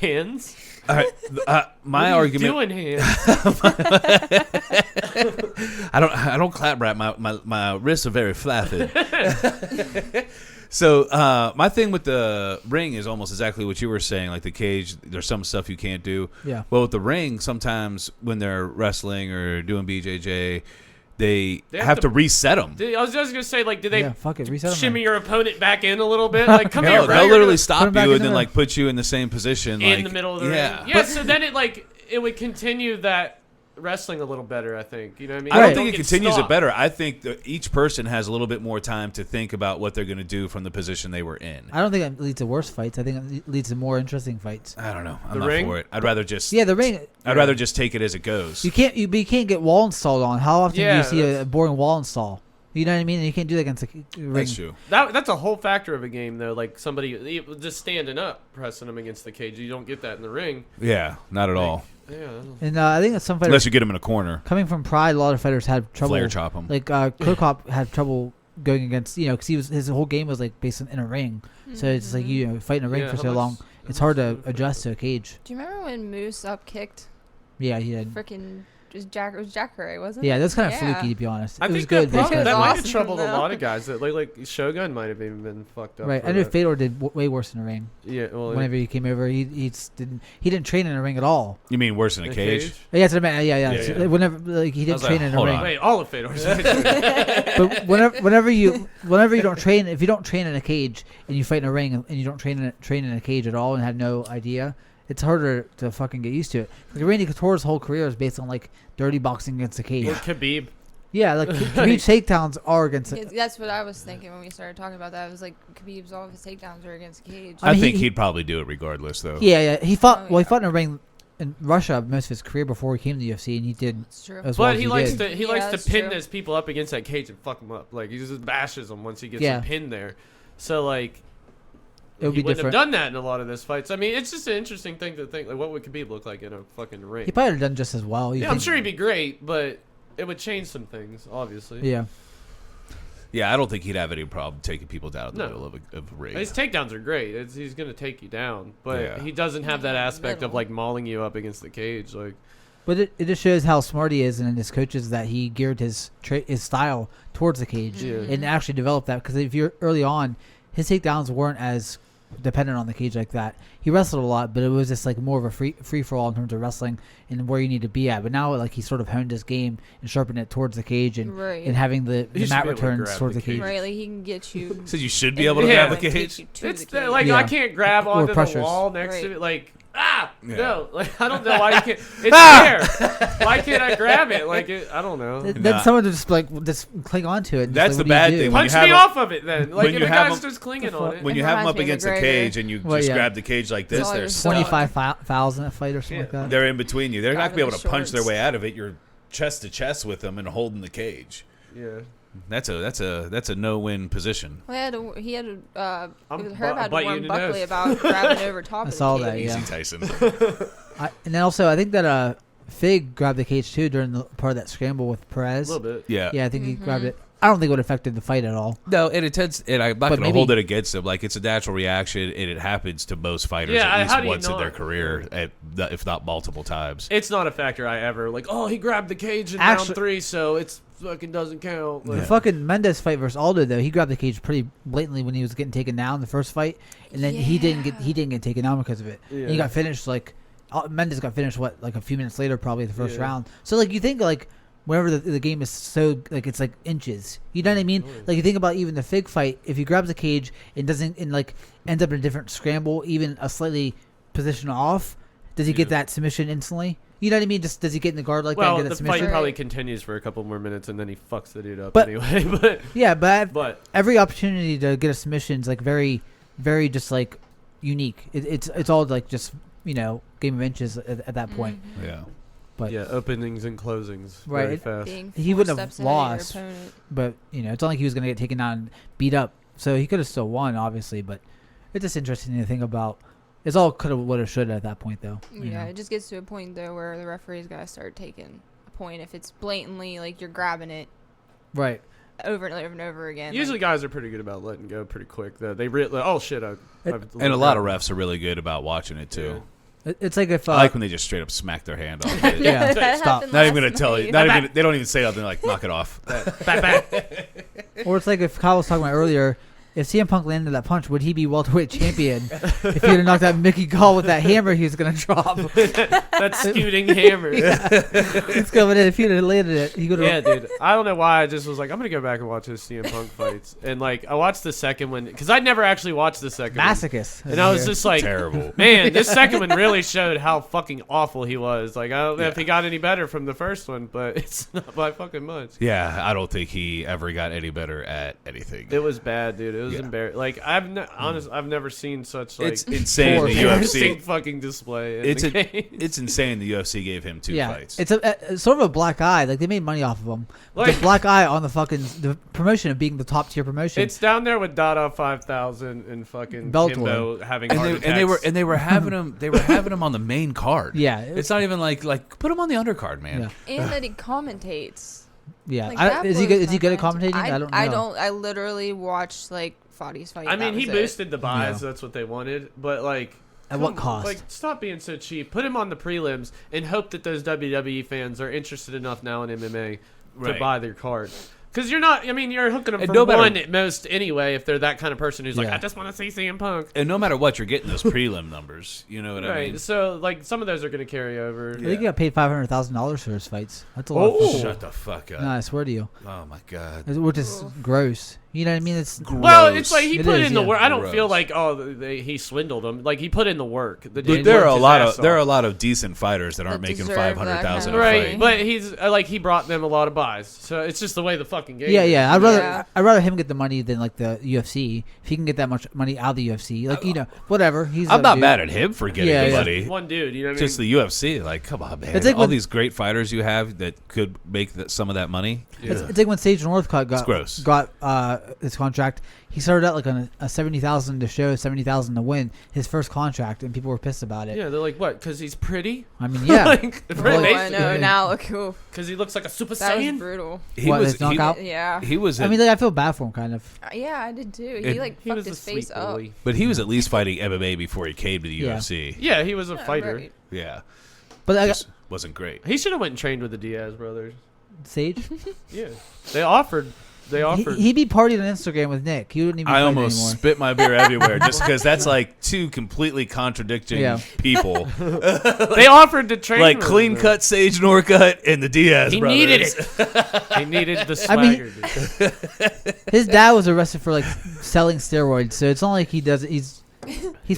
Hands? All right, my argument. Doing hands. I don't clap right. My wrists are very flaccid. So my thing with the ring is almost exactly what you were saying. Like the cage, there's some stuff you can't do. Yeah. Well, with the ring, sometimes when they're wrestling or doing BJJ, they have to reset them. I was just gonna say, like, do they reset 'em, shimmy your opponent back in a little bit? Like, come here, bro. They'll literally stop back you in and then the like put you in the same position, in like, the middle of the ring. Yeah, so then it would continue that wrestling a little better, I think. You know what I mean? I don't think it continues stopped. it better. I think that each person has a little bit more time to think about what they're going to do from the position they were in. I don't think it leads to worse fights. I think it leads to more interesting fights. I don't know. I'm The not ring? for it. I'd rather just the ring. I'd rather just take it as it goes. You can't get wall installed on. How often do Yeah, you see a boring wall install? You know what I mean? And you can't do that against a ring. That's true. That's a whole factor of a game, though. Like somebody just standing up, pressing them against the cage. You don't get that in the ring. Yeah, not at all. Yeah. And I think that some fighters, Unless you get them in a corner. coming from Pride, a lot of fighters had trouble. Flare chop 'em. Like Krokop had trouble going against, because his whole game was like based in a ring. So it's like fighting a ring Yeah, for how so much- long, it's hard to adjust to a cage. Do you remember when Moose up kicked? Yeah, he did. Freaking just Jack. It was Jackeray, wasn't it? Yeah, that's kind of Yeah. fluky, to be honest. I It was think good. that, but it's that kinda might fluky. have awesome, troubled a though. lot of guys. That like Shogun might have even been fucked up. Right, for I know that. Fedor did way worse in the ring. Yeah, well, Whenever he came over, he didn't train in a ring at all. You mean worse than a cage? Yeah, that's what I meant. Yeah. Yeah, So yeah. Whenever he I didn't was train like, in a hold ring. on. Wait, all of Fedor's. But whenever you don't train, if you don't train in a cage and you fight in a ring and you don't train in a cage at all and have no idea, it's harder to fucking get used to it. Like Randy Couture's whole career is based on like dirty boxing against a cage. Or Khabib. Yeah, like Khabib's takedowns are against. That's what I was thinking when we started talking about that. I was like, Khabib's all of his takedowns are against a cage. I I mean, think he'd probably do it regardless, though. Yeah. He fought. Oh, Well, he yeah. fought in a ring in Russia most of his career before he came to the UFC, and he did That's true. as well But as he likes did. to Yeah, likes that's to pin true. those people up against that cage and fuck them up. Like he just bashes them once he gets Yeah. them pinned there. So like It would he be wouldn't different. have done that in a lot of this fights. I mean, it's just an interesting thing to think. Like, what would Khabib look like in a fucking ring? He probably would have done just as well. You Yeah, I'm think- sure he'd be great, but it would change some things, obviously. Yeah. Yeah, I don't think he'd have any problem taking people down the No. middle of a ring. His takedowns are great. He's going to take you down, but Yeah. he doesn't have that aspect of Middle. like mauling you up against the cage. Like, But it just shows how smart he is, and his coaches that he geared his style towards the cage Yeah. and actually developed that. Because if you're early on, his takedowns weren't as dependent on the cage like that. He wrestled a lot, but it was just like more of a free for all in terms of wrestling and where you need to be at. But now, like he sort of honed his game and sharpened it towards the cage and Right. and having the He should mat be able to returns grab towards the the cage. Right, like he can get you. So you should be able to Yeah. grab the and cage. take you to it's the cage. like Yeah. I can't grab Or onto the pressures. wall next Right. to it. Like, Yeah. no, like I don't know why you can't. It's there. Why can't I grab it? Like, I don't know. Then someone just cling onto it. and just That's like, the what bad do you do? thing. When Punch you have me a- off of it then. Like, when if you a have guy's him- just clinging on it. When you It have them up reminds me of against a McGregor. cage and you Well, just yeah. grab the cage like this, all they're your stuck. 25 fouls in a fight or something like that. They're in between you. They're not going to be able to Grabbing the punch their shorts. way out of it. You're chest to chest with them and holding the cage. Yeah. That's a no-win position. Well, he had I'm Herb had to bite you warn in the Buckley nose. about grabbing over top I of the saw cage. that, Easy, yeah. Tyson. And then also, I think that Fig grabbed the cage too during the part of that scramble with A Perez. little bit. Yeah. Yeah, I think he grabbed it. I don't think it would have affected the fight at all. No, and it tends. And I'm not But going to maybe- hold it against him. Like, it's a natural reaction, and it happens to most fighters Yeah, at how least do you once in not? their career, if not multiple times. It's not a factor I ever like. Oh, he grabbed the cage in Actually- round 3, so it's fucking doesn't count. Like, The fucking Mendes fight versus Aldo though, he grabbed the cage pretty blatantly when he was getting taken down the first fight, and then he didn't get taken down because of it. Yeah. And he got finished like Mendes got finished like a few minutes later, probably the first Yeah. round. So like you think like whenever the game is so like it's like inches, you know what I mean? Like you think about even the Fig fight, if he grabs the cage and doesn't and like ends up in a different scramble, even a slightly position off, does he get that submission instantly? You know what I mean? Just does he get in the guard like that well, and get the that submission? fight probably continues for a couple more minutes, and then he fucks the dude up But- anyway. But Yeah, but but every opportunity to get a submission is like very, very just like unique. It's all like just game of inches at that point. Yeah. But yeah, openings and closings Right, very it- fast. Being He 4 wouldn't have steps ahead of your lost. opponent. but it's not like he was gonna get taken down and beat up. So he could have still won, obviously. But it's just interesting to think about. It's all could have, would have, should have at that point, though. you Yeah, know. it just gets to a point though where the referee's got to start taking a point if it's blatantly like you're grabbing it. Right. over and over and over again. Usually guys are pretty good about letting go pretty quick. Though they oh shit, and a lot of refs are really good about watching it too. It's like if I like when they just straight up smack their hand off it. Yeah, that stop. happened Not even last gonna tell you. night. They don't even say nothing. Like knock it off. Or it's like if Kyle was talking about earlier, if CM Punk landed that punch, would he be welterweight champion? If he'd have knocked out Mickey Gall with that hammer he was going to drop. that scooting hammer. It's coming in. If he'd have landed it, he could have. Yeah, dude. I don't know why. I just was like, I'm gonna go back and watch his CM Punk fights, and like I watched the second one because I'd never actually watched the second one. Masochist. And I was just like, Terrible. man, this second one really showed how fucking awful he was. Like I don't know if he got any better from the first one, but it's not by fucking much. Yeah, I don't think he ever got any better at anything. It was bad, dude. It was embarrassing. Like I've never seen such like It's insane. The embarrassing UFC. fucking display. It's insane. The UFC gave him 2 fights. It's it's sort of a black eye. Like they made money off of him. Like- the black eye on the promotion of being the top tier promotion. It's down there with Dada 5000 and fucking Bellator. Kimbo having and heart they attacks. were having him. They were having him on the main card. Yeah. it's not even like put him on the undercard, man. Yeah. And that he commentates. Yeah. Like, that is he blows good? Is he my good at mind. commentating? I don't know. I literally watched like Fadi's fight. I that mean, he was it. boosted the buys. Yeah. That's what they wanted. But like, At what cost? Like, stop being so cheap. Put him on the prelims and hope that those WWE fans are interested enough now in MMA to Right. buy their card. Because you're not. I mean, you're hooking them And for no matter- one at most anyway. If they're that kind of person who's like, Yeah. I just want to see CM Punk. And no matter what, you're getting those prelim numbers. You know what I Right. mean? So like, some of those are going to carry over. I think he got paid $500,000 for his fights. That's a lot. Oh. Of fucking, Shut the fuck up. no, I swear to you, Oh my god. which is gross. You know what I mean? It's Well, Gross. it's like he It put is, in the yeah. work. I don't Gross. feel like he swindled him. Like he put in the work. The But dude there are worked a his lot ass of there are a off. lot of decent fighters that aren't That making deserve that 500,000 kind a of Right, fight. but he's like he brought them a lot of buys, so it's just the way the fucking game. yeah, is. yeah. Yeah. I'd rather him get the money than like the UFC. If he can get that much money out of the UFC, like whatever. He's I'm a not dude. mad at him for getting Yeah, the yeah. money. One dude, you know what I mean? Just the UFC, like, come on, man. It's like All when- these great fighters you have that could make some of that money. It's like when Sage Northcutt gross. got his contract. He started out like on a 70,000 to show, 70,000 to win his first contract, and people were pissed about it. Yeah, they're like, what? Because he's pretty? I mean, yeah. like, Oh, I know. Yeah. Now look who. because he looks like a Super That was Saiyan. brutal. He What, was his knockout? Yeah. he was I at- mean, like, I feel bad for him, kind of. Yeah, I did too. It- He like He fucked was his a face sweet up. boy. but he was at least fighting MMA before he came to the Yeah. UFC. Yeah, he was a Yeah, fighter. right. Yeah. But I got Just wasn't great. He should have went and trained with the Diaz brothers. Sage. Yeah, they offered. They offered. He be partied on Instagram with Nick. He wouldn't even. I fight almost anymore. spit my beer everywhere just because that's like two completely contradicting Yeah. people. they offered to train. Like with clean him. cut Sage Northcutt and the Diaz He brothers. needed it. He needed the I mean- swagger. dude. His dad was arrested for like selling steroids, so it's not like he does. He's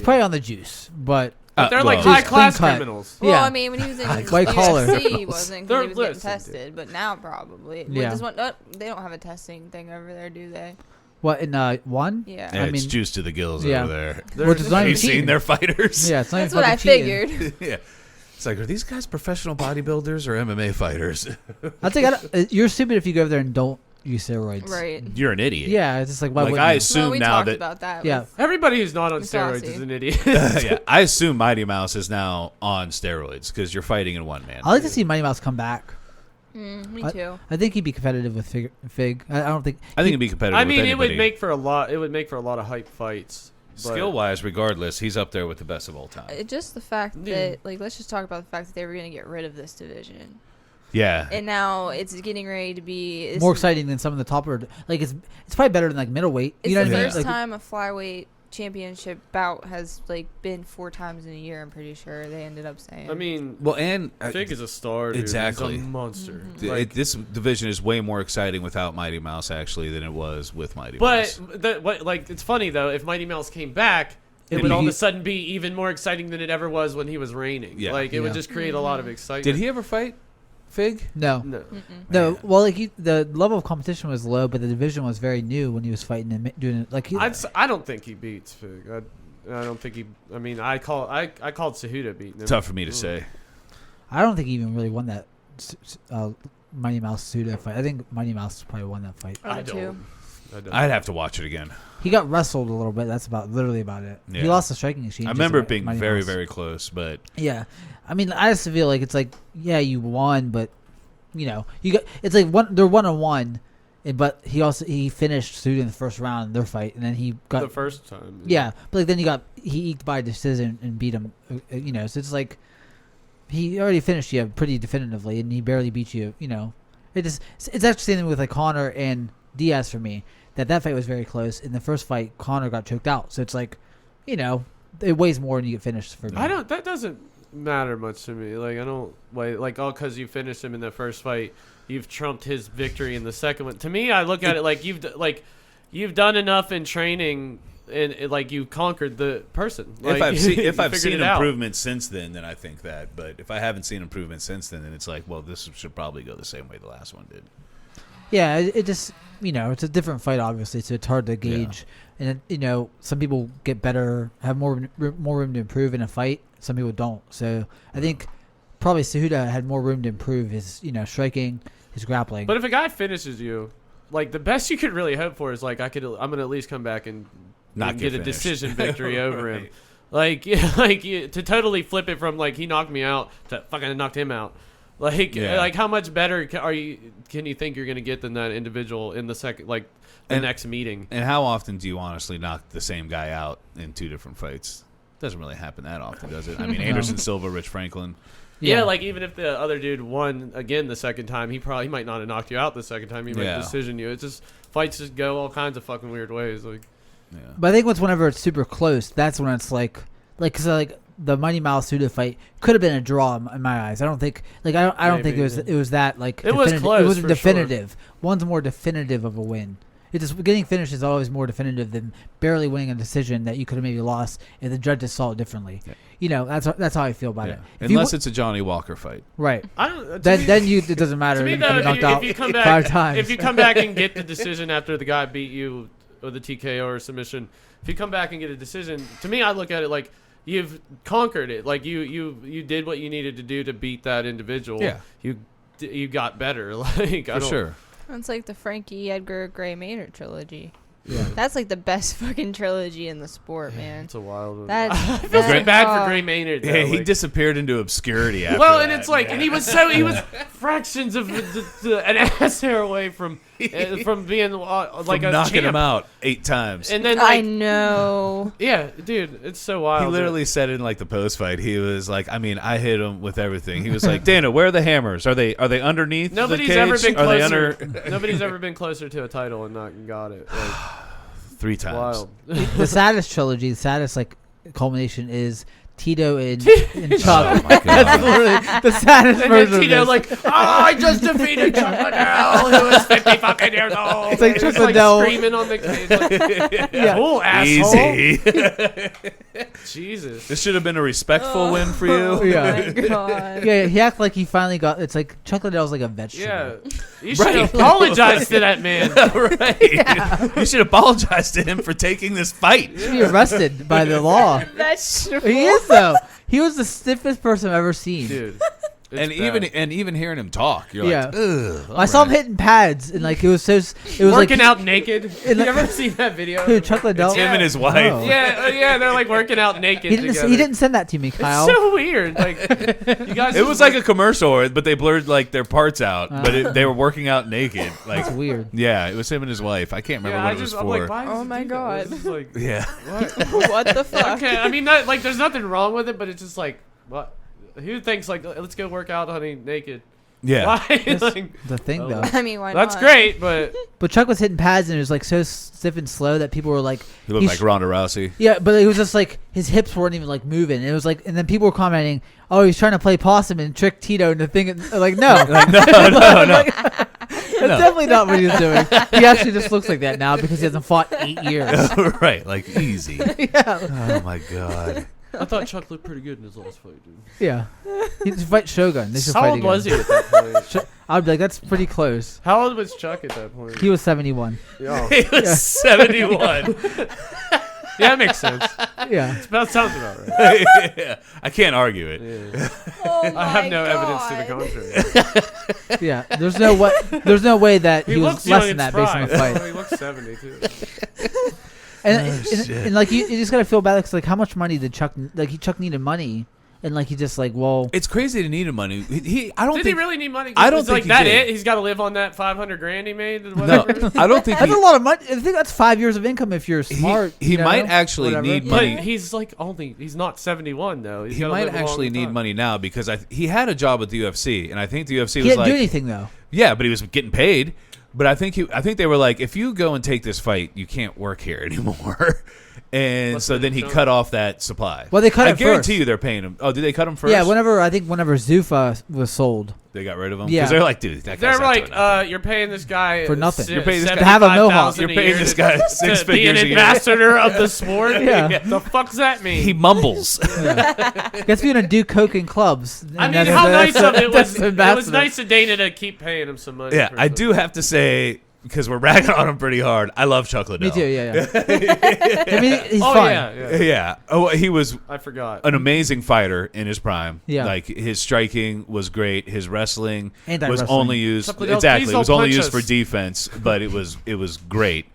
probably on the juice, but They're like well, high class clean cut. criminals. Well, Yeah. I mean, when he was in White collar. UFC, he wasn't. 'Cause They're- he was getting listen, tested, but now probably. Yeah. They don't have a testing thing over there, do they? what in one? Yeah. Yeah, I it's mean- juice to the gills Yeah. over there. Which is not Have even you seen cheating. their fighters? Yeah, it's not That's even what I fucking cheating. figured. Yeah. It's like, are these guys professional bodybuilders or MMA fighters? I think you're stupid if you go over there and don't use steroids. Right. You're an idiot. Yeah, it's just like why Like, wouldn't I you? assume Well, we now talked that about that. Yeah. with- Everybody who's not on Miss steroids Rossi. is an idiot. yeah, I assume Mighty Mouse is now on steroids because you're fighting in one man. I like to see Mighty Mouse come back. me too. I think he'd be competitive with Fig. I don't think. I think it'd be competitive. I mean, with it would anybody. make for a lot. It would make for a lot of hype fights. but- Skill wise, regardless, he's up there with the best of all time. Just the fact Yeah. that, like, let's just talk about the fact that they were going to get rid of this division. Yeah. And now it's getting ready to be more exciting than some of the topper. Like it's probably better than like middleweight. It's You know the what I mean? first Like, time a flyweight championship bout has like been 4 times in a year. I'm pretty sure they ended up saying. I mean, Well, and Fig is a star. Dude. exactly. He's a monster. this division is way more exciting without Mighty Mouse actually than it was with Mighty Mouse. but it's funny though. If Mighty Mouse came back, it It'd would be all of a huge. sudden be even more exciting than it ever was when he was reigning. Yeah. Like it Yeah. would just create a lot of excitement. Did he ever fight Fig? no. No. No, well, like the level of competition was low, but the division was very new when he was fighting and doing it. Like I don't think he beats Fig. I don't think he. I mean, I called Cejudo beating him. Tough for me to say. I don't think he even really won that Mighty Mouse pseudo fight. I think Mighty Mouse probably won that fight. I Me too. don't. I don't. I'd have to watch it again. He got wrestled a little bit. That's literally about it. Yeah. He lost the striking exchange. I remember it being very, very close, but Yeah, I mean, I just feel like it's like, yeah, you won, but you know, you got it's like they're 1-on-1. But he finished Sudi in the first round in their fight, and then he got the first time. Yeah, but like then he eked by decision and beat him. So it's like he already finished you pretty definitively, and he barely beat you. It's actually something with like Conor and Diaz for me. That fight was very close. In the first fight, Conor got choked out, so it's like, it weighs more when you get finished for me. That doesn't matter much to me. Like I don't all because you finished him in the first fight. You've trumped his victory in the second one. To me, I look at it like you've done enough in training, and like you conquered the person. Like, if I've seen improvement since then I think that. But if I haven't seen improvement since then it's like, well, this should probably go the same way the last one did. Yeah, it just it's a different fight, obviously, so it's hard to gauge. Yeah. And some people get better, have more room to improve in a fight. Some people don't. So I think probably Cejudo had more room to improve his striking, his grappling. But if a guy finishes you, like the best you could really hope for is like I'm gonna at least come back and get a decision victory over right. him. To totally flip it from like he knocked me out to fucking knocked him out. Like how much better can you think you're gonna get than that individual in the second next meeting? And how often do you honestly knock the same guy out in two different fights? Doesn't really happen that often, does it? I mean, Anderson Silva, Rich Franklin. Yeah, like even if the other dude won again the second time, he might not have knocked you out the second time. He might decision you. It's just fights just go all kinds of fucking weird ways. But I think whenever it's super close, that's when it's like the Mighty Mouse Cejudo fight could have been a draw in my eyes. I don't think I don't think it was that like it was close. It wasn't definitive. Sure. One's more definitive of a win. It's just getting finished is always more definitive than barely winning a decision that you could have maybe lost if the judges saw it differently. Yeah. That's how I feel about it. Unless it's a Johnny Walker fight, right? Then it doesn't matter. To me, though, if you come back 5 times, if you come back and get the decision after the guy beat you with a TKO or submission, if you come back and get a decision, to me, I look at it like you've conquered it. Like you did what you needed to do to beat that individual. Yeah, you got better. For sure. It's like the Frankie Edgar Gray Maynard trilogy. Yeah. That's like the best fucking trilogy in the sport, man. It's a wild one. I feel so bad for Gray Maynard. Yeah, he disappeared into obscurity after that, and it's like, and he was fractions of an ass hair away from being like a knocking champ. him out 8 times. And then I know. Yeah, dude, it's so wild. He literally said in like the post fight, he was like, I mean, I hit him with everything. He was like, Dana, where are the hammers? Are they underneath? Nobody's the cage? ever been closer. Are they under? Nobody's ever been closer to a title and not got it. 3 times. Wild. The saddest trilogy, the saddest culmination is Tito and Chuck. Oh my God. That's literally the saddest version of Tito this. I just defeated Chuck Liddell, who is 50 fucking years old. It's like Chuck Liddell screaming on the cage. Cool, asshole. Easy. Jesus. This should have been a respectful win for you. Oh my God. Yeah, he acted like he finally got. It's like Chuck Liddell's like a vegetable. Yeah, you should apologize to that man. Right. Yeah. You should apologize to him for taking this fight. He should be arrested by the law. Vegetable. He is though. He was the stiffest person I've ever seen. Dude. And even hearing him talk, you're Yeah. like, ugh. I saw him hitting pads and like it was working like, out naked. You ever seen that video? Who, Chuck Liddell? It's him and his wife. No. Yeah, they're like working out naked together. He didn't send that to me, Kyle. It's so weird. Like you guys. It was like a commercial, but they blurred like their parts out. But they were working out naked. Like That's weird. Yeah, it was him and his wife. I can't remember what it was I'm for. like, why does Oh he my do God. that? This is like, Yeah. What the fuck? okay, I mean, there's nothing wrong with it, but it's just like, what? Who thinks like, let's go work out, honey, naked? Yeah. Why? Like, the thing though. I mean, why That's not? great, but But Chuck was hitting pads and it was like so stiff and slow that people were like, He looked like Ronda Rousey. Yeah, but it was just like his hips weren't even like moving. It was like, and then people were commenting, "Oh, he's trying to play possum and trick Tito into thinking." Like, no, No. that's definitely not what he was doing. He actually just looks like that now because he hasn't fought 8 years. Right, like easy. Yeah, Oh my God. I thought Chuck looked pretty good in his last fight, dude. yeah. He should fight Shogun. They should How fight old again. was he at that point? I'd be like, that's pretty close. How old was Chuck at that point? He was 71. Oh. He was 71. Yeah, that makes sense. Yeah. That sounds about right. Yeah. I can't argue it. Yeah. Oh I have my no evidence to the God. contrary. Yeah. There's no way that he was looks less young than in that based on the pride. fight. He looks 70 too. And like you just gotta feel bad because like how much money did Chuck needed money and like he just like, well, It's crazy to need money. I don't Did think he really need money? I don't It's think like he that. did. He's got to live on that $500,000 he made. Or No, whatever. I don't think that's a lot of money. I think that's 5 years of income if you're smart. He you know, might actually whatever. need Yeah. money. But he's like he's not 71 though. He's He gotta might live a long actually need time. money now because he had a job at the UFC, and I think the UFC He was didn't like, do anything though. yeah, but he was getting paid. But I think they were like, if you go and take this fight, you can't work here anymore. And Must so have then been he shown. cut off that supply. Well, they cut I it guarantee first. you they're paying him. Oh, did they cut him first? Yeah, whenever Zuffa was sold. They got rid of him? Yeah. Because they're like, dude, that guy's They're not like, doing nothing. you're paying this guy For nothing. You're paying this guy- To have a mohawk. You're paying this guy to six be an figures a year. ambassador of the sport. Yeah. The fuck's that mean? He mumbles. Guess we're gonna do coke and clubs. I And mean, that's- how that's- nice of it was. that's It was ambassador. nice of Dana to keep paying him some money. Yeah, for I some- do have to say, because we're ragging on him pretty hard, I love Chuck Liddell. Me too. Yeah. I mean, he's Oh fine. yeah. Yeah. Oh, he was I forgot. an amazing fighter in his prime. Yeah. Like his striking was great. His wrestling was Anti-wrestling. only used Chuck Liddell, exactly. please It was don't only punch used for us. defense, but it was great.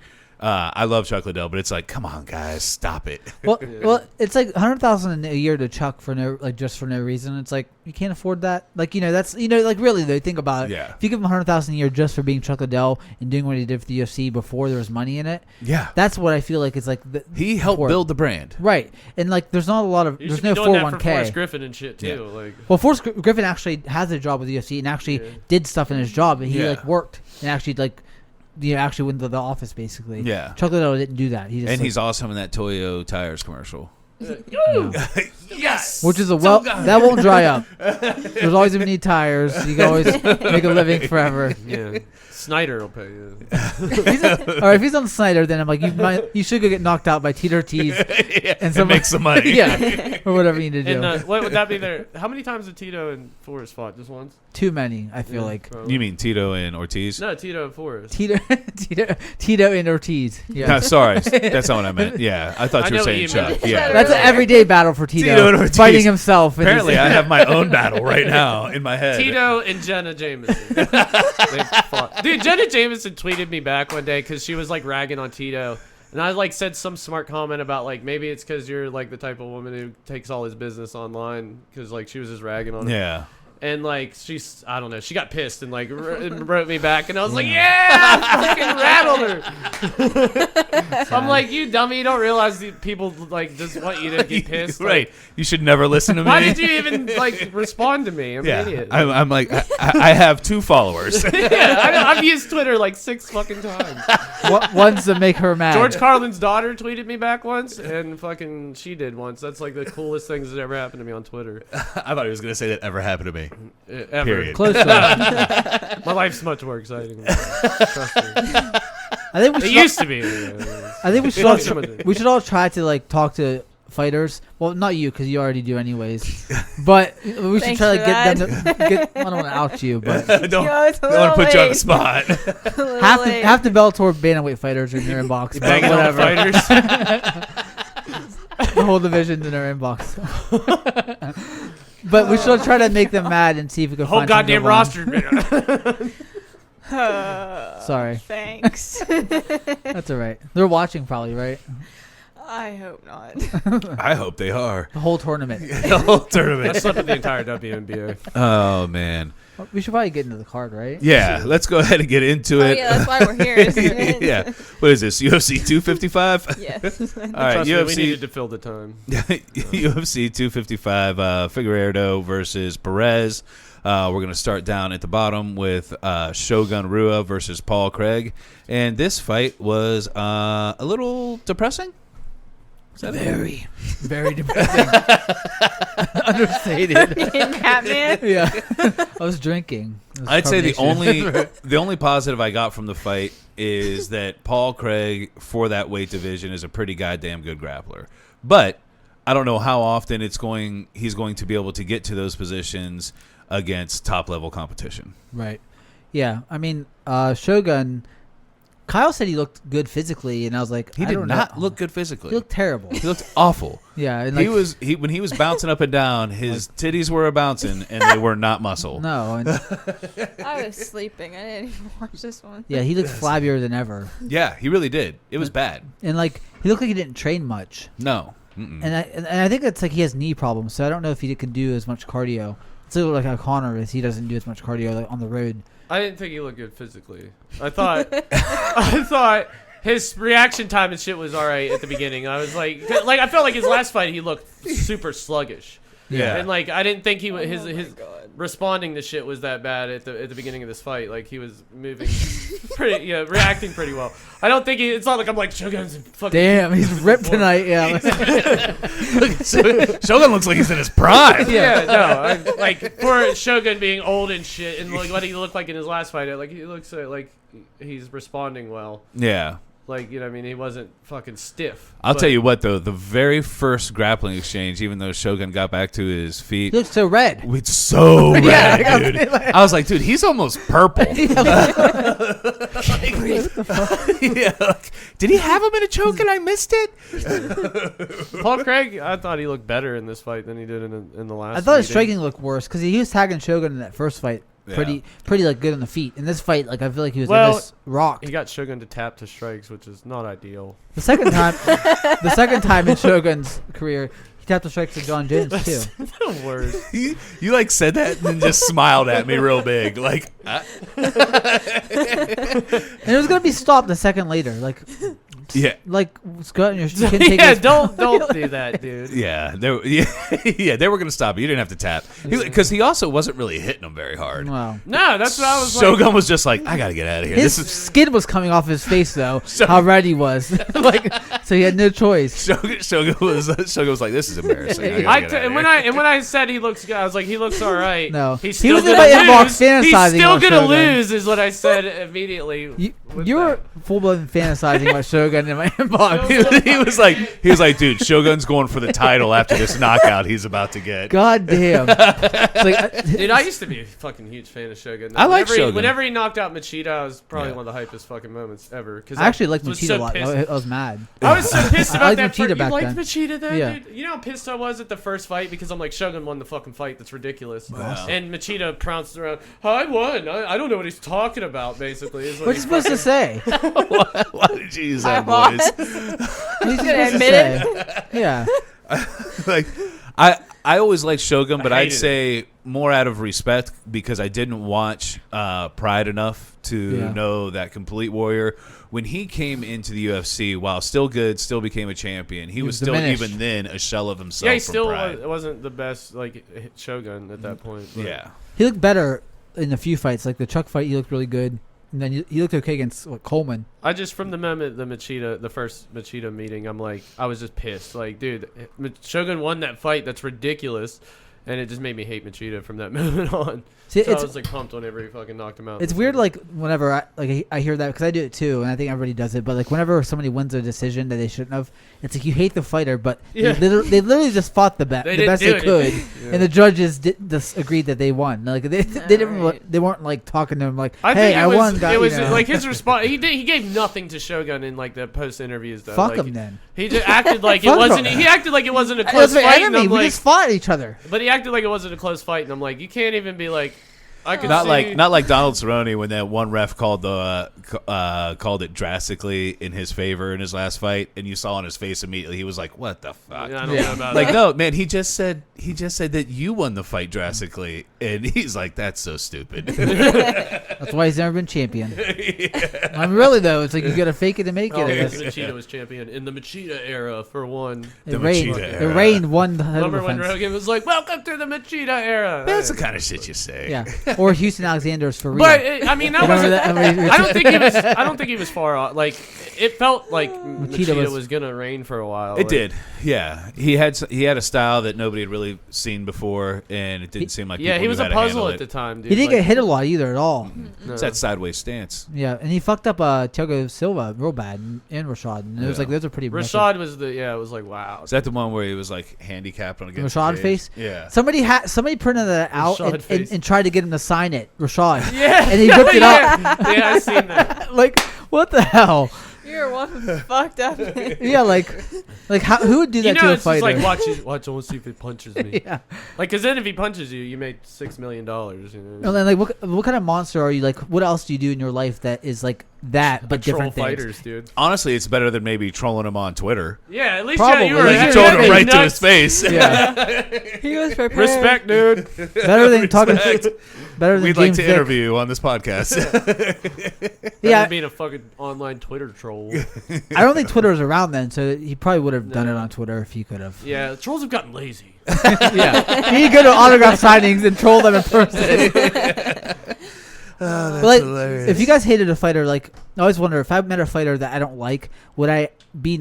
I love Chuck Liddell, but it's like, come on, guys, stop it. Well, it's like $100,000 a year to Chuck for just for no reason. It's like you can't afford that. Like that's like really though. Think about it. Yeah. If you give him $100,000 a year just for being Chuck Liddell and doing what he did for the UFC before there was money in it, Yeah, that's what I feel like it's like. he helped for it. build the brand. Right, and like there's not a lot of You there's should be no doing that for 401k. Forrest Griffin and shit too. Yeah. Like, Well, Forrest Griffin actually has a job with the UFC and actually did stuff in his job. And he Yeah. like worked and actually actually went to the office basically. Yeah. Chuck Liddell didn't do that. He just And he's awesome in that Toyo tires commercial. yes. which is that won't dry up. There's always gonna need tires. You can always make a living forever. Yeah. Snyder will pay you. Or if he's on Snyder, then I'm like, you should go get knocked out by Tito Ortiz and make some money. yeah, or whatever you need to do. And what would that be there? How many times did Tito and Forrest fought? Just once? Too many, I feel like. Probably. You mean Tito and Ortiz? No, Tito and Forrest. Tito and Ortiz. Yeah. No, sorry, that's not what I meant. Yeah, I thought I you were know what saying you Chuck. meant. Yeah. That's an everyday battle for Tito and Ortiz. fighting himself. and Apparently, his- I have my own battle right now in my head. Tito and Jenna Jameson. They fought. Dude, Jenna Jameson tweeted me back one day because she was like ragging on Tito. And I like said some smart comment about like maybe it's because you're like the type of woman who takes all his business online because like she was just ragging on him. Yeah. And like I don't know, she got pissed and like wrote me back, and I was like, yeah, I fucking rattled her. I'm like, you dummy, you don't realize the people like just want you to get pissed. Right. Like, You should never listen to me. why did you even like respond to me? I'm Yeah. an idiot. I'm like, I have 2 followers. Yeah, I've used Twitter like 6 fucking times. ones that make her mad. George Carlin's daughter tweeted me back once, and fucking she did once. That's like the coolest things that ever happened to me on Twitter. I thought he was going to say that ever happened to me. Ever. Period. Close to My life's much more exciting. Trust me. I think we It should. used to be. I think we should. Fuck some of it. We should all try to like talk to fighters. Well, not you because you already do anyways. But we should Thanks try to for get them to get. I don't want to out you, but don't it's a don't want to little put you on the late. spot. half the Bellator bantamweight fighters are in your inbox. But Banging on whatever. fighters. The whole division's in their inbox. But we should try to make them mad and see if we can Whole find some goddamn good ones. roster. Sorry, Thanks. that's all right. They're watching probably, right? I hope not. I hope they are. The whole tournament. The whole tournament. I slept with the entire WNBA. Oh, man. We should probably get into the card, right? Yeah, let's go ahead and get into Oh it. yeah, that's why we're here, isn't it? Yeah. What is this, UFC 255? Yes. All right, Trust me, we UFC needed to fill the time. UFC 255, Figueiredo versus Perez. We're going to start down at the bottom with Shogun Rua versus Paul Craig. And this fight was a little depressing. Is that Very, very depressing. Understated. In Batman. Yeah. I was drinking. It was I'd say the carbonation. only positive I got from the fight is that Paul Craig, for that weight division, is a pretty goddamn good grappler. But I don't know how often he's going to be able to get to those positions against top-level competition. Right. Yeah. I mean, Shogun, Kyle said he looked good physically, and I was like, He I did don't not know. look good physically. He looked terrible. He looked awful. Yeah. And like, When he was bouncing up and down, his titties were a bouncing and they were not muscle. no. And, I was sleeping. I didn't even watch this one. yeah, he looked flabbier than ever. Yeah, he really did. It was bad. And like, he looked like he didn't train much. No. and I think it's like he has knee problems, so I don't know if he can do as much cardio. It's like how Connor is. He doesn't do as much cardio like on the road. I didn't think he looked good physically. I thought his reaction time and shit was all right at the beginning. I was like I felt like his last fight he looked super sluggish. Yeah. And like I didn't think his responding to shit was that bad at the beginning of this fight. Like he was moving reacting pretty well. I don't think it's not like I'm like Shogun's fucking Damn, he's ripped tonight. Yeah. Shogun looks like he's in his prime. Like for Shogun being old and shit and like what he looked like in his last fight, like he looks like he's responding well. Yeah. Like, you know what I mean? He wasn't fucking stiff. I'll tell you what, though. The very first grappling exchange, even though Shogun got back to his feet. He looks so red. It's so red, Yeah, dude. I was like, dude, he's almost purple. Yeah, did he have him in a choke and I missed it? Paul Craig, I thought he looked better in this fight than he did in the last I thought his meeting. striking looked worse because he was tagging Shogun in that first fight. Pretty like good on the feet. In this fight, like I feel like he was almost rocked. He got Shogun to tap to strikes, which is not ideal. The second time in Shogun's career, he tapped the strikes to John Jones too. The worst. You like said that and then just smiled at me real big, like. And it was gonna be stopped a second later, like. Yeah. Like, Scott, you can't take yeah, don't do that, dude. Yeah, they were gonna stop. You didn't have to tap because he also wasn't really hitting him very hard. Wow. No, that's what I was Shogun like. was just like, I gotta get out of here. His skin was coming off his face though. How red he was, like, so he had no choice. Shogun was like, this is embarrassing. And when I said he looks good, I was like, he looks all right. No, he's he still was in gonna my lose. inbox fantasizing. He's still about gonna Shogun. lose, is what I said immediately. You're full blown fantasizing about Shogun in my inbox. he was like, dude, Shogun's going for the title after this knockout he's about to get. God damn. Dude, I used to be a fucking huge fan of Shogun. I like Shogun. Whenever he knocked out Machida, I was probably one of the hypest fucking moments ever. I actually liked was Machida so a lot. pissed. I was mad. I was so pissed I about liked that. Machida back you liked then. Machida then, Yeah. dude? You know how pissed I was at the first fight because I'm like, Shogun won the fucking fight. That's ridiculous. Wow. And Machida pounced around. I won. I don't know what he's talking about. Basically, is What are you supposed to say? Why did you use that voice? What are you supposed to admit say? Yeah. Like, I always liked Shogun, but I'd hated say more out of respect because I didn't watch Pride enough to know that Complete Warrior. When he came into the UFC, while still good, still became a champion. He was still diminished. even then a shell of himself. Yeah, he from still Pride. wasn't the best like Shogun at that point. But. Yeah. He looked better in a few fights. Like the Chuck fight, he looked really good. And then he looked okay against Coleman. I just, from the moment the first Machida meeting, I was just pissed. Like, dude, Shogun won that fight. That's ridiculous. And it just made me hate Machida from that moment on. See, So I was like pumped whenever he fucking knocked him out. It's weird, like whenever I hear that because I do it too, and I think everybody does it. But like whenever somebody wins a decision that they shouldn't have, it's like you hate the fighter, but Yeah. they literally just fought the best didn't they do could, anything. and the judges just agreed that they won. Like they weren't like talking to him like, I hey, think I won. It was you know. like his response. He gave nothing to Shogun in like the post interviews though. Fuck like, him then. He just acted like it Fuck wasn't. him. He acted like it wasn't a That's close my fight. And enemy. I'm We like, just fought each other. but he acted like it wasn't a close fight, and I'm like, you can't even be like. I could Not see, like Donald Cerrone when that one ref called it drastically in his favor in his last fight, and you saw on his face immediately he was like, "What the fuck?" I don't know about Like, that. no, man, he just said that you won the fight drastically, and he's like, "That's so stupid." That's why he's never been champion. I mean, really though, it's like you got to fake it to make Oh, it. because Machida was champion in the Machida era for one. It The rained. Machida It era. rained one title Remember when defense. Rogan was like, "Welcome to the Machida era." That's the kind of shit you say. Yeah, or Houston Alexander's for real. But I mean, that Remember wasn't. that? I don't think he was. I don't think he was far off. Like it felt like Machida was- was gonna reign for a while. It Like, did, yeah. He had a style that nobody had really seen before, and it didn't seem like Yeah, people he knew was how a to puzzle handle at the it. time, dude. He didn't Like, get hit a lot either at all. no. It's that sideways stance. Yeah, and he fucked up Thiago Silva real bad and Rashad. And it was Yeah. like those are pretty. impressive. Rashad was the it was like wow. Is that the one where he was like handicapped on against Rashad the cage? face? Yeah. Somebody printed that out Rashad and, face. and tried to get him to sign it. Rashad. Yeah, And he ripped it yeah. Yeah, I seen that. Like what the hell? You're one fucked up. Yeah, like how, who would do that You know, to a it's just fighter? like watch. I want to see if he punches me. Yeah. Like, cause then if he punches you, you made $6 million. You know. And then like what kind of monster are you? Like what else do you do in your life that is like that, but Troll different things. fighters, dude. Honestly, it's better than maybe trolling him on Twitter. Yeah, at least Probably. you were Like, You told him right to his nuts. face. Yeah, He was prepared. Respect, dude. better than talking. Better than We'd James like to Vick. interview you on this podcast. Yeah, being a fucking online Twitter troll. I don't think Twitter was around then, so he probably would have done it on Twitter if he could have. Yeah, trolls have gotten lazy. Yeah, he could go to autograph signings and troll them in person. That's But like, hilarious. if you guys hated a fighter, like I always wonder if I met a fighter that I don't like, would I be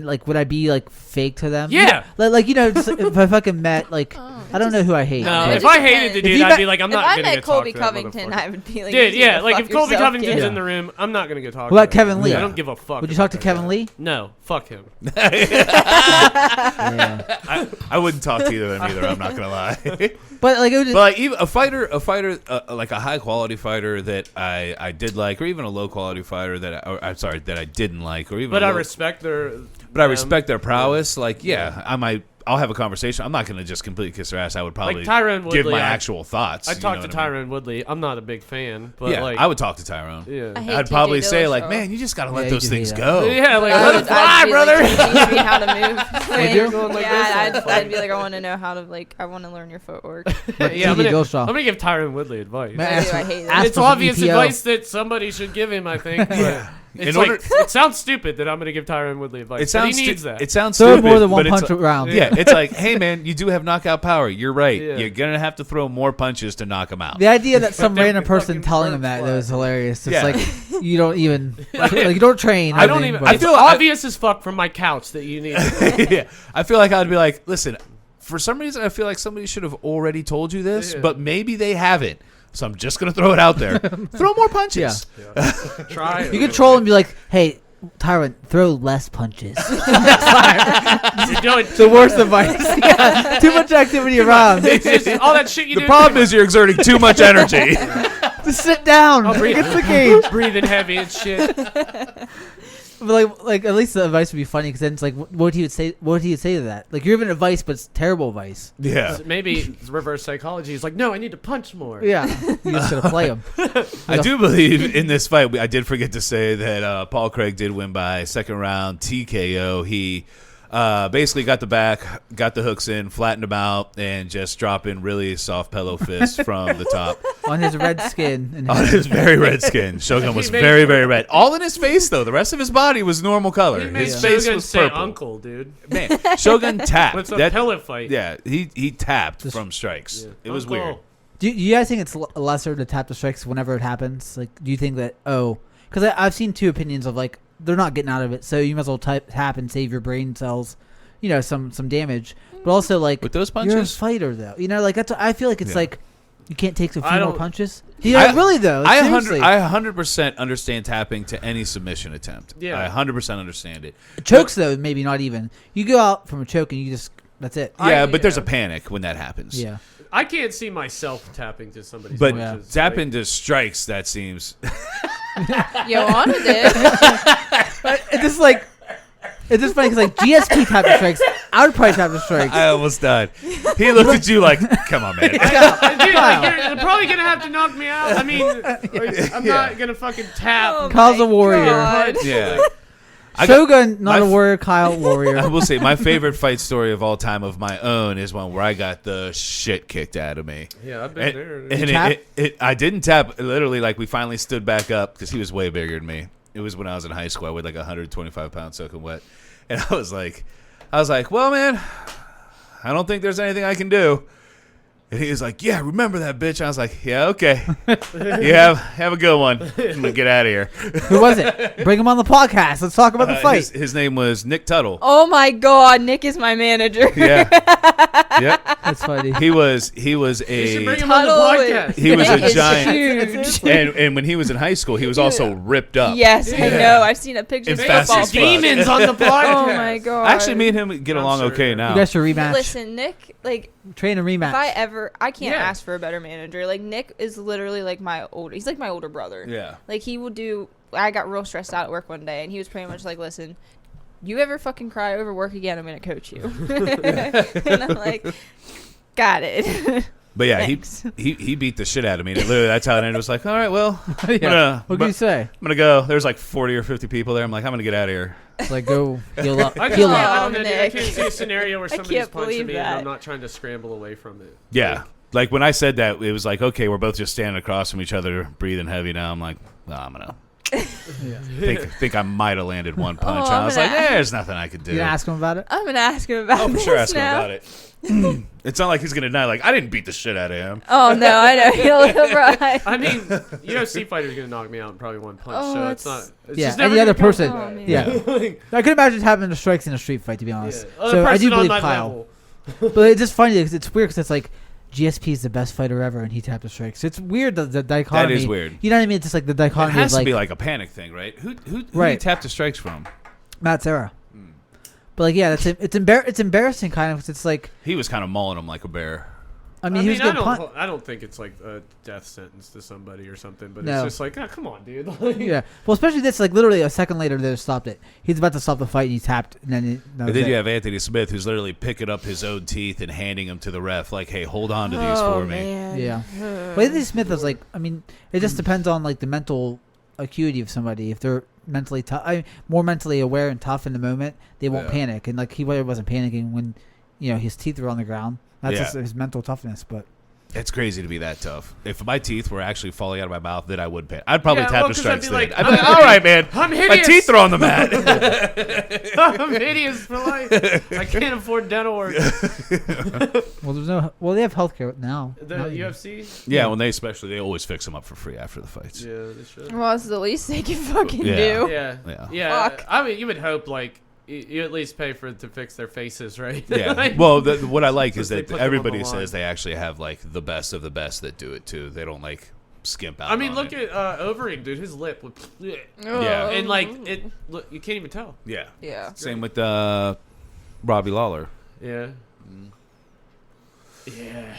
like fake to them? Yeah. Like just, if I fucking met like I don't know who I hate. No, but- it if just I hated the If dude, you I'd met- be like, I'm If not I gonna met get Colby talk to that Covington, motherfucker. I would be like, Dude, "You yeah, go like fuck if Colby yourself, Covington's kid." in the room, I'm not gonna go talk. What about to him. Kevin Lee? I don't give a fuck. Would you talk to about Kevin that Lee? guy. No, fuck him. Yeah. I wouldn't talk to either of them either. I'm not gonna lie. But like it would But like even a fighter, like a high quality fighter that I did like, or even a low quality fighter that that I didn't like, or even. But a I low- respect their. But I respect their prowess. Like, I'll have a conversation. I'm not going to just completely kiss their ass. I would probably Like Tyrone give Woodley, my I- actual thoughts. I you talked know to what I mean? Tyrone Woodley. I'm not a big fan, but Yeah, like I would talk to Tyrone. Yeah. I hate I'd TJ probably say like, Dillashaw. man, you just got to let Yeah, those you do things hate go. Yeah, like I let would- it fly, I'd be brother. Like, teach me how to move. Like, do? Going like yeah, this, I'd be like, I want to know how to I want to learn your footwork. Yeah, I'm TJ gonna Dillashaw. give Tyrone Woodley advice. Man, I ask do, I for- hate it. ask It's for some obvious EPO. advice that somebody should give him, I think. But it's In like order- it sounds stupid that I'm going to give Tyrone Woodley advice. It sounds but he needs that. It sounds Throw stupid. more than one but it's punch like- around. Yeah, it's like, hey man, you do have knockout power. You're right. Yeah. You're gonna have to throw more punches to knock him out. The idea that some they're random person fucking telling him bird that flag. was hilarious. It's Yeah. like you don't even like you don't train. I don't nothing, even. but- It's feel- obvious as fuck from my couch that you need. Yeah, I feel like I'd be like, listen, for some reason, I feel like somebody should have already told you this, Yeah. but maybe they haven't. So I'm just gonna throw it out there. Throw more punches. Yeah. Try. You can troll and be like, "Hey, Tyrone, throw less punches." You're doing the worst advice. Yeah, too much activity around. It's just all that shit you The do. problem is you're exerting too much energy. Just sit down. I'll breathe. Get the cage. breathing heavy and shit. But like at least the advice would be funny because then it's like, what would he would say? What would he say to that? Like you're giving advice, but it's terrible advice. Yeah. Maybe it's reverse psychology. It's like, no, I need to punch more. Yeah, you just gotta play him. I do believe in this fight. I did forget to say that Paul Craig did win by second round TKO. He basically got the back, got the hooks in, flattened him out, and just dropping really soft pillow fists from the top On his red skin. And on his very red skin. Shogun was He made- very, very red. All in his face, though. The rest of his body was normal color. He made His face Shogun was say purple. uncle, dude. Man, Shogun tapped. What's a That- pellet fight? Yeah, he tapped Just- from strikes. Yeah. It was Uncle. weird. Do you guys think it's lesser to tap the strikes whenever it happens? Like, do you think that because I've seen two opinions of like they're not getting out of it, so you might as well tap and save your brain cells, some damage. But also like With those you're a punches, fighter though, like that's I feel like it's Yeah. like you can't take a I few more don't- punches. Really though, I seriously. 100% understand tapping to any submission attempt. Yeah. I 100% understand it. Chokes though, maybe not even. You go out from a choke and you just that's it. Yeah, but there's a yeah. panic when that happens. Yeah. I can't see myself tapping to somebody's But punches. tapping to strikes, that seems. Joanna did. But it's just like it's just funny because like GSP tap the strikes, I would probably tap the strikes. I almost died. He looked at you like, come on, man. Dude, like, you're probably gonna have to knock me out. I mean, I'm not gonna fucking tap. Oh Kyle's my a warrior. God. Yeah. I got- Shogun, not my a warrior. Kyle, warrior. I will say my favorite fight story of all time of my own is one where I got the shit kicked out of me. Yeah, I've been And, there. and tap? I didn't tap. Literally, like we finally stood back up because he was way bigger than me. It was when I was in high school. I weighed like 125 pounds soaking wet, and I was like, well, man, I don't think there's anything I can do. And he was like, yeah, remember that bitch. I was like, yeah, okay. Yeah, have a good one. I'm gonna get out of here. Who was it? Bring him on the podcast. Let's talk about the fight. His name was Nick Tuttle. Oh my God, Nick is my manager. Yeah. Yep. That's funny. He was You should bring a him on the Tuttle podcast. he was Nick a is giant. huge. And when he was in high school, he was also ripped up. Yes, I Yeah. know. I've seen a picture In of Fast football as fuck. field. Demons on the podcast. Oh my God. Actually, me and him get I'm along sure. okay now. You guys should rematch. Listen, Nick, like, Train a rematch. I can't Yeah. ask for a better manager. Like, Nick is literally like he's like my older brother. Yeah. Like, he will do, I got real stressed out at work one day, and he was pretty much like, listen, you ever fucking cry over work again, I'm going to coach you. And I'm like, got it. But yeah, Thanks. he beat the shit out of me. And literally, that's how it ended. It was like, all right, well, What can you say? I'm gonna go. There's like 40 or 50 people there. I'm like, I'm gonna get out of here. It's like go heal up. I Heal can't, up. I don't know, dude. I Nick. can't see a scenario where I somebody's can't punching believe me and that. I'm not trying to scramble away from it. Yeah. Like when I said that, it was like, okay, we're both just standing across from each other, breathing heavy now. I'm like, I'm gonna think I might have landed one punch. Oh, I was I'm like, gonna- there's nothing I could do. You gonna ask him about it? I'm gonna ask him about Oh, for this sure, ask him now. about it. It's not like he's gonna deny. Like I didn't beat the shit out of him. Oh no, I know. He'll right. I mean, UFC fighter's gonna knock me out in probably one punch. Oh, so it's it's- not. It's Yeah, just and never the other gonna come person- to Oh, that. man. Yeah. Like, I could imagine having the strikes in a street fight, to be honest. yeah. Other So I person do on believe my Kyle. level. But it's just funny because it's weird because it's like GSP is the best fighter ever and he tapped the strikes. It's weird the dichotomy. That is weird. You know what I mean? It's just like the It dichotomy has of to be like like a panic thing, right? Who did he Right. tap the strikes from? Matt Serra. But like yeah, it's embarrassing kind of 'cause it's like He was kind of mauling him like a bear. I mean he was a good punt. I don't think it's like a death sentence to somebody or something, but No. it's just like, come on, dude. Like, Yeah. Well, especially this like literally a second later they stopped it. He's about to stop the fight and he tapped and then And then you have Anthony Smith, who's literally picking up his own teeth and handing them to the ref, like, "Hey, hold on to these Oh for me." man. Yeah. Well, Anthony Smith was like, I mean, it just depends on like the mental acuity of somebody. If they're mentally tough, more mentally aware and tough in the moment, they won't Yeah. panic. And like he wasn't panicking when, his teeth were on the ground. That's Yeah. just his mental toughness. But It's crazy to be that tough. If my teeth were actually falling out of my mouth, then I would panic. I'd probably Yeah, tap well, the 'cause I'd strikes be then. like, I'd be like, all right, man. I'm My hideous. teeth are on the mat. I'm hideous for life. I can't afford dental work. they have healthcare now. The Now you do. UFC? Yeah, when they always fix them up for free after the fights. Yeah, they should. Well, it's the least they can fucking Yeah. do. Yeah. Yeah. Yeah. Fuck. I mean, you would hope, like, you at least pay for it to fix their faces, right? Yeah. Like, Well, what I like is They that put them on everybody the line. says they actually have like the best of the best that do it too. They don't like skimp out. I mean, on look it. at Overing, dude. His lip would. Yeah. And, like, look, you can't even tell. Yeah. Yeah. Same with Robbie Lawler. Yeah. Yeah.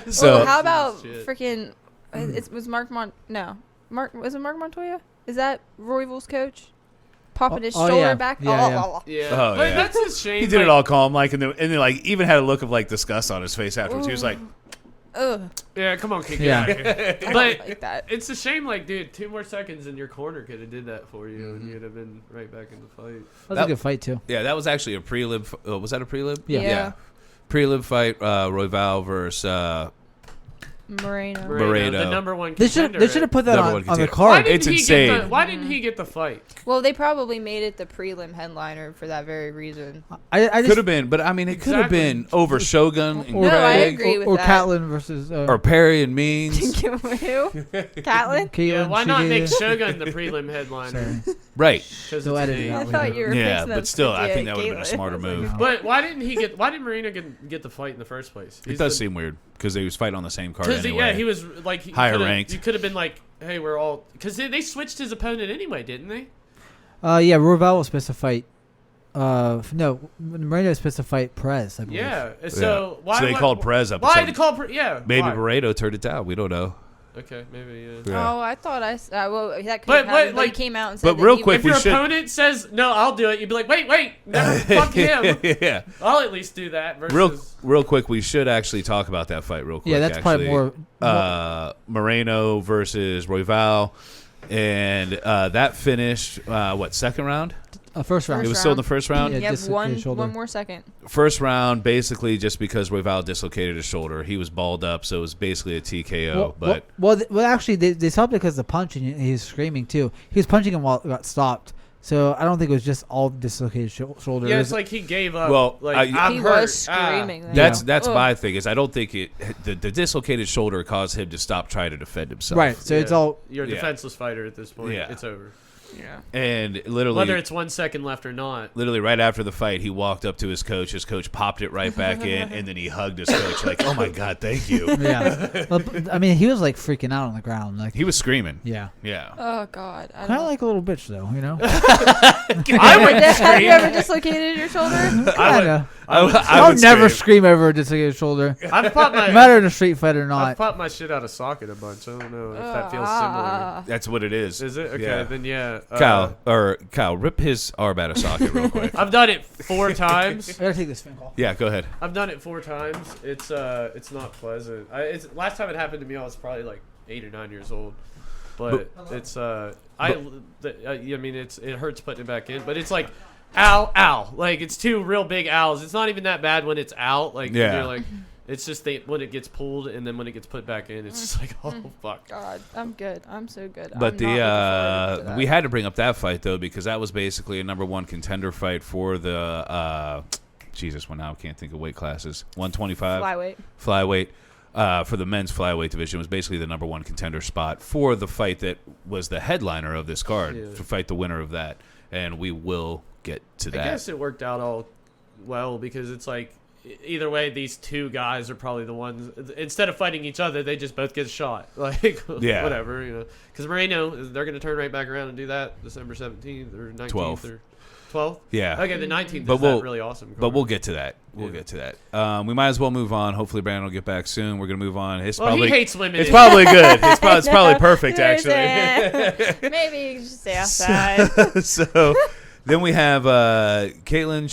So Well, how about Shit. freaking? It was Mark was it Mark Montoya? Is that Royval's coach? Popping his shoulder yeah. back. Yeah, Yeah. Oh, But yeah. that's a shame. he did like, it all calm, like, and then like even had a look of like disgust on his face afterwards. He was like, Ugh. Yeah, come on, kick Yeah. it out here. I But don't like that. it's a shame, like, dude, 2 more seconds and your corner could have did that for you, and you'd have been right back in the fight. That was That- a good fight too. yeah, that was actually a prelim. Was that a prelim? Yeah. Yeah. Prelim fight, Royval versus Moreno. Moreno. the number one They should contender. have put that Number on one the contender. Why card. didn't It's he insane. Get why didn't he get the fight? Well, they probably made it the prelim headliner for that very reason. I could just have been, but I mean, it could have Exactly. been over Shogun and or, No, I Craig, agree with or that. Catlin versus or Perry and Means. Who? Catlin? Yeah, why not make Shigeta. Shogun the prelim headliner? Sorry. Right. 'Cause They'll it's edit it a- out. I thought you were Yeah, fixing but that still, I to think that would have been a Caitlyn. smarter I was like, move. No. But why didn't Marino get the fight in the first place? It does seem weird because they was fighting on the same card Because anyway. yeah, he was like Higher ranked. You could have been like, hey, we're all because they switched his opponent anyway, didn't they? Yeah, Royval was supposed to fight. No, Moreno was supposed to fight Perez. I believe. Yeah. Yeah. So why? So they called Perez up. and Why said, they call? Yeah. Maybe why? Barreto turned it down. We don't know. Okay, maybe yeah. Yeah. Oh, I thought well, that could But- have happened, but, but he like- came out and said but that real he quick, If we your should- opponent says no, I'll do it. You'd be like, wait, never fuck him. yeah. I'll at least do that. Versus, Real quick, we should actually talally about that fight real quick. Yeah, that's probably actually. more. Moreno versus Royval, and that finished second round? First round. It was still in the first round. Yeah, You have dislocated shoulder. one more second. First round, basically just because Royval dislocated his shoulder, he was balled up, so it was basically a TKO. Well, actually, they stopped because of the punch, and he was screaming too. He was punching him while it got stopped. So I don't think it was just all dislocated shoulder. yeah, It it's was- like he gave up. Well, like I- I'm He hurt. was screaming. then. That's Ugh. my thing is I don't think the dislocated shoulder caused him to stop trying to defend himself. right. So it's all. You're a Yeah. defenseless fighter at this point. Yeah. It's over. Yeah. And literally, Whether it's 1 second left or not. literally right after the fight, he walked up to his coach. His coach popped it right back in, and then he hugged his coach like, "Oh my god, thank you." Yeah. Well, I mean, he was like freaking out on the ground. Like, He was screaming. yeah. Yeah. Oh God. I Kind of don't like a little bitch, though. You know. I would Have you ever dislocated your shoulder? Kind of. I I'll would never scream. scream over a dislocated shoulder. I've popped No my matter in a street fight or I've not. popped my shit out of socket a bunch. I don't know if that feels similar. That's what it is. Is it okay? Yeah. Then yeah. Kyle, rip his arm out of socket real quick. I've done it 4 times. I gotta take this phone call. Yeah, go ahead. I've done it 4 times. It's not pleasant. Last time it happened to me, I was probably like 8 or 9 years old. But it's I mean it hurts putting it back in. But it's like, ow. Like it's 2 real big owls. It's not even that bad when it's out. Like you're like. It's just when it gets pulled and then when it gets put back in, it's just like, oh fuck. God, I'm good. I'm so good. But I'm we had to bring up that fight though because that was basically a #1 contender fight for the now I can't think of weight classes. 125 flyweight. For the men's flyweight division was basically the #1 contender spot for the fight that was the headliner of this card to fight the winner of that, and we will get to that. I guess it worked out all well because it's like. Either way, these 2 guys are probably the ones. Instead of fighting each other, they just both get a shot. Like, whatever, Because Moreno, they're going to turn right back around and do that December 17th or 19th 12th. Or 12th. Yeah. Okay, the 19th. But is really awesome. But we'll get to that. We'll get to that. We might as well move on. Hopefully, Brandon will get back soon. We're going to move on. He hates women. It's probably good. It's probably perfect, actually. Maybe you should stay outside. So. Then we have Caitlin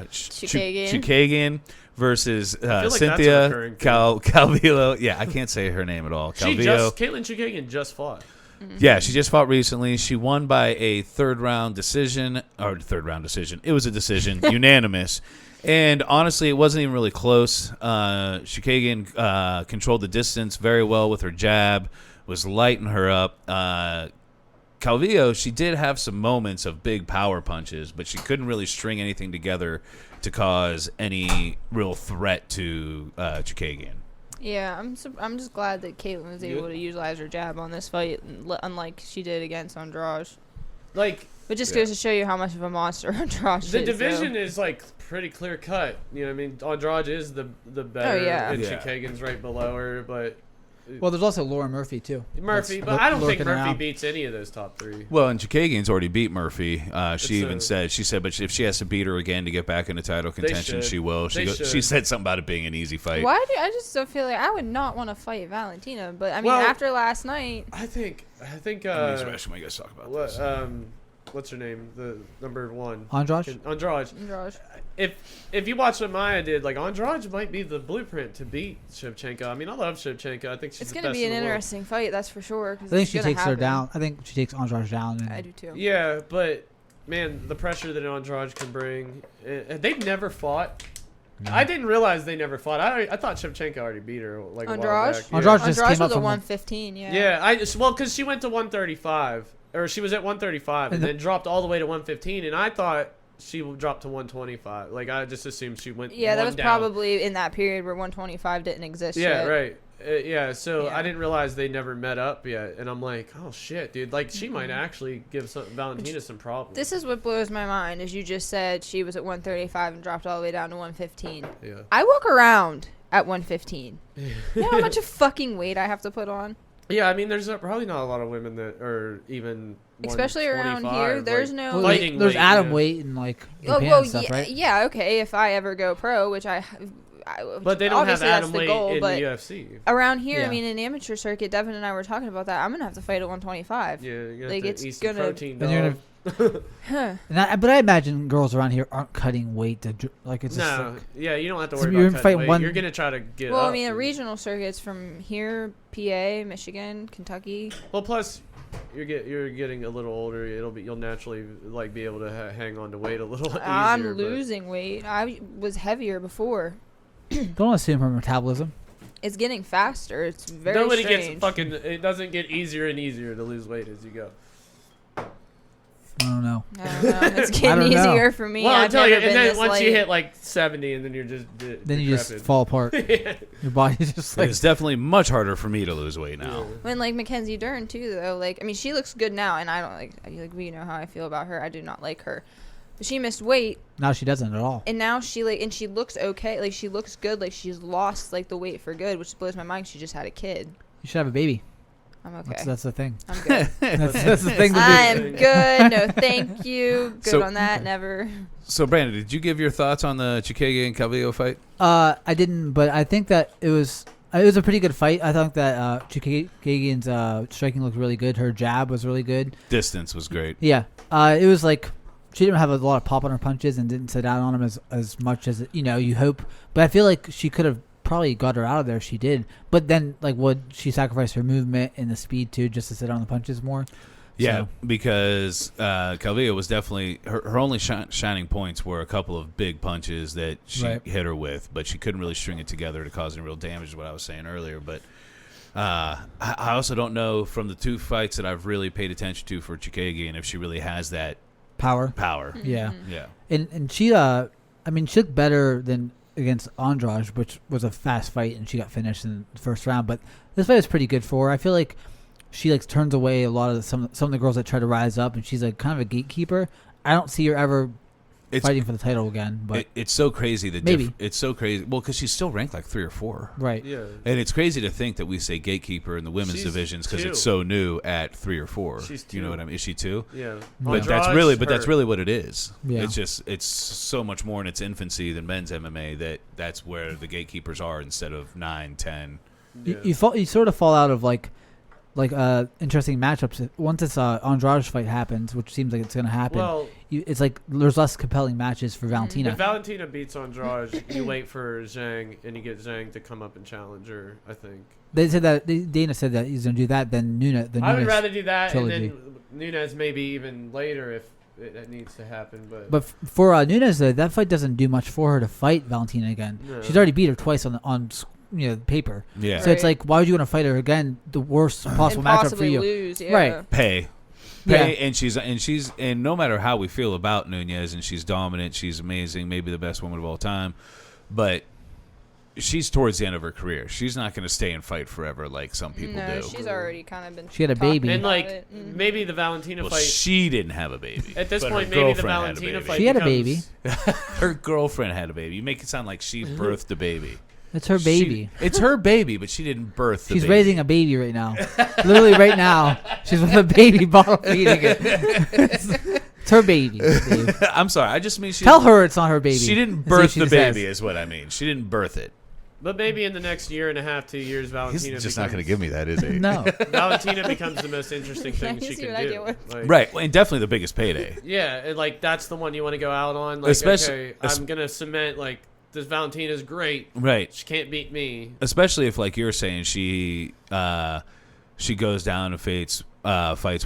Chukagian versus Cynthia Calvillo. Yeah, I can't say her name at all. Caitlin Chukagian just fought. Mm-hmm. Yeah, she just fought recently. She won by a third round decision. It was a decision, unanimous. And honestly, it wasn't even really close. Chukagian controlled the distance very well with her jab, was lighting her up. Calvillo, she did have some moments of big power punches, but she couldn't really string anything together to cause any real threat to Chukagian. Yeah, I'm just glad that Caitlin was able to utilize her jab on this fight, unlike she did against Andrade. Like, it just goes to show you how much of a monster Andrade is. The division is like pretty clear cut. You know what I mean? Andrade is the better, and Chukagian's right below her, but. Well, there's also Laura Murphy too. But I don't think Murphy beats any of those top 3. Well, and Chukagian's already beat Murphy. She said, but if she has to beat her again to get back into title contention, she will. She said something about it being an easy fight. I just don't feel like I would not want to fight Valentina, but I mean after last night, I think. Especially when you guys talk about this. What's her name? The #1. Andrade. If you watch what Maya did, like Andrade might be the blueprint to beat Shevchenko. I mean, I love Shevchenko. I think she's it's going to be an interesting fight, that's for sure. I think she takes her down. I think she takes Andrade down. I do too. Yeah, but man, the pressure that Andrade can bring. They've never fought. No. I didn't realize they never fought. I thought Shevchenko already beat her like a while back. Andrade just came up was a from 115. Yeah. Yeah, because she went to 135, or she was at 135 and then dropped all the way to 115, and I thought she dropped to 125. Like I just assumed she went. Yeah, that was down. Probably in that period where 125 didn't exist. Yeah, yet. Right. So I didn't realize they never met up yet, and I'm like, oh shit, dude. Like she might actually give Valentina some problems. This is what blows my mind, as you just said, she was at 135 and dropped all the way down to 115. Yeah. I walk around at 115. You know how much of fucking weight I have to put on? Yeah, I mean, there's probably not a lot of women that are even. Especially around here, there's no. Fighting there's weight, atom weight and like Japan and stuff, right? Yeah, okay. If I ever go pro, which but they don't have atom weight goal, in but the UFC. Around here, I mean, in the amateur circuit, Devin and I were talking about that. I'm gonna have to fight at 125. Yeah, you're like it's gonna. Protein but I imagine girls around here aren't cutting weight to like it's. No, just yeah, you don't have to worry about cutting weight. You're gonna try to get. Well, I mean, the regional circuits from here, PA, Michigan, Kentucky. Well, plus. You're getting a little older. You'll naturally like be able to hang on to weight a little easier. I'm losing weight. I was heavier before. Don't assume her metabolism. It's getting faster. It's very Nobody strange. It doesn't get easier and easier to lose weight as you go. I don't know. It's getting easier for me. Well, I've I'll tell you. never And then then once light. you hit like 70, and then you're just you just fall apart. Your body's just like. It's definitely much harder for me to lose weight now. Yeah. When like Mackenzie Dern too, though. Like I mean, she looks good now, and I don't like we know how I feel about her. I do not like her. But she missed weight. Now she doesn't at all. And now she she looks okay. Like she looks good. Like she's lost like the weight for good, which blows my mind. She just had a kid. You should have a baby. I'm okay. That's the thing. I'm good. that's the thing to do. I'm good. No, thank you. Good on that. Never. So, Brandon, did you give your thoughts on the Chukagian and Calvillo fight? I didn't, but I think that it was. It was a pretty good fight. I thought that Chikagian's striking looked really good. Her jab was really good. Distance was great. Yeah. It was like she didn't have a lot of pop on her punches and didn't sit down on them as much as you hope. But I feel like she could have probably got her out of there if she did. But then would she sacrifice her movement and the speed too just to sit on the punches more? Yeah, So. because Calvillo was definitely her only shining points were a couple of big punches that she hit her with, but she couldn't really string it together to cause any real damage. Is what I was saying earlier. But I also don't know from the two fights that I've really paid attention to for Chikagian if she really has that Power. Yeah. And she she looked better than against Andrade, which was a fast fight, and she got finished in the first round. But this fight was pretty good for her. I feel like she turns away a lot of some of the girls that try to rise up, and she's kind of a gatekeeper. I don't see her ever fighting for the title again. But it's so crazy that maybe it's so crazy. Well, because she's still ranked 3 or 4, right? Yeah, and it's crazy to think that we say gatekeeper in the women's divisions because it's so new at 3 or 4. She's 2. You know what I mean? Is she 2? Yeah, but that's really what it is. Yeah. It's so much more in its infancy than men's MMA that's where the gatekeepers are instead of 9, 10. Yeah. You sort of fall out of interesting matchups once this Andrade fight happens, which seems like it's going to happen. Well, it's there's less compelling matches for Valentina. If Valentina beats Andrade, you wait for Zhang, and you get Zhang to come up and challenge her. I think they said that Dana said that he's going to do that. Then Nunes. I would rather do that, trilogy. and then Nunes maybe even later if it needs to happen. But for Nunes, that fight doesn't do much for her to fight Valentina again. No. She's already beat her twice on paper. Yeah. So it's why would you want to fight her again? The worst possible matchup for you. Lose, yeah. Right. Pay, and she's no matter how we feel about Nunes, and she's dominant, she's amazing, maybe the best woman of all time, but she's towards the end of her career. She's not going to stay and fight forever like some people do. She's already kind of been. She had a baby, and maybe the Valentina fight. She didn't have a baby. At this point, maybe the Valentina fight. She had a baby. Her girlfriend had a baby. You make it sound like she birthed a baby. It's her baby. It's her baby, but she didn't birth the baby. She's raising a baby right now. Literally right now. She's with a baby bottle feeding it. It's her baby. Dave. I'm sorry. I just mean tell her it's not her baby. She didn't birth the baby is what I mean. She didn't birth it. But maybe in the next year and a half, 2 years, Valentina He's just not going to give me that, is he? No. Valentina becomes the most interesting thing she can do. Right, and definitely the biggest payday. Yeah, and that's the one you want to go out on. Especially, I'm going to cement, this Valentina's great. Right. She can't beat me. Especially if, like you're saying, she goes down and fights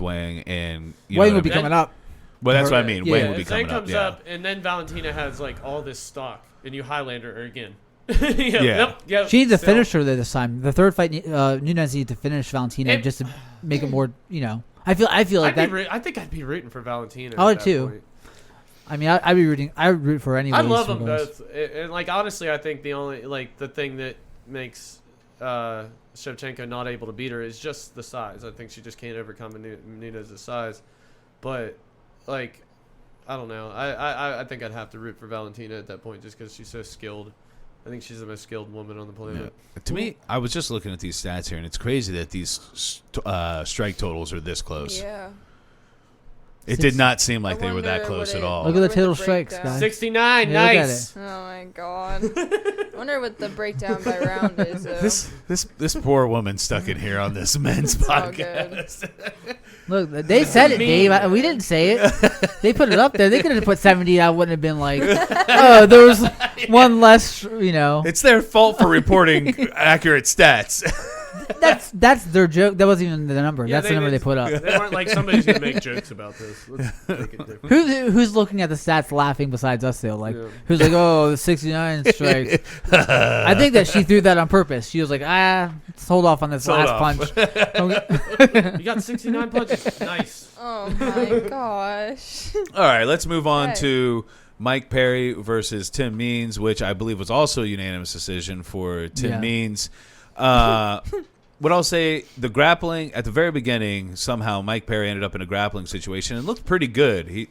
Wang, and Wang will be coming up. Well, that's what I mean. Yeah. Wang will be coming up. Comes up, and then Valentina has all this stock, and you Highlander her again. Yep. She needs to finish her this time. The third fight, Nunes needs to finish Valentina just to make it more. I feel like that. I think I'd be rooting for Valentina. I would too. Point. I mean, I'd be rooting. I would root for anyone. I love them both, and honestly, I think the only the thing that makes Shevchenko not able to beat her is just the size. I think she just can't overcome Nunes' size. But I don't know. I think I'd have to root for Valentina at that point just because she's so skilled. I think she's the most skilled woman on the planet. Yeah. To me, I was just looking at these stats here, and it's crazy that these strike totals are this close. Yeah. It did not seem like they were that close at all. Look at the total strikes, guys. 69, nice. Oh my god. I wonder what the breakdown by round is. Though. This poor woman stuck in here on this men's podcast. Look, they said it, Dave. We didn't say it. They put it up there. They could have put 70. I wouldn't have been like, oh, there was one less. It's their fault for reporting accurate stats. That's their joke. That wasn't even the number. Yeah, that's the number they put up. They weren't like somebody's gonna make jokes about this. Let's make it different. Who's looking at the stats laughing besides us though? Who's like, oh, the 69 strikes. I think that she threw that on purpose. She was like, let's hold off on this last punch. You got 69 punches. Nice. Oh my gosh. All right, let's move on to Mike Perry versus Tim Means, which I believe was also a unanimous decision for Tim Means. What I'll say, the grappling at the very beginning, somehow Mike Perry ended up in a grappling situation and looked pretty good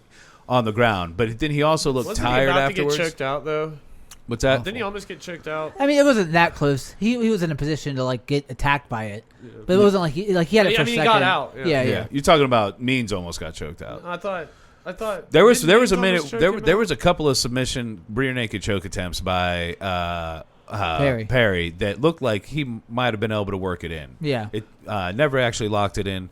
on the ground. But then he also looked tired afterwards. To get choked out though? What's that? Didn't he almost get choked out? I mean, it wasn't that close. He was in a position to get attacked by it, but it wasn't he had it for a second. He got out. Yeah. You're talking about Means almost got choked out. I thought there was a minute. There was a couple of submission rear naked choke attempts by Perry that looked like he might have been able to work it in. Yeah. It never actually locked it in.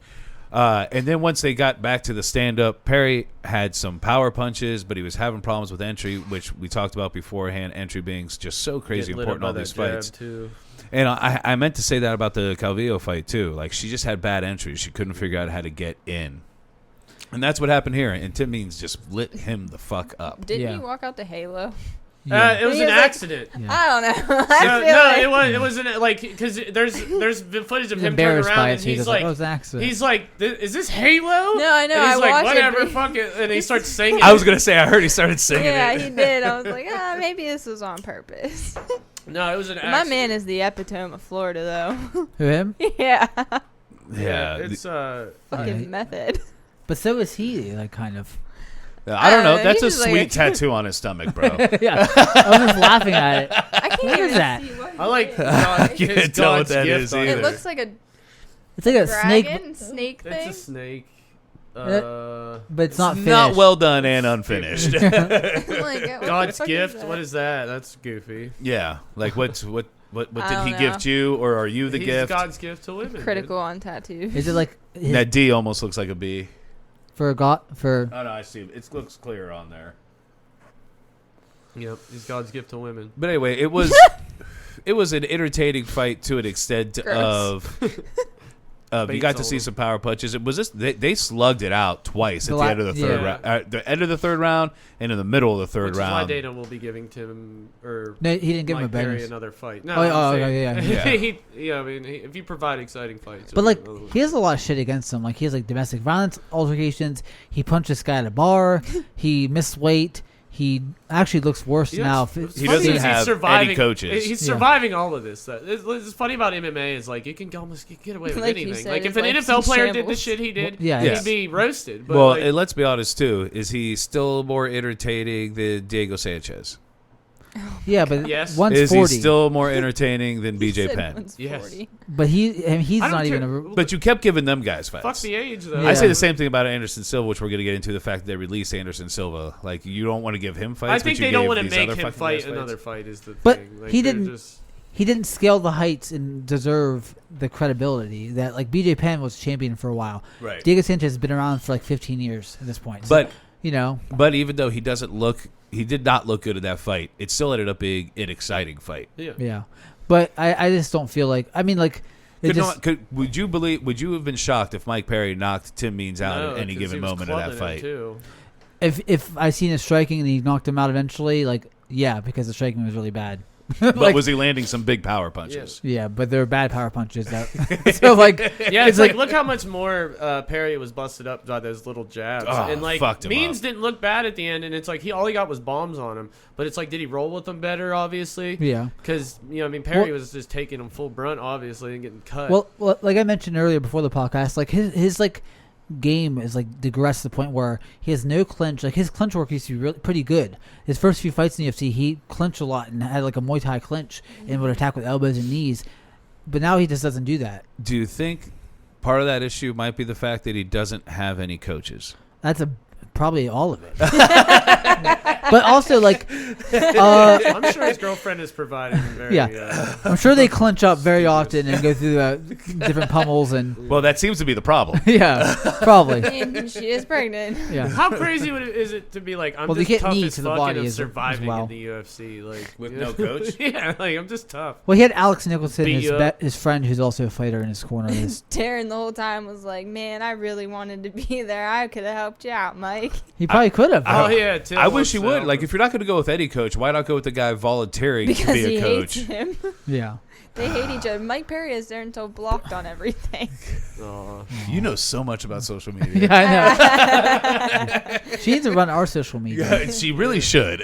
And then once they got back to the stand-up, Perry had some power punches, but he was having problems with entry, which we talked about beforehand, entry being just so crazy Get lit up important in by all that these jab, fights. too. And I meant to say that about the Calvillo fight, too. Like, she just had bad entry. She couldn't figure out how to get in. And that's what happened here. And Tim Means just lit him the fuck up. Didn't Yeah. he walk out to Halo? It was He an was like- accident. Yeah. I don't know. No, I feel like it wasn't like because there's been footage of He's him turning embarrassed around by and it. So he's he's like, like, "Oh, it's an accident." he's like, is this Halo? No, I know, And he's I like, watched it, whatever, but- fuck it, and he starts singing. I was going to say, I heard he started singing yeah, it. he did. I was like, maybe this was on purpose. No, it was an accident. My man is the epitome of Florida, though. Who, him? yeah, Yeah. it's fucking Yeah. method. But so is he, like, kind of. I don't know. That's a he's just sweet like- tattoo on his stomach, bro. Yeah. I was just laughing at it. I can't What even is that? see what I like I can't his tell what God's that gift is on either. It it. looks like a It's like a snake, dragon snake It's thing. a snake. but it's not finished. Not well done and unfinished. I'm like, what the God's fuck gift. Is that? What is that? That's goofy. Yeah. Like, what did I he don't gift know. you, or are you the He's gift? God's gift to women. dude. Critical on tattoos. Is it like his, That D almost looks like a B. for God for? Oh, no, I see. It looks clear on there. Yep, he's God's gift to women. But anyway, it was an entertaining fight to an extent Gross. of you got to see some power punches. It was just they slugged it out twice at the end of the third yeah. round. The end of the third round and in the middle of the third Which is why round. Dana will be giving Tim or No, he didn't give him a Mike Perry bonus. another fight. No, Oh, I'm yeah, saying- yeah. I mean, if you provide exciting fights. But like it'll- he has a lot of shit against him. Like he has like domestic violence altercations. He punched this guy at a bar. He missed weight. He actually looks worse He now. looks- He funny doesn't is he's have surviving- any coaches. He's Yeah. surviving all of this. It's funny about MMA is like you can almost get away with Like you anything. said, Like if his an life's NFL in player did the shambles. shit he did, Yeah, he'd yes. be roasted. But Well, like, and let's be honest too. Is he still more entertaining than Diego Sanchez? Yeah, but Yes. one's Is 40. he still more entertaining than He BJ said Penn? one's Yes. 40. But he's I don't not care. even a. But you kept giving them guys fights. fuck the age though. Yeah. I say the same thing about Anderson Silva, which we're going to get into the fact that they released Anderson Silva. Like, you don't want to give him fights. I think but you they don't gave want to these make other him fucking fight guys fights. another fight. Is the But thing. Like, he they're didn't- Just, He didn't scale the heights and deserve the credibility that like BJ Penn was champion for a while. Right. Diego Sanchez has been around for like 15 years at this point. So, But you know, but even though he did not look good at that fight, it still ended up being an exciting fight. yeah. yeah. But I just don't feel like. I mean, like. It just, Would you have been shocked if Mike Perry knocked Tim Means out No, at any 'cause given he was moment of that clubbing him, fight? Too. if I seen his striking and he knocked him out eventually, like yeah, because the striking was really bad. But Like, was he landing some big power punches? yeah, but they're bad power punches. That, so like, Yeah, it's like look how much more Perry was busted up by those little jabs, Oh, and like fucked him Means up. didn't look bad at the end, and it's like all he got was bombs on him. But it's like, did he roll with them better? Obviously, yeah. because I mean Perry Well- was just taking him full brunt, obviously, and getting cut. Well, like I mentioned earlier before the podcast, like his like game is like digressed to the point where he has no clinch. Like his clinch work used to be really pretty good. His first few fights in the UFC, he clinched a lot and had like a Muay Thai clinch and would attack with elbows and knees. But now he just doesn't do that. Do you think part of that issue might be the fact that he doesn't have any coaches? That's probably all of it. But also like, I'm sure his girlfriend is providing him very. Yeah. I'm sure they clinch up very often and go through different pummels and Well, that seems to be the problem. yeah, probably. And she is pregnant. Yeah. How crazy is it to be like I'm Well, they just get tough knee as to the fuck body and I'm as surviving well. in the UFC like With you no know? coach? Yeah, like I'm just tough. Well, he had Alex Nicholson, Beat you up. his friend, who's also a fighter, in his corner. Darren the whole time was like, "Man, I really wanted to be there. I could have helped you out, Mike." He probably could have. Oh yeah, Tim I wish wants he to would. help Like, him. if you're not going to go with any coach, why not go with the guy volunteering to Because be he a hates coach? him. Yeah. They hate each other. Mike Perry is Darren so blocked on everything. Aw. You know so much about social media. Yeah, I know. She needs to run our social media. Yeah, she really should.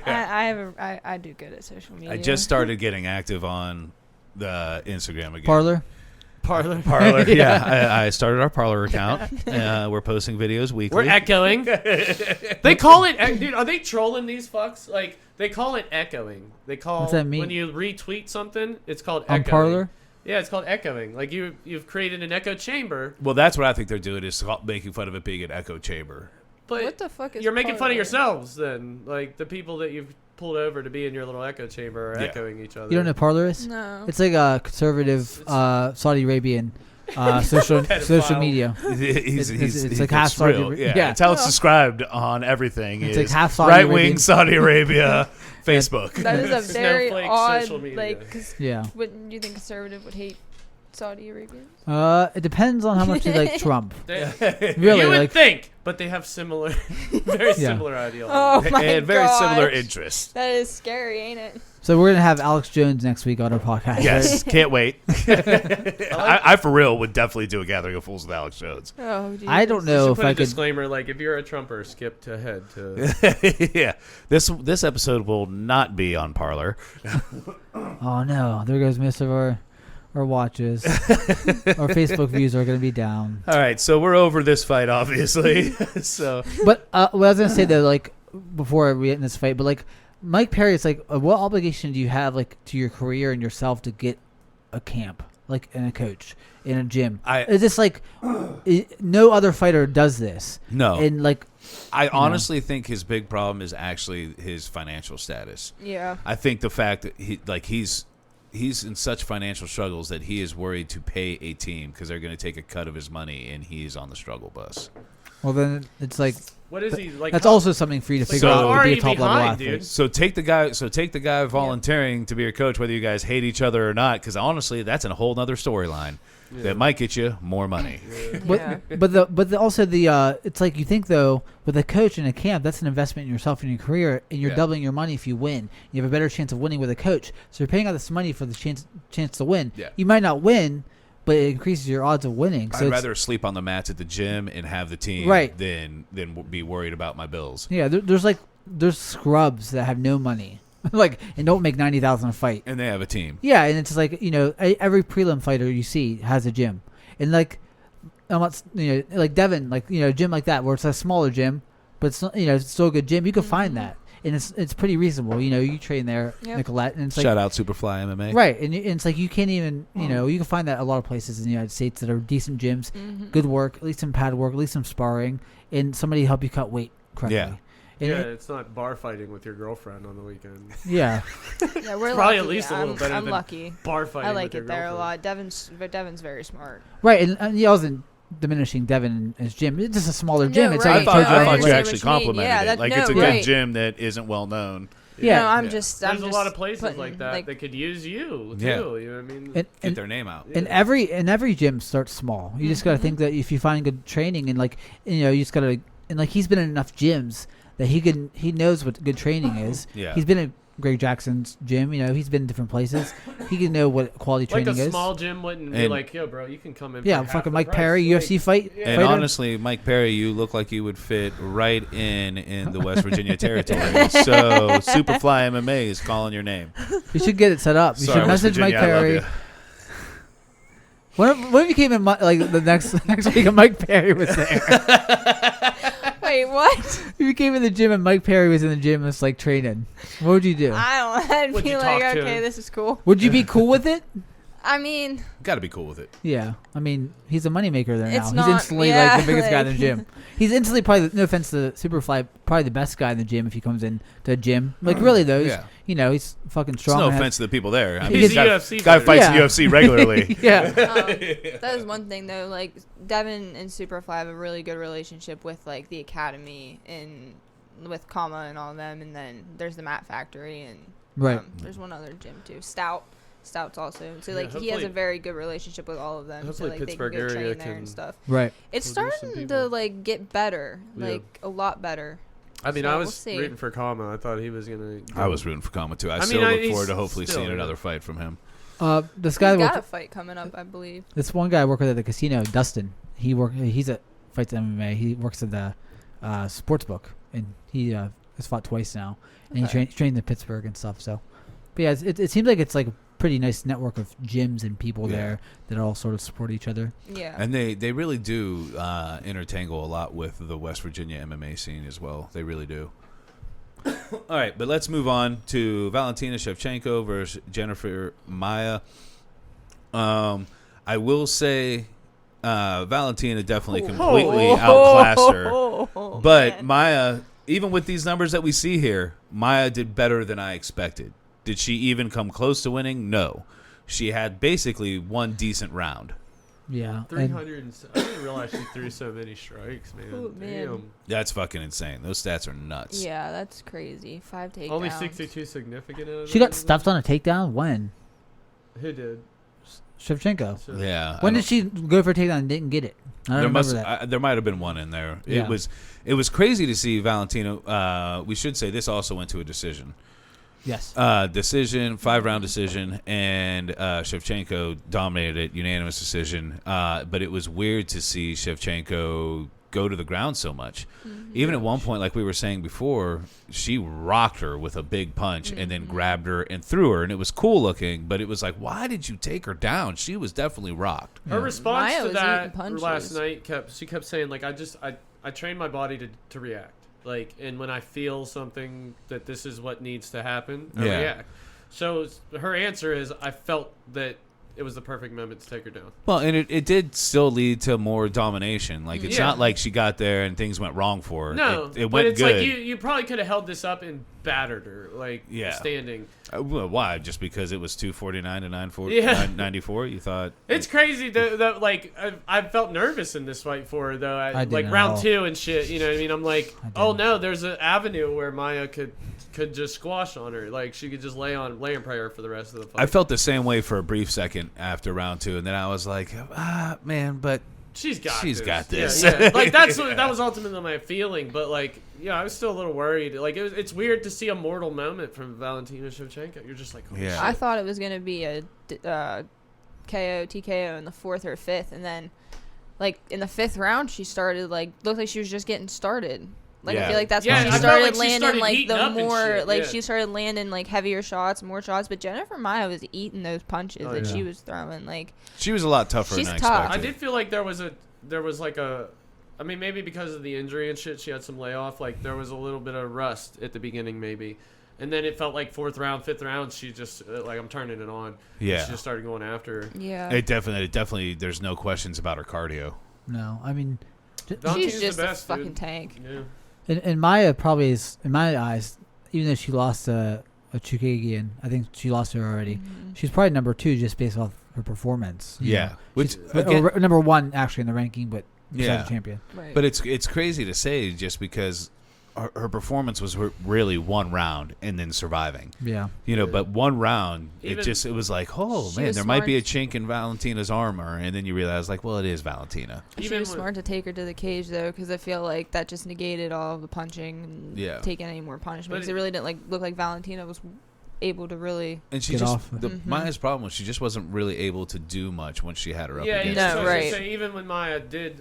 I do good at social media. I just started getting active on the Instagram again. Parlor. Parlor. Parlor. Yeah, I started our Parlor account. We're posting videos weekly. We're echoing. They call it, dude. Are they trolling these fucks? Like they call it echoing. They call What's that mean? when you retweet something. It's called On echoing. Parlor? Yeah, it's called echoing. Like you've created an echo chamber, Well, that's what I think they're doing, is making fun of it being an echo chamber. but What the fuck is you're making fun Parler? of yourselves then. Like the people that you've pulled over to be in your little echo chamber or echoing each other. You don't know Parler is? No. It's like a conservative Saudi Arabian social media. It's like half Saudi real. Arabia. Yeah, it's how it's described on everything. It's is like half Saudi right wing Arabian. Saudi Arabia Facebook. That is a very Snowflake odd, social media. like, because Yeah. wouldn't you think conservative would hate Saudi Arabians? It depends on how much you like Trump. They- Really, you would like- think, but they have very similar ideology. Oh my And very similar gosh. interests. That is scary, ain't it? So we're gonna have Alex Jones next week on our podcast. Yes, can't wait. I for real would definitely do a Gathering of Fools with Alex Jones. Oh, Jesus. I don't You know should if put I a could. disclaimer like if you're a Trumper, skip ahead to. Yeah, this episode will not be on Parler. Oh no, there goes most of our watches. Our Facebook views are gonna be down. All right, so we're over this fight, obviously. So But what I was gonna say though, like before we get in this fight, but like Mike Perry, it's like what obligation do you have like to your career and yourself to get a camp, like and a coach in a gym? It's just like no other fighter does this. no, And like I honestly think his big problem is actually his financial status. Yeah. I think the fact that he's in such financial struggles that he is worried to pay a team because they're going to take a cut of his money, and he's on the struggle bus. well then it's like What is he like? that's also something for you to figure So- out How to are be a you top level behind, athlete. dude? So take the guy volunteering to be your coach, whether you guys hate each other or not, because honestly, that's a whole other storyline that might get you more money. Yeah. But also it's like you think though with a coach in a camp, that's an investment in yourself and your career, and you're Yeah. doubling your money if you win. You have a better chance of winning with a coach. So you're paying out this money for the chance to win. Yeah. You might not win, but it increases your odds of winning. So I'd it's- rather sleep on the mats at the gym and have the team Right. than be worried about my bills. yeah, there's scrubs that have no money, like and don't make 90,000 a fight. And they have a team. Yeah, and it's like every prelim fighter you see has a gym, and like I'm not like Devin, like a gym like that where it's a smaller gym, but it's not, it's still a good gym. You can find that, and it's pretty reasonable. You train there, Yep. Nicolette, and it's like Shout out Superfly MMA. right, and it's like you can't even you can find that a lot of places in the United States that are decent gyms, good work, at least some pad work, at least some sparring, and somebody to help you cut weight correctly. Yeah. And Yeah, it- it's not bar fighting with your girlfriend on the weekend. yeah. Yeah, we're Probably lucky. at least a little better I'm than lucky. Bar fighting. I like with your it there a girlfriend. lot. Devin's very smart. Right, and he wasn't diminishing Devin and his gym. It's just a smaller gym. No, it's right. like I thought No, I you understand actually what you mean. complimented Yeah, it. that- Like no, it's a right. good gym that isn't well known. Yeah. No, I'm Yeah. just. There's I'm a just lot of places putting, like that that could use you too. Yeah. You know what I mean? and, Get their name out. And every gym starts small. You just gotta think that if you find good training and like you just gotta and like he's been in enough gyms that he knows what good training is. Yeah. He's been at Greg Jackson's gym. He's been in different places. He can know what quality Like training a is. small gym wouldn't be And- like, yo, bro, you can come in. Yeah, for half fucking the Mike price. Perry, Like, UFC fight. yeah. And fighter. honestly, Mike Perry, you look like you would fit right in the West Virginia territory. So Superfly MMA is calling your name. You should get it set up. You Sorry, should West message Mike Virginia, I love Perry. you. What if you came in like the next week and Mike Perry was there? Wait, what? If you came in the gym and Mike Perry was in the gym, it's like training. What would you do? I don't. I'd Would be you like, talk to okay, him? this is cool. Would you be cool with it? I mean, Got to be cool with it. Yeah, I mean he's a moneymaker there now. It's He's not- instantly yeah, like the biggest guy in the like- gym. He's instantly probably no offense to Superfly, probably the best guy in the gym if he comes in to a gym. Like really though, Yeah. he's fucking It's strong. no and has- offense to the people there. I He's mean, a guy, UFC guy fighter. fights Yeah. in UFC regularly. yeah, that is one thing though. Like Devin and Superfly have a really good relationship with like the academy and with Kama and all of them, and then there's the Mat Factory and right. there's one other gym too, Stout's also. So Yeah, like he has hopefully- a very good relationship with all of them. So hopefully like they can Pittsburgh go area train there can- and stuff. Right. It's produce some starting people. to like get better, Yeah. like a lot better. I mean, So I we'll was see. rooting for Kama. I thought he was gonna. I was rooting for Kama too. I I still mean, look he's forward to hopefully still, seeing yeah. another fight from him. This guy He's got a worked, fight coming up, I believe. this one guy I work with at the casino, Dustin. He's a fights MMA. He works at the sports book, and he has fought twice now, and he trained in Pittsburgh and stuff. So, but yeah, it seems like it's like a pretty nice network of gyms and people Yeah. there that all sort of support each other. Yeah. And they really do intertangle a lot with the West Virginia MMA scene as well. They really do. All right, but let's move on to Valentina Shevchenko versus Jennifer Maia. I will say Valentina definitely completely outclassed her. But man. Maia, even with these numbers that we see here, Maya did better than I expected. Did she even come close to winning? No. She had basically one decent round. Yeah. 300. I didn't realize she threw so many strikes, man. Ooh, man. Damn. That's fucking insane. Those stats are nuts. Yeah, that's crazy. 5 takedowns. Only 62 significant. Out of She got those? stuffed on a takedown? When? Who did? Shevchenko. So- Yeah. When did she go for a takedown and didn't get it? I don't remember that. There might have been one in there. Yeah. It was crazy to see Valentino. We should say this also went to a decision. Yes. Decision, 5-round decision, and Shevchenko dominated it, unanimous decision. But it was weird to see Shevchenko go to the ground so much. Even at one point, like we were saying before, she rocked her with a big punch and then grabbed her and threw her, and it was cool looking, but it was like, why did you take her down? She was definitely rocked. Her response Maya to was that eating punches. last night she kept saying like I trained my body to react, like, and when I feel something that this is what needs to happen, I react. So her answer is I felt that it was the perfect moment to take her down. Well, and it did still lead to more domination. Like, it's not like she got there and things went wrong for her. No, it but went it's good. like you probably could have held this up and battered her, like, standing. Well, why? Just because it was 249 to 994? You thought It's crazy that like I felt nervous in this fight for her though. I Like didn't round at 2 and shit. You know what I mean? I'm like, oh no, there's an avenue where Maya could just squash on her. Like she could just lay in prayer for the rest of the fight. I felt the same way for a brief second after round 2, and then I was like, man, but She's got this. Yeah. Like that was ultimately my feeling, but like, yeah, I was still a little worried. Like it's weird to see a mortal moment from Valentina Shevchenko. You're just like, oh, shit. I thought it was gonna be a KO, TKO in the 4th or 5th, and then like in the 5th round, she started looked like she was just getting started. Like I feel like that's when she started landing she started landing like heavier shots, more shots. But Jennifer Maya was eating those punches that she was throwing. Like she was a lot tougher she's than I tough. expected. I did feel like there was like a, I mean maybe because of the injury and shit, she had some layoff. Like there was a little bit of rust at the beginning maybe, and then it felt like 4th round, 5th round, she just like I'm turning it on. Yeah, she just started going after her. Yeah, it definitely. There's no questions about her cardio. No, I mean, Valentina's she's just the best, a fucking dude. tank. Yeah. and Maya probably is, in my eyes, even though she lost a Chukagian, I think she lost her already. She's probably number 2 just based off her performance. you know. Which Or number 1 actually in the ranking, but besides the champion. Right. But it's crazy to say just because her performance was really one round and then surviving. Yeah. You know, but one round, it was like, oh, She man, was there might be a smart. chink in Valentina's armor. And then you realize, like, well, it is Valentina. She Even was when- smart to take her to the cage though, because I feel like that just negated all of the punching and taking any more punishment. But Because it really didn't look like Valentina was able to really. And she Get just, off. Maya's problem was she just wasn't really able to do much when she had her up Yeah, against No, so I was her. gonna right. say, even when Maya did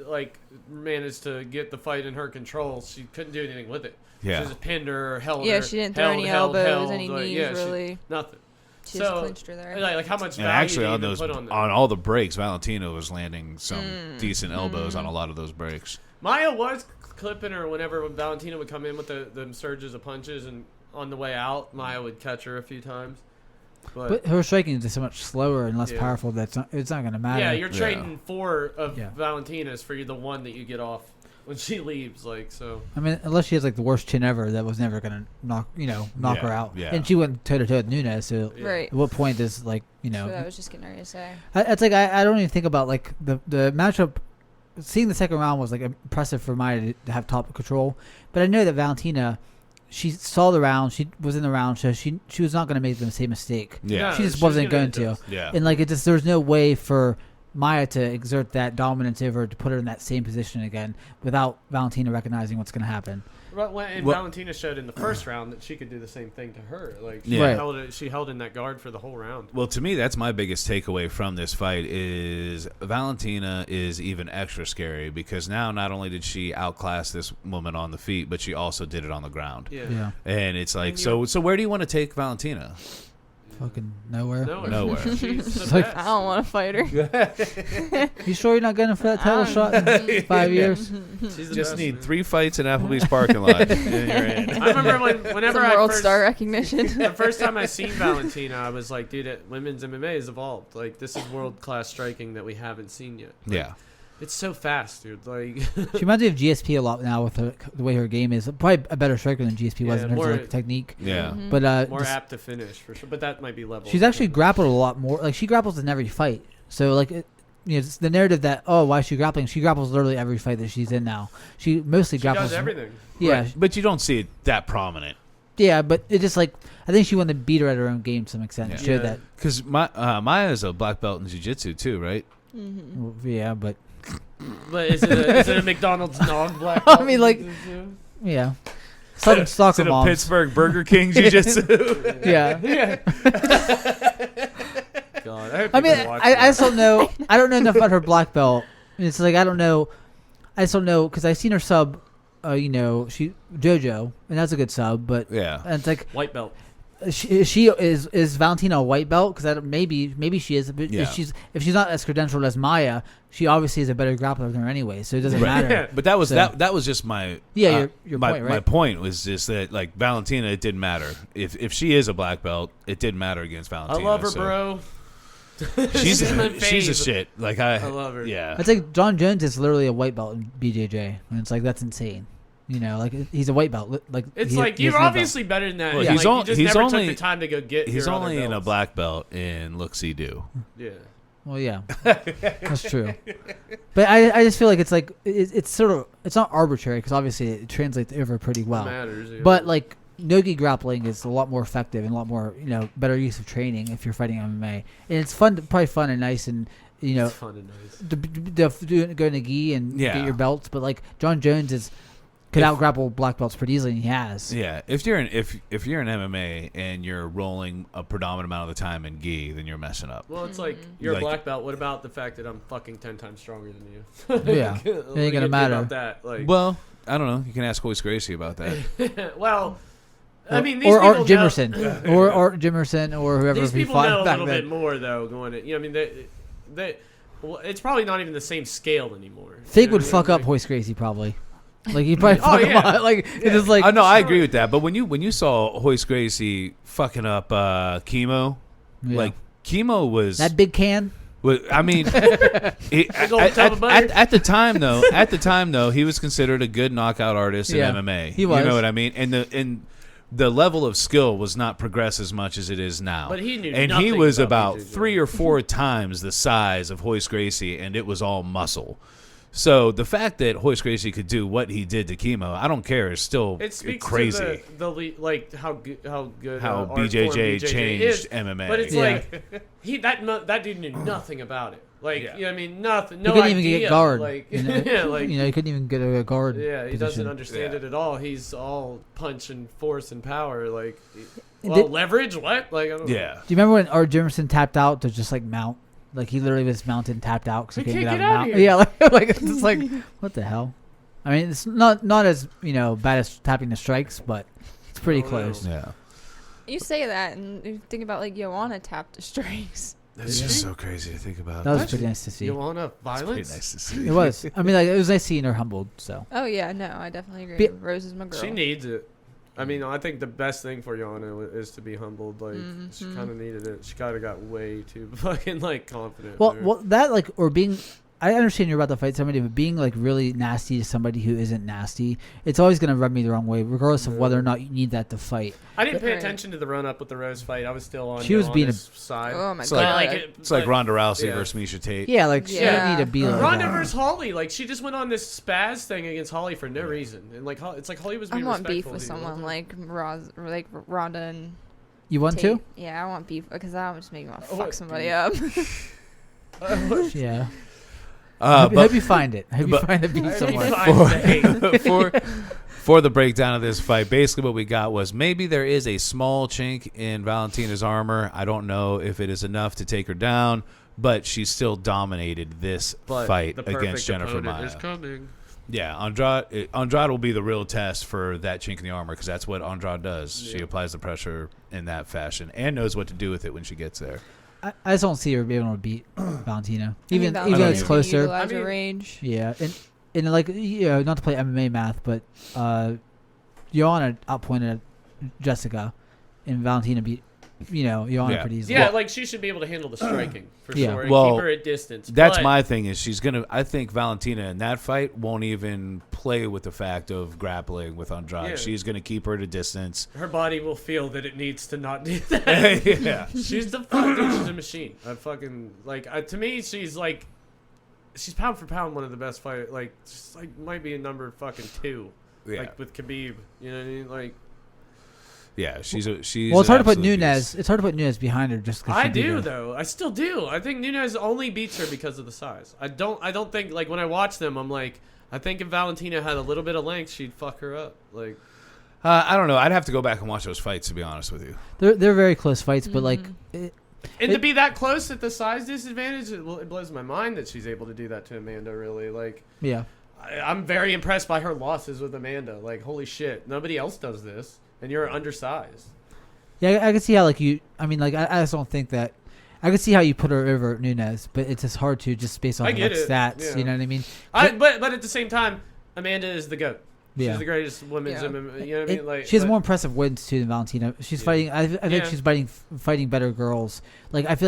manage to get the fight in her control, she couldn't do anything with it. Yeah. She just pinned her, held her. Yeah, she didn't throw any elbows, any knees, really. Nothing. She just clinched her there. Like how much And value actually, do you on even those put on that? on all the breaks, Valentina was landing some decent elbows on a lot of those breaks. Maya was clipping her whenever Valentina would come in with the surges of punches, and on the way out, Maya would catch her a few times. But her striking is just so much slower and less Yeah. powerful that it's not going to matter. Yeah, you're trading 4 of Yeah. Valentina's for the one that you get off when she leaves. Like so. I mean, unless she has the worst chin ever, that was never going to knock her out. Yeah. And she went toe to toe with Nunes. So Yeah. Right. at what point does That's what I was just getting ready to say. It's like I don't even think about the matchup. Seeing the second round was impressive for Maya to have top control, but I know that Valentina, she saw the round, she was in the round, so she was not going to make the same mistake. Yeah. She just she's wasn't gonna going to. adjust. Yeah. And there was no way for Maya to exert that dominance over her to put her in that same position again without Valentina recognizing what's going to happen. And Valentina showed in the first round that she could do the same thing to her. Like she Yeah. Right. she held in that guard for the whole round. Well, to me, that's my biggest takeaway from this fight is Valentina is even extra scary because now not only did she outclass this woman on the feet, but she also did it on the ground. Yeah. And it's like, And so where do you want to take Valentina? Fucking nowhere. Nowhere. She's the It's like- best. I don't want to fight her. You sure you're not going for that title shot in 5 years? She's the Just best, need man. 3 fights in Applebee's parking lot, and you're in. I remember whenever Some I world first, star recognition. the first time I seen Valentina, I was like, dude, women's MMA has evolved. Like this is world class striking that we haven't seen yet. Like, Yeah. It's so fast, dude. Like She reminds me of GSP a lot now with the way her game is. Probably a better striker than GSP was Yeah, in terms more- of like, technique. Yeah. Mhm. But more apt to finish for sure. But that might be level. she's actually grappled a lot more. Like she grapples in every fight. So like, it's the narrative that why is she grappling? She grapples literally every fight that she's in now. She mostly She grapples does everything. Yeah, Right. But you don't see it that prominent. yeah, but it just like I think she wanted to beat her at her own game to some extent. Yeah. Showed that. Because Maya is a black belt in jiu-jitsu too, right? Mm-hmm. Well, yeah, but But is it a McDonald's nog black? I mean, like- yeah, Southern Is soccer it a moms. Pittsburgh Burger King jiu-jitsu? Yeah. God, I, hope I mean, people watch I that. just don't know. I don't know enough about her black belt. It's like I don't know. I just don't know because I seen her sub. She JoJo, and that's a good sub. But Yeah. and it's like white belt. she is Valentina a white belt? Because maybe she is. But Yeah. if she's not as credentialed as Maya, she obviously is a better grappler than her anyway. So it doesn't Right. matter. But that was So- that was just my your my, point, right? my point was just that like Valentina, it didn't matter if she is a black belt, it didn't matter against I Valentina. love her, so bro. She's my she's a fave. shit. Like I love her. Yeah. It's like John Jones is literally a white belt in BJJ, and it's like that's insane. Like he's a white belt. Like It's he- like he has you're no obviously better than that. Well, Like, he's you on- just he's never only- took the time to go get. He's your only other in a belts. black belt in look-see-do. Yeah. belt. Well, yeah, that's true. But I just feel like it's like it's sort of it's not arbitrary because obviously it translates over pretty well. Matters. Yeah. But like nogi grappling is a lot more effective and a lot more better use of training if you're fighting MMA, and it's probably fun and nice and it's fun and nice. go to gi and Yeah. get your belts. But like John Jones could out grapple black belts pretty easily, and he has. Yeah, if you're in MMA and you're rolling a predominant amount of the time in gi, then you're messing up. Well, it's like you're Like- a black belt. What about the fact that I'm fucking 10 times stronger than you? Yeah. What It ain't do you gonna do matter. About that, like, Well, I don't know. You can ask Hoist Gracie about that. well, I mean, these or people Art Jimerson, or Art Jimerson, or whoever These he people know fought a back little then. bit more though. Going to, I mean, they, well, it's probably not even the same scale anymore. Fig You know would what I fuck mean? up Hoist Gracie probably. Like he'd probably Oh, fuck him yeah. up. Like it's just like I know, I agree with that. But when you saw Hoist Gracie fucking up Chemo, Yeah. like Chemo was that big can. I mean, old tub of butter. at the time though, he was considered a good knockout artist Yeah, in MMA. he was. You know what I mean? And the level of skill was not progressed as much as it is now. But he knew and he nothing was about about BJJ. 3 or 4 times the size of Hoist Gracie, and it was all muscle. So the fact that Hoist Gracie could do what he did to Chemo, I don't care, is still It speaks crazy. to like how good How art form BJJ changed is. MMA. But it's Yeah. like that dude knew nothing about it. Like Yeah. you know what I mean, nothing. He No couldn't idea. even get guard. Like Yeah, like he couldn't even get a guard. yeah, he position. doesn't understand Yeah. it at all. He's all punch and force and power. Like And well, did- leverage. What? Like I don't know. Yeah. Do you remember when Art Jimerson tapped out to just like mount? Like he literally was mounted and tapped out because he He couldn't can't get out get of the out mount. of Yeah, like it's just like what the hell? I mean, it's not as bad as tapping the strikes, but it's pretty Oh, close. no. Yeah. You say that, and you think about like Joanna tapped the strings. It's just so crazy to think about. That was What? pretty nice to see. You want It's pretty violence? nice to see. It was. I mean, like it was nice seeing her humbled. So Oh yeah, no, I definitely agree. Be- Rose is my girl. She needs it. I mean, I think the best thing for Yana is to be humbled. Like she Mhm. kind of needed it. She kind of got way too fucking like confident. well, there. well, that like or being. I understand you're about to fight somebody, but being like really nasty to somebody who isn't nasty, it's always gonna rub me the wrong way, regardless of whether or not you need that to fight. I didn't pay Right. attention to the run up with the Rose fight. I was still on. She was being a- Joanna's side. Oh my It's god. like- It's like Ronda Rousey yeah. versus Misha Tate. Yeah, like she Yeah. don't need to be like Ronda that. versus Holly, like she just went on this spaz thing against Holly for no reason, and like it's like Holly was I being want beef respectful with to you. someone like Ronda and You want Tate. to? Yeah, I want beef because that would just make me want to Oh, fuck what somebody beef? up. Yeah. I hope But you find it. I hope you but- find it beat I'd be someone. fine with hate. for the breakdown of this fight, basically what we got was maybe there is a small chink in Valentina's armor. I don't know if it is enough to take her down, but she still dominated this But fight the perfect against Jennifer opponent Maia. is coming. Yeah, Andrade will be the real test for that chink in the armor because that's what Andrade does. She Yeah. applies the pressure in that fashion and knows what to do with it when she gets there. I just don't see her being able to beat Valentina, I even think even though Valentina's it's can closer. Utilize I her mean- range. Yeah, and like not to play MMA math, but Joanna outpointed Jessica, and Valentina beat you're on it pretty easily. Yeah, like she should be able to handle the striking for sure. And Well, keep her at distance. That's But my thing. Is I think Valentina in that fight won't even play with the fact of grappling with Andrade. Yeah. She's gonna keep her at a distance. her body will feel that it needs to not do that. Yeah. She's the fucking. She's a machine. I fucking to me, she's pound for pound one of the best fighters. Like, just might be a number fucking 2. Yeah. Like with Khabib, you know what I mean? Like, Yeah, she's. Well, it's hard to put an absolute Nunes. beast. It's hard to put Nunes behind her just because I do though. I still do. I think Nunes only beats her because of the size. I don't think when I watch them, I'm like, I think if Valentina had a little bit of length, she'd fuck her up. Like, I don't know. I'd have to go back and watch those fights to be honest with you. They're very close fights, but and to be that close at the size disadvantage, it blows my mind that she's able to do that to Amanda. Really, like, yeah. I'm very impressed by her losses with Amanda. Like, holy shit, nobody else does this, and you're undersized. Yeah, I can see how I just don't think that. I can see how you put her over Nunes, but it's just hard to just based on stats. Yeah. You know what I mean? But at the same time, Amanda is the GOAT. Yeah. She's the greatest women's MMA. You know what I mean? Like, she has more impressive wins too than Valentina. She's fighting. I think she's fighting better girls. Like I feel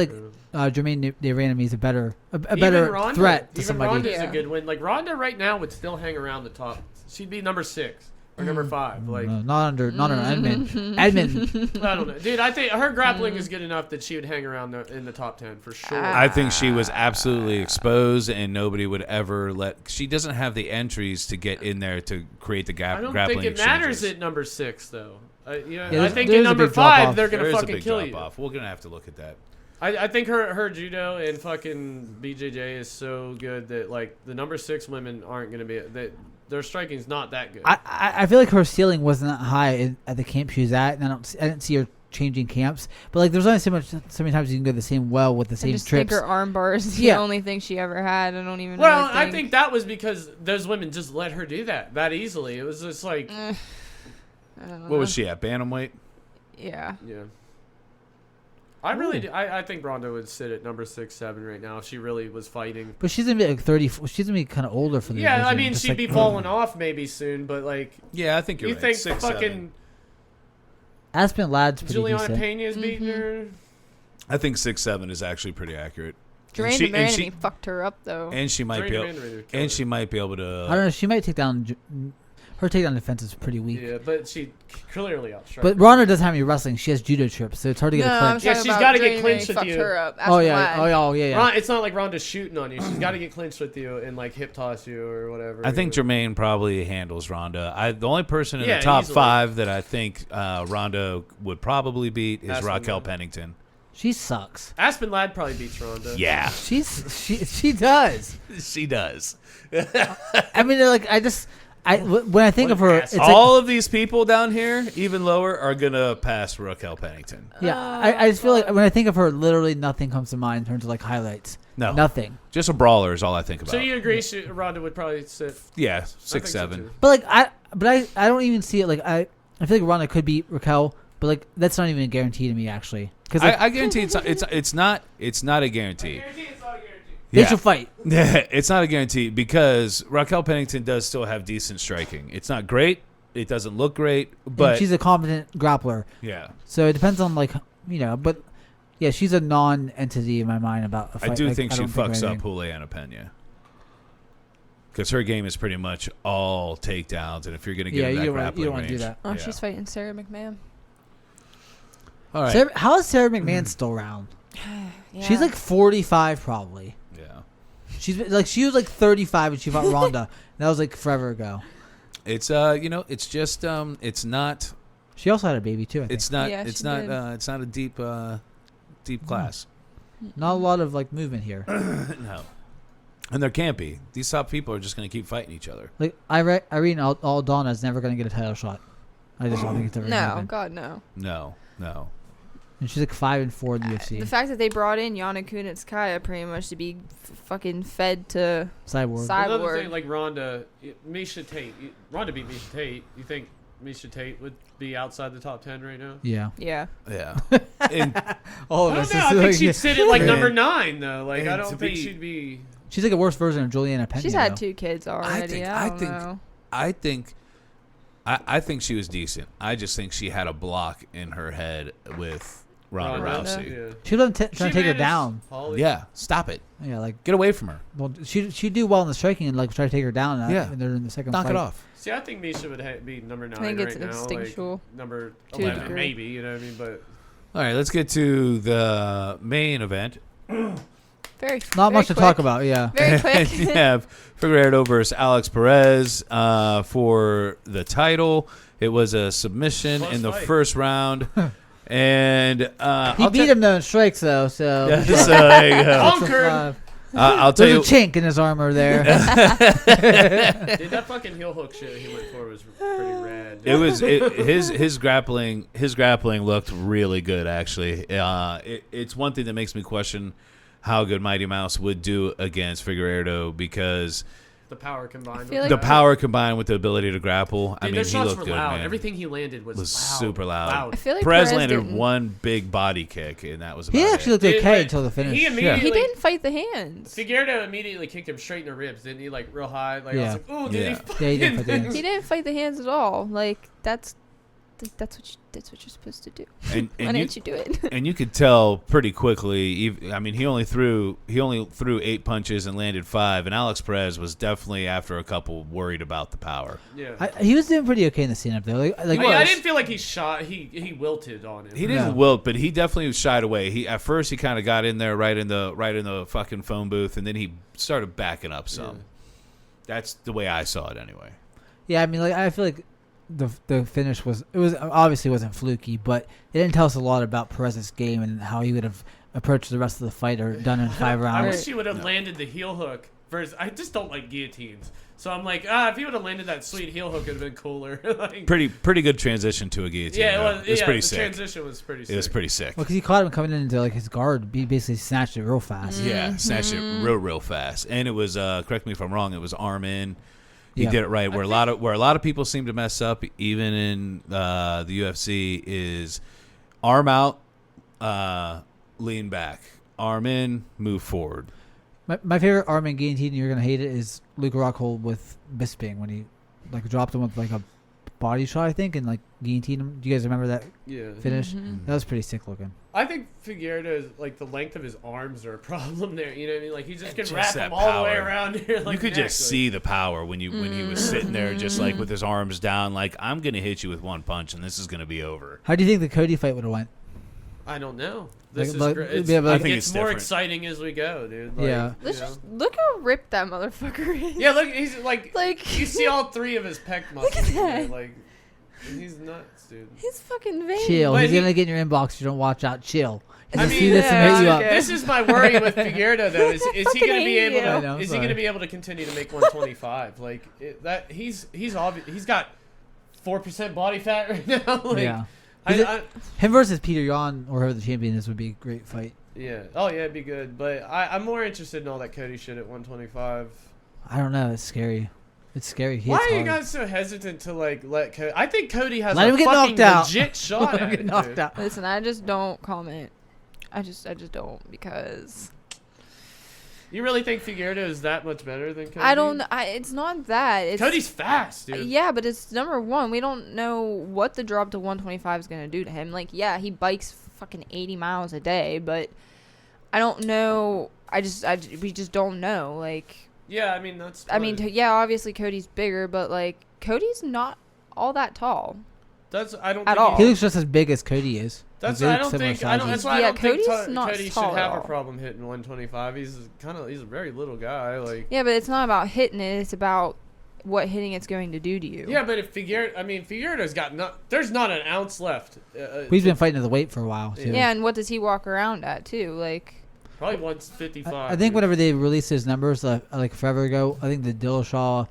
like Jermaine Deranami is a better Ronda, threat to even somebody. Ronda's a good win. Like Ronda right now would still hang around the top. She'd be number 6 or number 5. Like No, not under Edmund. Edmund. I don't know, dude. I think her grappling is good enough that she would hang around in the top 10 for sure. I think she was absolutely exposed, and nobody would ever let. She doesn't have the entries to get in there to create the gap. I don't grappling think it matters exchanges. at number 6 though. I think there's at a number big drop 5 off. they're gonna There is a fucking big kill drop you. off. We're gonna have to look at that. I think her judo and fucking BJJ is so good that like the number 6 women aren't gonna be that their striking's not that good. I feel like her ceiling wasn't that high at the camp she was at, and I didn't see her changing camps. But like, there's only so many times you can go the same well with the same I just trips. think her armbar is the only thing she ever had. I don't even. Well, really I think that was because those women just let her do that easily. It was just like, I don't know. What was she at? Bantamweight? Yeah. yeah. I really do. I think Ronda would sit at number 6, 7 right now if she really was fighting. But she's gonna be like 30. She's gonna be kind of older for the Yeah, I division, mean, just she'd like- be falling off maybe soon, but like, Yeah, I think you're you right. think 6, fucking 7. Aspen Ladd's pretty Juliana decent. Pena's beating her? I think 6, 7 is actually pretty accurate. Jermaine Deranami fucked her up though. And she might be. She might be able to. I don't know. She might take down. Her takedown defense is pretty weak. Yeah, but she clearly outstruck. But Ronda doesn't have any wrestling. She has judo trips, so it's hard to get a clinch. Yeah, she's gotta get clinched with you. Her up. Oh yeah. It's not like Ronda's shooting on you. She's got to get clinched with you and like hip toss you or whatever. I think Jermaine probably handles Ronda. The only person in the top easily. 5 that I think Ronda would probably beat is Aspen Raquel Ladd. Pennington. She sucks. Aspen Ladd probably beats Ronda. Yeah, She does. she does. I mean, like when I think of her, it's All of these people down here, even lower, are gonna pass Raquel Pennington. I just feel like when I think of her, literally nothing comes to mind in terms of like highlights. No, Nothing. Just a brawler is all I think about. So you agree Ronda would probably sit? Yeah, I 6, think so, 7. too. But like I don't even see it. Like I feel like Ronda could beat Raquel, but like that's not even a guarantee to me actually. Because like, I guarantee it's not a guarantee. they should fight. Yeah, it's not a guarantee because Raquel Pennington does still have decent striking. It's not great. It doesn't look great, but And she's a competent grappler. yeah. So it depends on like but yeah, she's a non-entity in my mind about a fight. I do Like, think I she don't fucks up anything. Juliana Pena. Because her game is pretty much all takedowns, and if you're going to get in that you grappling don't want to do range- that. Oh, Yeah. she's fighting Sarah McMahon. All right. How is Sarah McMahon still around? Yeah. She's like 45 probably. Yeah. She was like 35 when she fought Ronda. That was like forever ago. It's it's just it's not She also had a baby too. I think. it's not Yeah, it's she not did. it's not a deep class. Not a lot of like movement here. No. And there can't be. These top people are just going to keep fighting each other. Like Irene Aldana is never going to get a title shot. I just don't think it's ever going to No, happen. God no. No. And she's like 5-4 in the UFC. The fact that they brought in Yana Kunitskaya pretty much to be fucking fed to Cyborg. Another Cyborg. thing, like Ronda beat Misha Tate. You think Misha Tate would be outside the top 10 right now? Yeah. Yeah. Yeah. And All I of don't us. know. I think she'd sit at like number 9 though. Like And I to don't think be- she'd be. She's like a worse version of Juliana Pena. She's had though. 2 kids already. I don't know. I think she was decent. I just think she had a block in her head with Ronda Ronda. Rousey. Yeah. She was trying to take her down. Holly. Yeah, stop it. Yeah, like Get away from her. well, she do well in the striking and like try to take her down. Yeah. And they're in the second Knock fight. it off. See, I think Misha would be number 9 I think it's right now. instinctual. Like, number To a 11, degree. maybe. You know what I mean? But All right, let's get to the main event. Not very much to quick. talk about. Yeah. Very quick. You have Figueiredo versus Alex Perez for the title. It was a submission Close in the fight. first round. And He beat him though in strikes though, so Yeah, so there you go. Conquered. I'll tell there's you. a chink in his armor there. Dude, that fucking heel hook shit he went for was pretty rad. It was his grappling looked really good actually. It's one thing that makes me question how good Mighty Mouse would do against Figueiredo because the power combined. feel with like- the that. power combined with the ability to grapple. I Dude, mean, those he shots looked were good, loud. man. Everything he landed was loud. super loud. I feel like Perez Perez landed didn't- one big body kick, and that was about He it. actually looked Dude, okay like, until the finish. he immediately- He didn't fight the hands. Figueiredo immediately kicked him straight in the ribs, didn't he? Like real high. Like I Yeah. was like, oh, did Yeah. he? Yeah, he Fucking didn't fight the hands. He didn't fight the hands at all. Like that's what you're supposed to do. And, Why and didn't you do it? and you could tell pretty quickly. I mean, he only threw 8 punches and landed 5. And Alex Perez was definitely after a couple worried about the power. Yeah. He was doing pretty okay in the stand-up though. Like I mean, was. I didn't feel like he shot. He wilted on him. He didn't Yeah. wilt, but he definitely shied away. He at first he kind of got in there right in the fucking phone booth, and then he started backing up some. Yeah. That's the way I saw it anyway. Yeah, I mean, like I feel like the finish was obviously wasn't fluky, but it didn't tell us a lot about Perez's game and how he would have approached the rest of the fight or done in 5 I rounds. wish he would have landed the heel hook. Versus, I just don't like guillotines. So I'm like, if he would have landed that sweet heel hook, it'd have been cooler. Like, Pretty good transition to a guillotine. yeah, though. it was pretty the sick. transition was pretty sick. It was pretty sick. Well, because he caught him coming into like his guard, he basically snatched it real fast. Yeah, snatched it real fast, and it was. Correct me if I'm wrong. It was arm in. He Yeah. did it right. Where a lot of people seem to mess up, even in the UFC, is arm out, lean back, arm in, move forward. My favorite arm in guillotine, and you're gonna hate it, is Luke Rockhold with Bisping when he like dropped him with like a body shot, I think, and like guillotined him. Do you guys remember that Yeah. finish? Mhm. That was pretty sick looking. I think Figueiredo is like the length of his arms are a problem there. You know what I mean? Like he just can Just wrap that them all the way power. around here. Like You could neck, just like- see the power when he was sitting there, just like with his arms down, like I'm gonna hit you with one punch, and this is gonna be over. How do you think the Cody fight would have went? I don't know. This Like, is great. yeah, but I think it's it's more different. exciting as we go, dude. Like, Yeah. Let's you know. just look how ripped that motherfucker is. Yeah, look, he's like Like- you see all 3 of his pec muscles. at in there, that. like he's nuts, dude. He's fucking vain. Chill. But He's he- gonna get in your inbox if you don't watch out. Chill. He's I gonna mean, see this and yeah, hit you up. okay. This is my worry with Figueiredo though. Is he fucking going to be hate able you. to? I know, Is he sorry. going to be able to continue to make 125? Like that he's obvious. He's got 4% body fat right now. Like, Yeah. I, Him versus Peter Yan or whoever the champion is would be a great fight. yeah. Oh yeah, it'd be good. But I'm more interested in all that Cody shit at 125. I don't know. It's scary. It's scary. He Why hits are you hard. guys so hesitant to like let Cody? I think Cody has Let a him get fucking knocked out. legit shot Let him at get it, knocked dude. out. Listen, I just don't comment. I just don't because You really think Figueiredo is that much better than Cody? I don't. It's not that. It's, Cody's fast, dude. Yeah, but it's number one. We don't know what the drop to 125 is gonna do to him. Like, yeah, he bikes fucking 80 miles a day, but I don't know. We just don't know. Like, Yeah, I mean that's. I mean, yeah, obviously Cody's bigger, but like Cody's not all that tall. that's I don't at think all. He looks just as big as Cody is. That's They I look don't similar think I don't. That's sizes. why Yeah, I don't think Cody's not Cody should tall at have a all. problem hitting 125. He's a very little guy. Like Yeah, but it's not about hitting it. It's about what hitting it's going to do to you. yeah, but if Figueiredo's got there's not an ounce left. He's been fighting at the weight for a while too. Yeah, and what does he walk around at too? Like, probably 155. I think whenever they released his numbers, like forever ago, I think the Dillashaw,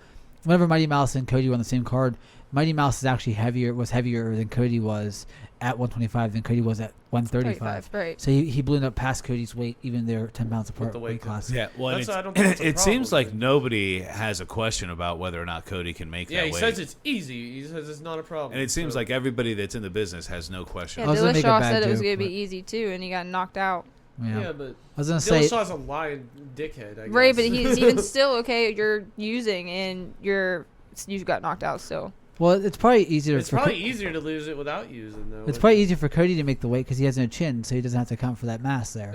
whenever Mighty Mouse and Cody were on the same card, Mighty Mouse is actually was heavier than Cody was at 125 than Cody was at 135. right? So he blew up past Cody's weight, even they're 10 pounds apart the weight weight class. Yeah, well, That's- I don't think that's a it seems problem, like dude. nobody has a question about whether or not Cody can make Yeah, that he weight. says it's easy. He says it's not a problem. And it seems so- like everybody that's in the business has no question. Yeah, I was gonna make a Dillashaw bad said it was joke, going to be but- easy too, and he got knocked out. Yeah. yeah, but I was gonna say Dillashaw's a lying dickhead. I guess. Right, but he's even still okay. You're using and you got knocked out still. Well, it's probably easier. It's probably easier to lose it without using though. It's probably easier for Cody to make the weight because he has no chin, so he doesn't have to account for that mass there.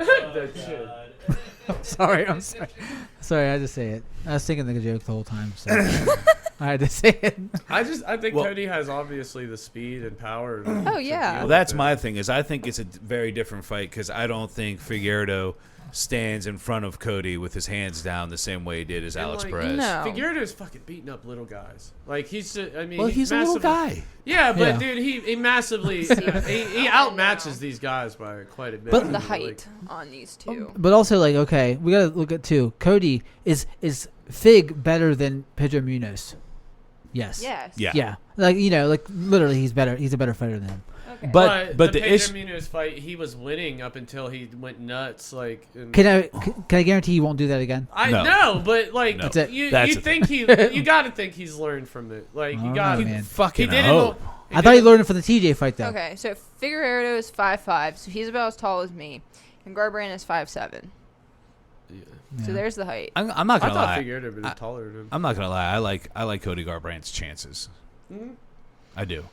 I'm sorry. Sorry, I had to say it. I was thinking the joke the whole time, so I had to say it. I think Cody has obviously the speed and power. Oh yeah. Well, that's my thing. Is I think it's a very different fight because I don't think Figueiredo stands in front of Cody with his hands down the same way he did as Alex Perez. No. Figueiredo is fucking beating up little guys. Like he's just, I mean, Well, he's a little guy. Yeah, but Yeah. dude, he massively he outmatches these guys by quite a bit. But The height on these two. But also, like, okay, we gotta look at too. Cody is Fig better than Pedro Munoz? Yes. Yes. Yeah. Yeah. Like like literally, he's better. He's a better fighter than him. Okay. But the the Pedro issue. Munoz fight, he was winning up until he went nuts. Like, and Can I guarantee he won't do that again? I No. know, but like No. That's it. you That's you the think you got to think he's learned from it. Like you Oh, got man. Fucking he did hope. I thought he learned it from the TJ fight though. Okay, so Figueiredo is 5'5", so he's about as tall as me, and Garbrandt is 5'7". So there's the height. I'm not I gonna thought lie. Figueiredo was taller than him. I'm not gonna lie. I like Cody Garbrandt's chances. Mhm. I do.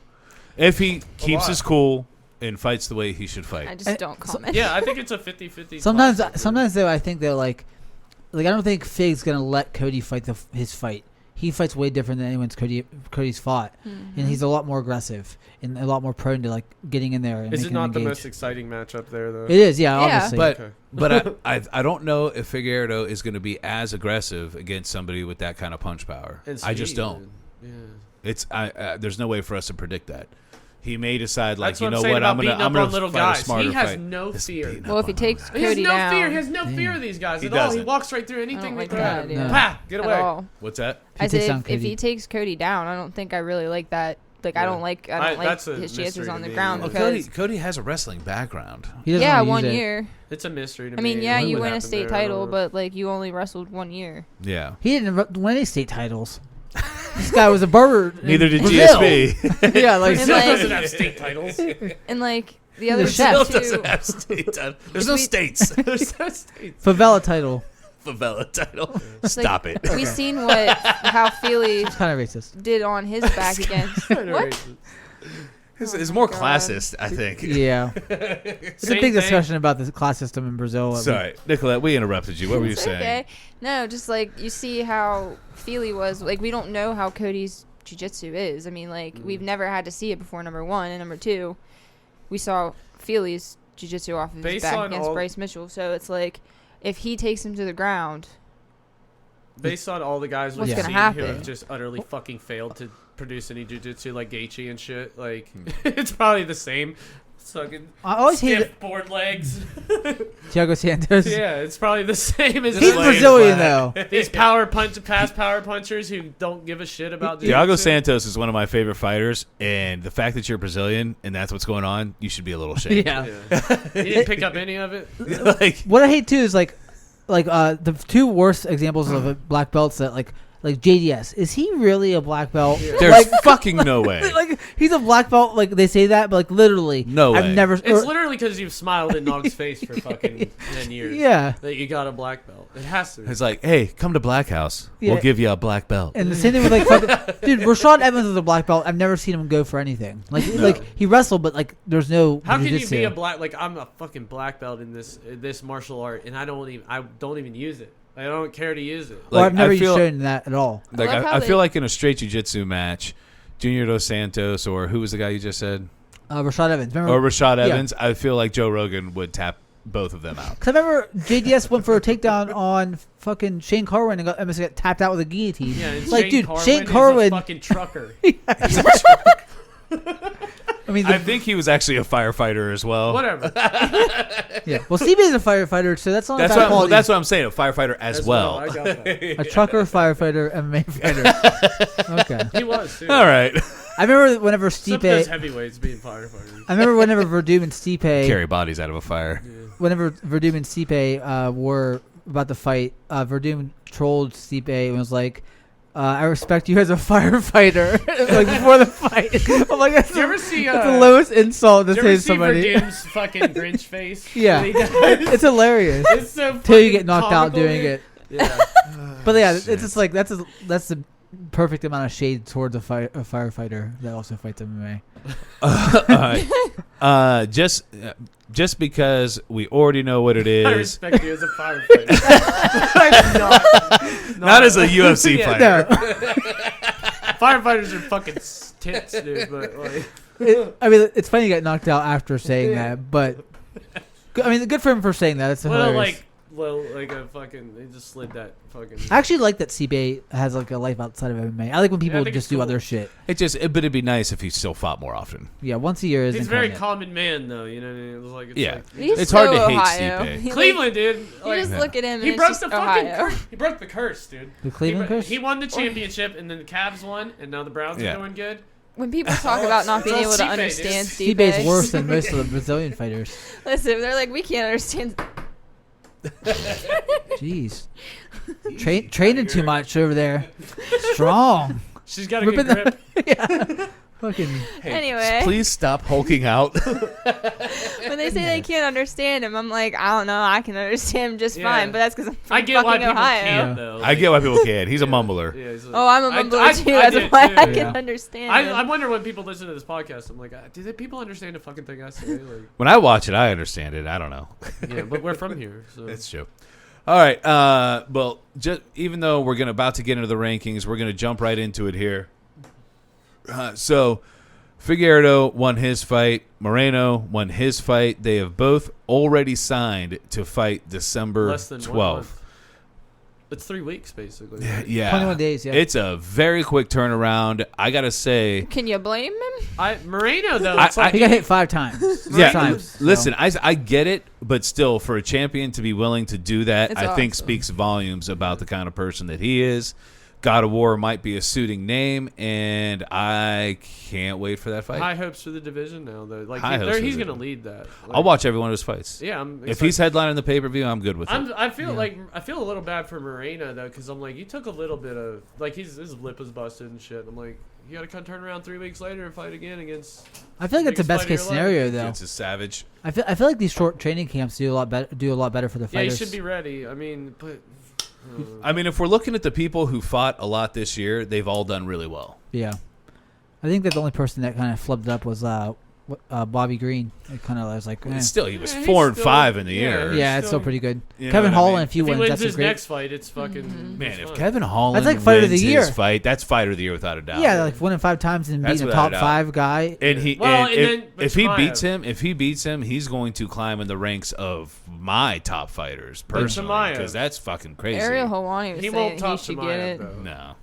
If he keeps lot. his cool and fights the way he should fight. I just don't comment. Yeah, I think it's a 50-50. Sometimes though, I think they're like I don't think Fig's gonna let Cody fight his fight. He fights way different than anyone's Cody's fought, and he's a lot more aggressive and a lot more prone to like getting in there. And Is it making not the engage. most exciting matchup there though? It is, yeah, Yeah. obviously. But Okay. but I don't know if Figueiredo is going to be as aggressive against somebody with that kind of punch power. And I just speed, don't. Yeah. It's there's no way for us to predict that. He may decide like That's you what know I'm saying what about I'm beating gonna up on little fight guys. a smarter He has fight. no This fear. beating up Well, if he on takes him. He has Cody no down fear. He has no fear of these guys He at all. He doesn't. walks right through I anything don't they like throw that at him. idea. Pa! Get at away. all. What's that? He I takes said down if Cody. he takes Cody down, I don't think I really like that. Like I Yeah. don't like That's a his chances mystery on to the me. ground Well, because Cody has a wrestling background. He doesn't yeah, wanna use 1 it. year. It's a mystery to I me. mean, yeah, What you would win a happen state there? I don't title, know. but like you only wrestled 1 year. Yeah. He didn't win any state titles. This guy was a barber. in Neither did Brazil. GSP. Yeah, like And Still like- doesn't have state titles. And like the other chef. chef Still too. doesn't have state title. There's no We- states. There's no states. favela title. Favela title. It's like, Stop it. We seen how Feely It's kind of racist. did on his back against what? It's Oh more my God. classist, I think. Yeah, it's a Same big thing. discussion about the class system in Brazil. Sorry, Nicolette, we interrupted you. What were you It's saying? okay. No, just like you see how Feely was. Like we don't know how Cody's jiu-jitsu is. I mean, like we've never had to see it before. Number one and number two, we saw Feely's jiu-jitsu off of his Based back on against all- Bryce Mitchell. So it's like if he takes him to the ground, Based on all the guys we've What's seen gonna who happen? have just utterly fucking failed to produce any jiu-jitsu like Gaethje and shit, like it's probably the same. Fucking I always hated stiff board legs. Thiago Santos. Yeah, it's probably the same as He's like, Brazilian though. these past power punchers who don't give a shit about Thiago jiu-jitsu. Santos is one of my favorite fighters, and the fact that you're Brazilian and that's what's going on, you should be a little shamed. Yeah. Yeah. He didn't pick up any of it. like, What I hate too is like the two worst examples of black belts that like JDS. Is he really a black belt? Yeah. there's fucking no way. Like he's a black belt. Like they say that, but like literally, No I've way. never. It's literally because you've smiled in Nog's face for fucking 10 years. Yeah. That you got a black belt. It has to be. It's like, hey, come to Black House. Yeah. We'll give you a black belt. And the same thing with like, dude, Rashad Evans is a black belt. I've never seen him go for anything. Like he wrestled, but like there's no. How can you jiu-jitsu. be a black? Like I'm a fucking black belt in this martial art, and I don't even use it. I don't care to use it. Well, Like, I've never I feel- shown that at all. Like I love how I they- feel like in a straight jiu-jitsu match, Junior Dos Santos or who was the guy you just said? Rashad Evans. Remember? Or Rashad Yeah. Evans. I feel like Joe Rogan would tap both of them out. Cause I remember JDS went for a takedown on fucking Shane Carwin and almost got tapped out with a guillotine. Yeah, and like, dude, Shane is Carwin. a fucking trucker. I mean, I think he was actually a firefighter as well. Whatever. yeah. Well, Steve is a firefighter, so that's not That's a bad what, quality. that's what I'm saying. A firefighter as well. I got that. A trucker, firefighter, MMA fighter. Okay. He was too. All right. I remember whenever Some of those Stipe. heavyweights being firefighters. I remember whenever Verdum and Stipe. Carry bodies out of a fire. Whenever Verdum and Stipe were about to fight, Verdum trolled Stipe and was like, "I respect you as a firefighter." Like before the fight, I'm like, "That's, Did you ever see? that's the lowest insult to Did you say ever to see somebody." Verdum's fucking Grinch face? Yeah. When he does? It's hilarious It's so till you fucking get knocked out comical, doing dude. it. Yeah. But yeah, Shit. it's just like that's the perfect amount of shade towards a firefighter that also fights MMA. All right. Just because we already know what it is. I respect you as a firefighter. Not as a UFC Yeah. fighter. No. Firefighters are fucking tits, dude. But like, I mean, it's funny you got knocked out after saying that, but I mean, good for him for saying that. It's hilarious. like a fucking, they just slid that fucking. I actually like that CBA has like a life outside of MMA. I like when people I think just it's do cool. other shit. But it'd be nice if he still fought more often. Yeah, once a year is. He's a very common man, though. You know what I mean? It was like, it's Yeah. like, He's It's so hard to hate Ohio. Stipe. He, like, Cleveland, dude. You Like, just look at him. he and broke it's the just fucking Ohio. curse. He broke the curse, dude. The Cleveland curse. He won the championship, and then the Cavs won, and now the Browns Yeah. are doing good. When people talk about not being all able to Stipe, dude. understand Stipe, CBA's worse than most of the Brazilian fighters. Listen, they're like, we can't understand. Jeez, training too much over there. Strong. She's got a good grip. Yeah. Fucking. Anyway, Please stop hulking out. when they say they can't understand him, I'm like, I don't know. I can understand him just Yeah. fine, but that's because I'm from I get why fucking people Ohio. can't, though. I get why people can. He's a mumbler. Yeah, he's Oh, I'm a mumbler too. That's get it, why too. I can Yeah. understand I him. wonder when people listen to this podcast. I'm like, do people understand the fucking thing I say? Like, When I watch it, I understand it. I don't know. yeah, but we're from here, so It's true. All right. Well, even though we're about to get into the rankings, we're going to jump right into it here. So, Figueiredo won his fight. Moreno won his fight. They have both already signed to fight December less than 1 12th. month. It's 3 weeks basically. Yeah. 21 days, yeah. It's a very quick turnaround. I got to say, Can you blame him? Moreno though, I- it's like He got hit 5 times. yeah, Times, so. listen, I get it, but still, for a champion to be willing to do that, It's I think awesome. speaks volumes about the kind of person that he is. God of War might be a suiting name, and I can't wait for that fight. high hopes for the division now though. Like High hopes for he's the gonna division. lead that. Like, I'll watch every one of his fights. Yeah, I'm If he's headlining the pay-per-view, I'm good with it. I feel a little bad for Moreno though, because I'm like, you took a little bit of like his lip was busted and shit. I'm like, you got to turn around 3 weeks later and fight again against. I feel like that's the biggest best fight of case your scenario, life. though. It's a savage. I feel like these short training camps do a lot better for the Yeah, you fighters. should be ready. I mean, but I mean, if we're looking at the people who fought a lot this year, they've all done really well. Yeah, I think that the only person that kind of flubbed up was Bobby Green. It kind of was like, eh. Still, he was Yeah, he's 4-5 still- in the yeah, year. yeah, it's still- still pretty good. You know Kevin what I Hall mean? and a few if he wins. wins That's a his great. next fight, it's fucking. Man, it's if fine. Kevin Holland That's like fight of the wins year. his fight, that's fighter of the year without a doubt. Yeah, like winning 5 times and That's beating a without top a doubt. 5 guy. And he, Well, and and then- but if he Chimaev. beats him, he's going to climb in the ranks of my top fighters personally, Chimaev. because that's fucking crazy. Ariel Helwani was He saying won't he top should Chimaev, get it. though. No,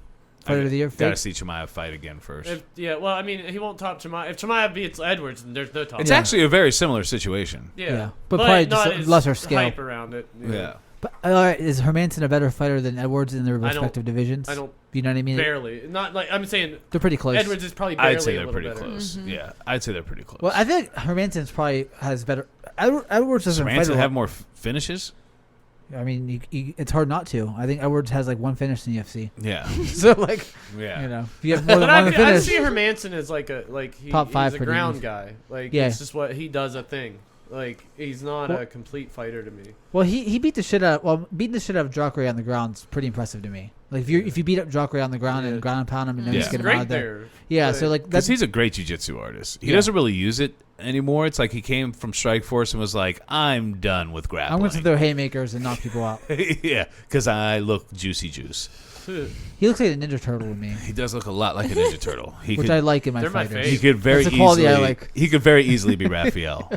Fighter of the year, Got to fake? see Chimaev fight again first. Well, I mean, he won't top Chimaev. If Chimaev beats Edwards, then there's no top. It's Yeah. actually a very similar situation. Yeah, But probably not just a as lesser scale. hype around it. Yeah. But is Hermanson a better fighter than Edwards in their I don't- respective divisions? I don't You know what I mean? barely. Not like I'm saying. They're pretty close. Edwards is probably barely I'd say a they're little pretty better. close. Mhm. Yeah, I'd say they're pretty close. Well, I think Hermanson's probably has better. Edwards doesn't fight a Manson lot. have more finishes. I mean, it's hard not to. I think Edwards has like 1 finish in the UFC. Yeah, So like, yeah. you know, if you have more But than I 1 I finish. see Hermanson as like Top 5 he's a pretty ground easy. guy. Like Yeah. it's just what he does a thing. Like he's not Well- a complete fighter to me. Well, he beat the shit out. Well, beating the shit out of Jacare on the ground is pretty impressive to me. Like if you beat up Jacare on the ground Yeah. and ground and pound him and then Yeah. just He's get him out great of there. there. Yeah, But- so like Because that's he's a great jiu-jitsu artist. He Yeah. doesn't really use it anymore. It's like he came from Strikeforce and was like, "I'm done with I'm grappling." going to throw haymakers and knock people out. Yeah, because I look juicy juice. He looks like a Ninja Turtle to me, He does look a lot like a Ninja Turtle. He which could, I like in my They're my fighters. he could very That's the quality easily. I like. He could very easily be Raphael.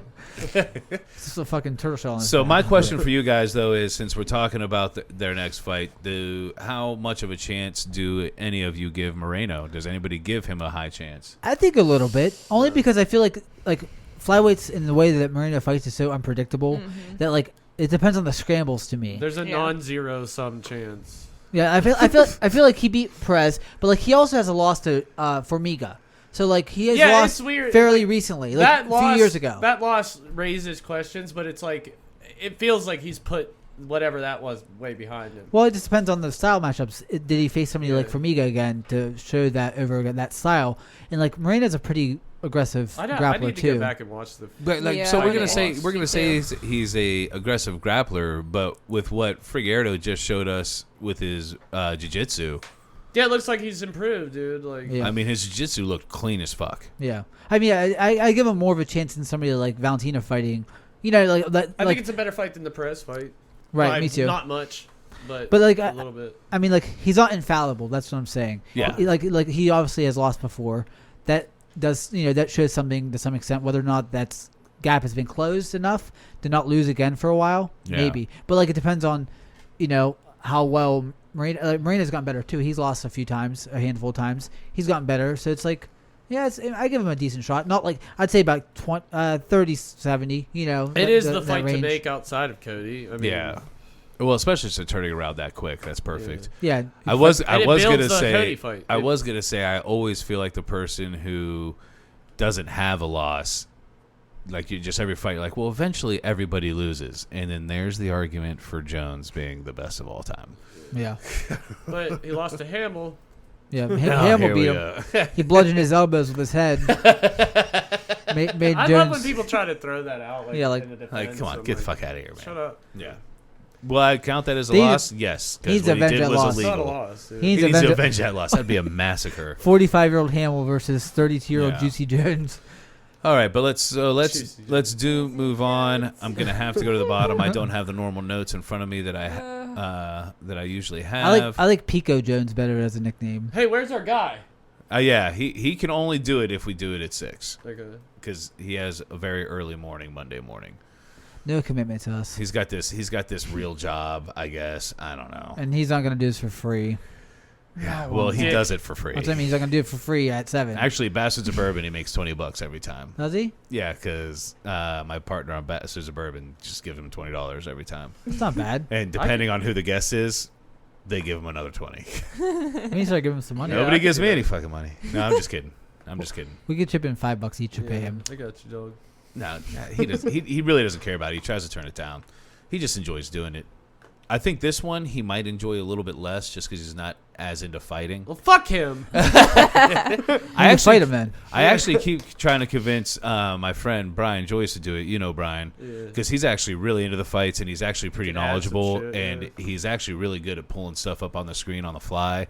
It's just a fucking turtle shell. On his So back. my question for you guys though is, since we're talking about their next fight, how much of a chance do any of you give Moreno? Does anybody give him a high chance? I think a little bit, only because I feel like flyweights in the way that Moreno fights is so unpredictable Mhm. that like it depends on the scrambles to me. There's a Yeah. non-zero sum chance. Yeah, I feel like he beat Perez, but like he also has a loss to Formiga. So like he has Yeah, lost it's weird. fairly recently, like That a loss, few years ago. That loss raises questions, but it's like it feels like he's put whatever that was way behind him. Well, it just depends on the style matchups. Did he face somebody like Yeah. Formiga again to show that over that style? And like Moreno's a pretty aggressive I grappler need to too. get back and watch the. But like, Yeah, so I we're gonna get say lost. we're gonna Me say too. he's a aggressive grappler, but with what Figueiredo just showed us with his jiu-jitsu, Yeah, it looks like he's improved, dude. Like, Yeah. I mean, his jiu-jitsu looked clean as fuck. Yeah. I mean, I give him more of a chance than somebody like Valentina fighting. You know, like that. I think it's a better fight than the Perez fight. Right, me too. Not much, but like a little bit. I mean, like he's not infallible. That's what I'm saying. Yeah. Like he obviously has lost before. That does that shows something to some extent. Whether or not that's gap has been closed enough to not lose again for a while, maybe. But like it depends on, how well Moreno's gotten better too. He's lost a handful of times. He's gotten better, so it's like, yeah, I give him a decent shot. Not like I'd say about 30-70. It is the fight to make outside of Cody. I mean, Yeah. Well, especially to turning around that quick, that's perfect. Yeah. I was it gonna builds the say Cody fight. I was gonna say I always feel like the person who doesn't have a loss, like you just every fight, like, well, eventually everybody loses, and then there's the argument for Jones being the best of all time. Yeah. But he lost to Hamill. Yeah. Oh, Hamill here beat we him. go. He bludgeoned his elbows with his head. made I Jones. love when people try to throw that out. Like, Yeah, like- in the defense. Like, come on, I'm get the like, fuck out of here, man. Shut up. Yeah. Will I count that as a They need loss? Yes. 'Cause needs what to he avenge did that was loss. It's not a illegal. loss, dude. He He needs needs to avenge- avenge that loss. That'd be a massacre. 45-year-old Hamill versus 32-year-old Yeah. Juicy Jones. All right, but let's move on. I'm gonna have to go to the bottom. I don't have the normal notes in front of me that I usually have. I like Pico Jones better as a nickname. Hey, where's our guy? Yeah, he can only do it if we do it at 6 Okay. because he has a very early morning, Monday morning. No commitment to us. He's got this real job, I guess. I don't know. And he's not going to do this for free. Yeah, well, he does it for free. That's what I mean. He's not going to do it for free at 7. Actually, Bastards of Bourbon, he makes $20 every time. Does he? Yeah, because my partner on Bastards of Bourbon just gives him $20 every time. It's not bad. And depending on who the guest is, they give him another 20. We need to start giving him some money. Yeah, Nobody I gives can me do any that. fucking money. No, I'm just kidding. We could chip in $5 each to pay him. I got you, dog. No, he does. He really doesn't care about it. He tries to turn it down. He just enjoys doing it. I think this one he might enjoy a little bit less just because he's not as into fighting. Well, fuck him. I fight him then. I actually keep trying to convince my friend Brian Joyce to do it. You know Brian, Yeah. because he's actually really into the fights and he's actually pretty Can add some knowledgeable shit, and yeah. he's actually really good at pulling stuff up on the screen on the fly.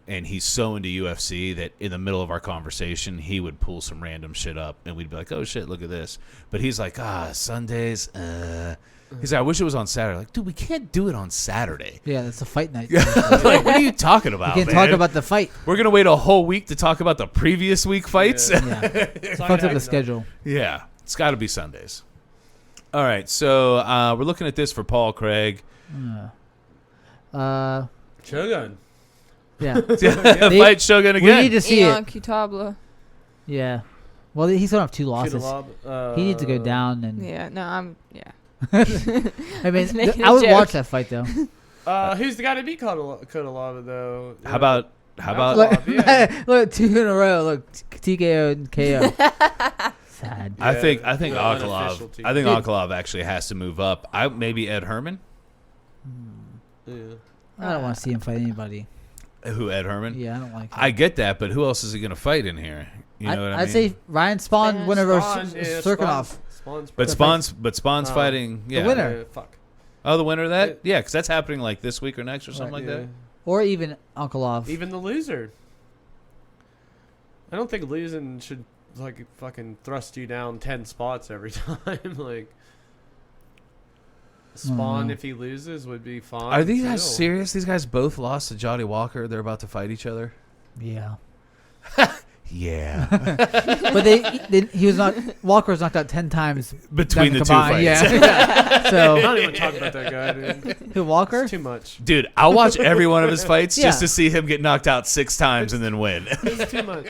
And he's so into UFC that in the middle of our conversation, he would pull some random shit up, and we'd be like, "Oh shit, look at this!" But he's like, Sundays. He's like, "I wish it was on Saturday." Like, dude, we can't do it on Saturday. Yeah, that's a fight night. Like, what are you talking We about? can't man? talk about the fight. We're gonna wait a whole week to talk about the previous week fights. Yeah. Yeah. It like fucks up that, the schedule. Yeah, it's got to be Sundays. All right, so we're looking at this for Paul Craig. Shogun. Yeah. Fight Shogun We again. need to see Ion it. Kutabla. Yeah. Well, he's going to have 2 losses. Kudalab, He needs to go down. And Yeah, no, yeah. I mean, was making I a would joke. watch that fight, though. Who's the guy to beat Kudalab, though? How about Look, yeah. look, 2 in a row. Look, TKO and KO. Sad. I think Yeah, Ankalaev. unofficial team. I think Ankalaev actually has to move up. Maybe Ed Herman. Yeah. I don't want to see him fight anybody. Who Ed Herman? Yeah, I don't like him. I get that, but who else is he going to fight in here? You know what I mean? I'd say Ryan Spawn, Spawn, winner of Spawn, yeah, Surkanov. Spawn's but pretty- Spawn's fighting. Yeah. The winner. Yeah, fuck. Oh, the winner of that? Yeah, because that's happening like this week or next or something like Yeah. that. Or even Ankalaev. Even the loser. I don't think losing should like fucking thrust you down 10 spots every time. Like Spawn, Mhm. if he loses, would be fine. Are these guys still. serious? These guys both lost to Johnny Walker. They're about to fight each other. Yeah. Yeah. But he was not. Walker was knocked out 10 times Between them the two combined. fights. Yeah. I So don't even talk about that guy, dude. who Walker? It's too much. Dude, I'll watch every one of his fights Yeah. just to see him get knocked out 6 times and then win. It's too much.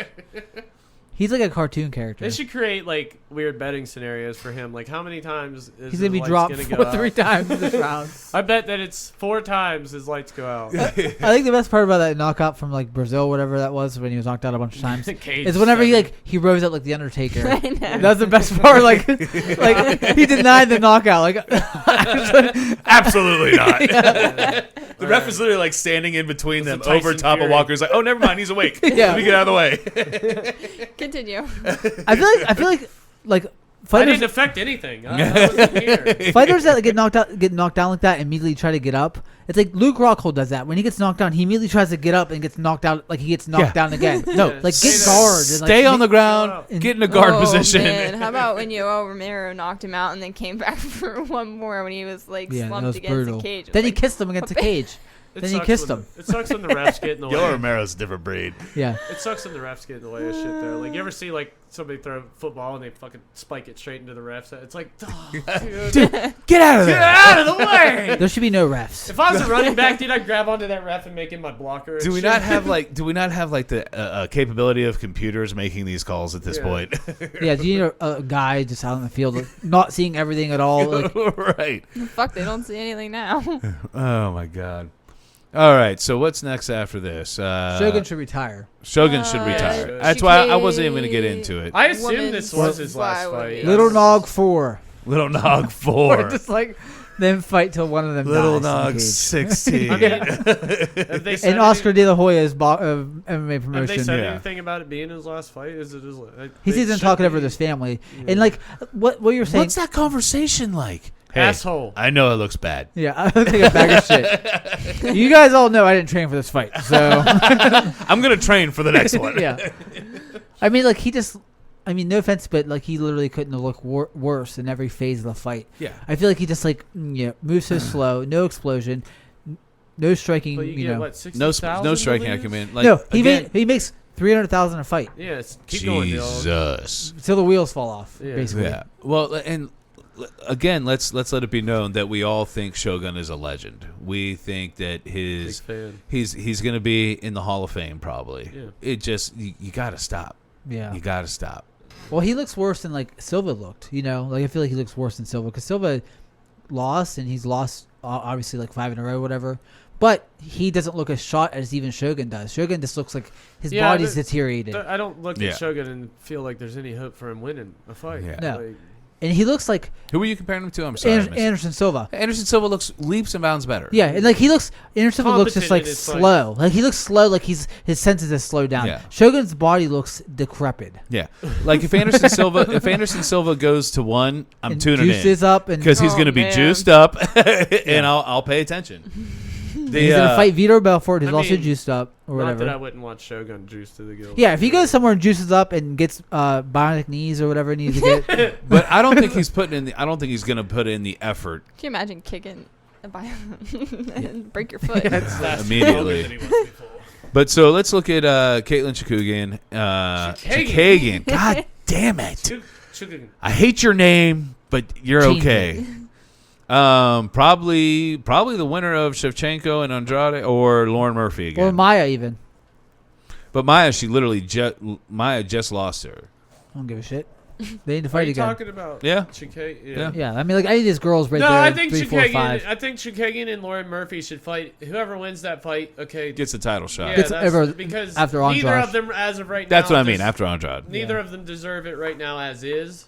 He's like a cartoon character. They should create like weird betting scenarios for him. Like how many times is He's gonna his be lights dropped gonna go 3 out? times this round. I bet that it's 4 times his lights go out. I think the best part about that knockout from like Brazil, whatever that was, when he was knocked out a bunch of times, Cage is whenever he seven. he rose up like the Undertaker. I know. That's the best part. Like he denied the knockout. Like Absolutely not. The ref is literally like standing in between them That's a over Tyson top of Fury. Walker's like, oh, never mind, he's awake. Yeah. Let me get out of the way. Continue. I feel like didn't affect anything. I wasn't here. Fighters that get knocked down like that immediately try to get up. It's like Luke Rockhold does that. When he gets knocked down, he immediately tries to get up and gets knocked out. Like he gets knocked down again. No, like get guard. Stay on the ground. Get in a guard position. Man. How about when Yoel Romero knocked him out and then came back for one more when he was like slumped against the cage? Then he kissed him against the cage. Then he kissed him. It sucks when the refs get in the way. Yoel Romero's a different breed. Yeah. It sucks when the refs get in the way of shit though. Like you ever see like somebody throw a football and they fucking spike it straight into the refs? It's like, oh, dude, Get out of there. get out of the way. There should be no refs. If I was a running back, dude, I'd grab onto that ref and make him my blocker. Do we not have like the capability of computers making these calls at this point? Yeah, do you need a guy just out in the field, like, not seeing everything at all? Like, Right. Fuck, they don't see anything now. Oh my god. All right, so what's next after this? Shogun should retire. Shogun should retire. should. That's why I wasn't even going to get into it. I assume this was his last fight. Little Nog 4. Little Nog 4. Just like them fight till one of them Little dies. Nog 16. Have they said And Oscar De La Hoya's MMA Have they promotion. said Yeah. anything about it being his last fight? Is it his? He sees them talking over his family. And like, what you're saying. What's that conversation like? Hey, Asshole. I know it looks bad. Yeah, I look like a bag of shit. You guys all know I didn't train for this fight, so I'm going to train for the next one. yeah. I mean, like no offense, but like he literally couldn't have looked worse in every phase of the fight. Yeah. I feel like he just moves so slow, no explosion, no striking. But you get, what, 60,000 No to striking lose? acumen. Like, no, again, he makes 300,000 a fight Yeah, keep going, dog. Jesus. till the wheels fall off. Yeah. Basically, Yeah. Well, and again, let's let it be known that we all think Shogun is a legend. We think that Big fan. he's going to be in the Hall of Fame probably. Yeah. It just you got to stop. yeah. You got to stop. Well, he looks worse than like Silva looked. Like I feel like he looks worse than Silva because Silva lost and he's lost obviously like 5 in a row, or whatever. But he doesn't look as shot as even Shogun does. Shogun just looks like his body's deteriorated. I don't look Yeah. at Shogun and feel like there's any hope for him winning a fight. Yeah. No. Like, And he looks like Who were you comparing him to? I'm sorry. I missed it. Anderson Silva. Anderson Silva looks leaps and bounds better. Yeah, and like Anderson Silva looks just like Competent in his slow. Like he looks slow, like his senses have slowed down. Yeah. Shogun's body looks decrepit. Yeah. Like if Anderson Silva goes to 1, I'm And tuning in. juices up and Because he's Oh, going to be man. juiced up, and I'll pay attention. he's gonna fight Vitor Belfort, who's I also mean, juiced up or not that I whatever. wouldn't want Shogun juiced to the gills. Yeah, if he goes somewhere and juices up and gets bionic knees or whatever he needs to get, But I don't think he's I don't think he's going to put in the effort Can you imagine kicking a and break your foot? That's immediately. that he wants before. But so let's look at Caitlin Chikugian. Chikagian. God damn it! Shogun. I hate your name, but you're Change okay. Probably the winner of Shevchenko and Andrade, or Lauren Murphy again. or Maya even. But Maya, she literally just lost her. I don't give a shit. They need to Are fight you again. talking about Yeah. Chikagin? Yeah. Yeah, I mean, like any of these girls right No, there. I think 3, 4, 5. Chikagin and Lauren Murphy should fight. Whoever wins that fight, okay. Gets the title shot. Yeah, Gets that's ever because after neither Andrade. of them, as of right now, That's what I mean. After Andrade. neither Yeah. of them deserve it right now as is.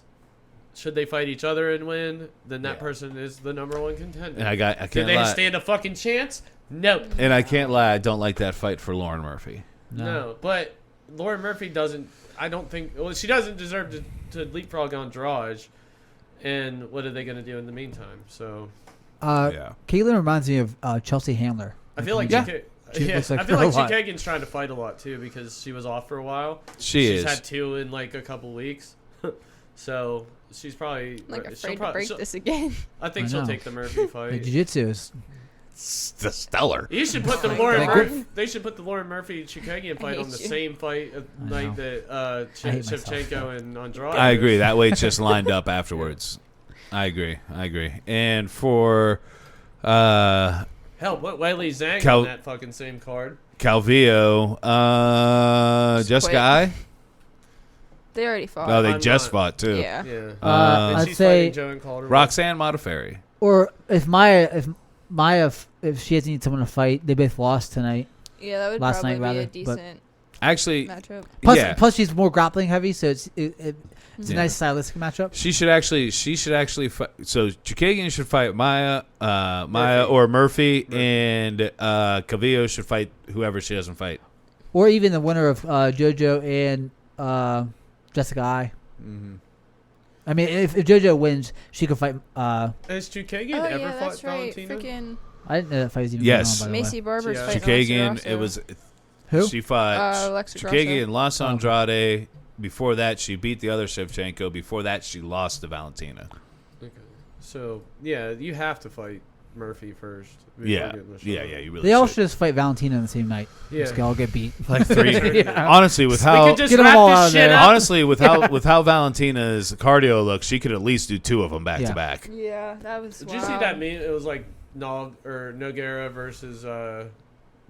Should they fight each other and win, then that Yeah. person is the number 1 contender. And I Do can't they lie. stand a fucking chance? Nope. And I can't lie. I don't like that fight for Lauren Murphy. No. But Lauren Murphy doesn't. I don't think. Well, she doesn't deserve to leapfrog Andrade. And what are they going to do in the meantime? So Yeah. Caitlin reminds me of Chelsea Handler. I feel like Yeah. She yeah, looks like I feel her like a lot. Chikagin's trying to fight a lot too because she was off for a while. She's She's had 2 in like a couple weeks, so she's probably Like she'll afraid to prob- break she'll- this again. I think I she'll know. take the Murphy Like, fight. jiu-jitsu is stellar. You should put the Like, Lauren like, Murphy. They should put the Lauren Murphy Chikagian fight on the hate you. same fight I night know. that I hate myself. Shevchenko and Andrade. I agree. That way it's just lined up afterwards. I agree. And for Hell, what Weili Zhang Cal- on that fucking same card? Calvillo, Just Just quit. Guy. They already fought. Oh, they I'm just not- fought too. Yeah. Yeah. Uh, And I'd she's say fighting Joan Calderwood. Roxanne Modafferi. or if Maya if she doesn't need someone to fight, they both lost tonight. Yeah, that would Last probably night, rather, be a but- decent Actually, matchup. Plus she's more grappling heavy, so it's a Yeah. nice stylistic matchup. she should actually fight. So Chikagian should fight Maya Murphy. or Murphy, and Calvillo should fight whoever she doesn't fight. Or even the winner of JoJo and Jessica I. Mm-hmm. I mean, if JoJo wins, she could fight. Has Chukagian Oh ever yeah, fought that's right. Valentina? Freaking I didn't know that fight was even Yes. going on, by the Macy Barber's Yeah. fighting Chukagian, Alexa it was Who? she fought Alexa Chukagian Grasso. lost to Andrade. Before that, she beat the other Shevchenko. Before that, she lost to Valentina. Okay. So yeah, you have to fight Murphy first. before Yeah, getting the shot. yeah, you really. They all should. should just fight Valentina on the same night. Yeah. Just all get beat. Like 3. Yeah. Honestly, with We how could just Get 'em wrap all this out of shit there. up. honestly with how Valentina's cardio looks, she could at least do 2 of them back Yeah. to back. Yeah, that was. Did you see that meme? It was like Nogueira versus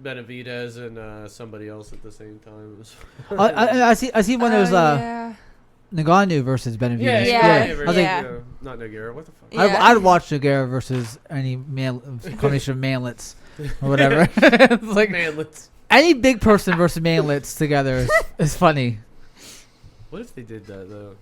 Benavidez and somebody else at the same time. It was I see one of those yeah. Nagano versus Benavidez. Yeah, versus, I was like, not Nogueira. What the fuck? Yeah. I'd watch Nogueira versus any combination of manlets or whatever. It's like Manlets. any big person versus manlets together is funny. What if they did that though?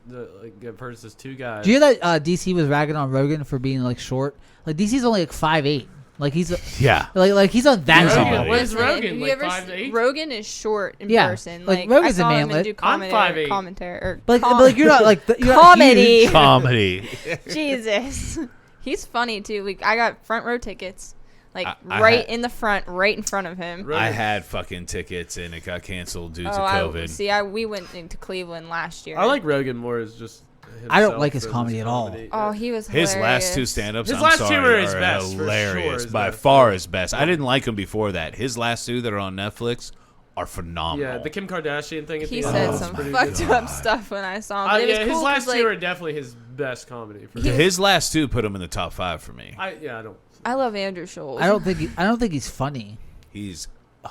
Like versus 2 guys. Do you hear that DC was ragging on Rogan for being like short? Like DC's only like 5'8". Like he's Yeah. like he's on that Rogan, tall. what What is Listen, Rogan? have you Like ever 5'8"? Rogan is short in Yeah, person. like, Like Rogan's I a saw him manlet. do I'm 5'8". commentary or But like you're not like you're not comedy. huge. Comedy. Jesus, he's funny too. Like I got front row tickets, like I right had- in the front, right in front of him. Rogan. I had fucking tickets and it got canceled due to Oh, COVID. we went into Cleveland last year. I like Rogan more as just. I don't himself like his than comedy at all. Oh, he was His hilarious. last 2 stand-ups, His I'm last 2 sorry, were his are best, for hilarious. sure, his By best. far his best. I didn't like him before that. His last 2 that are on Netflix are phenomenal. Yeah, the Kim Kardashian thing. At He the said end some was pretty fucked good. up stuff when I saw him. But it was Yeah, cool his 'cause, last 2 like, are definitely his best comedy. For He- sure. His last 2 put him in the top 5 for me. I don't. I love Andrew Schultz. I don't think he's funny. He's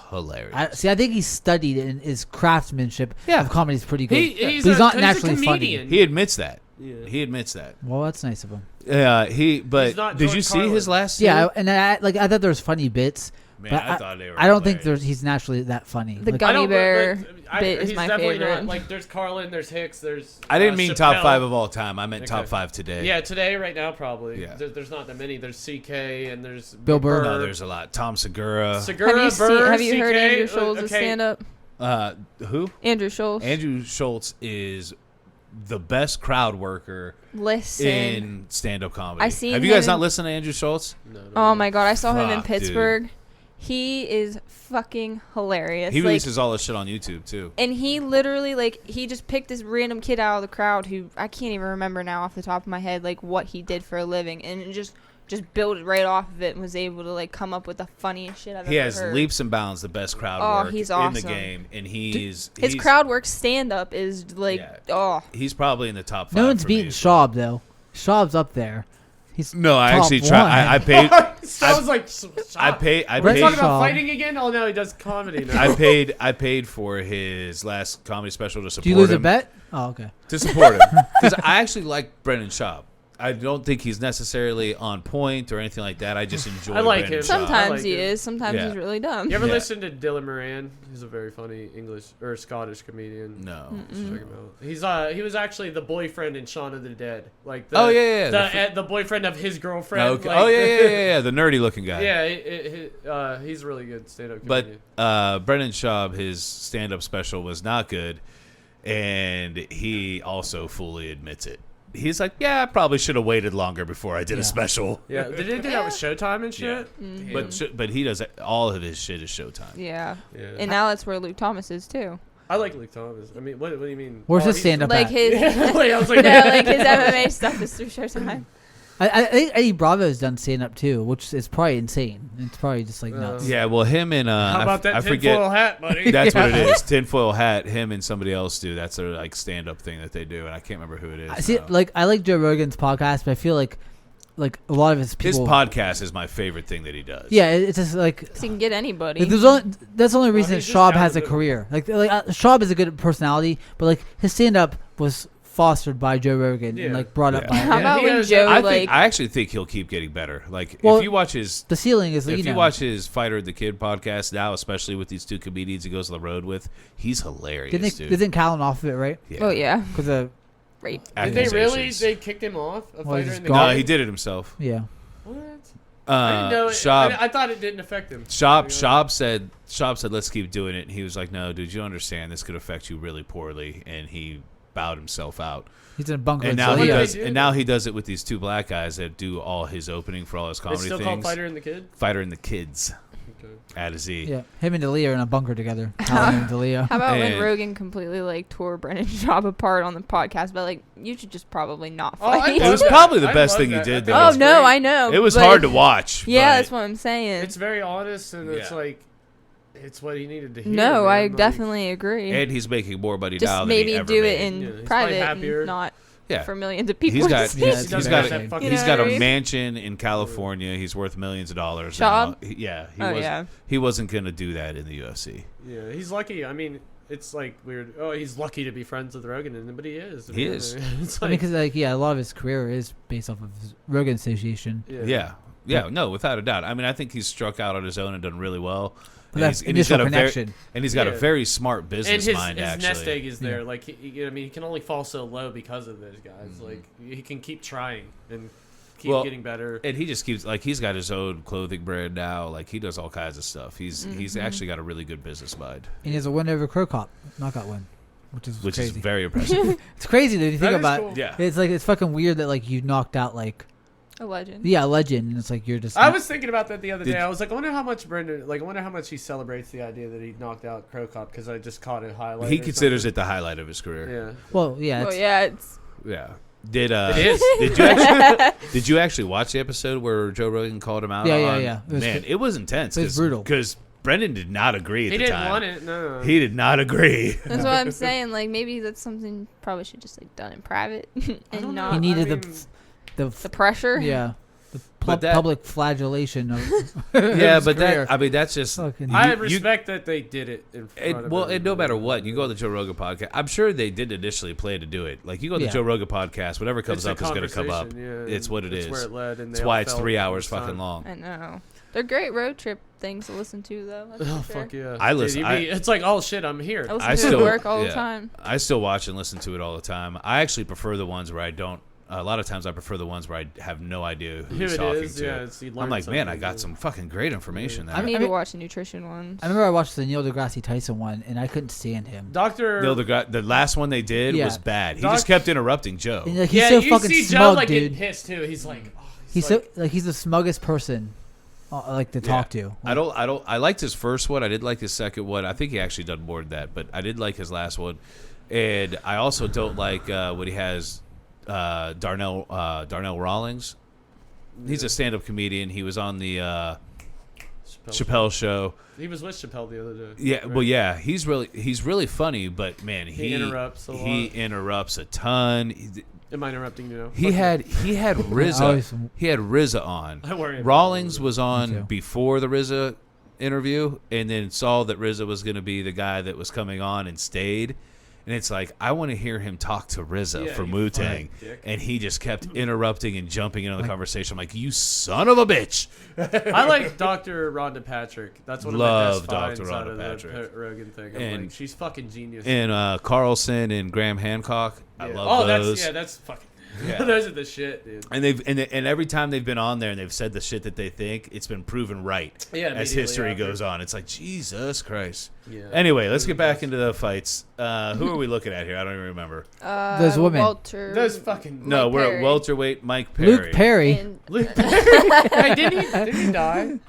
hilarious. I think he's studied in his craftsmanship of comedy is pretty good. He's but he's not a naturally comedian. He admits that. Yeah. He admits that. Well, that's nice of him. Yeah, He's but not did George you see Carlin. his last 2? Yeah, and I thought there was funny bits, Man, but I thought they were I don't think hilarious. he's naturally that funny. The Like, I gummy don't- bear but bit is he's my definitely favorite. Not, like, there's Carlin, there's Hicks, there's. I didn't mean top Chappelle. 5 of all time. I meant top Okay. 5 today. Yeah, today, right now, probably. Yeah. There's not that many. There's CK and there's Bill Burr. No, there's a lot. Tom Segura. Segura, have you Burr, have you heard CK, Andrew Schultz's okay. stand up? Who? Andrew Schultz. Andrew Schultz is the best crowd worker Listen. in stand-up comedy. I seen Have you guys him- not listened to Andrew Schultz? No, Oh my god, I saw him in Fuck, Pittsburgh. He is fucking hilarious. He Like, releases all his shit on YouTube too. and he literally he just picked this random kid out of the crowd who I can't even remember now off the top of my head like what he did for a living, and just built it right off of it and was able to like come up with the funniest shit I've He ever has heard. leaps and bounds the best crowd Oh, work he's in the awesome. game, and His he's crowd work stand up is like Yeah. He's probably in the top 5. no one's for me beating as well. Schaub though. Schaub's up there. He's No, I top actually tried. one. I paid. Sounds like. I paid. I We're Brett talking paid. about Schaub. fighting again. Oh no, he does comedy now. I paid for his last comedy special to support Do you lose him. a bet? Oh, okay. To support him, because I actually like Brendan Schaub. I don't think he's necessarily on point or anything like that. I just enjoy. I like Brendan him. Schaub. sometimes like he it. is, sometimes Yeah. he's really dumb. You ever Yeah. listen to Dylan Moran? He's a very funny English or Scottish comedian. No. Check him out. He was actually the boyfriend in Shaun of the Dead. Like Oh, yeah. the boyfriend of his girlfriend. Okay. Like, Oh yeah. The nerdy looking guy. Yeah, he's a really good stand-up But comedian. Brendan Schaub, his stand-up special was not good, and he also fully admits it. He's like, yeah, I probably should have waited longer before I did a special. Yeah, did they do that with Showtime and shit? But he does all of his shit is Showtime. Yeah. Yeah. And now that's where Luke Thomas is too. I like Luke Thomas. I mean, what do you mean? Where's his he's- stand up Like at? his Like, I was like, no, like his MMA stuff is through Showtime. I think Eddie Bravo's done stand up too, which is probably insane. It's probably just like nuts. Yeah, well, him and how about that I tinfoil forget. hat, buddy? That's what it is. Tinfoil hat. Him and somebody else do. That's their like stand-up thing that they do, and I can't remember who it is. I see. now. I like Joe Rogan's podcast, but I feel like a lot of his His people. podcast is my favorite thing that he does. Yeah, it's just like. So you can get anybody. That's the only reason he's just Schaub down has to a do it. career. Schaub is a good personality, but like his stand up was fostered by Joe Rogan Yeah. and like brought up Yeah. by How him. about he when has- Joe I actually think he'll keep getting better. Like Well, if you watch his The ceiling is if you watch his Fighter the Kid podcast now, especially with these 2 comedians he goes on the road with, he's hilarious, dude. Didn't Callan off of it, right? Yeah. Oh yeah. Because of Rape. Did they really? Accusations. They kicked him off? A Well, he's fighter in the gone. No, game? he did it himself. yeah. What? I didn't know. Schaub, I thought it didn't affect him. Schaub said let's keep doing it, and he was like, no, dude, you don't understand. This could affect you really poorly, and he bowed himself out. He's in a bunker. And in now he does it with these two black guys that do all his opening for all his comedy It's still things. called Fighter and the Kid? Fighter and the Kids. Okay. At a Z. Yeah, him and D'Elia are in a bunker together. Alan and D'Elia. How about when And- Rogan completely like tore Brennan Schaub apart on the podcast? But like, you should just probably not Oh, I fight. It was love probably the I best love thing he that. did, I though. think Oh it's no, great. I know. It was but- hard to watch. Yeah, but that's what I'm saying. It's very honest, and it's Yeah. like, it's what he needed to hear. No, man. I Like, definitely agree. And he's making more money now Just than maybe he ever do made. it in Yeah, he's probably private, happier. and not Yeah. for millions of people. He's got to see. Yeah, he's, it's he's doesn't got have a, that fucking- he's You know got what I a mean? mansion in California. He's worth millions of dollars. Schaub? Now. Oh, yeah. He wasn't going to do that in the UFC. Yeah, he's lucky. I mean, it's like weird. Oh, he's lucky to be friends with Rogan, but he is. He is. It's I mean, like, because a lot of his career is based off of his Rogan Association. Yeah, no, without a doubt. I mean, I think he's struck out on his own and done really well. But And that's he's got initial a very connection. and he's got a Yeah. very smart And business his mind. nest Actually, egg is there. Yeah. Like, I mean, he can only fall so low because of those guys. Mm-hmm. Like, he can keep trying and keep Well, getting better. and he just keeps like he's got his own clothing brand now. Like he does all kinds of stuff. He's actually got a really good business mind, And he has a win over Crow Cop, knockout win, which is which crazy. is very impressive. It's crazy though, if you That think is about cool. it. Yeah. It's like it's fucking weird that like you knocked out like A legend. a legend, and it's like you're just. I was thinking about that the other Did- day. I was like, I wonder how much Brendan, like, I wonder how much he celebrates the idea that he knocked out Crow Cop because I just caught a highlight. He or considers something. it the highlight of his career. Yeah. Well, yeah, Well, it's, yeah, it's Yeah. Did It is. did you actually watch the episode where Joe Rogan called him out? Yeah, yeah, on- yeah. It was Man, cr- it was intense. it was brutal. Because Brendan did not agree at He the didn't time. want it. No. He did not agree. that's what I'm saying. Like maybe that's something probably should just like done in private don't and know. not he needed I mean, the the pressure. yeah the But that- public flagellation of Yeah, his but career. that I mean that's just Fucking- I you- respect that they did it in front of well, and no everybody. matter what, you go on the Joe Rogan podcast. I'm sure they did initially plan to do it. Like you go on the Yeah. Joe Rogan podcast, whatever comes It's a up is going to come up. conversation, yeah, It's what it that's is. where it led, and That's they why all it's felt 3 it hours was fucking time. long. I know. They're great road trip things to listen to though. That's Oh for sure. fuck yeah! I listen- it's like, oh shit, I'm here. I listen I to it still- at work all yeah. the time. I still watch and listen to it all the time. I actually prefer the ones where I don't. A lot of times I prefer the ones where I have no idea who he's it talking is, to. yeah, it's- you I'm learn like, man, I something, got yeah. some fucking great information there. I need I to mean- watch the nutrition ones. I remember I watched the Neil deGrasse Tyson one, and I couldn't stand him. Doctor. No, the last one they did Yeah. was bad. He Doc- just kept interrupting Joe. And, like, he's yeah, so you fucking see Joe smug, like dude. getting pissed too. He's like, oh, He's like, so like he's the smuggest person, like to talk to. I don't. I liked his first one. I did like his second one. I think he actually done more than that, but I did like his last one. And I also don't like when he has Darnell Rawlings. He's a stand-up comedian. He was on the Chappelle show. He was with Chappelle the other day. Yeah, right? well, yeah, he's really funny, but man, He interrupts a He lot. interrupts a ton. Am I interrupting you now? He had RZA. always- He had RZA on. I worry about Rawlings RZA. was Me on too. before the RZA interview, and then saw that RZA was going to be the guy that was coming on and stayed. And it's like, I want to hear him talk to RZA Yeah, from you Wu-Tang. fucking dick. And he just kept interrupting and jumping in on the conversation. I'm like, you son of a bitch. I like Dr. Rhonda Patrick. That's one of Love my best finds Dr. out Rhonda of Patrick. the Rogan thing. I'm And- like, she's fucking genius. And Carlson and Graham Hancock. I Yeah. love those. That's fucking. Yeah. Those are the shit, dude. And and every time they've been on there and they've said the shit that they think, it's been proven right. Yeah, as immediately history after. goes on, it's like Jesus Christ. Yeah. Anyway, let's get back into the fights. Who are we looking at here? I don't even remember. Those women. Walter. Those fucking. No, Mike we're Perry. at welterweight Mike Perry. Luke Perry, And Luke Perry. Hey, didn't he die?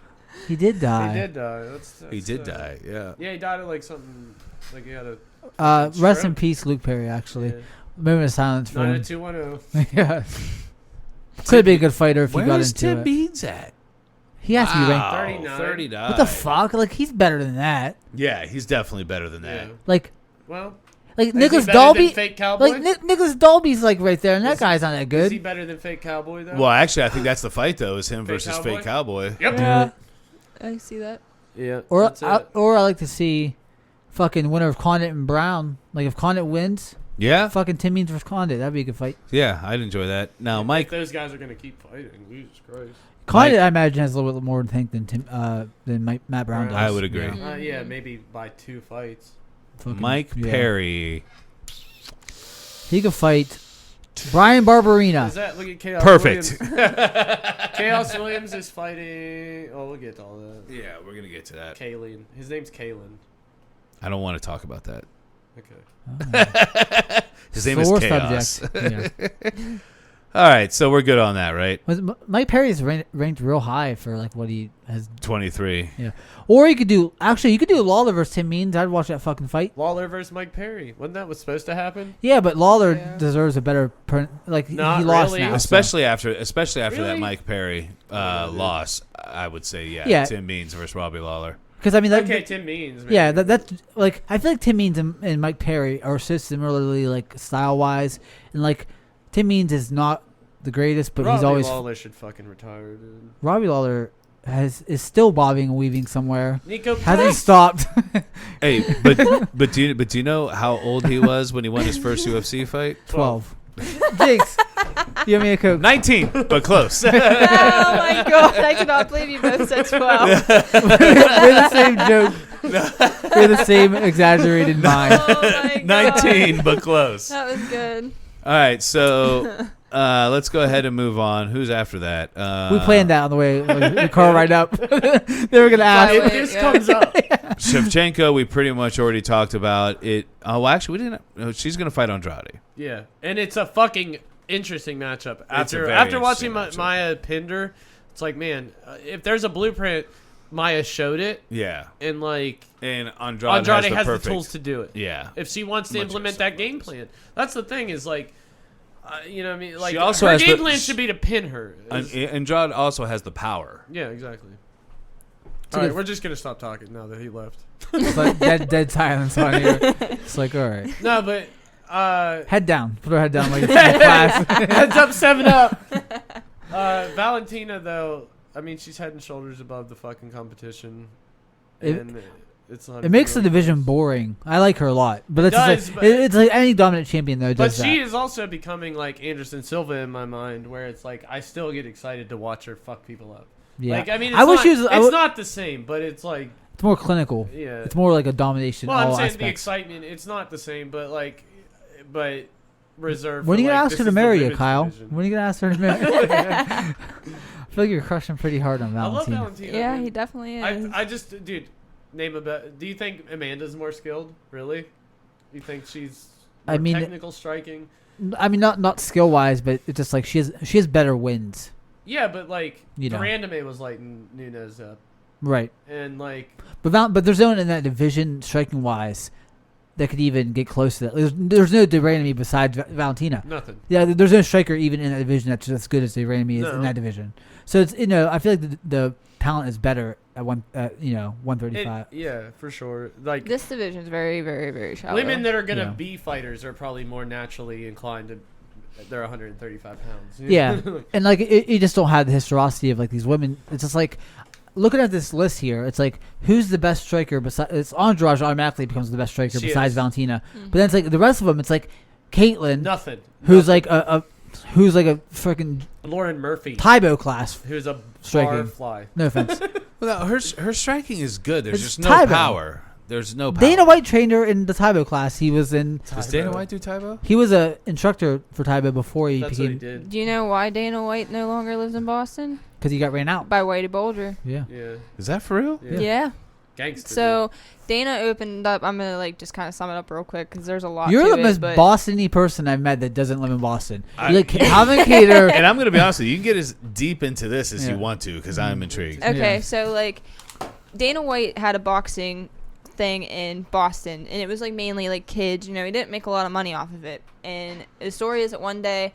he did die. He did die. He did die. Yeah. Yeah, he died of like something. Like he had a. Rest in Stroke? peace, Luke Perry. Actually, Yeah. moment of silence for him. 90210. Yeah, could be a good fighter if he got Where's into Tim it. Beans at? He has to be ranked. 39. 39. What the fuck? Like he's better than that. Yeah, he's definitely better than that. Yeah. Like Well, Nicholas is he better than Dalby. Fake Cowboy? Like Nicholas Dalby's like right there, and that Is- guy's not that Is he good. better than Fake Cowboy though? Well, actually, I think that's the fight though. Is him Fake versus Cowboy? Fake Cowboy. Yep. yeah, I see that. Yeah. Or that's it. or I like to see fucking winner of Condit and Brown. Like if Condit wins, Yeah, fucking Tim Means versus Condit. That'd be a good fight. yeah, I'd enjoy that. Now, If Mike, those guys are gonna keep fighting, Jesus Christ. Condit, Mike- I imagine, has a little bit more tank than Matt Brown does. I would agree. Yeah. Yeah, maybe by 2 fights. Fucking- Mike yeah. Perry. He could fight Brian Barberina. Is that look at Chaos Perfect. Williams. Chaos Williams is fighting. Oh, we'll get to all that. Yeah, we're gonna get to that. Kalen. His name's Kalen. I don't want to talk about that. Okay. His name is Sore Chaos. subject. Yeah. All right, so we're good on that, right? Mike Perry's ranked real high for like what he has. 23. Yeah. Or you could do Lawler versus Tim Means. I'd watch that fucking fight. Lawler versus Mike Perry. Wasn't that what's supposed to happen? Yeah, but Lawler Yeah. deserves a better he Not lost really. now. Especially after that Really? Mike Perry loss, I would say, Yeah. Tim Means versus Robbie Lawler. Because I mean, Okay, Tim Means. Maybe. yeah, that's like I feel like Tim Means and Mike Perry are so similarly like style wise, and like Tim Means is not the greatest, but he's always Lawler should fucking retire, dude. Robbie Lawler is still bobbing and weaving somewhere. Nico Hasn't Price. stopped. Hey, but do you know how old he was when he won his first UFC fight? 12. Jinx, you owe me a Coke. 19, but close. Oh my god! I cannot believe you both said 12. We're the same joke. We're the same exaggerated mind. Oh my god! 19, but close. That was good. All right, so let's go ahead and move on. Who's after that? We planned that on the way the car ride up. They were gonna ask. Wait, This yeah. comes up. Shevchenko, we pretty much already talked about it. Oh, actually, we didn't. No, she's going to fight Andrade. Yeah, and it's a fucking interesting matchup. It's a very After watching interesting matchup. Maya Pinder, it's like, man, if there's a blueprint, Maya showed it, Yeah. and like And Andrade has the perfect. tools to do it. Yeah. If she wants to Much implement respect that game for plan, that's the thing. Is like, you know what I mean? Like, She also her has game the- plan should be to pin her. Andrade also has the power. Yeah, exactly. a All right, good- we're just gonna stop talking now that he left. But dead silence on here. It's like, all right. No, but Head down. Put her head down like it's in class. heads up, 7-up. Valentina, though, I mean, she's head and shoulders above the fucking competition, and it's not. It makes the division boring. I like her a lot, but it's does, just but- like, it's like any dominant champion though But does she that. is also becoming like Anderson Silva in my mind, where it's like I still get excited to watch her fuck people up. Yeah. Like, I mean, I it's wish not, she was. it's not the same, but it's like, It's more clinical. yeah. It's more like a domination. Well, all I'm saying aspects. the excitement. It's not the same, but reserved. When are you for, gonna like, ask her this to is the marry you, women's Kyle? division. When are you gonna ask her to marry? I feel like you're crushing pretty hard on I love Valentina. Valentina. Yeah, dude. he definitely is. I just, dude, name a bet. Do you think Amanda's more skilled? Really? You think she's more I mean- technical striking? I mean, not skill wise, but it's just like she has better wins. Yeah, but like You know. Durandame was lighting Nunes up, Right. and like But there's no one in that division striking wise that could even get close to that. There's no DeRanemy besides Valentina. nothing. Yeah, there's no striker even in that division that's as good as DeRanemy is No. in that division. So it's I feel like the talent is better at 135. Yeah, for sure. Like This division's very, very, very shallow. women that are gonna Yeah. be fighters are probably more naturally inclined to. They're 135 pounds. Yeah, and like you just don't have the historicity of like these women. It's just like looking at this list here. It's like who's the best striker besides? It's Andrade automatically becomes the best striker She besides is. Valentina. But then it's like the rest of them. It's like Caitlyn, Nothing. who's like a freaking Lauren Murphy, Tybo class. who's a Striking. barfly. No offense. Well, no, her striking is good. There's It's just no Tybo. power. There's no power. Dana White trained her in the Tybo class. He was in. Does Dana White do Tybo? He was a instructor for Tybo before he That's what he became did. Do you know why Dana White no longer lives in Boston? because he got ran out. By Whitey Bulger. Yeah. Yeah. Is that for real? Yeah. Yeah. Gangster. So Dana opened up. I'm gonna like just kind of sum it up real quick because there's a lot. You're to the it, most but Boston-y person I've met that doesn't live in Boston. I- You like Calvin Cater. And I'm going to be honest with you. You can get as deep into this as Yeah. you want to because I'm intrigued. Okay, Yeah. so like Dana White had a boxing thing in Boston, and it was like mainly like kids. You know, he didn't make a lot of money off of it. And the story is that one day,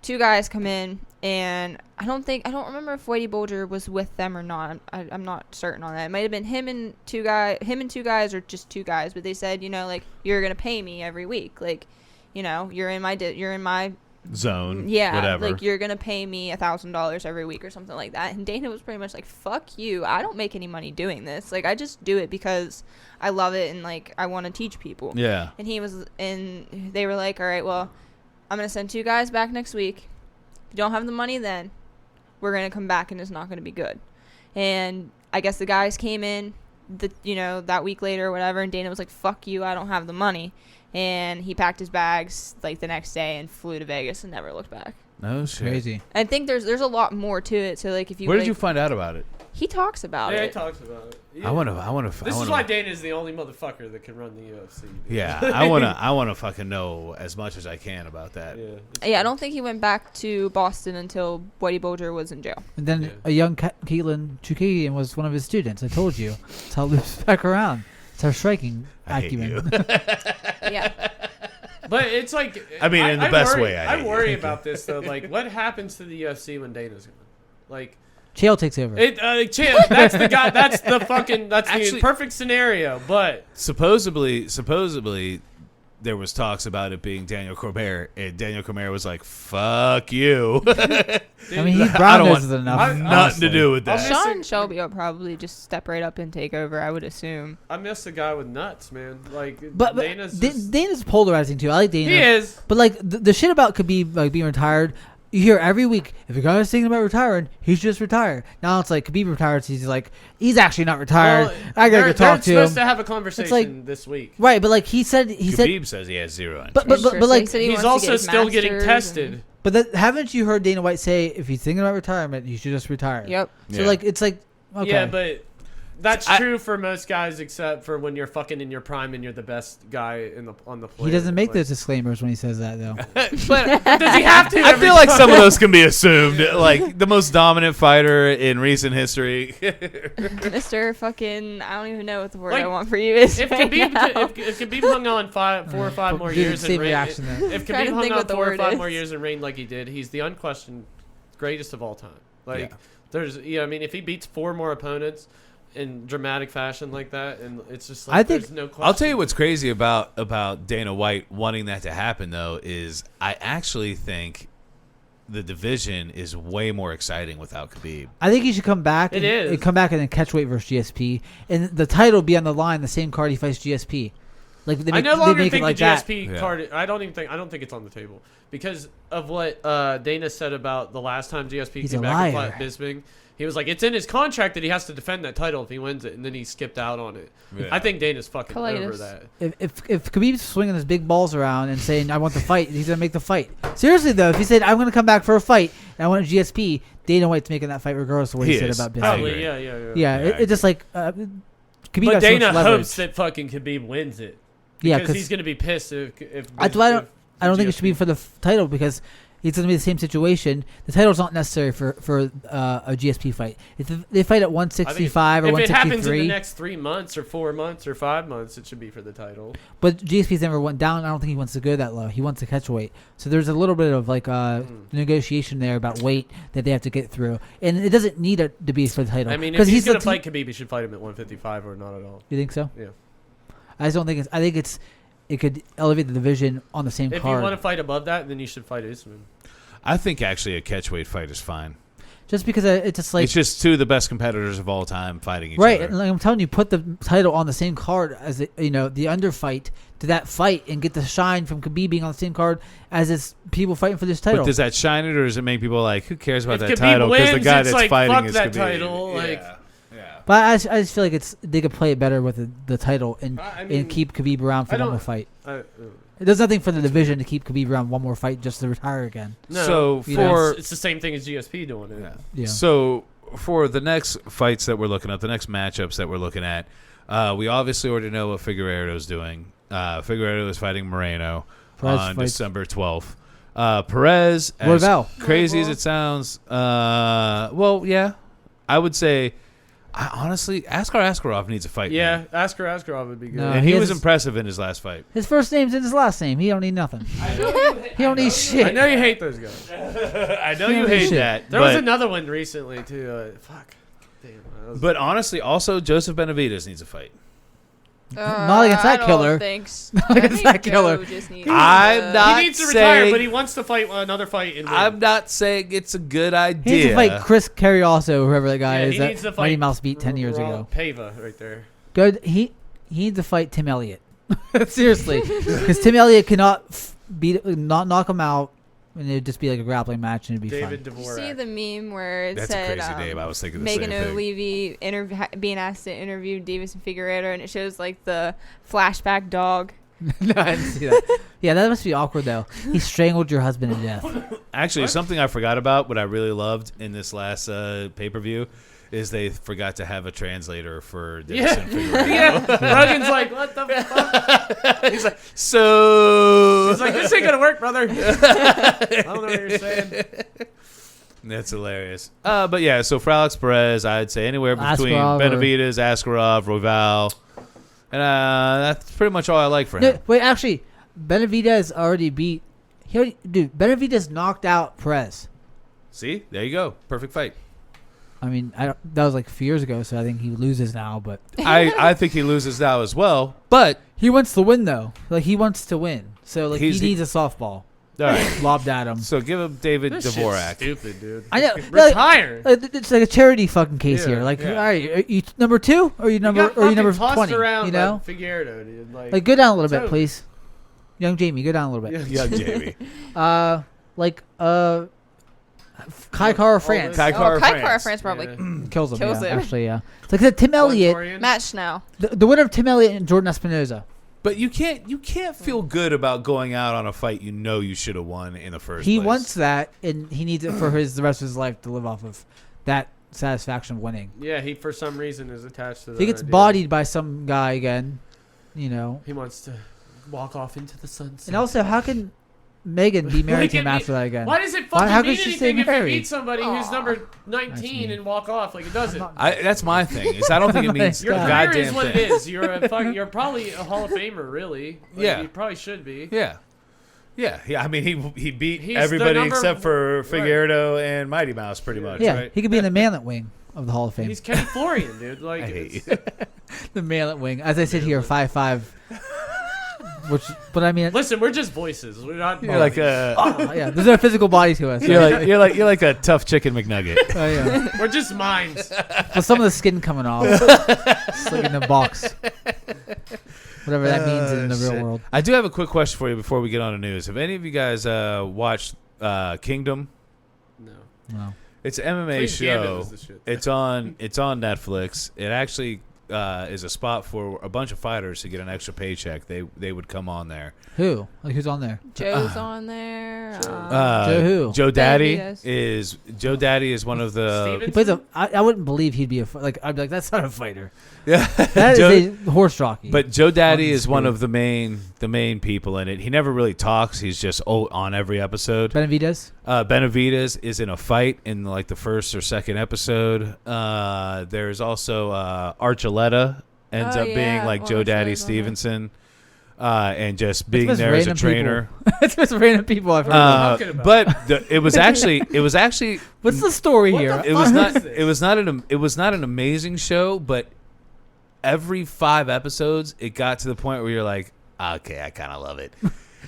two guys come in, and I don't remember if Whitey Bulger was with them or not. I'm not certain on that. It might have been him and two guys, or just two guys. But they said, you know, like you're gonna pay me every week, like, you know, you're in my Zone. yeah, Whatever. like you're gonna pay me $1,000 every week or something like that. And Dana was pretty much like, "Fuck you! I don't make any money doing this. Like, I just do it because I love it and like I want to teach people." Yeah. And they were like, "All right, well, I'm gonna send two guys back next week. If you don't have the money, then we're gonna come back and it's not gonna be good." And I guess the guys came in, that week later or whatever, and Dana was like, "Fuck you! I don't have the money." And he packed his bags like the next day and flew to Vegas and never looked back. No shit. Crazy. I think there's a lot more to it. So like if you Where did you find out about it? He talks about it. Yeah, he talks about it. Yeah. I want to. This is why Dana is the only motherfucker that can run the UFC. Yeah, I want to fucking know as much as I can about that. Yeah, I don't think he went back to Boston until Whitey Bulger was in jail. And then a young Caitlin Chukagian was one of his students. I told you. That's how it loops back around. It's her striking acumen. Yeah. But it's like, I mean, in the best way. I worry about this though. Like, what happens to the UFC when Dana's gone? Like, Chael takes over. Chael, that's the guy. That's the fucking. That's Actually, the perfect scenario. But supposedly, there was talks about it being Daniel Cormier, and Daniel Cormier was like, "Fuck you." I mean, he's I Brown don't knows want enough. nothing to do with that. Sean Shelby will probably just step right up and take over, I would assume. I miss the guy with nuts, man. Like, But Dana's polarizing too. I like Dana. He is. But like the shit about Khabib like being retired, you hear every week, if a guy's thinking about retiring, he should just retire. Now it's like Khabib retires, he's like, he's actually not retired. Well, I gotta go talk to him. They're supposed to have a conversation like, this week. Right, but like he said Khabib says he has zero interest. But like he's also still getting tested. But haven't you heard Dana White say if he's thinking about retirement, he should just retire? Yep. So like it's like okay. Yeah, but that's true for most guys, except for when you're fucking in your prime and you're the best guy on the planet. He doesn't make those disclaimers when he says that though. But does he have to? I feel like some of those can be assumed. Like the most dominant fighter in recent history. Mr. fucking, I don't even know what the word Like, I want for you is. If right now. Khabib hung on 4 or 5 more years and reigned, if Trying Khabib to hung think on what the 4 or word 5 is. more years and reigned like he did, he's the unquestioned greatest of all time. Like Yeah. there's, I mean, if he beats 4 more opponents in dramatic fashion like that, and it's just like I think- there's no question. I'll tell you what's crazy about Dana White wanting that to happen, though, is I actually think the division is way more exciting without Khabib. I think he should come back. It is. And come back and then catch weight versus GSP, and the title be on the line the same card he fights GSP. Like I no longer think like the that. GSP card. I don't think it's on the table because of what Dana said about the last time GSP He's came a back and liar. fought Bisping. He was like, it's in his contract that he has to defend that title if he wins it, and then he skipped out on it. Yeah. I think Dana's fucking over Colitis. that. If Khabib's swinging his big balls around and saying I want the fight, he's gonna make the fight. Seriously though, if he said I'm gonna come back for a fight and I want a GSP, Dana White's making that fight regardless of what he said about Bisping. Probably, agree. yeah. Yeah, it's just like Khabib But has so Dana much leverage. hopes that fucking Khabib wins it. Yeah, Because he's gonna be pissed if I don't think it should be for the title because it's going to be the same situation. The title's not necessary for a GSP fight. If they fight at 165 or if it happens in 163, the next 3 months or 4 months or 5 months, it should be for the title. but GSP's never went down. I don't think he wants to go that low. He wants to catch weight. So there's a little bit of like negotiation there about weight that they have to get through, and it doesn't need it to be for the title. I mean, if he's gonna the fight Khabib, he should fight him at 155 or not at all. You think so? Yeah. I just don't think it's. I think it could elevate the division on the same If card. you want to fight above that, then you should fight Usman. I think actually a catchweight fight is fine. Just because it's just like It's just two of the best competitors of all time fighting each right. other. And like I'm telling you, put the title on the same card as the underfight to that fight and get the shine from Khabib being on the same card as it's people fighting for this title. But does that shine it, or does it make people like, who cares about If that Khabib title? Because the wins, guy it's that's like, fighting fuck is that Khabib. title, like- yeah. But I just feel like they could play it better with the title and I mean, and keep Khabib around for I one don't- more fight. It There's nothing for the division to keep Khabib around one more fight just to retire again. no, So You know, for it's the same thing as GSP doing it. Yeah. So for the next fights that we're looking at, the next matchups that we're looking at, we obviously already know what Figueiredo's doing. Figueiredo is fighting Moreno Perez on fights- December 12th. Perez, as Royval. crazy as it sounds, well, yeah, I would say, honestly, Askarov needs a fight. Yeah, man. Askarov would be good. No. And he he has was his- impressive in his last fight. His first name's in his last name. He don't need nothing. He don't need I shit. know you hate those guys. I know Yeah, you hate shit. that. There was but- another one recently too. Fuck. Damn. that was- But honestly, also Joseph Benavidez needs a fight. Not against that I killer. Don't think so. Not I against think that killer. Joe just needs I'm to- not- he needs to retire, saying- but he wants to fight another fight and win. I'm not saying it's a good He needs idea. to fight Chris Carrioso, whoever that guy Yeah, is. he That needs to Mighty fight Mouse beat 10 years ago. Pava right there. Good. He needs to fight Tim Elliott. Seriously, because Tim Elliott cannot not knock him out, and it'd just be like a grappling match, and it'd be David fun. Did you see Dvorak. the meme where it That's a said crazy name. I was thinking the Megan same thing. O'Leary being asked to interview Davis and Figueiredo, and it shows like the flashback dog. No, I didn't see that. Yeah, that must be awkward though. He strangled your husband to death. Actually, something I forgot about, what I really loved in this last pay-per-view, is they forgot to have a translator for this. Yeah. Rogan's like, what the fuck? He's like, so. He's like, this ain't gonna work, brother. I don't know what you're saying. That's hilarious. But yeah, so for Alex Perez, I'd say anywhere between Askarov Benavidez, Askarov, Roval. And that's pretty much all I like for him. No, wait, actually, Benavidez already beat. Benavidez knocked out Perez. See? There you go. Perfect fight. I mean, that was like a few years ago, so I think he loses now. But I think he loses now as well. But he wants to win, though. Like, he wants to win. So, like, he needs a softball. All right. Lobbed at him. So give him David This Dvorak. shit's stupid, dude. I know. Retire. It's like a charity fucking case Yeah, here. Like, yeah. all right, are you number 2 or you number got fucking tossed 20? around You know, by Figueiredo, dude. like go down a little bit, over. please. Young Jamie, go down a little bit. Young Jamie. Kai Kara France Kai Oh, Kara Kai France. Kara France probably. kills him. Kills yeah, him. Actually, yeah. It's like that Tim Elliott, Montorian. Match now. the winner of Tim Elliott and Jordan Espinoza. But you can't feel good about going out on a fight you know you should have won in the first He place. wants that, and he needs it for the rest of his life to live off of that satisfaction of winning. Yeah, he for some reason is attached to that If he gets idea. bodied by some guy again, you know. He wants to walk off into the sunset. And also, how can Megan be married to him after that again? Why does it Why- fucking how mean could she stay anything if you married? meet somebody who's Aw. number 19 and walk off? Like, it doesn't. That's my thing. Is I don't think it means a Your career goddamn is what thing. it is. You're probably a Hall of Famer, really. Like, Yeah. You probably should be. Yeah. Yeah. I mean, he beat He's everybody the number- except for right. Figueiredo and Mighty Mouse, pretty much. Yeah, Right? he could be in the manlet wing of the Hall of Fame. He's Kenny Florian, dude. Like, I hate it's- The manlet wing. As I sit here, 5'5", but I mean, listen, we're just voices. We're not. You're like yeah, there's no physical body to us. you're like a tough chicken McNugget. Oh, yeah. We're just minds. With some of the skin coming off, it's like in the box. Whatever that means in the real world. I do have a quick question for you before we get on the news. Have any of you guys watched Kingdom? No. No. It's an MMA Please Gambit show. was the shit. It's on Netflix. It actually is a spot for a bunch of fighters to get an extra paycheck. They would come on there. Who? Like who's on there? Joe's on there. Joe who? Joe Daddy Benavidez. is one of the Steven? He plays a. I wouldn't believe he'd be like. I'd be like, that's not a fighter. yeah. That Joe- is a horse jockey. But Joe Daddy is one Undisputed. of the main people in it. He never really talks. He's just on every episode. Benavidez. Benavidez is in a fight in like the first or second episode. There's also Archuleta ends Oh, up being yeah, like one Joe of the Daddy shows on there. Stevenson, and just being most there as a random trainer. That's just random people I've heard of. talking about? But it was actually What's the story What here? the it was fuck not is this? it was not an amazing show, but every 5 episodes it got to the point where you're like, okay, I kind of love it.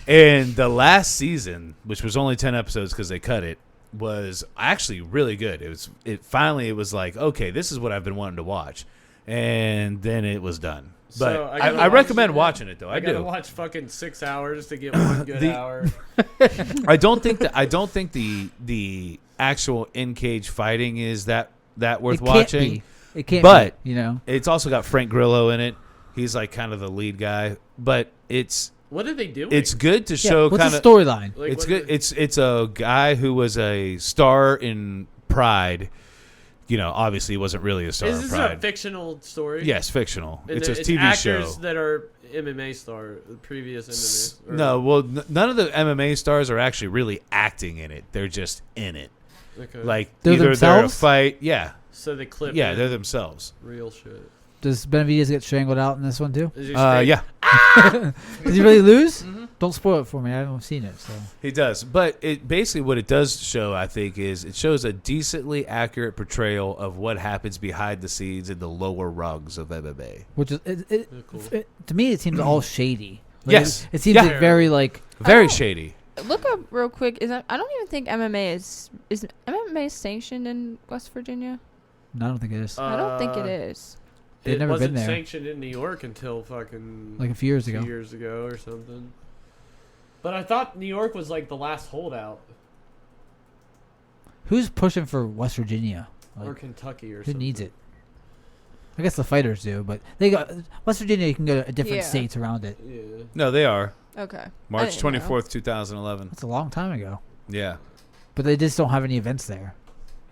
And the last season, which was only 10 episodes because they cut it, was actually really good. It was like, okay, this is what I've been wanting to watch, and then it was done. But So I gotta I watch recommend it. watching it though. I I gotta do. watch fucking 6 hours to get one good The- hour. I don't think the actual in cage fighting is that worth It can't watching. be. It can't But- be, you know. It's also got Frank Grillo in it. He's like kind of the lead guy, but it's What did they do? good to Yeah, show what's kind the of. storyline? Like, It's what good. is it? It's a guy who was a star in Pride. You know, obviously he wasn't really a star Is in this a Pride. fictional story? Yes, fictional. And It's a it's TV actors show. that are MMA star, previous MMA. or- No, well, none of the MMA stars are actually really acting in it. They're just in it. Okay. Like They're either they're a themselves? fight. Yeah, so they clip. yeah, in they're themselves. real shit. Does Benavidez get strangled out in this one too? Is he straight? Yeah, Does he really lose? Mm-hmm. Don't spoil it for me. I haven't seen it. So he does. But it basically what it does show, I think, is it shows a decently accurate portrayal of what happens behind the scenes in the lower rungs of MMA. which is Yeah, cool. to me it seems all shady. Like, Yes. it seems Yeah. like very like Very Oh. shady. Look up real quick. I don't even think MMA is MMA sanctioned in West Virginia. I don't think it is. I don't think it is. They've It never wasn't been there. sanctioned in New York until fucking Like a few years 2 ago. years ago or something. But I thought New York was like the last holdout, Who's pushing for West Virginia? or Like, Kentucky or who something. needs it? I guess the fighters do, but they got West Virginia. You can go to different Yeah. states around it. Yeah. No, they are. Okay. I March didn't know. 24th, 2011. That's a long time ago. Yeah. But they just don't have any events there.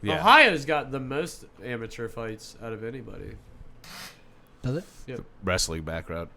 Yeah. Ohio's got the most amateur fights out of anybody. Does it? Yep. Wrestling background.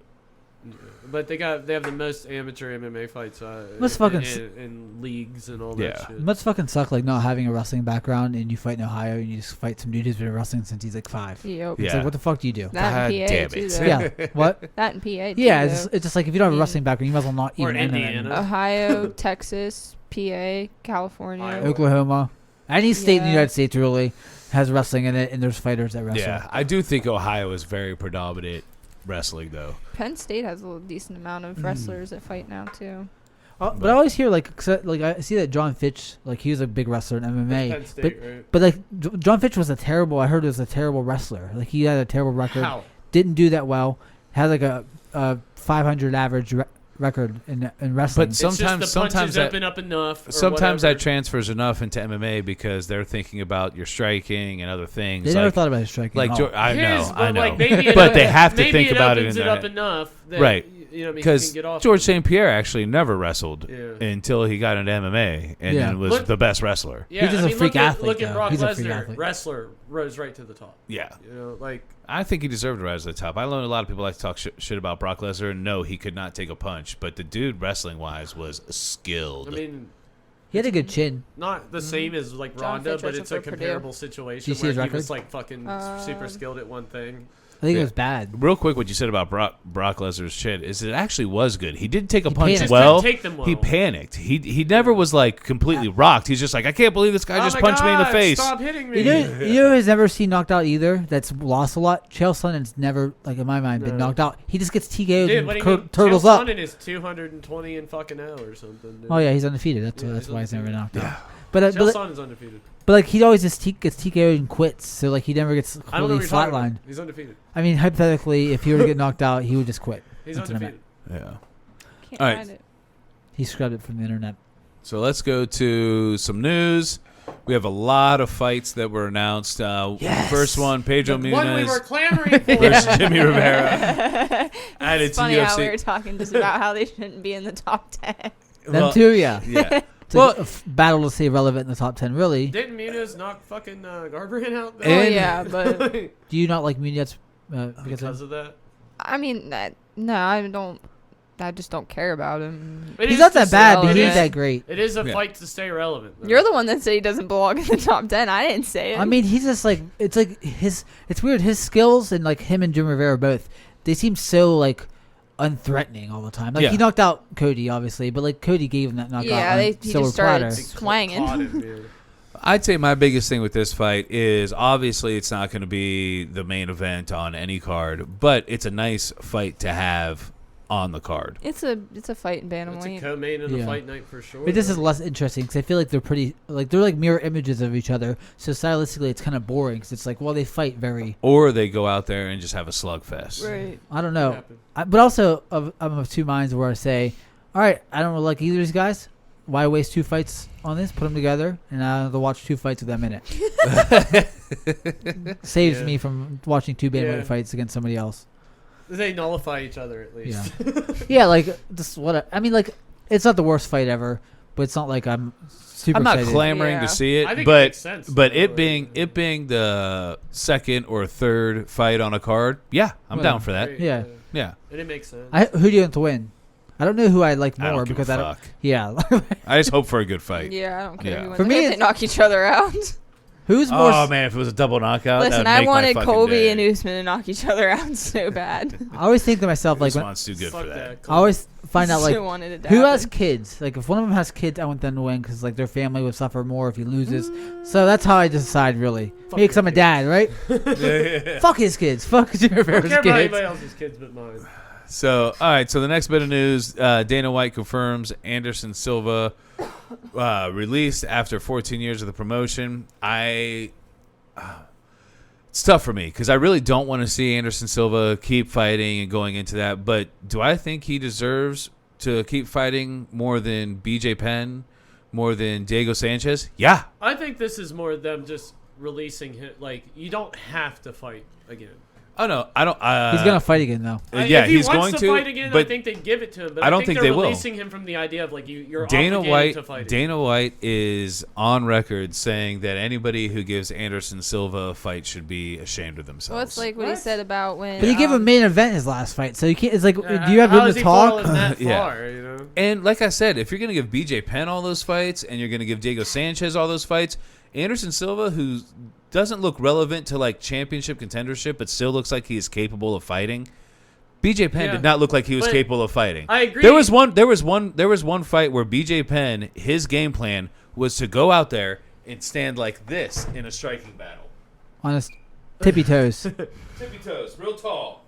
But they have the most amateur MMA fights Must fucking in leagues and all Yeah. that shit. It must fucking suck like not having a wrestling background and you fight in Ohio and you just fight some dude who's been wrestling since he's like 5. Yep. It's Yeah. like, what the fuck do you do? That in God PA damn too, it. though. Yeah. What? That in PA too, Yeah, though. it's just like if you don't have a In- wrestling background, you might as well not Or even enter Indiana. that. Ohio, Texas, PA, California. Iowa. Oklahoma. Any state in the Yeah. United States really has wrestling in it, and there's fighters that wrestle. Yeah, I do think Ohio is very predominant wrestling, though. Penn State has a decent amount of wrestlers that fight now too. But I always hear like I see that John Fitch, like he was a big wrestler in MMA. Penn State, right? But like John Fitch was I heard was a terrible wrestler. Like he had a terrible record. How? Didn't do that well. Had like a 500 average record in wrestling. But It's just sometimes the punches sometimes that open up enough. Or sometimes whatever. that transfers enough into MMA because they're thinking about your striking and other things. they never thought about his striking. like at all. I His, know, but I know. like, maybe But they have to maybe think about it opens in it their up head. enough that, Right. You know, he Because can get off. George St. Pierre actually never wrestled Yeah. until he got into MMA and Yeah. then was Look- the best wrestler. Yeah, He's just a freak athlete, Look at though. Brock He's a freak Lesnar, athlete. wrestler, rose right to the top. Yeah. You know, like I think he deserved to rise to the top. I know a lot of people like to talk shit about Brock Lesnar. No, he could not take a punch, but the dude wrestling-wise was skilled. I mean, he had a good chin. not the same as like John Ronda, Fitch but wrestled it's a for Purdue. comparable situation Did you see where his he record? was like fucking super skilled at one thing. I think Yeah. it was bad. Real quick, what you said about Brock Lesnar's chin is it actually was good. He didn't take a He punch panicked. well. Just didn't take them well. He panicked. He never was like completely rocked. He's just like, I can't believe this guy Oh just my punched me in the God, face. Stop hitting me. You know who's never seen knocked out either? That's lost a lot. Chael Sonnen's never, like in my mind, been No. knocked out. He just gets TKO'd Dude, and what do you mean? turtles Chael up. Sonnen is 220 in fucking L or something. Dude. Oh yeah, he's undefeated. That's Yeah, that's he's why he's never knocked undefeated. out. But Chael but, Sonnen's undefeated. but like he always just gets TKO'd and quits. So like he never gets I don't know completely what you're talking flatlined. about. He's undefeated. I mean, hypothetically, if he were to get knocked out, he would just quit. He's That's what I meant. undefeated. Yeah. Can't All right. find it. He scrubbed it from the internet. So let's go to some news. We have a lot of fights that were announced. Yes. First one, Pedro The one we Munez were clamoring for. versus Jimmy Rivera. Added It's to funny how UFC. we were talking just about how they shouldn't be in the top 10. Them too, yeah. Yeah. It's like a battle to stay relevant in the top 10, really. Didn't Muniz knock fucking Garbrandt out? Oh And- yeah, but Do you not like Munez because of that. I mean, no, I don't. I just don't care about him. It He's is not to that stay bad, but relevant. he ain't that great. It is a Yeah. fight to stay relevant. though. You're the one that said he doesn't belong in the top 10. I didn't say it. I mean, he's just like it's weird. His skills and like him and Jim Rivera both, they seem so like unthreatening all the time. Like Yeah. he knocked out Cody, obviously, but like Cody gave him that knockout. yeah, on he silver just started platter. swanging. Caught him, yeah. I'd say my biggest thing with this fight is obviously it's not going to be the main event on any card, but it's a nice fight to have on the card. It's a fight in It's a bantamweight. co-main in Yeah. a fight night for sure. But this is less interesting because I feel like they're like mirror images of each other. So stylistically, it's kind of boring because it's like, well, they fight very. Or they go out there and just have a slugfest. Right. I don't know. Happened. But also, I'm of two minds where I say, all right, I don't really like either of these guys. Why waste 2 fights on this? Put them together, and I have to watch 2 fights with them in it. Saves Yeah. me from watching 2 bantamweight Yeah. fights against somebody else. They nullify each other at least. Yeah, like just what I mean, like it's not the worst fight ever, but it's not like I'm super. I'm not excited. clamoring Yeah. to see I it, think it but makes sense, but though. it being the second or third fight on a card, yeah, I'm Well, down for that. Right, Yeah. Yeah, And it makes sense. Who do you want to win? I don't know who I like I more don't give because a I don't. fuck. Yeah, I just hope for a good fight. Yeah, I don't care Yeah. who wins. For I me, hope they it's- knock each other out. who's more? Oh man, if it was a double knockout, Listen, that'd I make my wanted fucking Colby day. and Usman to knock each other out so bad. I always think to myself like when, Usman's too good Fuck for that. that. I always find out like so wanted it to who happen. has kids. Like if one of them has kids, I want them to win because like their family would suffer more if he loses. So that's how I decide really. Fuck Me 'cause your I'm a kids. dad, right? Fuck his kids. Fuck Jimmy I don't Rivera's care about kids. anybody else's kids but mine. So, all right. So the next bit of news: Dana White confirms Anderson Silva released after 14 years of the promotion. It's tough for me because I really don't want to see Anderson Silva keep fighting and going into that. But do I think he deserves to keep fighting more than BJ Penn, more than Diego Sanchez? Yeah. I think this is more them just releasing him. Like, you don't have to fight again. Oh no, I don't. He's gonna fight again though. Yeah, if he he's wants going to fight again, I think they'd give it to him. But I don't think they're they will. releasing him from the idea of like you're Dana obligated to fight. Dana White is on record saying that anybody who gives Anderson Silva a fight should be ashamed of themselves. Well, it's like what he said about when. But he gave him main event his last fight, so you can't. It's like, do you have how room is to he talk? falling that Yeah. far, you know? And like I said, if you're going to give BJ Penn all those fights and you're going to give Diego Sanchez all those fights, Anderson Silva, who doesn't look relevant to like championship contendership, but still looks like he is capable of fighting. BJ Penn did not look like he was capable of fighting. I agree. There was one fight where BJ Penn, his game plan was to go out there and stand like this in a striking battle. On his tippy toes. Tippy toes, real tall.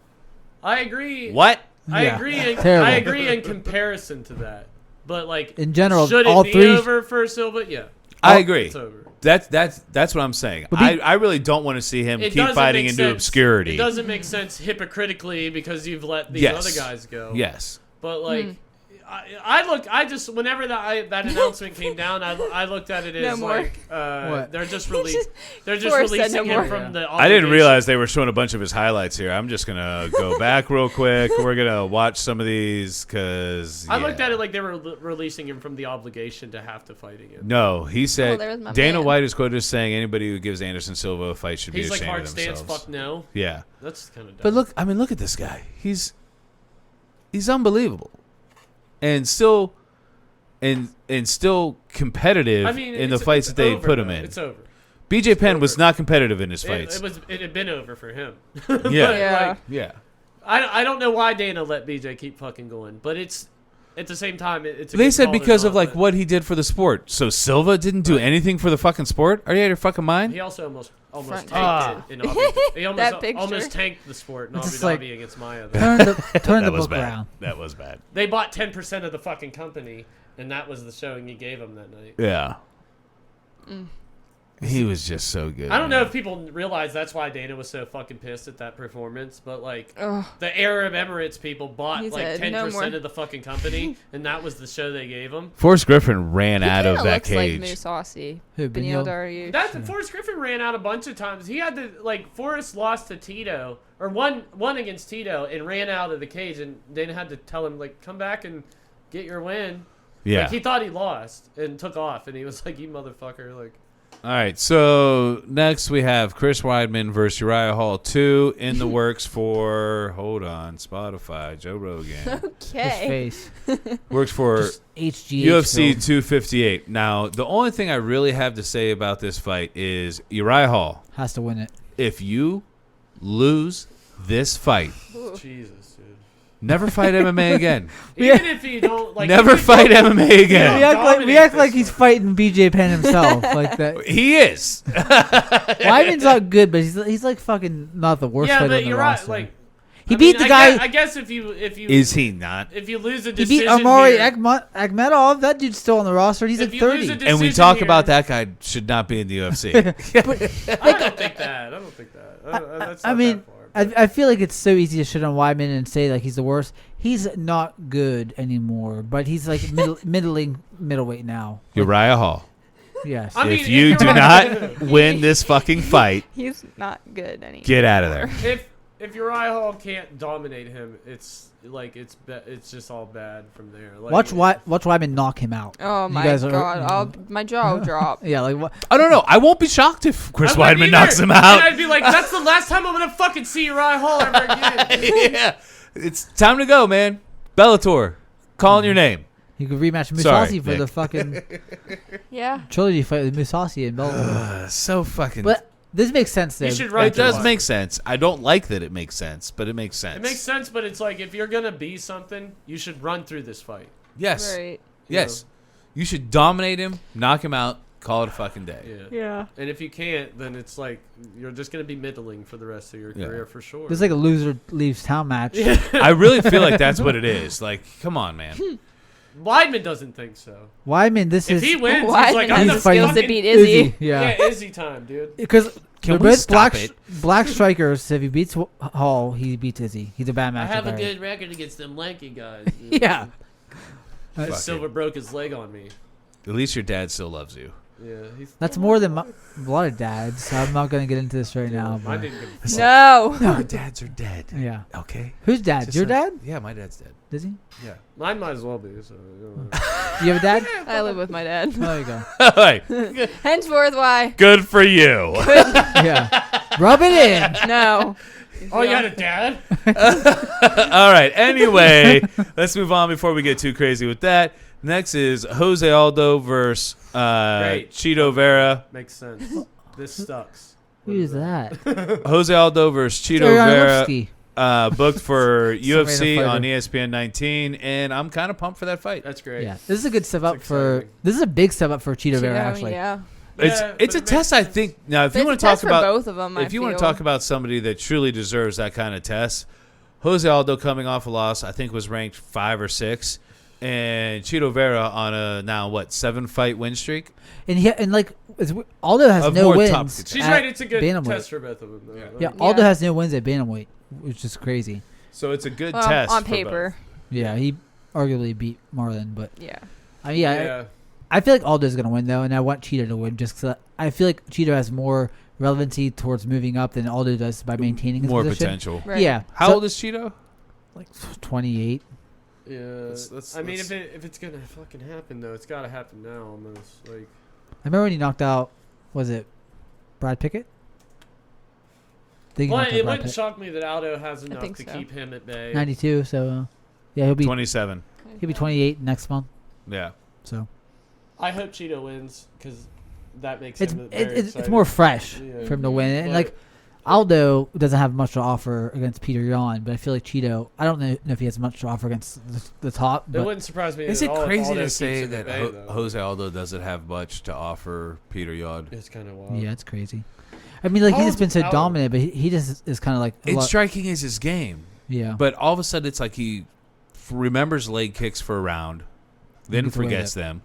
I agree. What? I Yeah. agree. Terrible. I agree in comparison to that, but like In general, should all it be three. over for Silva? Yeah, I agree. it's over. That's what I'm saying. But I really don't want to see him It keep doesn't fighting make into sense. obscurity. It doesn't make sense hypocritically because you've let these Yes. other guys go. Yes. But like, I just whenever that announcement came down, I looked at it No as more. like What? they're just Forrest said no releasing more. him from the. I didn't obligation. realize they were showing a bunch of his highlights here. I'm just gonna go back real quick. We're gonna watch some of these because I looked at it like they were releasing him from the obligation to have to fight again. No, he said there was my Dana man. White is quoted as saying anybody who gives Anderson Silva a fight should He's be like ashamed hard of stance. themselves. Fuck no. Yeah, That's kind of. but look at this guy. He's unbelievable, and still competitive in the it's fights that they over, put him though. in. It's over. BJ Penn was over. not competitive in his fights. It had been over for him. Yeah. But, Yeah. like, Yeah. I don't know why Dana let BJ keep fucking going, but it's at the same time it's. A They good said call or because not, of like but what he did for the sport. So Silva didn't do anything for the fucking sport? Are you out of your fucking mind? He also almost Front tanked it in Abu. He That almost picture. tanked the sport in Abu It's just like- Dhabi against Maya. Turn the book bad. around. That was bad. They bought 10% of the fucking company, and that was the showing he gave them that night. Yeah. He was just so good. I don't know man. if people realize that's why Dana was so fucking pissed at that performance, but like Ugh. the Arab Emirates people bought He like said, 10% "No more." of the fucking company, and that was the show they gave him. Forrest Griffin ran out He of kinda that looks cage. like Musasi. Who, Benil Benil? Dariush. That Forrest Griffin ran out a bunch of times. He had to like Forrest lost to Tito or won against Tito and ran out of the cage, and Dana had to tell him like come back and get your win. Yeah. Like, he thought he lost and took off, and he was like, "You motherfucker!" Like, All right. So next we have Chris Weidman versus Uriah Hall 2 in the works for Spotify, Joe Rogan. His Okay. face. Works for Just HGH. UFC film. 258. Now, the only thing I really have to say about this fight is Uriah Hall, Has to win it. if you lose this fight, Jesus, dude. never fight MMA again. Even if you don't like, Never if you fight don't- MMA We again. act like dominate this he's one. fighting BJ Penn himself. Like that. He is. Weidman's not good, but he's like fucking not the worst Yeah, fighter but on the you're right. roster. Like, he I beat mean, the guy. I guess if you Is he not? if you lose a He decision, beat Amari here, Akhmedov. That dude's still on the roster. He's If at you lose 30. a And we decision talk here- about that guy should not be in the UFC. I don't think that. That's I not mean, that far. I feel like it's so easy to shit on Weidman and say like he's the worst. He's not good anymore, but he's like middleweight now. Uriah Hall. Yes. I mean, If you you're do right. not win this fucking fight, He's not good anymore. get out of there. If Uriah Hall can't dominate him, it's like it's just all bad from there. Like, Watch Weidman knock him out. Oh You my guys are- god! My jaw will drop. Yeah, like what? I don't know. I won't be shocked if Chris I wouldn't Weidman either. knocks him And out. I'd be like, that's the last time I'm gonna fucking see Uriah Hall ever again. Yeah. It's time to go, man. Bellator. Calling your name. He could rematch Musasi Sorry, for Nick. the fucking Yeah. trilogy fight with Musasi and Bellator. So fucking. But this makes sense. Though. You should run it through does one. make sense. I don't like that it makes sense, but it makes sense. It makes sense, but it's like if you're gonna be something, you should run through this fight. Yes. Right. Yes. You should dominate him, knock him out, call it a fucking day. Yeah. Yeah. And if you can't, then it's like you're just gonna be middling for the rest of your Yeah. career for sure. There's like a loser leaves town match. I really feel like that's what it is. Like, come on, man. Weidman doesn't think so. Weidman, this If is he wins, Weidman he's like, has I'm the the skills to fucking beat Izzy. Yeah. Yeah, Izzy time, dude. Because Can they're we both stop it? black strikers. If he beats Hall, he beats Izzy. He's a bad I matchup. have a already. good record against them lanky guys. Yeah. Fuck Silver broke his leg on me. At least your dad still loves you. Yeah, That's more than a lot of dads. So I'm not gonna get into this right now. I But didn't give a No. Our dads are dead. yeah. Okay. Whose dad? Just Your a- dad? Yeah, my dad's dead. Does he? Yeah. Mine might as well be. So, You have a dad? I live with my dad. Oh, there you go. All right. Henceforth, why? Good for you. Yeah. Rub it in. No. Oh, you had a dad? All right. Anyway, let's move on before we get too crazy with that. Next is Jose Aldo versus Great. Cheeto Vera. Makes sense. This sucks. Who is that? Jose Aldo versus Cheeto Vera. Booked for UFC fighter. on ESPN 19, and I'm kind of pumped for that fight. That's great. Yeah. This is a good step up It's for. exciting. This is a big step up for Cheeto Vera, actually. Yeah. It's Yeah, it's a but it test, makes I think. Now, if you It's want a to talk test for about both of them, if you want to feel. talk about somebody that truly deserves that kind of test, Jose Aldo coming off a loss, I think was ranked 5 or 6, and Cheeto Vera on a now 7-fight win streak. And Aldo has Of no more wins. top- She's at right. It's a good bantamweight. test for both of them. Though. Yeah. Yeah, Aldo Yeah. has no wins at bantamweight, which is crazy. So it's a good Well, test on for paper. Yeah, he arguably beat Marlon, but Yeah. I mean, I feel like Aldo's gonna win though, and I want Cheeto to win just because I feel like Cheeto has more relevancy towards moving up than Aldo does by maintaining his more position. potential. Right. Yeah. How So- old is Cheeto? Like 28. Yeah. Let's- I mean, let's- if it's gonna fucking happen though, it's gotta happen now almost. Like. I remember when he knocked out. Was it Brad Pickett? I think he Well, knocked out it Brad wouldn't Pitt. shock me that Aldo has enough think to so. keep him at bay. 92. So yeah, he'll be 27. 28 next month. Yeah. So I hope Cheeto wins because that makes it's him very it's exciting. more fresh Yeah. for him to win, and But- like Aldo doesn't have much to offer against Peter Yan, but I feel like Cheeto. I don't know if he has much to offer against the top. It But wouldn't surprise me. Is at it all if crazy Aldo to keeps say him that at bay, though. Jose Aldo doesn't have much to offer Peter Yod? It's kind of wild. yeah, it's crazy. I mean, like How he's just old's been so Aldo? dominant, but he just is kind of like a It's lot, striking is his game, yeah. but all of a sudden it's like he remembers leg kicks for a round, then Gets away with forgets it. them,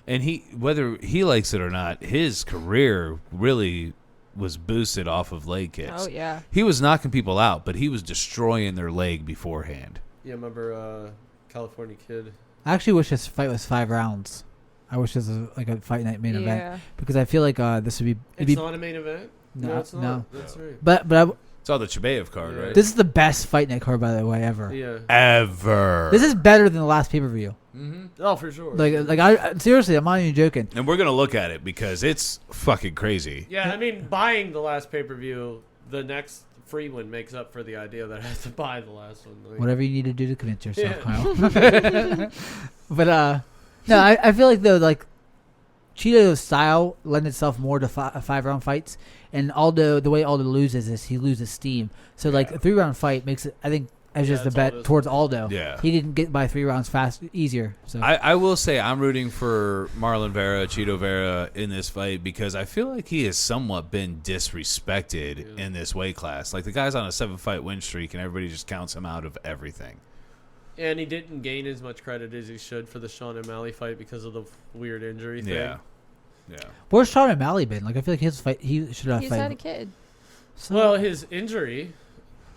and he whether he likes it or not, his career really was boosted off of leg kicks. Oh yeah. He was knocking people out, but he was destroying their leg beforehand. Yeah, remember California Kid? I actually wish this fight was 5 rounds. I wish this was like a fight night main event Yeah. because I feel like this would be. It'd It's be not a main event. No, it's not. no. That's right. but It's on the Chibaev card, Yeah. right? this is the best fight night card by the way ever. Yeah. Ever. This is better than the last pay per view. Mm-hmm. Oh, for sure. Like I seriously, I'm not even joking. And we're gonna look at it because it's fucking crazy. Yeah, I mean, buying the last pay per view, the next free one makes up for the idea that I have to buy the last one. Like, Whatever you need to do to convince yourself, Yeah. Kyle. But no, I feel like though like Cheeto's style lends itself more to 5-round fights, and Aldo, the way Aldo loses is he loses steam. So like a 3-round fight makes it, I think, as Yeah, just the it's bet Aldo's towards Aldo. Yeah. He can get by 3 rounds easier. So I will say I'm rooting for Marlon Vera, Cheeto Vera in this fight because I feel like he has somewhat been disrespected in this weight class. Like the guy's on a 7-fight win streak and everybody just counts him out of everything. And he didn't gain as much credit as he should for the Sean O'Malley fight because of the weird injury thing. Yeah. Yeah. where's Sean O'Malley been? Like I feel like his fight, he should have He's fight. had a kid. So- Well, his injury.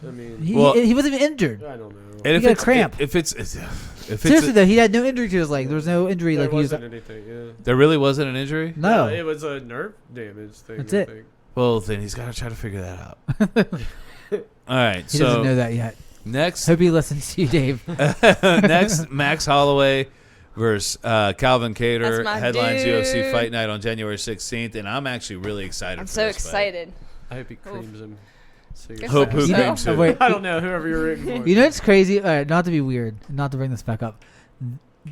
I mean, he wasn't even injured. I don't know. And He got a cramp. if it's Seriously though, he had no injury to his leg. There was no injury There like he was. wasn't anything. Yeah. there really wasn't an injury? No, it was a nerve damage thing. That's I it. think. Well, then he's got to try to figure that out. All right. he doesn't know So that yet. next, Hope he listens to you, Dave. next, Max Holloway versus Calvin Cater. That's my Headlines dude. UFC Fight Night on January 16th, and I'm actually really excited. I'm for so this fight. excited. I hope he creams him. Good Hope for who him. creams Oh, who? wait. I don't know. Whoever you're rooting for. You know what's crazy? Not to be weird, not to bring this back up.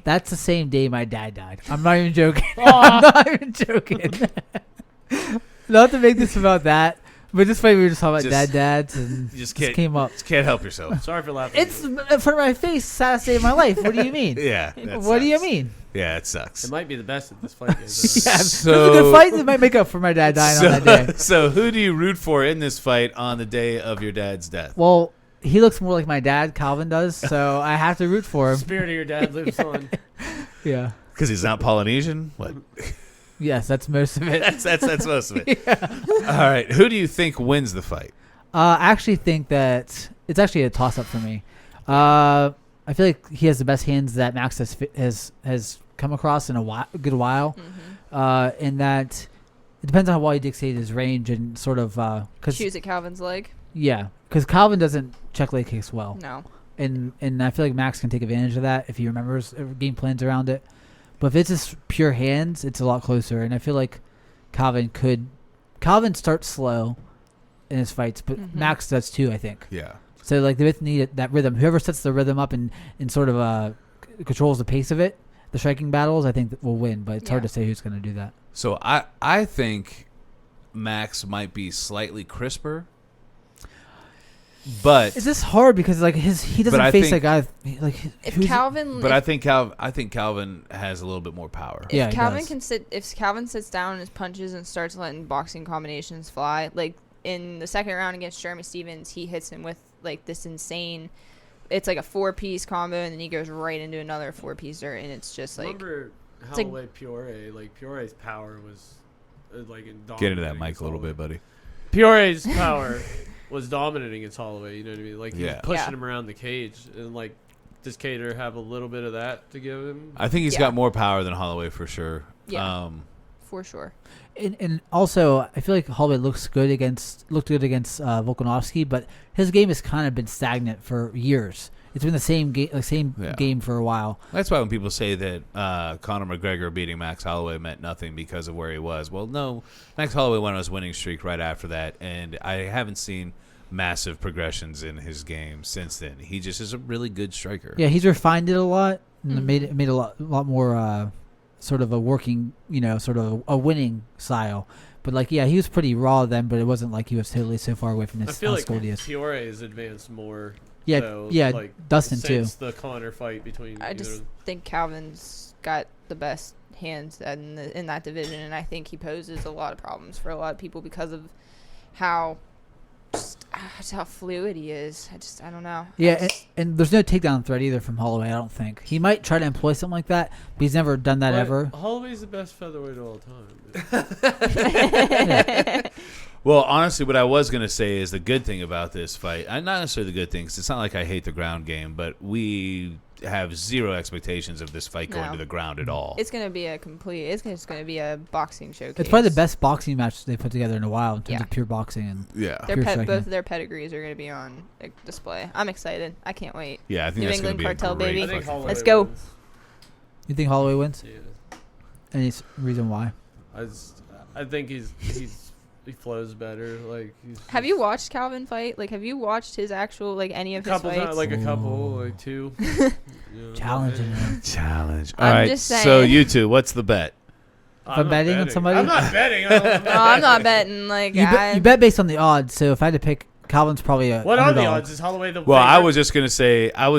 That's the same day my dad died. I'm not even joking. I'm not even joking. Not to make this about that, but this way we were just talking about Just- dads, and You just this can't, came up. just can't help yourself. Sorry for laughing. It's in front of my face. Saddest day of my life. What do you mean? Yeah. that What do you sucks. mean? Yeah, it sucks. It might be the best at this fight. Yeah, Is, it's a good fight. It might make up for my dad dying on that day. So who do you root for in this fight on the day of your dad's death? Well, he looks more like my dad, Calvin does, so I have to root for him. Spirit of your dad lives on. Yeah. Because he's not Polynesian? What? Yes, that's most of it. That's most of it. All right. Who do you think wins the fight? I actually think that it's actually a toss-up for me. I feel like he has the best hands that Max has come across in a good while. in that it depends on how well he dictates his range and sort of choose at Calvin's leg. Yeah, because Calvin doesn't check leg kicks well. No. And I feel like Max can take advantage of that if he remembers game plans around it. But if it's just pure hands, it's a lot closer. And I feel like Calvin starts slow in his fights, but Max does too, I think. Yeah. So like they both need that rhythm. Whoever sets the rhythm up and sort of controls the pace of it, the striking battles, I think that will win. But it's hard to say who's going to do that. So I think Max might be slightly crisper. But is this hard because like he doesn't face that guy like if Calvin. But I think Calvin has a little bit more power. If Calvin sits down and his punches and starts letting boxing combinations fly, like in the second round against Jeremy Stevens, he hits him with like this insane. It's like a 4-piece combo, and then he goes right into another 4-piecer, and it's just like. Remember Holloway Peoria? Like Peoria's power was like get into that mic a little bit, buddy. Peoria's power was dominating against Holloway. You know what I mean? Like he was pushing him around the cage, and like does Cater have a little bit of that to give him? I think he's got more power than Holloway for sure. Yeah, for sure. And also, I feel like Holloway looked good against Volkanovski, but his game has kind of been stagnant for years. It's been the same game for a while. That's why when people say that Conor McGregor beating Max Holloway meant nothing because of where he was. Well, no, Max Holloway went on his winning streak right after that, and I haven't seen massive progressions in his game since then. He just is a really good striker. Yeah, he's refined it a lot and made it a lot more sort of a working, sort of a winning style. But like, he was pretty raw then, but it wasn't like he was totally so far away from his. I feel like Peoria has advanced more. Yeah, so, like, Dustin too. Since the Conor fight between. I just think Calvin's got the best hands in that division, and I think he poses a lot of problems for a lot of people because of how fluid he is. I don't know. Yeah, and there's no takedown threat either from Holloway. I don't think he might try to employ something like that, but he's never done that ever. Holloway's the best featherweight of all time. Well, honestly, what I was going to say is the good thing about this fight, not necessarily the good thing, 'cause it's not like I hate the ground game, but we have zero expectations of this fight going to the ground at all. It's going to be it's just going to be a boxing showcase. It's probably the best boxing match they put together in a while in terms of pure boxing. And both of their pedigrees are going to be on display. I'm excited. I can't wait. Yeah, I think New that's going to be Cartel, a great baby. fight. Let's go. Wins. You think Holloway wins? Yeah. Any reason why? I think he flows better. Like, have you watched Calvin fight? Like, have you watched his actual any of his fights? Two. Challenging him. Challenge. I'm All right. just saying. So you two, what's the bet? If I'm betting on somebody, I'm not betting. I'm not betting. Like you bet based on the odds. So if I had to pick, Calvin's probably a. What underdog. are the odds? Is Holloway the? Well, favorite? I was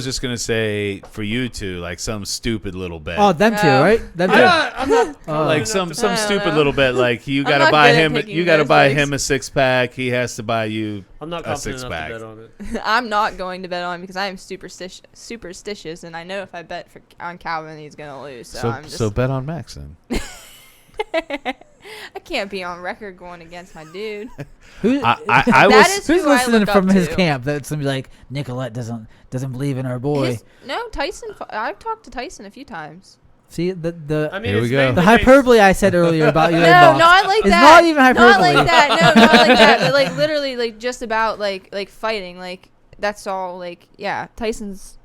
just gonna say for you two, like some stupid little bet. Oh, them two, right? Them two. I'm not like some stupid know. little bet. Like you got to not buy good at him. picking You got to those buy things. him a 6-pack. He has to buy you. I'm not a confident enough 6-pack. to bet on it. I'm not going to bet on him because I am superstitious, and I know if I bet on Calvin, he's gonna lose. So bet on Max then. I can't be on record going against my dude. I was. Who's who I listening look from up his to. camp that's gonna be like Nicolette doesn't believe in our boy? Tyson. I've talked to Tyson a few times. See the I mean, Here we go. the hyperbole I said earlier about your No, inbox. not like It's that. not even hyperbole. Not like that. No, not like that. But like literally, like just about like fighting. Like that's all. Like yeah, Tyson's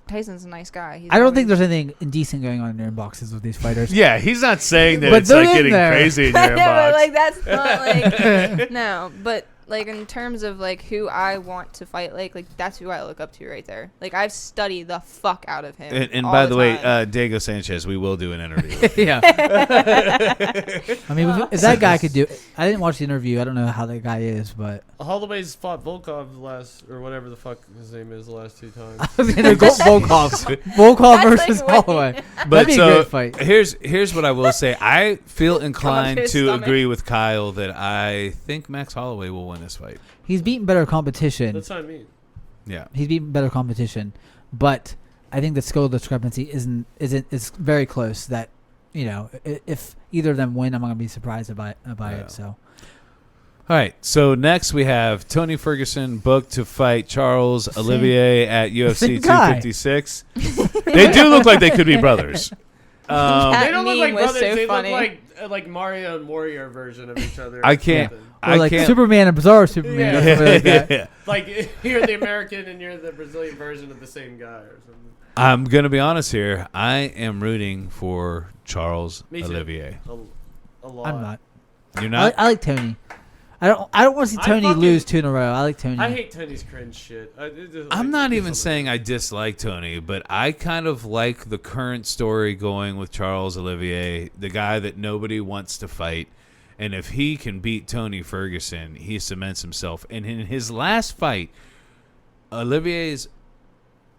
a nice guy. I don't think there's anything indecent going on in their inboxes with these fighters. Yeah, he's not saying that But it's like they're in getting there. crazy in your I know, inbox. but like that's not like no. But like in terms of like who I want to fight, like that's who I look up to right there. Like I've studied the fuck out of him. And all by the way, time. Diego Sanchez, we will do an interview. Yeah. I mean, if that guy could do it, I didn't watch the interview. I don't know how that guy is, but Holloway's fought Volkov or whatever the fuck his name is the last 2 times. Volkov versus like Holloway. But That'd be a so great fight. here's what I will say. I feel inclined his to stomach. agree with Kyle that I think Max Holloway will win this fight. He's beaten better competition. That's what I mean. Yeah. He's beaten better competition, but I think the skill discrepancy is very close. That if either of them win, I'm not gonna be surprised by it. So. All right, so next we have Tony Ferguson booked to fight Charles Olivier at UFC same guy. 256. They do look like they could be brothers. That They don't look meme like was brothers. so They funny. look like Mario and Warrior version of each other. I can't. Or I like can't. Superman and Bizarre Superman. Yeah. Or something like that. Like you're the American and you're the Brazilian version of the same guy or something. I'm gonna be honest here. I am rooting for Charles Me too. Olivier. A lot. I'm not. You're not. I like Tony. I don't want to see I Tony fucking- lose 2 in a row. I like Tony. I hate Tony's cringe shit. I'm not even saying I dislike Tony, but I kind of like the current story going with Charles Olivier, the guy that nobody wants to fight. And if he can beat Tony Ferguson, he cements himself. And in his last fight, Olivier's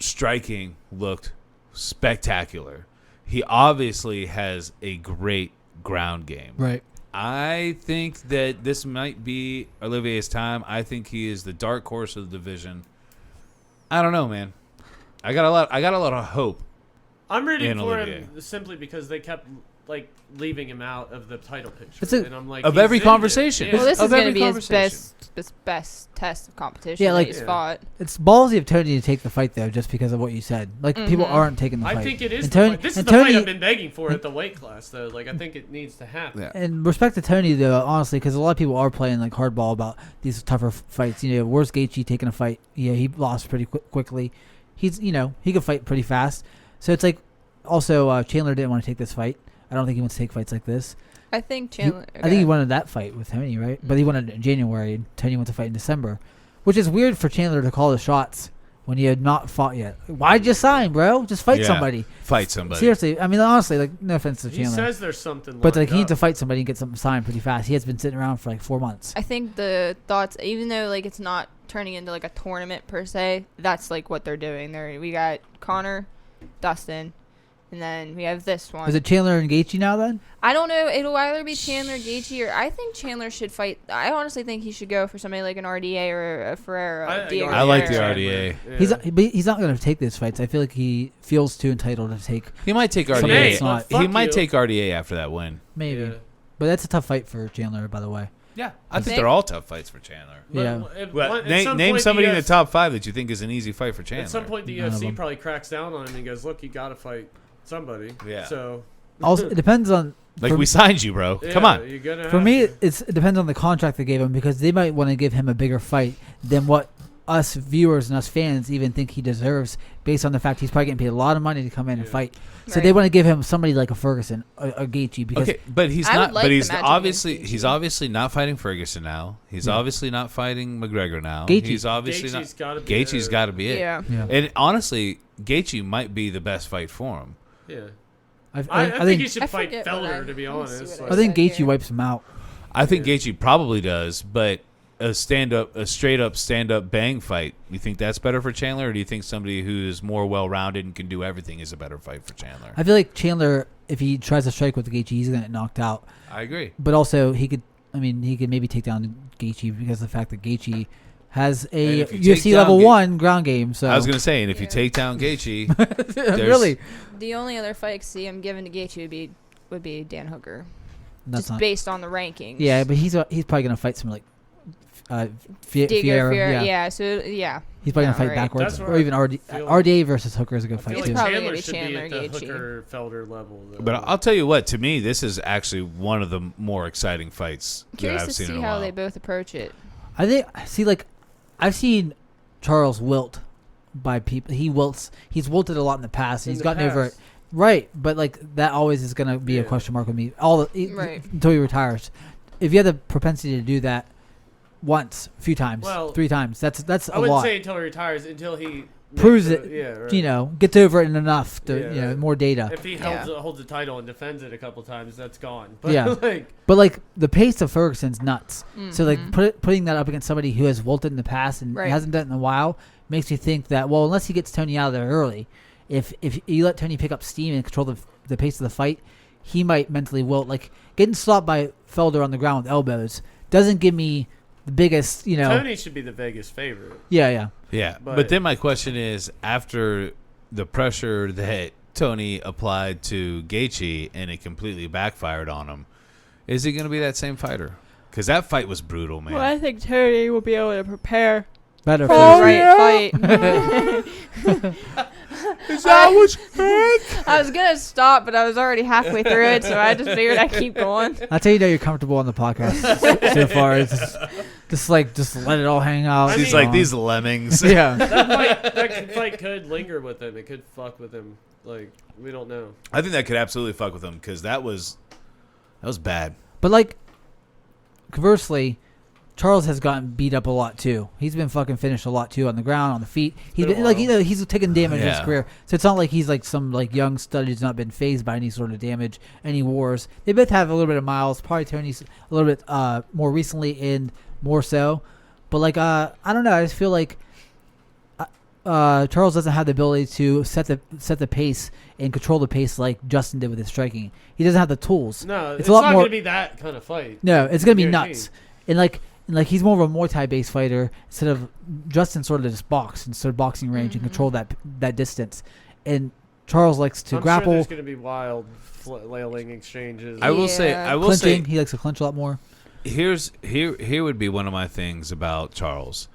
striking looked spectacular. He obviously has a great ground game. Right. I think that this might be Olivier's time. I think he is the dark horse of the division. I don't know, man. I got a lot of hope. I'm rooting in for Olivier. him simply because they kept like leaving him out of the title picture, It's a- and I'm like of he's every in it. conversation. Yeah. Well, this Of is going to every be his conversation. best test of competition. Yeah, that like- he's Yeah. fought. It's ballsy of Tony to take the fight though, just because of what you said. Like people aren't taking the fight. I think it is. And The Tony, fight. This is and the Tony, fight I've been begging for at the weight class, though. Like I think it needs to happen. Yeah. And respect to Tony though, honestly, because a lot of people are playing like hardball about these tougher fights. You know, where's Gaethje taking a fight? Yeah, he lost pretty quickly. He's he can fight pretty fast. So it's like also Chandler didn't want to take this fight. I don't think he wants to take fights like this. I think Chandler. I think he wanted that fight with Tony, right? But he wanted it in January. And Tony wants to fight in December, which is weird for Chandler to call the shots when he had not fought yet. Why'd you sign, bro? Just fight Yeah. somebody. Fight somebody. Seriously, I mean, honestly, like no offense to He Chandler, says there's something. but like lined he needs to up. fight somebody and get something signed pretty fast. He has been sitting around for like 4 months. I think the thoughts, even though like it's not turning into like a tournament per se, that's like what they're doing. We got Connor, Dustin, and then we have this one. Is it Chandler and Gaethje now then? I don't know. It'll either be Chandler, Gaethje, or I think Chandler should fight. I honestly think he should go for somebody like an RDA or a Ferreira. Diego I like the Ferreira. RDA. Yeah. He's not going to take these fights. I feel like he feels too entitled to take He might take Somebody RDA. that's not- He Fuck might you. take RDA after that win. maybe. Yeah. But that's a tough fight for Chandler, by the way. Yeah, I think think- they're all tough fights for Chandler. But Yeah. at Well, one- at name some name point somebody in the UFC top 5 that you think is an easy fight for Chandler. At some point, the None of UFC them. probably cracks down on him and goes, "Look, you got to fight somebody." Yeah. So Also, it depends on. like for- we signed you, bro. Come yeah, on. you're gonna For have me, to. it depends on the contract they gave him because they might want to give him a bigger fight than what us viewers and us fans even think he deserves based on the fact he's probably getting paid a lot of money to come in and Yeah. fight. So Right. they want to give him somebody like a Ferguson, a Gaethje, because Okay, but he's I would not. like But the he's matchup obviously against he's Gaethje. obviously not fighting Ferguson now. He's Yeah. obviously not fighting McGregor now. Gaethje. He's obviously Gaethje's not. gotta be Gaethje's there. got to be it. Yeah. yeah. And honestly, Gaethje might be the best fight for him. Yeah. I I think he think should I fight forget what Felder, to be let me see honest. what I think said Gaethje here. wipes him out. I think Yeah. Gaethje probably does, but a straight up stand up bang fight. You think that's better for Chandler, or do you think somebody who's more well rounded and can do everything is a better fight for Chandler? I feel like Chandler, if he tries to strike with Gaethje, he's gonna get knocked out. I agree. But also, he could maybe take down Gaethje because of the fact that Gaethje has And a if you take UFC down level Ga- 1 ground game. So I was gonna say, and if you Yeah. take down Gaethje, there's- really, The only other fight I could see him giving to Gaethje would be Dan Hooker, that's just not. based on the rankings. Yeah, but he's probably gonna fight some like Diego Fiera. Ferreira, Yeah. So yeah, He's probably Yeah, gonna fight right. backwards, That's where or even I feel like- RDA versus Hooker is a good I fight feel too. like probably Chandler gonna be should Chandler, be at the Gaethje. Hooker Felder level. Though. But I'll tell you what. To me, this is actually one of the more exciting fights I'm that curious I've to seen see in a how while. they both approach it. I think I've seen Charles wilt by people. He's wilted a lot in the past. And In he's the gotten over it. past. Right, but like that always is gonna be a Yeah. question mark with me. Right. Until he retires. If you have the propensity to do that once, a few times, Well, 3 times, that's I a wouldn't lot. say until he retires, until he Proves makes it, Yeah, right. You know, gets over it enough to Yeah. more data. If he Yeah. holds the title and defends it a couple times, that's gone. But Yeah. like, But like the pace of Ferguson's nuts. So like Mhm. putting that up against somebody who has wilted in the past and Right. hasn't done it in a while makes me think that unless he gets Tony out of there early, if you let Tony pick up steam and control the pace of the fight, he might mentally wilt. Like getting stopped by Felder on the ground with elbows doesn't give me the biggest, Tony should be the Vegas favorite. Yeah. Yeah, but But- then my question is, after the pressure that Tony applied to Gaethje and it completely backfired on him, is he going to be that same fighter? Because that fight was brutal, man. Well, I think Tony will be able to prepare Better For fight. the right fight. Is that what you think? I was gonna stop, but I was already halfway through it, so I just figured I'd keep going. That's how you know you're comfortable on the podcast so far. It's just let it all hang out. She's like these lemmings. Yeah. That fight could linger with him. It could fuck with him. Like, we don't know. I think that could absolutely fuck with him because that was bad. But like, conversely, Charles has gotten beat up a lot too. He's been fucking finished a lot too on the ground, on the feet. He's been like, he's taken damage in his career. So it's not like he's like some like young stud who's not been phased by any sort of damage, any wars. They both have a little bit of miles. Probably Tony's a little bit more recently and more so. But like, I don't know. I just feel like Charles doesn't have the ability to set the pace and control the pace like Justin did with his striking. He doesn't have the tools. No, it's a lot not more. Going to be that kind of fight. No, it's going to be Guaranteed. nuts. And like he's more of a Muay Thai based fighter instead of Justin sort of just box instead of boxing range and control that distance. And Charles likes to grapple. Sure there's going to be wild flailing exchanges. I will say, Clinching, he likes to clinch a lot more. Here would be one of my things about Charles.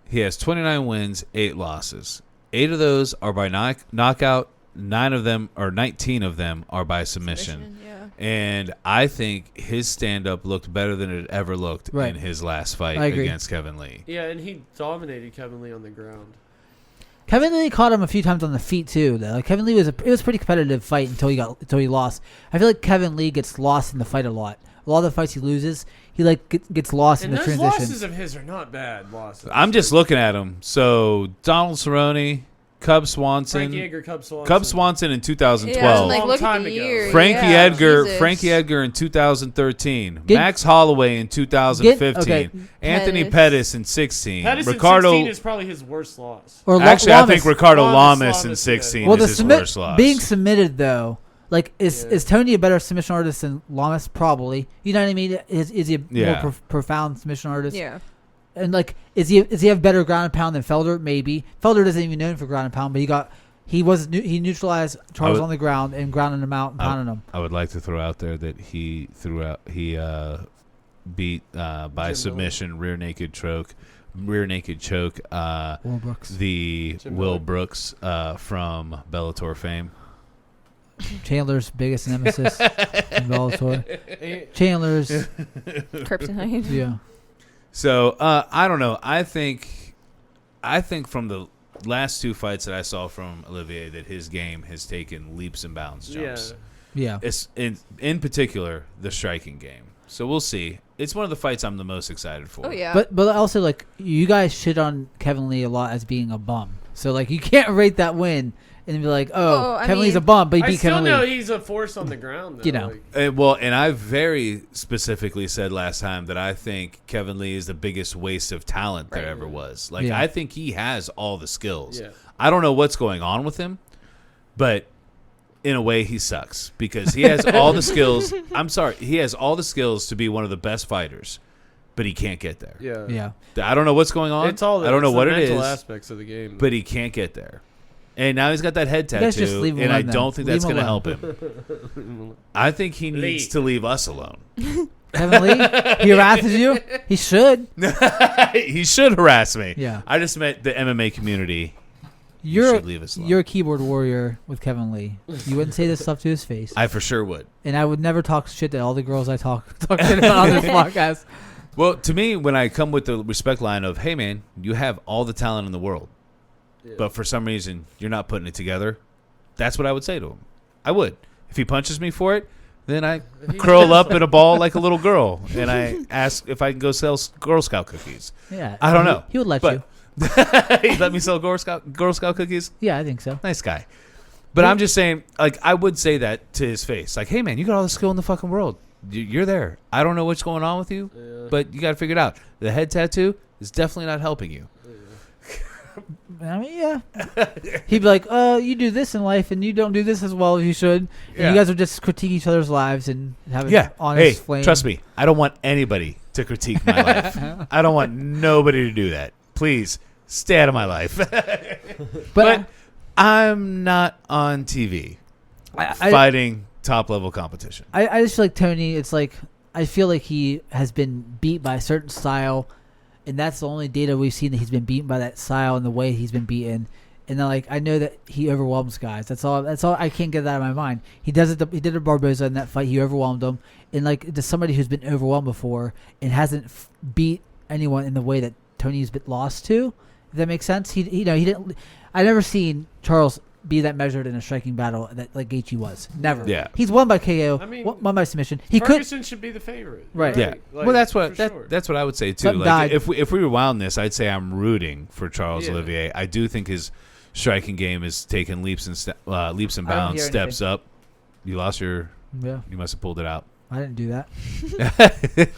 He has 29 wins, 8 losses. 8 of those are by knockout. 19 of them are by submission. Yeah. And I think his stand-up looked better than it ever looked in his last fight against Kevin Lee. Yeah, and he dominated Kevin Lee on the ground. Kevin Lee caught him a few times on the feet too. Though like Kevin Lee it was a pretty competitive fight until he lost. I feel like Kevin Lee gets lost in the fight a lot. A lot of the fights he loses, he like gets lost in the transition. And those losses of his are not bad losses. I'm just looking at him. So Donald Cerrone, Cub Swanson, Frankie Edgar, Cub Swanson in 2012. Yeah, like, look Long at the time year. ago. Frankie Edgar in 2013. Max Holloway in 2015. Anthony Pettis in 16. Ricardo in 16 is probably his worst loss. Or actually, Lamas. I think Ricardo Lamas Lamas in 16 well, is his worst loss. Being submitted though, like is Tony a better submission artist than Lamas? Probably. You know what I mean? Is he a more profound submission artist? Yeah. And like, is he have better ground and pound than Felder? Maybe. Felder doesn't even known for ground and pound, but he neutralized Charles on the ground and grounded him out and pounded him. I would like to throw out there that he beat by Jim submission rear naked choke Will Brooks. the Will Brooks from Bellator fame. Chandler's biggest nemesis in Bellator. Chandler's Kryptonite. yeah. So I don't know. I think from the last 2 fights that I saw from Olivier that his game has taken leaps and bounds jumps. Yeah. It's in particular the striking game. So we'll see. It's one of the fights I'm the most excited for. Oh yeah. But also like you guys shit on Kevin Lee a lot as being a bum. So like you can't rate that win and be like, Kevin Lee's a bum, but he beat Kevin Lee. I still know he's a force on the ground, though. You know. And I very specifically said last time that I think Kevin Lee is the biggest waste of talent there ever was. Like, I think he has all the skills. Yeah. I don't know what's going on with him, but in a way he sucks because he has all the skills. I'm sorry. He has all the skills to be one of the best fighters, but he can't get there. Yeah. I don't know what's going on. It's all I don't know what it is. mental aspects of the game. But he can't get there. And now he's got that head You guys just tattoo, leave him and I alone don't think then. that's Leave going him to help him. I think he needs to leave us alone. Kevin Lee? He harasses you? He should. He should harass me. Yeah. I just meant the MMA community. You're should leave us alone. You're a keyboard warrior with Kevin Lee. You wouldn't say this stuff to his face. I for sure would. And I would never talk shit to all the girls I talk shit about on this podcast. Well, to me, when I come with the respect line of, hey, man, you have all the talent in the world, but for some reason you're not putting it together, that's what I would say to him. I would. If he punches me for it, then I curl up in a ball like a little girl, and I ask if I can go sell Girl Scout cookies. Yeah. I don't know. He would let you. He let me sell Girl Scout cookies? Yeah, I think so. Nice guy. But I'm just saying, like, I would say that to his face. Like, hey, man, you got all the skill in the fucking world. You're there. I don't know what's going on with you, but you got to figure it out. The head tattoo is definitely not helping you. I mean, yeah. He'd be like, you do this in life, and you don't do this as well as you should. And you guys would just critique each other's lives and have an honest flame. Trust me, I don't want anybody to critique my life. I don't want nobody to do that. Please, stay out of my life. but I'm not on TV fighting top-level competition. I just feel like Tony, it's like, I feel like he has been beat by a certain style and that's the only data we've seen that he's been beaten by that style and the way he's been beaten. And then, like, I know that he overwhelms guys. That's all. I can't get that out of my mind. He does it. He did it to Barboza in that fight. He overwhelmed him. And like, just somebody who's been overwhelmed before and hasn't beat anyone in the way that Tony's been lost to. If that makes sense. He didn't. I never seen Charles be that measured in a striking battle that like Gaethje was. Never. Yeah. He's won by KO. I mean, won by submission. Ferguson should be the favorite. Right. Yeah. Like, Well, that's what sure. that's what I would say too. Something Like died. if we rewound this, I'd say I'm rooting for Charles Yeah. Olivier. I do think his striking game is taking leaps and bounds, hear steps anything. up. You lost your. Yeah. You must have pulled it out. I didn't do that.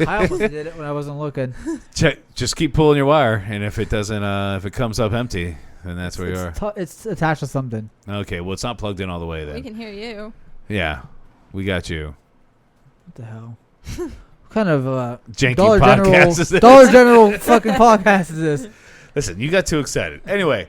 I almost did it when I wasn't looking. Check. Just keep pulling your wire, and if it doesn't, if it comes up empty, then that's where you are. It's attached to something. Okay. Well, it's not plugged in all the way We then. can hear you. Yeah, we got you. What the hell? What kind of Janky Dollar podcast General is this? Dollar General fucking podcast is this? Listen, you got too excited. Anyway,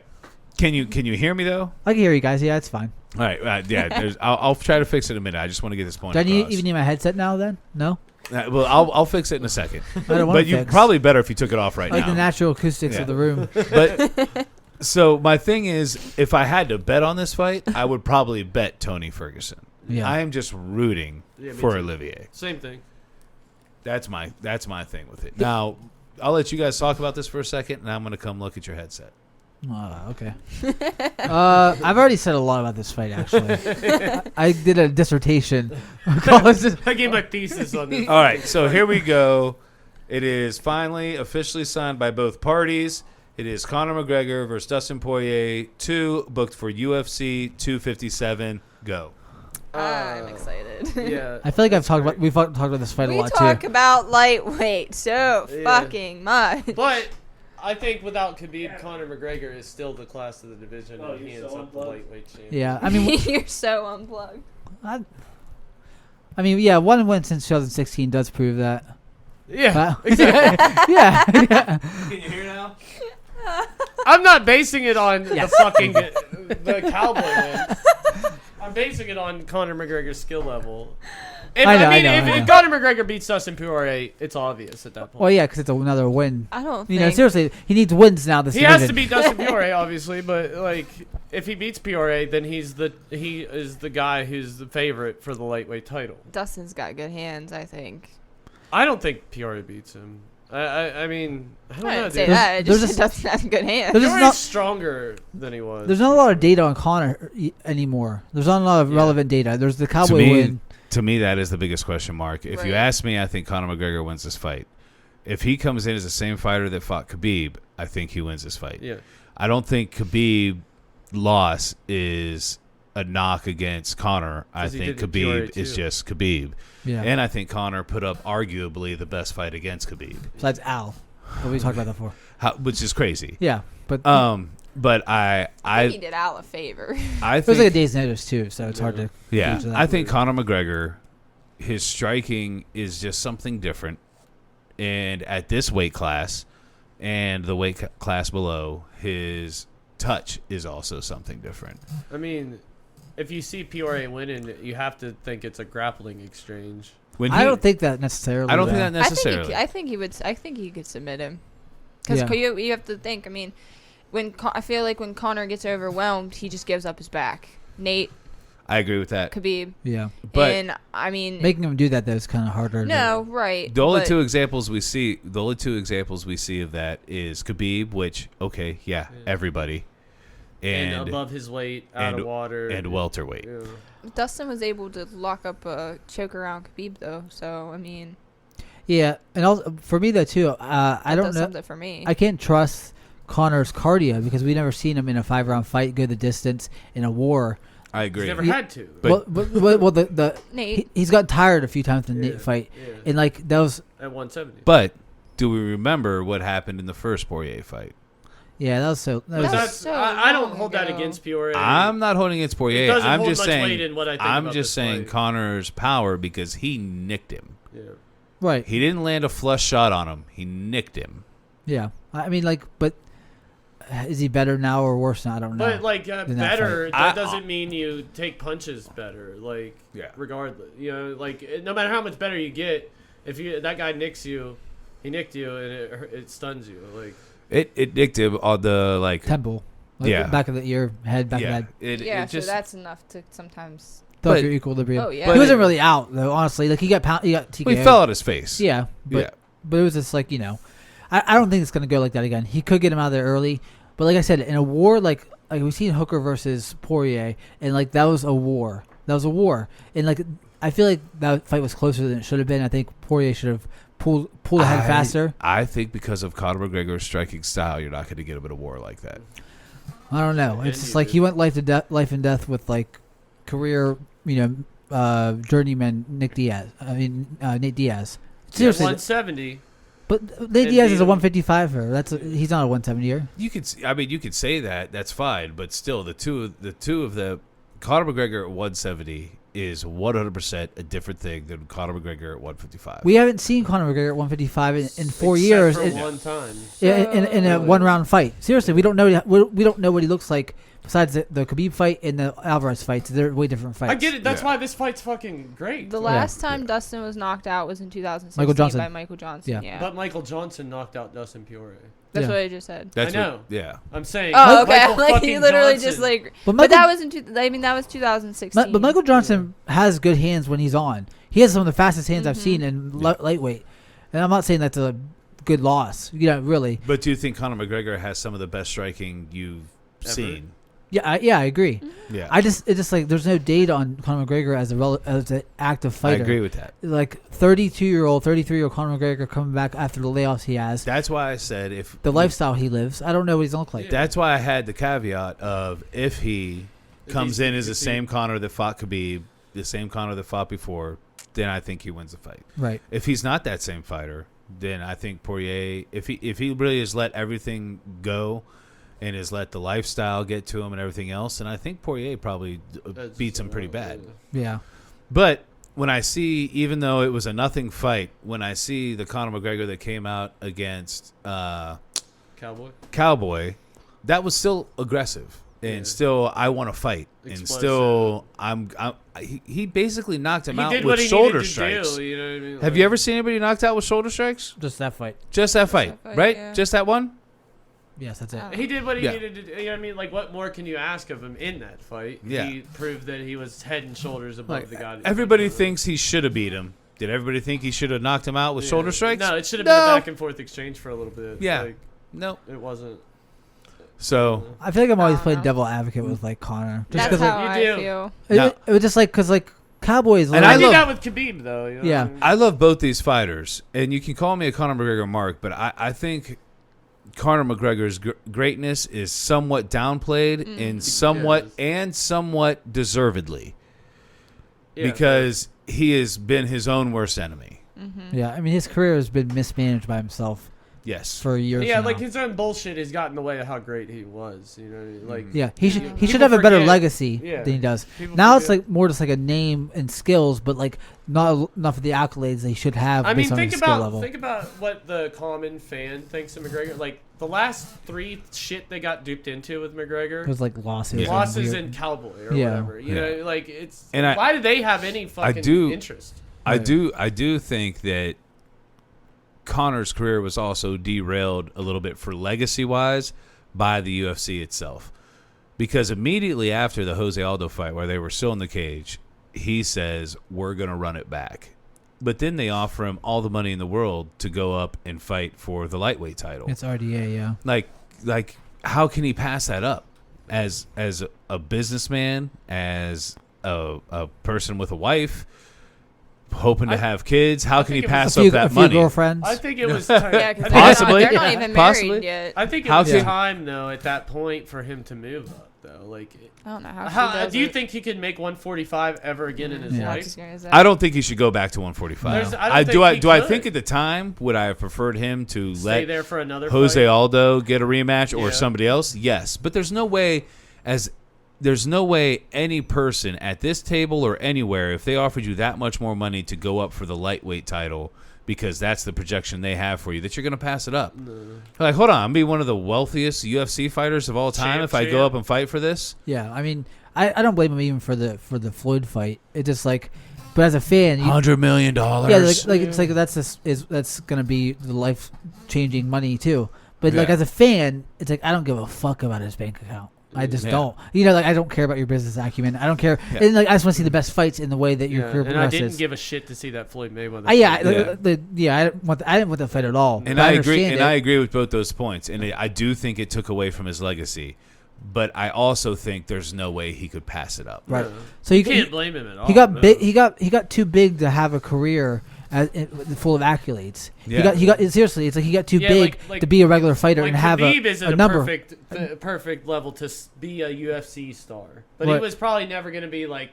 can you hear me though? I can hear you guys. Yeah, it's fine. All right. Yeah. I'll try to fix it in a minute. I just want to get this point Do I across. even need my headset now? Then no. Well, I'll fix it in a second. I don't want But to you fix. probably better if you took it off right like now. the natural acoustics Yeah. of the room. But so my thing is, if I had to bet on this fight, I would probably bet Tony Ferguson. Yeah. I am just rooting Yeah, me for too. Olivier. Same thing. That's my thing with it. Now, I'll let you guys talk about this for a second, and I'm going to come look at your headset. Okay. I've already said a lot about this fight. Actually, I did a dissertation. I gave my thesis on this. All right, so here we go. It is finally officially signed by both parties. It is Conor McGregor versus Dustin Poirier 2, booked for UFC 257. Go. I'm excited. Yeah. I feel like we've talked about this fight a We lot talk too. about lightweight so Yeah. fucking much. But I think without Khabib, Conor McGregor is still the class of the division, and he ends up the lightweight champion. Yeah, I mean, You're so unplugged. I mean, yeah, one win since 2016 does prove that. Yeah. Yeah. Can you hear now? I'm not basing it on the fucking the Cowboy win. I'm basing it on Conor McGregor's skill level. If, I know, if Conor McGregor beats Dustin Poirier, it's obvious at that point. Well, yeah, because it's another win. I don't You think. know, seriously, he needs wins now. This He has division. to beat Dustin Poirier, obviously, but like if he beats Poirier, then he is the guy who's the favorite for the lightweight title. Dustin's got good hands, I think. I don't think Poirier beats him. I mean, I don't I know, didn't say dude. that. It there's just Dustin has good hands. There's just Poirier's not- stronger than he was. There's not a lot of data on Conor anymore. There's not a lot of Yeah. relevant data. There's the Cowboy win. To me, that is the biggest question mark. If you Right. ask me, I think Conor McGregor wins this fight. If he comes in as the same fighter that fought Khabib, I think he wins this fight. Yeah. I don't think Khabib loss is a knock against Conor. I 'Cause he think did to Poirier, Khabib is too. just Khabib. Yeah. And I think Conor put up arguably the best fight against Khabib, Besides Al, what we talked about that before. which is crazy. Yeah, but But I I think he did Al a favor. I it was like a think day's notice too, so it's hard to. yeah, gauge that. I think Conor McGregor, his striking is just something different, and at this weight class, and the weight class below, his touch is also something different. I mean, if you see Poirier winning, you have to think it's a grappling exchange. When I don't think that necessarily. I don't think though. that necessarily. I think he could submit him. Because Yeah. you have to think. I mean, I feel like when Conor gets overwhelmed, he just gives up his back. Nate, I agree with that. Khabib, Yeah, But and I mean, making him do that though is kind of harder. no, right? the only but- two examples we see of that is Khabib, which okay, yeah, everybody, And above his weight, out of water. and welterweight. Yeah. Dustin was able to lock up a choke around Khabib though, so I mean, Yeah, and also for me though too, I that don't does know. something for me. I can't trust Conor's cardio because we've never seen him in a 5-round fight go the distance in a war. I agree. He's never Yeah. had to. But- well, the Nate, he's got tired a few times in the Yeah, Nate fight, yeah. and like that was At 170. But do we remember what happened in the first Poirier fight? that was so. That But was That's so I don't long hold that ago. against Poirier. I'm not holding against It Poirier. doesn't I'm hold just much saying. weight in what I think I'm about just this saying fight. Conor's power because he nicked him. Yeah. right. He didn't land a flush shot on him. He nicked him. Yeah, I mean, like, but is he better now or worse now? I don't know. But like in that better, fight. that doesn't mean you take punches better. Like Yeah. regardless, no matter how much better you get, if that guy nicks you, He nicked you and it stuns you. Like It nicked him on the temple. Back of the ear, head, back of the head. It so that's enough to sometimes throw off your equilibrium. Oh yeah. He wasn't really out though, honestly. Like he got TKO. He fell on his face. Yeah, but it was just like I don't think it's gonna go like that again. He could get him out of there early, but like I said, in a war like we've seen Hooker versus Poirier, and like that was a war. And like I feel like that fight was closer than it should have been. I think Poirier should have pulled ahead faster. I think because of Conor McGregor's striking style, you're not going to get him in a war like that. I don't know. It's just like he went life and death with like career, journeyman Nate Diaz. Seriously, 170. But Nate Diaz is a 155er. He's not a 170er. You could say that. That's fine. But still, the two of the Conor McGregor at 170 is 100% a different thing than Conor McGregor at 155. We haven't seen Conor McGregor at 155 in 4 years. For one time. In a one-round fight. Seriously, we don't know. We don't know what he looks like besides the Khabib fight and the Alvarez fights. They're way different fights. I get it. That's why this fight's fucking great. The last time Dustin was knocked out was in 2016 by Michael Johnson. Yeah. But Michael Johnson knocked out Dustin Poirier. That's what I just said. I know. Yeah. I'm saying. Oh, okay. Like he literally Johnson. just like. But that was that was 2016. But Michael Johnson has good hands when he's on. He has some of the fastest hands I've seen in lightweight, and I'm not saying that's a good loss. Really. But do you think Conor McGregor has some of the best striking you've seen? Yeah, I agree. Yeah. It's just like there's no data on Conor McGregor as an active fighter. I agree with that. Like 33-year-old Conor McGregor coming back after the layoffs he has. That's why I said if the lifestyle he lives, I don't know what he's gonna look like. That's why I had the caveat of if he comes in as the same Conor that fought Khabib, the same Conor that fought before, then I think he wins the fight. Right. If he's not that same fighter, then I think Poirier, if he really has let everything go and has let the lifestyle get to him and everything else, and I think Poirier probably beats him pretty bad. Yeah. But when I see, even though it was a nothing fight, when I see the Conor McGregor that came out against Cowboy, that was still aggressive. And still, I want to fight. Explosive. And still, he basically knocked him out did with what he shoulder needed to strikes. do, you know what I mean? Have you ever seen anybody knocked out with shoulder strikes? Just that fight. Just that fight, right? yeah. Just that one? Yes, that's it. He did what he needed to do. You know what I mean? Like, what more can you ask of him in that fight? Yeah. He proved that he was head and shoulders above the guy. Everybody thinks he should have beat him. Did everybody think he should have knocked him out with shoulder strikes? No, it should have been a back and forth exchange for a little bit. Yeah. Like, no. It wasn't. So I feel like I'm always playing know. devil advocate with like Conor. Just That's because how you I do. feel. it was just like because like Cowboys. And I I did love- that with Khabib, though. You know Yeah. what I mean? I love both these fighters, and you can call me a Conor McGregor mark, but I think Conor McGregor's greatness is somewhat downplayed and somewhat deservedly because he has been his own worst enemy. Yeah, I mean his career has been mismanaged by himself Yes. for years. Yeah, now. like his own bullshit has gotten in the way of how great he was. You know what I mean? Like, Yeah, he should People have a better forget- legacy Yeah. than he does. People Now it's forget. like more just like a name and skills, but like not enough of the accolades they should have I mean, based on think his skill about level. what the common fan thinks of McGregor. Like the last 3 shit they got duped into with McGregor. It was like losses. Yeah. and Losses weird- in Cowboy or Yeah. whatever. You know, like it's. And why do they have any fucking interest? I do think that Conor's career was also derailed a little bit for legacy-wise by the UFC itself. Because immediately after the Jose Aldo fight, where they were still in the cage, he says, we're going to run it back. But then they offer him all the money in the world to go up and fight for the lightweight title. It's RDA, yeah. Like, how can he pass that up? As a businessman, as a person with a wife, hoping to have kids, how can he think it pass A up that few money? girlfriends. I think it was time. Yeah, because Possibly. they're not even Possibly. married yet. I think it How was can- time though at that point for him to move up though. Like, I don't know how. how she does do you it. think he could make 145 ever again in his Yeah. I was just life? gonna say. I don't think he should go back to 145. There's- I don't I think he I could. think at the time would I have preferred him to Stay let there for another Jose fight? Aldo get a rematch or Yeah. somebody else? Yes, but there's no way any person at this table or anywhere, if they offered you that much more money to go up for the lightweight title because that's the projection they have for you, that you're going to pass it up. No. Like, hold on, I'm be one of the wealthiest UFC fighters of all time if I go champ. up and fight for this. Yeah, I mean, I don't blame him even for the Floyd fight. It just like But as a fan, $100 million. Yeah, it's like that's gonna be the life changing money too. But like as a fan, it's like I don't give a fuck about his bank account. I just don't. Like I don't care about your business acumen. I don't care. Yeah. And like I just want to see the best fights in the way that your career progresses. And I didn't give a shit to see that Floyd Mayweather. I didn't want the fight at all. And I agree. And I agree with both those points. And I do think it took away from his legacy. But I also think there's no way he could pass it up. Right. Yeah. So you can't blame him at all. He got big. He got too big to have a career full of accolades. Yeah. He got seriously. It's like he got too big to be a regular fighter and have Khabib is a number. Perfect level to be a UFC star, but he was probably never going to be like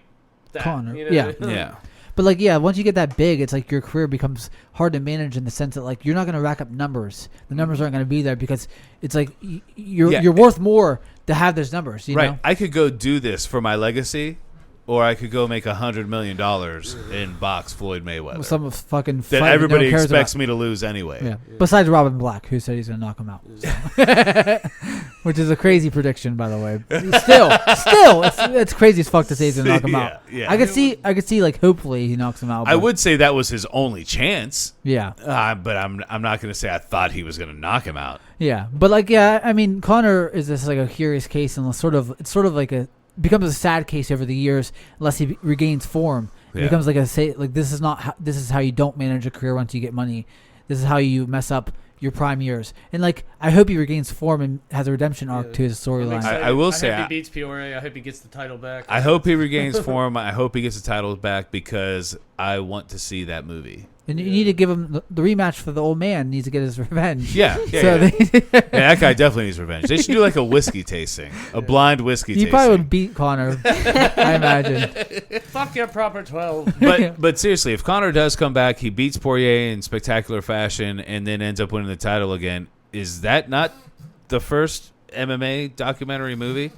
that. Conor. Yeah. But once you get that big, it's like your career becomes hard to manage in the sense that like you're not going to rack up numbers. The numbers aren't going to be there because it's like you're worth more to have those numbers. You know? I could go do this for my legacy, or I could go make $100 million in box Floyd Mayweather. Some fucking that fight everybody no expects me to lose anyway. Yeah. Besides Robin Black, who said he's going to knock him out, which is a crazy prediction, by the way. Still, it's crazy as fuck to say he's going to knock him out. Yeah. I could see like hopefully he knocks him out. I would say that was his only chance. Yeah. But I'm not going to say I thought he was going to knock him out. Yeah, but I mean, Conor is just like a curious case, and it's sort of like becomes a sad case over the years unless he regains form. It becomes like this is how you don't manage a career once you get money. This is how you mess up your prime years. And like I hope he regains form and has a redemption arc to his storyline. I will say I hope he beats Peoria. I hope he gets the title back. I hope he regains form. I hope he gets the title back because I want to see that movie. And you need to give him the rematch for the old man. Needs to get his revenge. Yeah. That guy definitely needs revenge. They should do like a whiskey tasting, a blind whiskey tasting. He probably would beat Conor, I imagine. Fuck your proper 12. But seriously, if Conor does come back, he beats Poirier in spectacular fashion, and then ends up winning the title again. Is that not the first MMA documentary movie?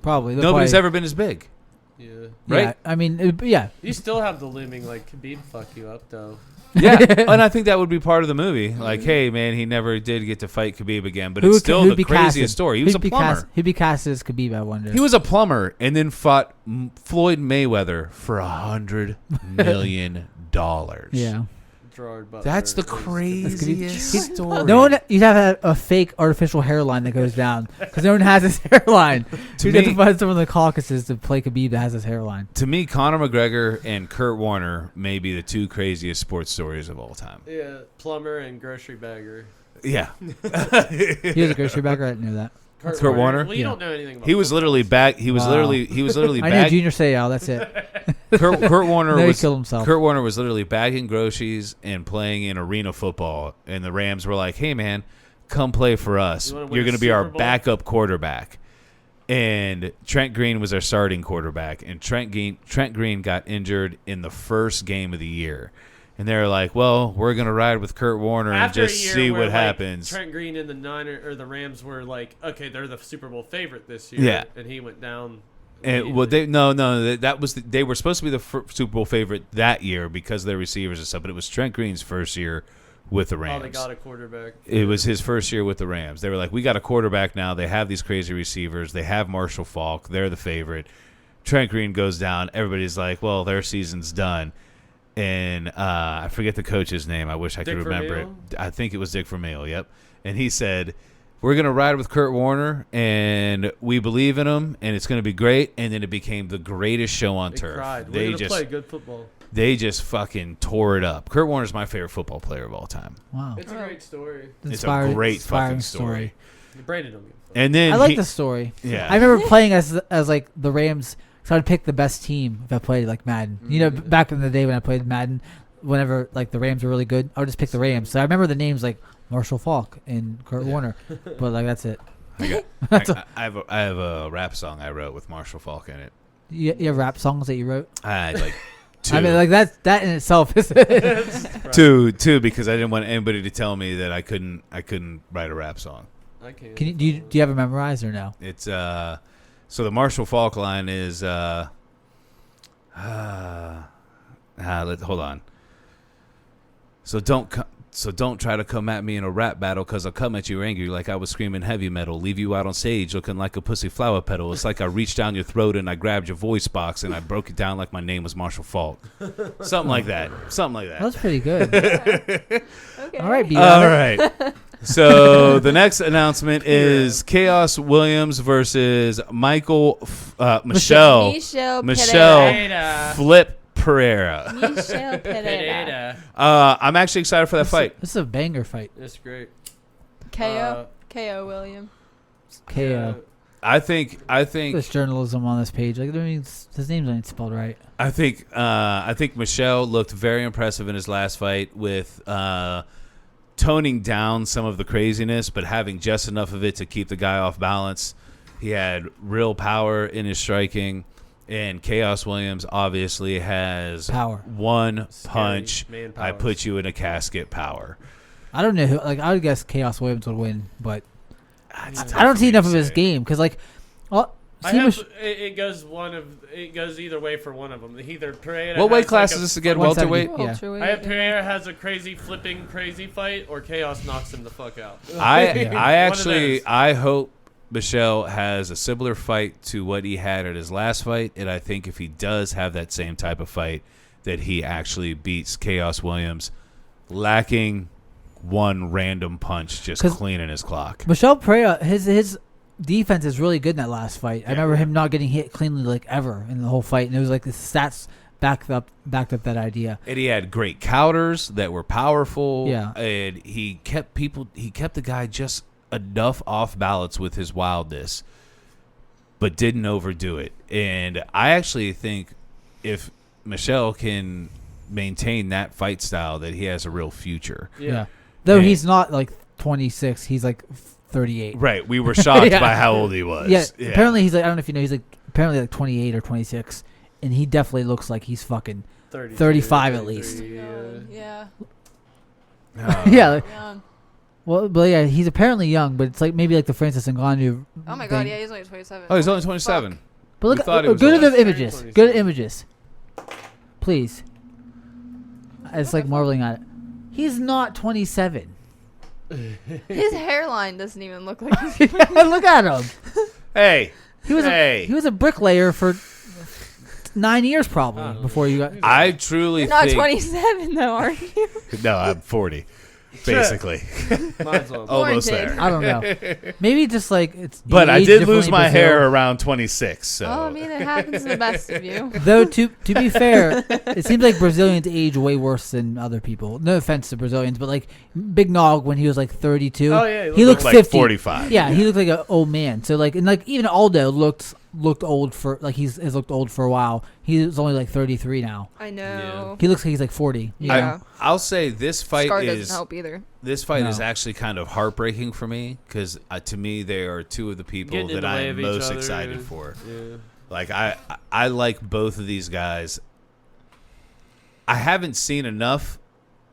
Probably. Nobody's ever been as big. Yeah. Right? Yeah, I mean, You still have the looming like Khabib fuck you up though. Yeah, and I think that would be part of the movie. Like, hey, man, he never did get to fight Khabib again, but it's still the craziest story. He was a plumber. He'd be cast as Khabib, I wonder. He was a plumber and then fought Floyd Mayweather for $100 million. Yeah. That's the craziest story. No one, you'd have a fake artificial hairline that goes down because no one has his hairline. You'd have to find someone in the Caucasus to play Khabib that has his hairline. To me, Conor McGregor and Kurt Warner may be the two craziest sports stories of all time. Yeah, plumber and grocery bagger. Yeah. He was a grocery bagger. I didn't know that. Kurt Warner? Well, you don't know anything about He was literally back. He was literally I know Junior Seau. That's it. Kurt Warner he killed himself. Kurt Warner was literally bagging groceries and playing in arena football, and the Rams were like, "Hey, man, come play for us. You're going to be our backup quarterback." And Trent Green was our starting quarterback, and Trent Green got injured in the first game of the year. And they were like, "Well, we're gonna ride with Kurt Warner and just see what happens." Trent Green and the Rams were like, "Okay, they're the Super Bowl favorite this year." Yeah, and he went down. And they were supposed to be the Super Bowl favorite that year because of their receivers and stuff. But it was Trent Green's first year with the Rams. Oh, they got a quarterback. It was his first year with the Rams. They were like, "We got a quarterback now. They have these crazy receivers. They have Marshall Faulk. They're the favorite." Trent Green goes down. Everybody's like, "Well, their season's done." And I forget the coach's name. I wish I could remember it. I think it was Dick Vermeil, yep. And he said, "We're going to ride with Kurt Warner, and we believe in him, and it's going to be great." And then it became the greatest show on turf. Cried. We're going to play good football. They just fucking tore it up. Kurt Warner's my favorite football player of all time. Wow. It's a great story. It's a great fucking story. Brandon don't give a fuck. And then I like the story. Yeah. I remember playing as like the Rams. So I'd pick the best team if I played like Madden. You know, back in the day when I played Madden, whenever like the Rams were really good, I would just pick the Rams. So I remember the names like Marshall Faulk and Kurt Warner, but like that's it. I have a rap song I wrote with Marshall Faulk in it. You have rap songs that you wrote? I like two. I mean, like that in itself is two because I didn't want anybody to tell me that I couldn't write a rap song. I can't. Do you have it memorized or no? It's so the Marshall Faulk line is hold on. So So don't try to come at me in a rap battle, because I'll come at you angry like I was screaming heavy metal. Leave you out on stage looking like a pussy flower petal. It's like I reached down your throat and I grabbed your voice box and I broke it down like my name was Marshall Falk. Something like that. Something like that. That's pretty good. Okay. All right, All right. So the next announcement is Chaos Williams versus Michelle Pereira. Flip Pereira. Michelle Pereira. I'm actually excited for that fight. This is a banger fight. That's great. KO. KO William. KO. I think There's journalism on this page. Like, I mean, his name's ain't spelled right. I think Michelle looked very impressive in his last fight with toning down some of the craziness, but having just enough of it to keep the guy off balance. He had real power in his striking, and Chaos Williams obviously has Power. One Scary punch. man I powers. put you in a casket power. I don't know who. Like, I would guess Chaos Williams would win, but That's I tough don't for see me enough to of his say. game because, like, I have, it goes either way for one of them. Either Pereira. What weight has class like is a- this again? 170. Welterweight? I have Pereira has a crazy fight, or Chaos knocks him the fuck out. I hope Michelle has a similar fight to what he had at his last fight, and I think if he does have that same type of fight, that he actually beats Chaos Williams, lacking one random punch, just 'Cause cleaning his clock. Michelle Pereira, his defense is really good in that last fight. I remember him not getting hit cleanly like ever in the whole fight, and it was like the stats backed up that idea. And he had great counters that were powerful. Yeah. And he kept the guy just enough off balance with his wildness, but didn't overdo it. And I actually think if Michelle can maintain that fight style, that he has a real future. Yeah. Though And- he's not like 26, he's like 38. Right. We were shocked Yeah. by how old he was. Yeah. Apparently he's like, I don't know if you know, he's like apparently like 28 or 26, and he definitely looks like he's fucking 35 at least. Yeah. yeah. Like, Young. well, but yeah, he's apparently young, but it's like maybe like the Francis Ngannou. Oh my god, thing. yeah, he's only 27. Oh, he's only 27. But look, We thought he was good at older. the images. 27. Good at images. Please. It's like marveling at it. He's not 27. His hairline doesn't even look like he's Look at him. Hey. He was a bricklayer for 9 years probably before you got. I truly You're not think 27 though, are you? No, I'm 40. Basically. Might as well. Almost Warranted. there. I don't know. Maybe just like it's. But you I age did differently lose in my Brazil. hair around 26. So Oh, I mean, it happens to the best of you. Though to be fair, it seems like Brazilians age way worse than other people. No offense to Brazilians, but like Big Nog when he was like 32, Oh, yeah, he looked like 50. 45. Yeah, he looked like an old man. So like, and like even Aldo looked old for like has looked old for a while. He's only like 33 now. I know. He looks like he's like 40. Yeah. I'll say this fight Scar is doesn't help either. this fight is No. actually kind of heartbreaking for me because to me they are two of the people Getting in that the way I'm of each most other, excited yeah. for. Yeah. Like I like both of these guys. I haven't seen enough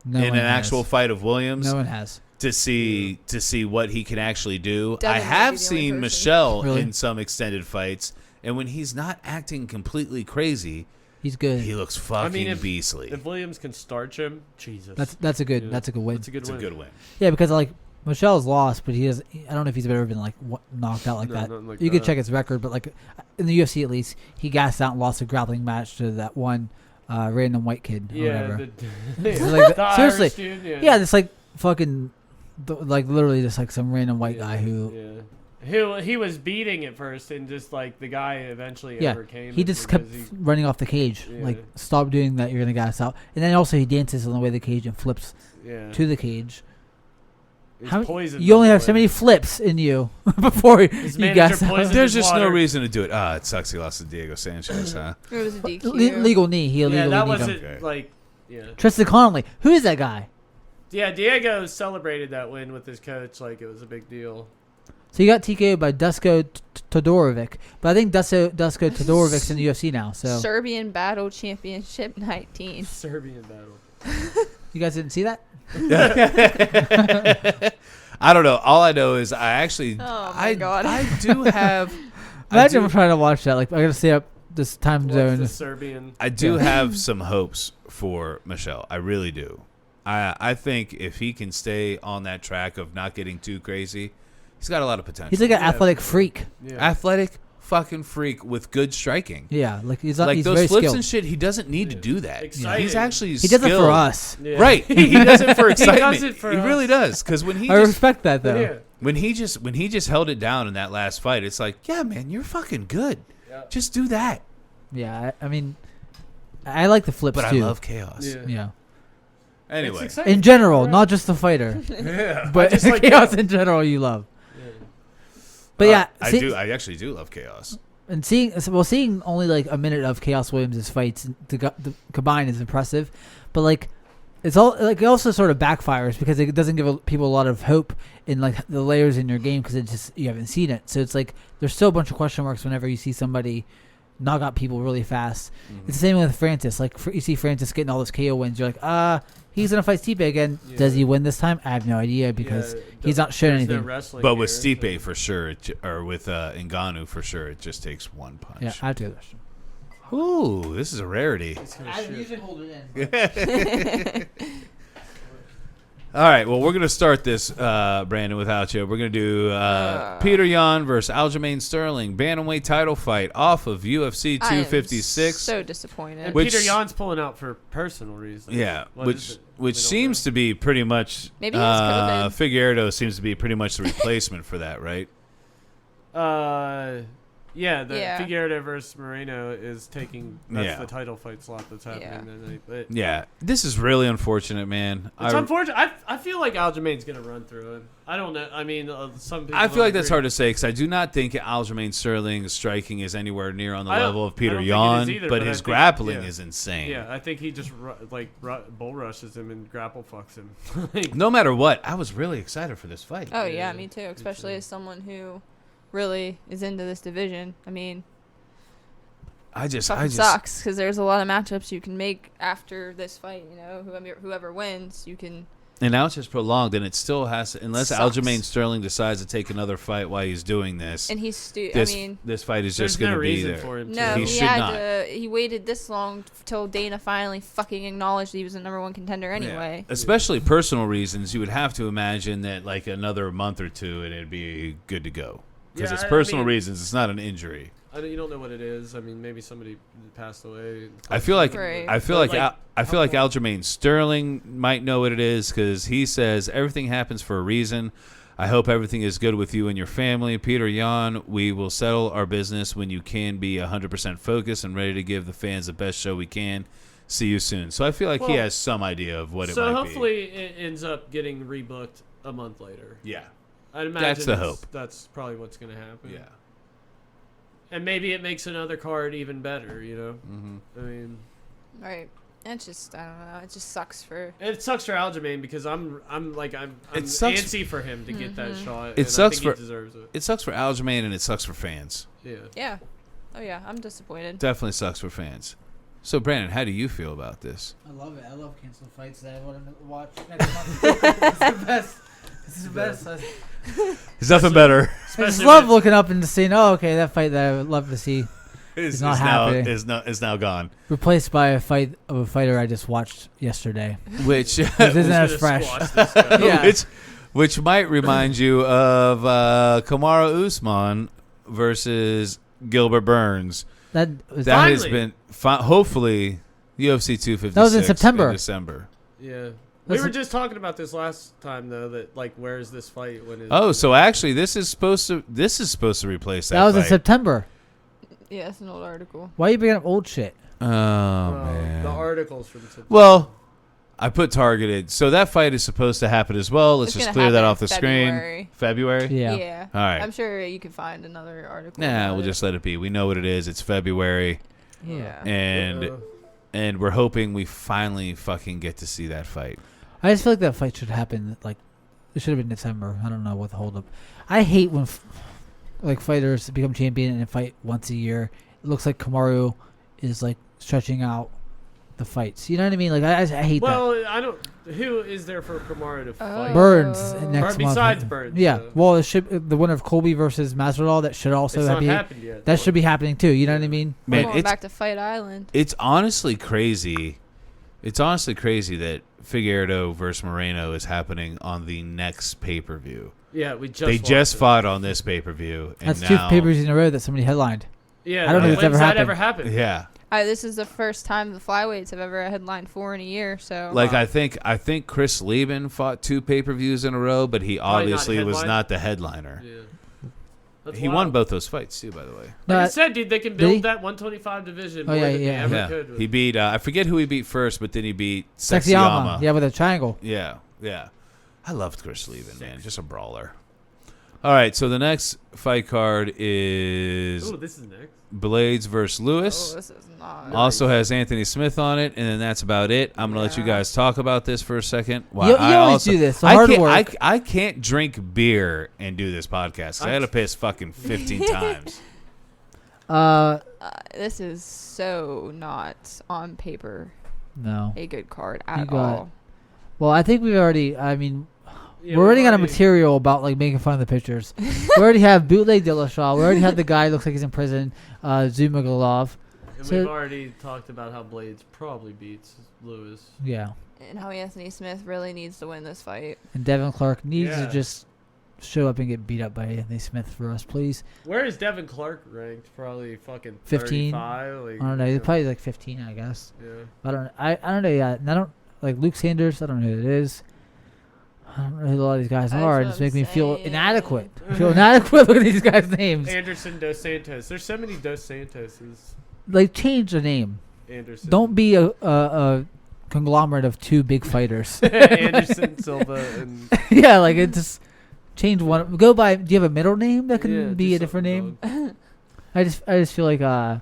No in one an has. actual fight of Williams No one has. to see what he can actually do. Devin I might have be the only seen person. Michelle Really? in some extended fights, and when he's not acting completely crazy, He's good. he looks fucking if- beastly. If Williams can starch him, Jesus. That's a good Yeah. that's a good win. That's a good It's a win. good win. Yeah, because like Michelle's lost, but he has. I don't know if he's ever been like knocked out like No, that. nothing like You could that. check his record, but like in the UFC at least, he gassed out and lost a grappling match to that one random white kid. Or Yeah. whatever. The, It's like the seriously, Irish dude, yeah, it's like fucking, like literally just like some random white guy who. Yeah. He was beating at first, and just like the guy eventually Yeah, overcame. he it just kept because running off the cage. Yeah. Like, stop doing that, you're gonna gas out. And then also he dances on the way of the cage and flips yeah. to the cage. He's How, poisoned you only on have the so way. many flips in you before His you manager gas out. poisoned There's his just no water. reason to do it. It sucks he lost to Diego Sanchez, huh? It was a DQ. Legal knee. He Yeah, illegally that kneed him. wasn't Okay. like. Yeah. Tristan Connolly. Who is that guy? Yeah, Diego celebrated that win with his coach like it was a big deal. So you got TKO by Dusko Todorovic, but I think Dusko Todorovic's in the UFC now. So Serbian Battle Championship 19. Serbian battle. you guys didn't see that? I don't know. All I know is I actually Oh my God. I do have Imagine I'm trying to watch that. Like I gotta stay up this time What's zone. the Serbian? I do Yeah. have some hopes for Michelle. I really do. I think if he can stay on that track of not getting too crazy, he's got a lot of potential. He's like an athletic freak. Yeah. Athletic fucking freak with good striking. Yeah, like he's Like he's those very flips skilled. and shit, he doesn't need to do that. Exciting. He's actually He does it for us. Yeah. Right. He does it for excitement. does it for he us. really does. Because when he I just respect that though. Yeah. when he just held it down in that last fight, it's like, yeah, man, you're fucking good. Yeah. Just do that. Yeah, I mean, I like the flips But too. I love chaos. Yeah. Anyway, It's exciting. In general, Right. not just the fighter, yeah. but just like chaos in general you love. Yeah. But yeah, I do. I actually do love chaos. And seeing only like a minute of Chaos Williams' fights to combine is impressive, but like it's all like it also sort of backfires because it doesn't give people a lot of hope in like the layers in your game because it just you haven't seen it. So it's like there's still a bunch of question marks whenever you see somebody knock out people really fast. Mm-hmm. It's the same with Francis. Like you see Francis getting all those KO wins, you're like, he's gonna fight Stipe again. Yeah. Does he win this time? I have no idea because he's not showing there's no anything. wrestling But with here, Stipe so- for sure, or with Ngannou for sure, it just takes one punch. Yeah, I have to go this. Ooh, this is a rarity. It's gonna shoot. hold it in. All right, well, we're going to start this, Brandon, without you. We're going to do Peter Yan versus Aljamain Sterling, bantamweight title fight off of UFC I am 256. so disappointed. And Which- Peter Yan's pulling out for personal reasons. Yeah, What is it? We which don't seems to be pretty much Maybe he has COVID. Figueiredo seems to be pretty much the replacement for that, right? Yeah, the Yeah. Figueiredo versus Moreno is taking. That's Yeah. the title fight slot that's happening Yeah. tonight. But Yeah, this is really unfortunate, man. it's unfortunate. I feel like Aljamain's gonna run through him. I don't know. I mean, some people. I feel don't like that's agree. hard to say because I do not think Aljamain Sterling's striking is anywhere near on the I don't- level of I Peter don't think it Yan, is either, but but I his think- grappling yeah. is insane. Yeah, I think he just bull rushes him and grapple fucks him. Like, No matter what, I was really excited for this fight. Oh Yeah, yeah, me too. Especially too. as someone who really is into this division. I mean, I just sucks because there's a lot of matchups you can make after this fight. You know, whoever wins, you can. and now it's just prolonged, and it still has to, unless Sucks. Aljamain Sterling decides to take another fight while he's doing this. And he's This fight is there's just going no to be reason there. for him. no, to. He he should had not. to. He waited this long till Dana finally fucking acknowledged he was the #1 contender anyway. Yeah. Especially personal reasons, you would have to imagine that like another month or two, and it'd be good to go. Because Yeah, it's I personal mean- reasons. It's not an injury. You don't know what it is. I mean, maybe somebody passed away. I feel like Right. I feel But, like like, I feel like Aljamain Sterling might know what it is because he says everything happens for a reason. I hope everything is good with you and your family, Peter Yan. We will settle our business when you can be 100% focused and ready to give the fans the best show we can. See you soon. So I feel like he Well, has some idea of what it So might hopefully it ends up getting rebooked a month later. be. Yeah. I'd imagine That's the hope. That's probably what's going to happen. Yeah. And maybe it makes another card even better, you know? Mm-hmm. I mean, Right. It's just I don't know. It just sucks for. it sucks for Aljamain because I'm It sucks- antsy for him to get that shot. It and sucks I think for- he deserves it. It sucks for Aljamain and it sucks for fans. Yeah. Yeah. Oh yeah, I'm disappointed. Definitely sucks for fans. So Brandon, how do you feel about this? I love it. I love canceled fights that I want to watch next month. It's the best. This is the best. There's nothing better. I just love looking up and just seeing, oh, okay, that fight that I would love to see Is not happening. Is now gone. replaced by a fight of a fighter I just watched yesterday. Which This isn't as fresh. Yeah. which might remind you of Kamaru Usman versus Gilbert Burns. That was That has Finally. been hopefully UFC 256. That was in September. December. Yeah. We were just talking about this last time though. That like, where's this fight? When is? Oh, so actually, this is supposed to replace that. that was in fight. September. Yeah, it's an old article. Why are you bringing up old shit? Oh Oh, man. the articles from September. Well, I put targeted. So that fight is supposed to happen as well. Let's It's just gonna clear that happen off the in screen. February. February? Yeah. All right. I'm sure you can find another article. Nah, about we'll it. just let it be. We know what it is. It's February. Yeah. And we're hoping we finally fucking get to see that fight. I just feel like that fight should happen. Like, it should have been December. I don't know what the hold up. I hate when like fighters become champion and fight once a year. It looks like Kamaru is like stretching out the fights. You know what I mean? Like I hate Well, I don't. Who is there for Kamaru to that. fight? Burns Oh. next Or month. besides Burns, Yeah. so- Well, it should, the winner of Colby versus Masvidal, that should also It's not be happened yet. that should be happening too. You know what I mean? Man, Going it's back to Fight Island. honestly crazy. It's honestly crazy that Figueiredo versus Moreno is happening on the next pay-per-view. Yeah, they just fought on this pay-per-view. And That's now, 2 pay-per-views in a row that somebody headlined. Yeah, I don't know if it's ever happened. Yeah. This is the first time the flyweights have ever headlined 4 in a year. So, Like I think Chris Lieben fought 2 pay-per-views in a row, but he obviously was not the headliner. Yeah. He won both those fights too, by the way. Like I said, dude, they can build that 125 division more than they ever could. He beat I forget who he beat first, but then he beat Sexyama. Yeah, with a triangle. Yeah. I loved Chris Lieben, man. Just a brawler. All right, so the next fight card is this is next. Blades versus Lewis. this is not. Also has Anthony Smith on it, and then that's about it. I'm gonna let you guys talk about this for a second. Wow, you always do this. So hard work. I can't drink beer and do this podcast. I had to piss fucking 15 times. This is so not on paper. No, a good card at all. Well, I think we've already. I mean. We're already got a material about like making fun of the pictures. We already have bootleg Dillashaw. We already have the guy who looks like he's in prison, Zumagulov. And we've already talked about how Blades probably beats Lewis. Yeah. And how Anthony Smith really needs to win this fight. And Devin Clark needs to just show up and get beat up by Anthony Smith for us, please. Where is Devin Clark ranked? Probably fucking 15. 35. Like, I don't know. He's probably like 15, I guess. Yeah. I don't know yet. And I don't like Luke Sanders. I don't know who it is. I don't know who a lot of these guys are. It just makes me feel inadequate. I feel inadequate looking at these guys' names. Anderson Dos Santos. There's so many Dos Santoses. Like, change the name. Anderson. Don't be a conglomerate of 2 big fighters. Anderson, Silva, and... Yeah, like, it just... Change one. Go by... Do you have a middle name that can be a different name? I just feel like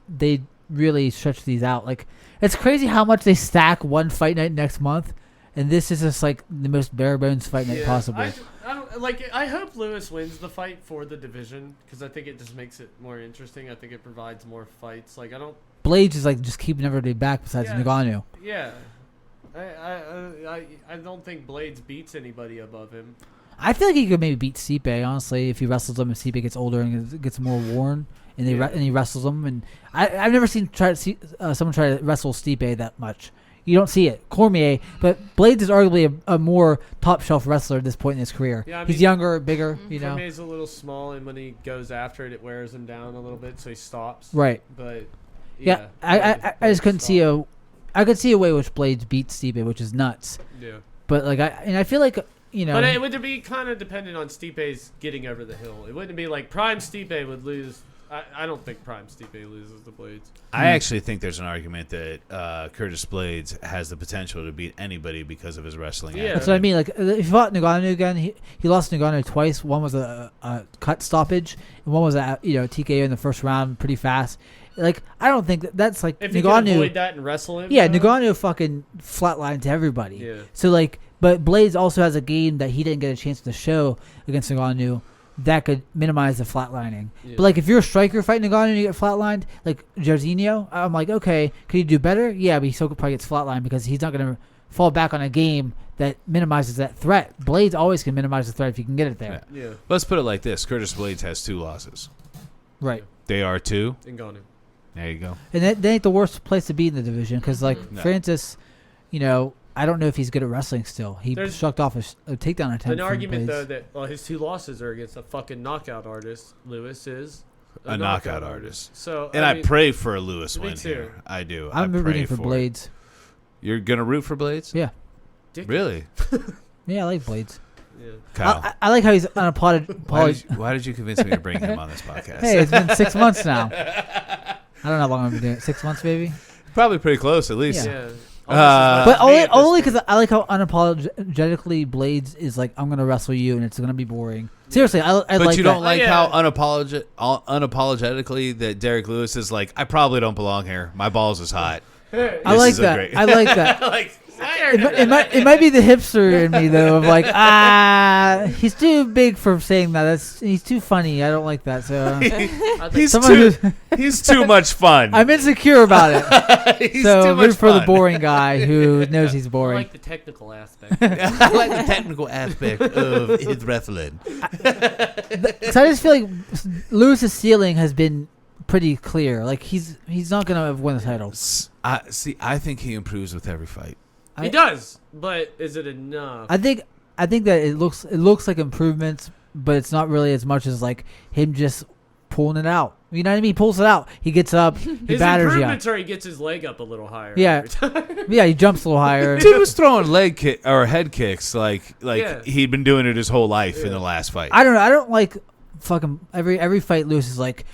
they really stretch these out. Like, it's crazy how much they stack one fight night next month. And this is just like the most bare bones fight night possible. I hope Lewis wins the fight for the division because I think it just makes it more interesting. I think it provides more fights. Like Blades is like just keeping everybody back besides Ngannou. Yeah, I don't think Blades beats anybody above him. I feel like he could maybe beat Stipe, honestly, if he wrestles him and Stipe gets older and gets more worn and he wrestles him. And I've never seen someone try to wrestle Stipe that much. You don't see it. Cormier, but Blades is arguably a more top-shelf wrestler at this point in his career. Yeah, he's younger, bigger, you know. Cormier's a little small, and when he goes after it, it wears him down a little bit, so he stops. Right. But, I just couldn't see I could see a way which Blades beats Stipe, which is nuts. Yeah. But, like, I feel like, you know. But it would be kind of dependent on Stipe's getting over the hill. It wouldn't be like Prime Stipe would lose. I don't think Prime Stipe loses the Blades. I actually think there's an argument that Curtis Blades has the potential to beat anybody because of his wrestling. Yeah, that's what I mean. Like, if he fought Ngannou again, he lost Ngannou twice. One was a cut stoppage, and one was a TKO in the first round, pretty fast. Like, I don't think that's like if Ngannou. You can avoid that and wrestle him. Yeah, Ngannou fucking flatlined to everybody. Yeah. So like, but Blades also has a game that he didn't get a chance to show against Ngannou. That could minimize the flatlining. Yeah. But, like, if you're a striker fighting Ngannou and you get flatlined, like Jairzinho, I'm like, okay, could he do better? Yeah, but he still probably gets flatlined because he's not going to fall back on a game that minimizes that threat. Blades always can minimize the threat if you can get it there. Yeah. Let's put it like this. Curtis Blades has 2 losses. Right. They are 2. Ngannou. There you go. And that ain't the worst place to be in the division because, like, Francis, I don't know if he's good at wrestling still. He struck off a takedown attempt. An argument, though, that his 2 losses are against a fucking knockout artist. Lewis is a knockout artist. So, and I pray for a Lewis win too. here. I do. I'm rooting for Blades. You're going to root for Blades? Yeah. Really? Yeah, I like Blades. Yeah. Kyle. I like how he's unapologetic. Why did you convince me to bring him on this podcast? Hey, it's been 6 months now. I don't know how long I've been doing it. 6 months, maybe? Probably pretty close, at least. Yeah. But only because I like how unapologetically Blades is like, I'm gonna wrestle you and it's gonna be boring. Seriously, I but like. You don't like how unapologetically that Derek Lewis is like, I probably don't belong here. My balls is hot. I like that. I like that. It might be the hipster in me though, of like, he's too big for saying that. He's too funny. I don't like that. So he's too much fun. I'm insecure about it. So root for the boring guy who knows he's boring. I like the technical aspect. I like the technical aspect of his wrestling. So I just feel like Lewis's ceiling has been pretty clear. Like he's not gonna win the title. I think he improves with every fight. He does, but is it enough? I think that it looks like improvements, but it's not really as much as like him just pulling it out. You know what I mean? He pulls it out. He gets up. He his batters you. improvements are he gets his leg up a little higher. Yeah. Yeah, he jumps a little higher. Dude was throwing leg kick or head kicks like Yeah. he'd been doing it his whole life in the last fight. I don't know. I don't like fucking every fight. Lewis is like,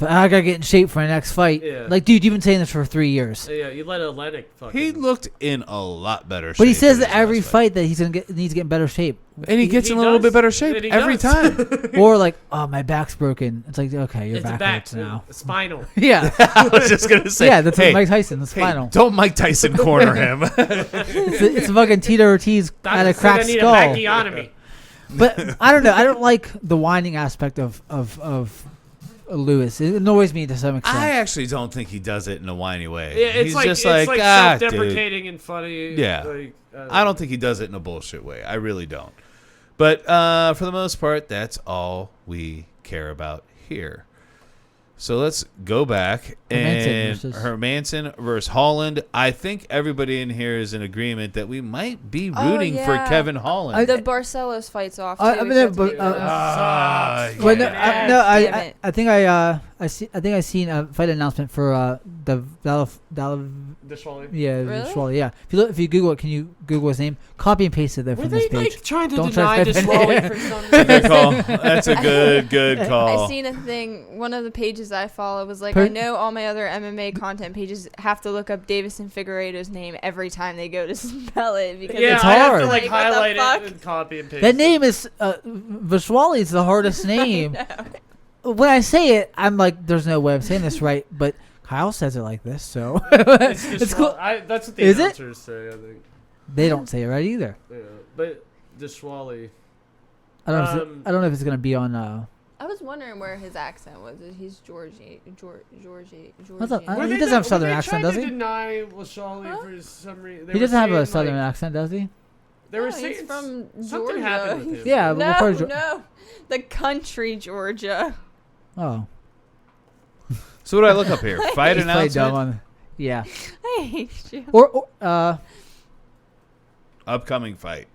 I gotta get in shape for my next fight. Yeah. Like, dude, you've been saying this for 3 years. Yeah, you let Olenek fucking. He looked in a lot better shape. But he says in that his every last fight that needs to get in better shape. and he gets He in a little does. bit better shape And he every does. time. Or like, oh, my back's broken. It's like, okay, your It's a back back hurts now. spinal. Yeah. I was just gonna say, Yeah, that's hey, Mike Tyson. The hey, spinal. don't Mike Tyson corner him. It's a fucking Tito Ortiz at a Doctor said cracked I need skull. a bagiotomy. But I don't know. I don't like the whining aspect of Lewis. It annoys me to some extent. I actually don't think he does it in a whiny way. Yeah, it's He's like just it's like dude. self-deprecating and funny. Yeah. Like, I don't think he does it in a bullshit way. I really don't. But for the most part, that's all we care about here. So let's go back and Hermanson versus Holland. I think everybody in here is in agreement that we might be rooting for yeah. Kevin Holland. The Barcelos fights off too. I mean, That's but, what sucks. Well, no, Yeah. no, Damn it. I think I seen a fight announcement for the Dishwally. yeah, Really? yeah. If you Google it, can you Google his name? Copy and paste it there Were from they this page. like trying to Don't deny try to- Dishwally for some That's a good reason? call. That's a good call. I seen a thing. One of the pages I follow was like, Per- I know all my other MMA content pages have to look up Davison Figueiredo's name every time they go to spell it because Yeah, It's I have hard. to like Like, what the highlight fuck? it and copy and paste. That it. name is Vishwali is the hardest name. When I say it, I'm like, there's no way I'm saying this right, but Kyle says it like this, so It's, it's cool. That's what the Is it? announcers say. I think. They don't say it right either. Yeah, but Dishwally. I don't know if it's gonna be on. I was wondering where his accent was. He's Georgie. I thought- Georgian. He doesn't have a southern accent, does he? They deny Dishwally Huh? for some reason. He doesn't have a southern accent, does he? They were No, saying he's from something Georgia. happened with him. Yeah, but what part No, of no, the country Georgia. Oh, So what do I look up here? Fight He's played dumb announcement? on. Yeah, I hate you. or Upcoming fight.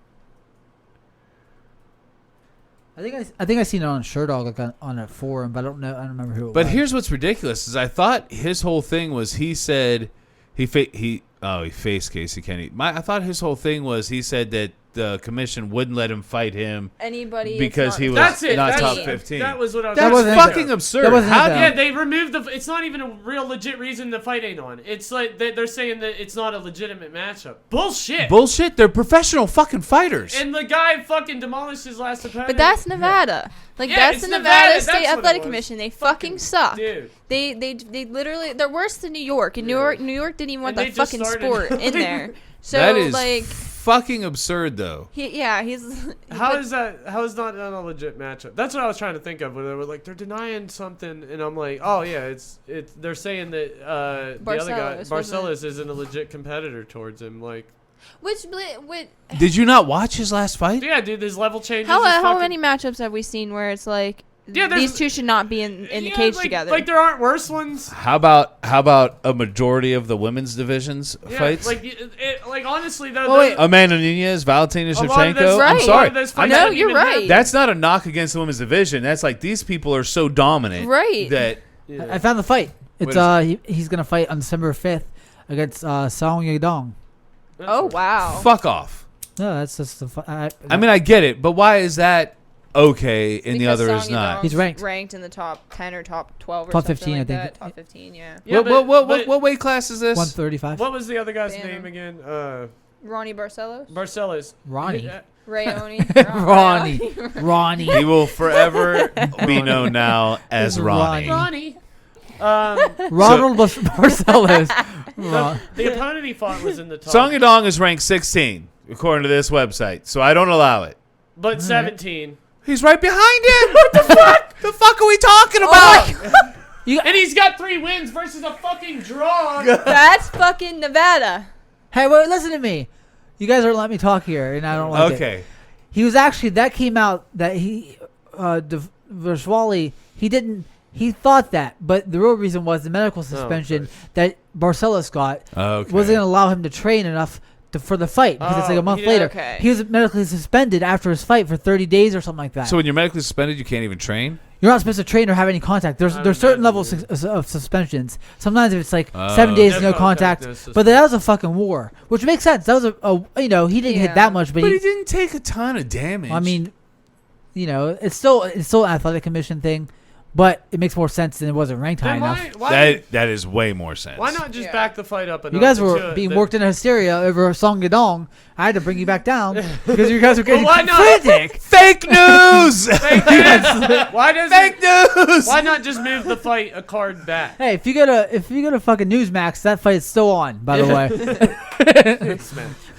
I think I seen it on Sherdog like on a forum, but I don't remember who. It But was. here's what's ridiculous is I thought his whole thing was he said he faced Casey Kenny. I thought his whole thing was he said that the commission wouldn't let him fight him Anybody because it's he not- was That's it. not That's top it. 15. That was what I was. That That's wasn't fucking it. absurd. That wasn't How it, do though. Yeah, they removed the. It's not even a real legit reason the fight ain't on. It's like they're saying that it's not a legitimate matchup. Bullshit. Bullshit. They're professional fucking fighters. And the guy fucking demolished his last opponent. But that's Nevada. Like Yeah, that's it's the Nevada, Nevada that's State what it Athletic was. Commission. They fucking suck. Dude. They literally they're worse than New York. And New York didn't even want And that they just fucking started- sport in there. So that is like fucking absurd, though. he's How but- is that? How is not a legit matchup? That's what I was trying to think of. Where they were like, they're denying something, and I'm like, oh yeah, it's. They're saying that the other guy, Barcelos, wasn't Barcelos, isn't a legit competitor towards him. Like, which Did you not watch his last fight? yeah, dude, there's level changes. how is how fucking- many matchups have we seen where it's like Yeah, there's- these two should not be in the Yeah, cage like, together? Like there aren't worse ones. How about a majority of the women's divisions Yeah, fights? like honestly, though. Oh, wait, Amanda Nunez, Valentina A lot of Shevchenko. those- Right. I'm a sorry. lot of those fights No, don't you're even right. happen. That's not a knock against the women's division. That's like these people are so dominant. Right. That Yeah. I found the fight. It's What he's gonna fight on December 5th against Song Yadong. Oh wow. fuck off. No, that's just the. I mean, I get it, but why is that okay and the Because other is Song not? Yadong's He's ranked. ranked in the top 10 or top 12 or Top something 15, like I think. that. Top 15, yeah. Yeah, what weight class is this? 135. What was the other guy's Bantam. name again? Ronnie Barcelos? Barcelos. Ronnie. Yeah. Rayoni. Ronnie. He will forever be known now as This is Ronnie. Ronnie. Ronnie. Ronald Barcelos. Ron- The opponent he fought was in the top. Song Yadong is ranked 16 according to this website, so I don't allow it. But 17. He's right behind him. What the fuck? The fuck are we talking Oh about? And he's got 3 wins versus a fucking draw. That's fucking Nevada. Hey, wait, listen to me. You guys aren't letting me talk here, and I don't like it. Okay. He was actually that came out that he Verswali he didn't He thought that, but the real reason was the medical suspension that Barcelos got wasn't going to allow him to train enough for the fight because it's like a month later. Okay. He was medically suspended after his fight for 30 days or something like that. So when you're medically suspended, you can't even train? You're not supposed to train or have any contact. There's certain levels of suspensions. Sometimes if it's like 7 days no contact, but that was a fucking war, which makes sense. That was he didn't hit that much, but he didn't take a ton of damage. I mean, it's still an athletic commission thing. But it makes more sense than it wasn't ranked high enough. That is way more sense. Why not just back the fight up enough? You guys were being worked into hysteria over Song Yadong. I had to bring you back down because you guys were getting frantic. Fake news! Fake news! Fake news! Why not just move the fight a card back? Hey, if you go to fucking Newsmax, that fight is still on. By the way.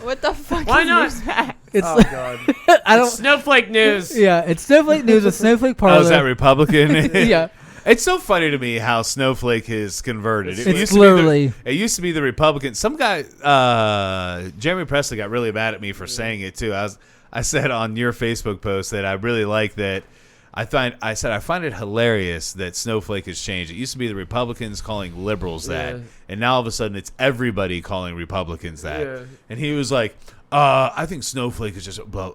What the fuck? Why is not? Newsmax? Oh god! It's Snowflake News. Yeah, it's Snowflake News with Snowflake Parlor. Oh, is that Republican? Yeah. It's so funny to me how Snowflake has converted. It used to be the Republican. Some guy, Jeremy Presley, got really mad at me for saying it too. I said on your Facebook post that I really like that. I find it hilarious that Snowflake has changed. It used to be the Republicans calling liberals that, and now all of a sudden it's everybody calling Republicans that. Yeah. And he was like, I think Snowflake is just I'm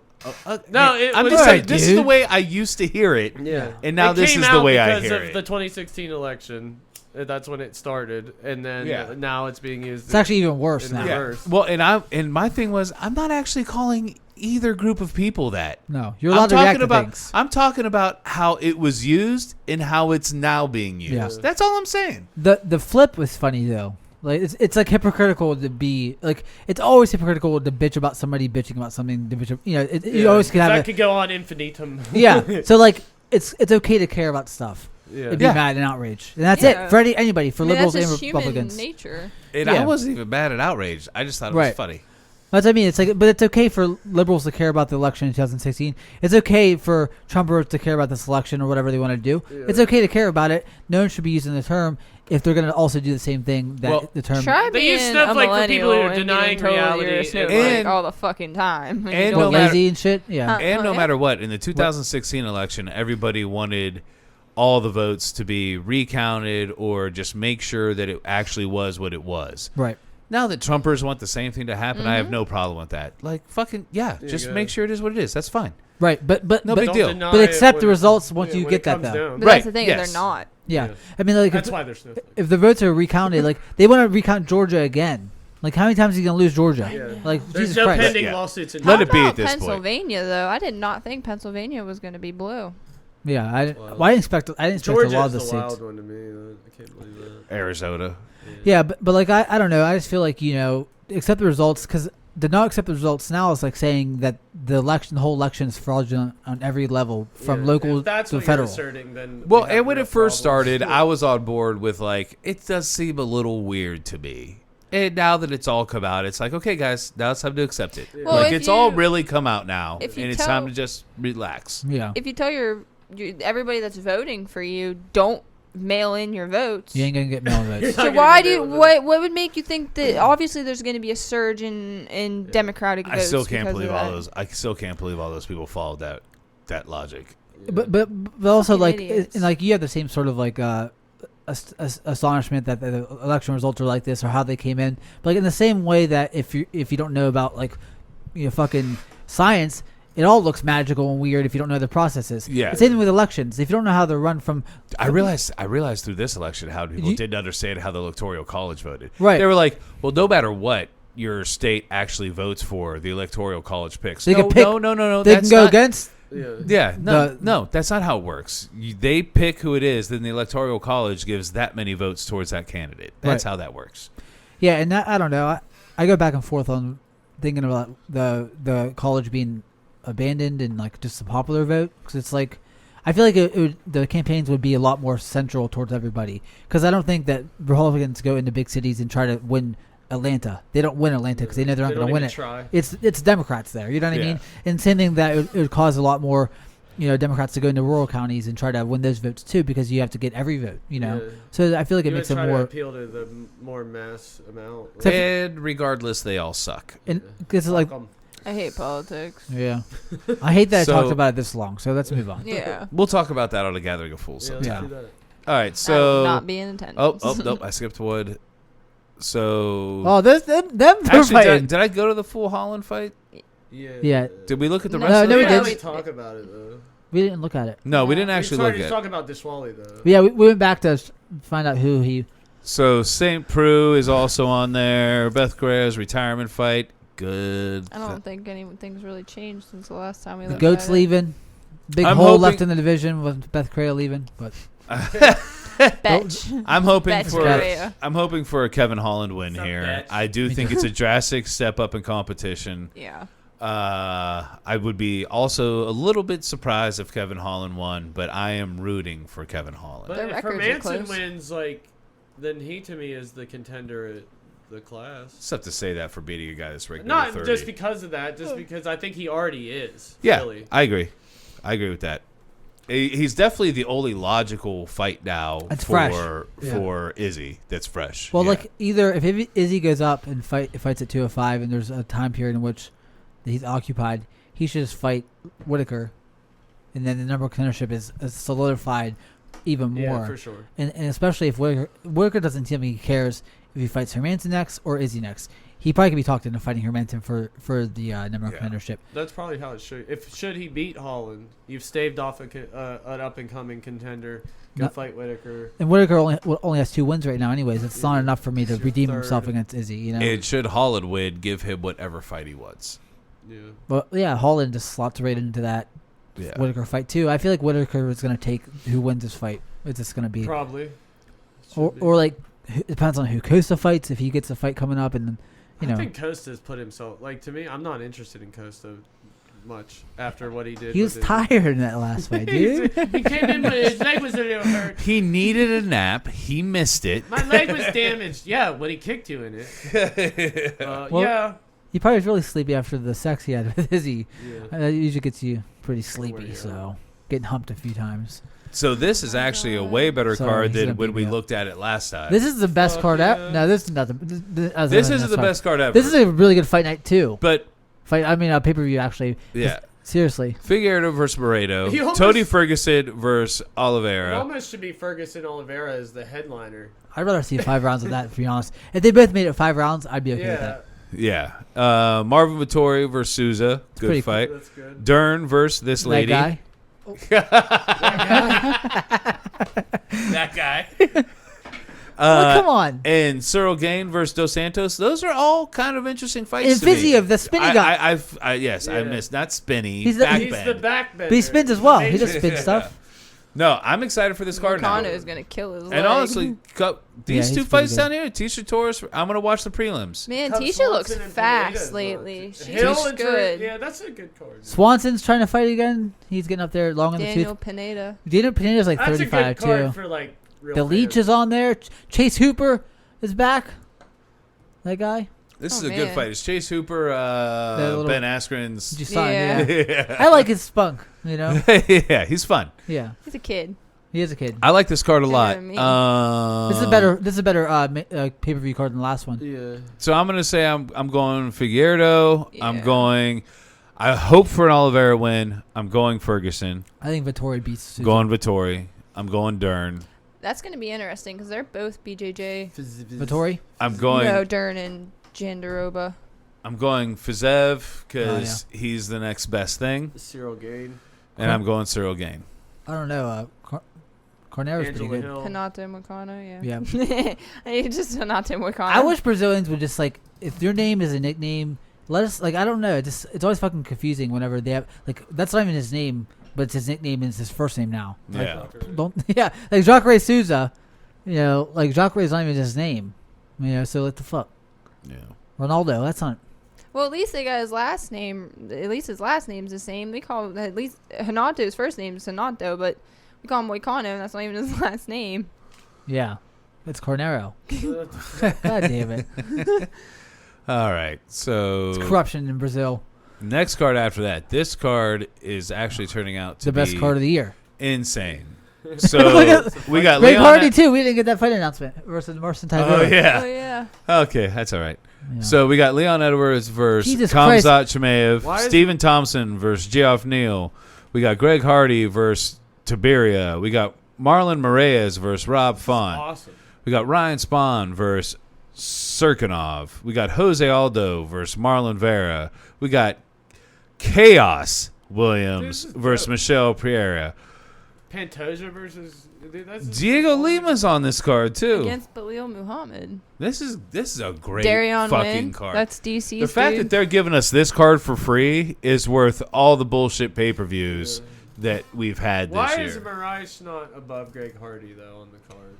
just saying, this is the way I used to hear it. Yeah. And now this is the way I hear it. Because of the 2016 election. That's when it started, and then now it's being used. It's actually even worse now. Yeah. Well, and my thing was, I'm not actually calling either group of people that. No, you're allowed to react to things. I'm talking about how it was used and how it's now being used. Yeah. That's all I'm saying. The flip was funny though. Like it's like hypocritical to be like it's always hypocritical to bitch about somebody bitching about something. To bitch, you always can have that could go on infinitum. Yeah. So like it's okay to care about stuff. Yeah. And be mad and outraged. And that's it for anybody, for liberals and Republicans. Human nature. And I wasn't even mad at outraged. I just thought it was funny. That's what I mean. It's like, but it's okay for liberals to care about the election in 2016. It's okay for Trumpers to care about this election or whatever they want to do. Yeah. It's okay to care about it. No one should be using the term if they're going to also do the same thing. That the term. They use Snowflake for people who are denying reality and all the fucking time. And lazy and shit. Yeah. And no matter what, in the 2016 election, everybody wanted all the votes to be recounted or just make sure that it actually was what it was. Right. Now that Trumpers want the same thing to happen, I have no problem with that. Like, fucking, just make sure it is what it is. That's fine. Right, but no big deal. But accept the results once you get that, though. But that's the thing, they're not. Yeah. I mean, like, that's why they're Snowflake. If the votes are recounted, like, they want to recount Georgia again. Like, how many times are you going to lose Georgia? Yeah. Like, there's Jesus no Christ. pending lawsuits. Let it be at this point. Pennsylvania, though, I did not think Pennsylvania was going to be blue. Yeah, I didn't expect a lot of the states. Georgia's a wild one to me. I can't believe that. Arizona. Yeah, but like, I don't know. I just feel like, accept the results, because to not accept the results now is like saying that the whole election is fraudulent on every level, from local to federal. Well, and when it first started, I was on board with like, it does seem a little weird to me. And now that it's all come out, it's like, okay, guys, now it's time to accept it. Yeah. Well, like, it's all really come out now, and it's time to just relax. Yeah. If you tell everybody that's voting for you, don't mail in your votes, you ain't gonna get mail votes. So why what would make you think that obviously there's going to be a surge in Democratic votes? I still can't believe all those people followed that logic. Yeah. But also like you have the same sort of like astonishment that the election results are like this or how they came in. But like in the same way that if you don't know about like fucking science, it all looks magical and weird if you don't know the processes. Yeah. The same thing with elections. If you don't know how they're run from... I realized through this election how people didn't understand how the Electoral College voted. Right. They were like, well, no matter what your state actually votes for, the Electoral College picks. They can pick, no. They can go against... Yeah. No, that's not how it works. They pick who it is, then the Electoral College gives that many votes towards that candidate. That's how that works. Yeah, and I don't know. I go back and forth on thinking about the college being abandoned and like just a popular vote, because it's like I feel like the campaigns would be a lot more central towards everybody, because I don't think that Republicans go into big cities and try to win Atlanta. They don't win Atlanta because they know they're not going to win it. Try. It's Democrats there. You know what I mean? And same thing that it would cause a lot more Democrats to go into rural counties and try to win those votes too, because you have to get every vote. So I feel like it makes it more to appeal to the more mass amount. And regardless, they all suck. And it's like. I hate politics. Yeah. I hate that I talked about it this long, so let's move on. Yeah. We'll talk about that on a Gathering of Fools. Yeah. All right, I will so not be in attendance. nope, I skipped Wood. So them actually, fighting. did I go to the full Holland fight? Yeah. Did we look at the No, rest of no, it? we did. We talk about it though. We didn't look at it. No, we No. didn't actually we look started at it. talking about Dishwali though. Yeah, we went back to find out who he. So St. Preux is also on there. Beth Guerrero's retirement fight. Good. I don't think anything's really changed since the last time we The looked goat's at it. leaving. Big I'm hole hoping- left in the division with Beth Crail leaving, but Betch. I'm hoping Betch for Guerrero. I'm hoping for a Kevin Holland win What's up, here. Betch? I do think it's a drastic step up in competition. Yeah. I would be also a little bit surprised if Kevin Holland won, but I am rooting for Kevin Holland. But Their if records are Hermanson close. wins, like, then he to me is the contender at the class. It's tough to say that for beating a guy that's ranked Not number 30. just because of that, just because I think he already is. Yeah, Really. I agree. I agree with that. He's definitely the only logical fight now It's fresh. for Izzy that's fresh. well, Yeah. like either if Izzy goes up and fights at 205, and there's a time period in which he's occupied, he should just fight Whitaker, and then the number one contendership is solidified even more. Yeah, for sure. And especially if Whitaker doesn't seem like he cares if he fights Hermanson next or Izzy next. He probably could be talked into fighting Hermanson for the number one Yeah. contendership. That's probably how it should. Should he beat Holland, you've staved off an up and coming contender. Go No. fight Whitaker. And Whitaker only has 2 wins right now, anyways. It's not enough for me to He's your redeem third. himself against Izzy. You know. And should Holland win, give him whatever fight he wants. Yeah. But yeah, Holland just slots right into that Yeah. Whitaker fight too. I feel like Whitaker is going to take who wins this fight. It's just going to be, Probably. or like it depends on who Costa fights. If he gets a fight coming up, and then I think Costa's put himself to me. I'm not interested in Costa much after what he did. he was with tired in that last fight, dude. he came in, but his leg was a little hurt. He needed a nap. He missed it. My leg was damaged. Yeah, when he kicked you in it. Well, yeah. He probably was really sleepy after the sex he had with Izzy. Yeah. That usually gets you pretty Somewhere, sleepy, yeah. so getting humped a few times. So this is actually a way better Sorry, card he's gonna than when beat we me up. looked at it last time. This is the best Fuck card yeah. ever. No, this is not the. This isn't the best card ever. This is a really good fight night too. But Pay per view actually. yeah, Seriously. Figueiredo versus Moreno, He almost- Tony Ferguson versus It Oliveira. almost should be Ferguson Oliveira as the headliner. I'd rather see 5 rounds of that, to be honest. If they both made it 5 rounds, I'd be okay with Yeah, that. Yeah, Marvin Vittori versus Souza, pretty good fight. that's good. Dern versus this lady. That That guy. guy. Oh, come on. And Cyril Gain versus Dos Santos. Those are all kind of interesting fights. And to me. Fiziev, the spinny guy. Yes, I Yeah. missed not spinny. He's the- back He's bend. the backbender. But he spins as well. He just spins stuff. No, I'm excited for this card now. Kano is gonna kill his leg. And honestly, these he's two pretty fights good. down here, Tisha Torres. I'm gonna watch the prelims. man, Cub Tisha looks Swanson and fast Pineda's lately. not- She's Hill and good. Yeah, that's a good card. Swanson's trying to fight again. He's getting up there long in the Daniel tooth. Pineda. Daniel Pineda's like That's a 35 good card too. for like real The Leech fans. is on there. Chase Hooper is back. That guy. This Oh, is a good man. fight. It's Chase Hooper, little- Ben Askren's. Did you saw Yeah. him? Yeah. I like his spunk. You know. Yeah, he's fun. Yeah. He's a kid. He is a kid. I like this card a You know lot. what I mean? This is a better pay per view card than the last one. Yeah. So I'm gonna say I'm going Figueiredo. I'm Yeah. going. I hope for an Oliveira win. I'm going Ferguson. I think Vittori beats Souza. Going Vittori. I'm going Dern. That's gonna be interesting because they're both BJJ. Vittori. I'm going. No, Dern and Jandaroba. I'm going Fizev because he's the next best thing, Cyril Gain. and I'm going Cyril Gain. I don't know. Cornero's pretty Angela good. Hill. Hanato Moicano, yeah. Yeah. I just Hanato Moicano. I wish Brazilians would just like, if your name is a nickname, let us like. I don't know. It's always fucking confusing whenever they have like that's not even his name, but it's his nickname and it's his first name now. Like, Yeah. Don't like Jacare Souza. You know, like Jacare is not even his name. You know, so what the fuck? Yeah. Ronaldo. That's not. Well, at least they got his last name. At least his last name's the same. We call at least Hanato's first name is Hanato, but we call him Moicano, and that's not even his last name. Yeah, it's Cornero. God damn it! All right. So It's corruption in Brazil. next card after that. This card is actually turning out to The best be card of the year. insane. So at- we got Greg Leon. Hardy too. We didn't get that fight announcement versus Marcin Oh Tybura. yeah. Oh yeah. Okay, that's all right. Yeah. So we got Leon Edwards versus Jesus Christ. Khamzat Chimaev. Why is- Stephen Thompson versus Geoff Neal. We got Greg Hardy versus Tiberia. We got Marlon Moraes versus Rob Font. Awesome. We got Ryan Spahn versus Serkinov. We got Jose Aldo versus Marlon Vera. We got Chaos Williams versus Michelle Pereira. Pantoja versus that's Diego Lima's on this card too. Against Belal Muhammad. This is a great Darion fucking Wynn. card. That's DC's The fact that they're giving us this card for free is worth all the bullshit pay-per-views that we've had this Why year. is Moraes not above Greg Hardy though on the card?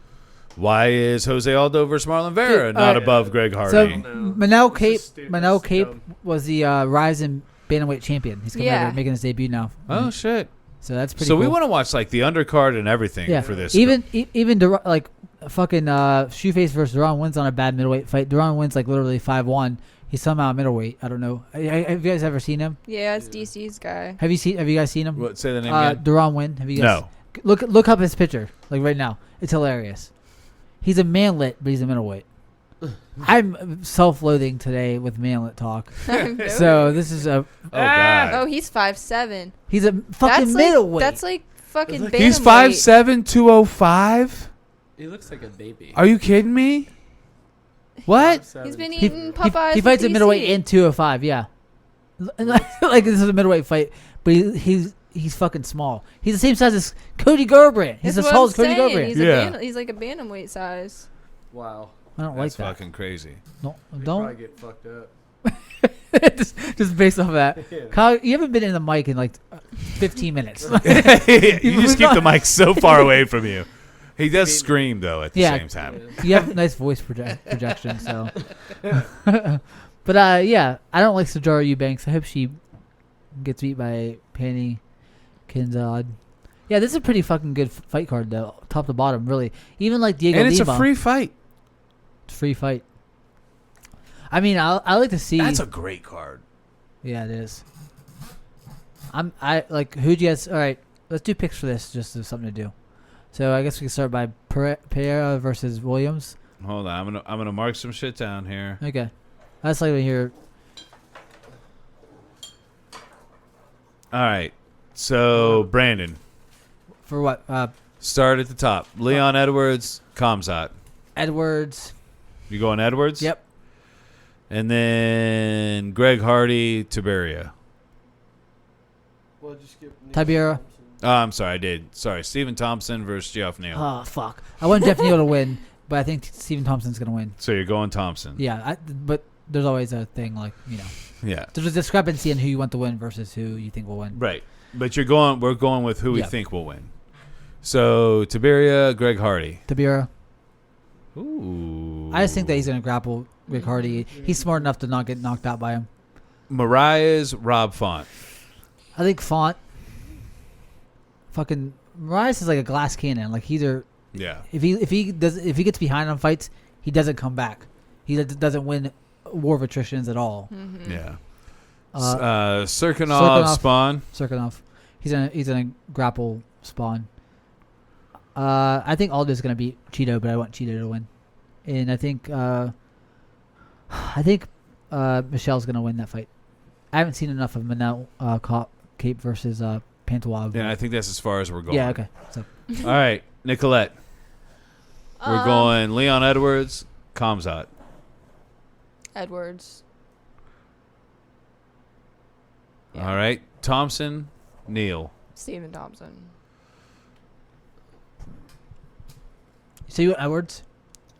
Why is Jose Aldo versus Marlon Vera Dude, not above Greg Hardy? So No. Manel This is Cape dumb. was the Ryzen bantamweight champion. He's coming over making his debut now. Oh shit! So that's pretty. So cool. we want to watch like the undercard and everything Yeah. for this. Even like fucking Shoeface versus Duran Wynn's on a bad middleweight fight. Duran Wynn's like literally 5'1". He's somehow a middleweight. I don't know. Have you guys ever seen him? Yeah, it's DC's guy. Have you guys seen him? What, say the name again? Duran Wynn. Have you guys? No. Look up his picture like right now. It's hilarious. He's a manlet, but he's a middleweight. I'm self-loathing today with manlet talk. So this is a. Oh god. Oh, he's 5'7". He's a fucking middleweight. That's like fucking bantamweight. He's 5'7", 205. He looks like a baby. Are you kidding me? What? He's been He, eating Popeyes. he fights with at middleweight DC. and 205. Yeah, like this is a middleweight fight, but he's fucking small. He's the same size as Cody Garbrandt. He's That's as what tall I'm as Cody saying. Garbrandt. Yeah. He's like a bantamweight size. Wow. I don't That's like that. fucking crazy. No, He'd don't. probably get fucked up. just based off of that. Yeah. Kyle, you haven't been in the mic in like 15 minutes. You just keep the mic so far away from you. He does I mean, scream though at the Yeah. same time. You have nice voice projection, so. But yeah, I don't like Sajara Eubanks. I hope she gets beat by Penny Kinzad. Yeah, this is a pretty fucking good fight card though, top to bottom, really. Even like Diego And it's Lima. a free fight. Free fight. I mean, I like to see. That's a great card. Yeah, it is. I like who do you guys? All right, let's do picks for this. Just as something to do. So I guess we can start by Pereira versus Williams. Hold on, I'm gonna mark some shit down here. Okay, that's like to hear. All right, so Brandon, For what? start at the top. Leon Edwards, Kamzat. Edwards. You going Edwards? Yep. And then Greg Hardy, Tiberia. Well, just give Tibera. Oh, I'm sorry, I did. Sorry, Stephen Thompson versus Geoff Neal. Oh fuck! I want Jeff Neal to win, but I think Stephen Thompson's gonna win. So you're going Thompson. Yeah, but there's always a thing like Yeah. there's a discrepancy in who you want to win versus who you think will win. Right. But we're going with who we Yeah. think will win. So Tiberia, Greg Hardy. Tibera. Ooh. I just think that he's gonna grapple Rick Hardy. He's smart enough to not get knocked out by him. Mariah's Rob Font. I think Font. Fucking Marias is like a glass cannon. Like Yeah. if he gets behind on fights, he doesn't come back. He doesn't win war of attritions at all. Mm-hmm. Yeah. Serkinov. Serkinov, Spawn. Serkinov. He's gonna grapple Spawn. I think Aldo's gonna beat Cheeto, but I want Cheeto to win. And I think Michelle's gonna win that fight. I haven't seen enough of Manel Cape versus Pantawab. Yeah, I think that's as far as we're going. Yeah, okay. So All right, Nicolette. We're going Leon Edwards, Kamzat. Edwards. Yeah. All right, Thompson, Neal. Stephen Thompson. So you want Edwards?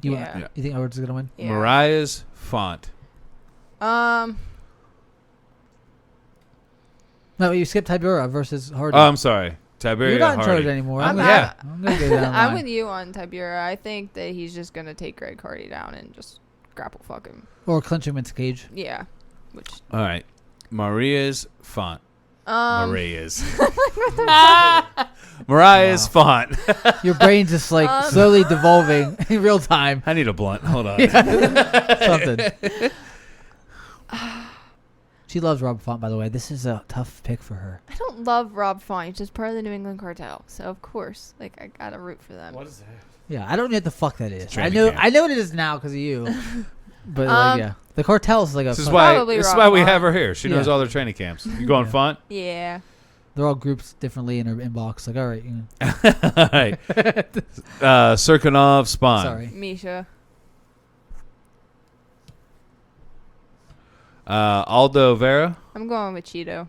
You Yeah. want, you think Edwards is gonna win? Yeah. Mariah's Font. No, you skipped Tibera versus Hardy. Oh, I'm sorry. Tiberia You're not in charge Hardy. anymore. I'm gonna, not. I'm gonna go down the I'm line. with you on Tibera. I think that he's just gonna take Greg Hardy down and just grapple fuck him. Or clinch him into cage. Yeah. Which All right, Mariah's Font. Mariah's. Mariah's Font. Your brain's just like slowly devolving in real time. I need a blunt. Hold on. Something. She loves Rob Font, by the way. This is a tough pick for her. I don't love Rob Font. He's just part of the New England cartel. So of course, like I gotta root for them. What is that? Yeah, I don't know what the fuck that is. I Training know, camp. I know what it is now because of you. But like, yeah, the cartel is like a. This is fuck- why. Probably This is Rob why we Font. have her here. She knows Yeah. all their training camps. You going Yeah. Font? Yeah. they're all grouped differently in our inbox. Like, all right, All right. Serkinov, Spawn. sorry. Misha. Aldo Vera. I'm going with Cheeto.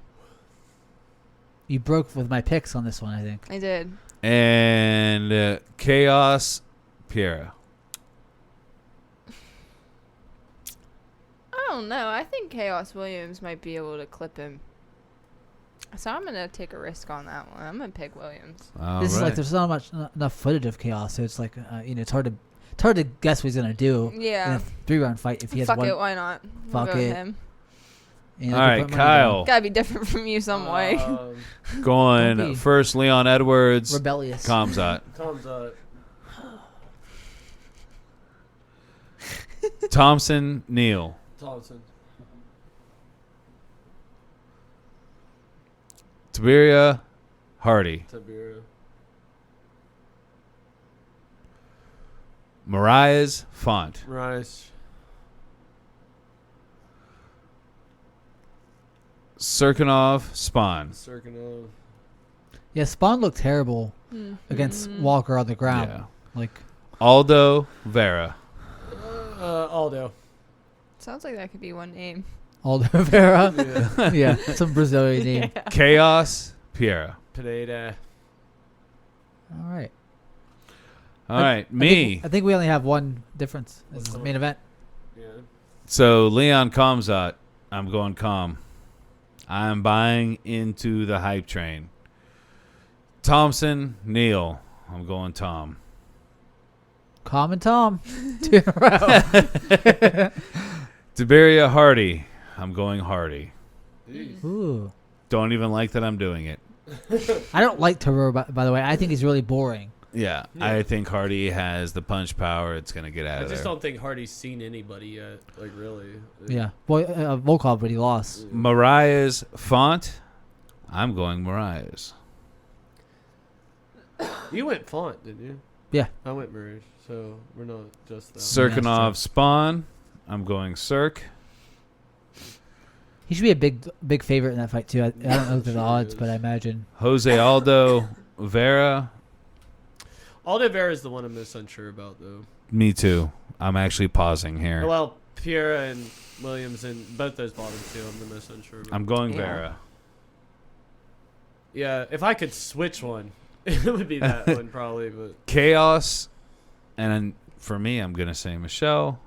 You broke with my picks on this one, I think. I did. And Chaos Piera. I don't know. I think Chaos Williams might be able to clip him. So I'm going to take a risk on that one. I'm going to pick Williams. This is like there's not enough footage of Chaos, so it's like it's hard to guess what he's gonna do Yeah. in a 3-round fight if he has Fuck one. it, why not? We'll Fuck go with it. him. You know, All I right, could put money Kyle. Gotta be different from you some way. Going Don't be first, Leon Edwards. down. Rebellious. Kamzat. Comes Thompson, Neal. Thompson. Tiberia, Hardy. Tiberia. Mariah's, Font. Rice. Serkinov, Spawn. Serkinov. Yeah, Spawn looked terrible against Walker on the ground. Yeah. Like Aldo Vera. Aldo. Sounds like that could be one name. Aldo Vera. Yeah. Yeah, some Brazilian name. Chaos Piera. Pineda. All right. All right, me. I think we only have one difference. This is the main event. Yeah. So Leon Kamzat, I'm going calm. I'm buying into the hype train. Thompson, Neal, I'm going Tom. Calm and Tom. 2 in a row. Tiberia Hardy, I'm going Hardy. Ooh. Don't even like that I'm doing it. I don't like Toro, by the way. I think he's really boring. Yeah, I think Hardy has the punch power. It's going to get out I of just there. don't think Hardy's seen anybody yet. Like, really. Yeah. Well, Volkov, but he lost. Mariah's Font, I'm going Mariah's. You went Font, didn't you? Yeah. I went Mirage, so we're not just that. Serkinov Spawn, I'm going Cirque. He should be a big favorite in that fight, too. I don't know the odds, but I imagine. Jose Aldo Vera, Aldo Vera is the one I'm most unsure about, though. me too. I'm actually pausing here. Well, Piera and Williams and both those bottom two, I'm the most unsure about. I'm going Yeah. Vera. Yeah, if I could switch one, it would be that one probably. But Chaos, and for me, I'm going to say Michelle,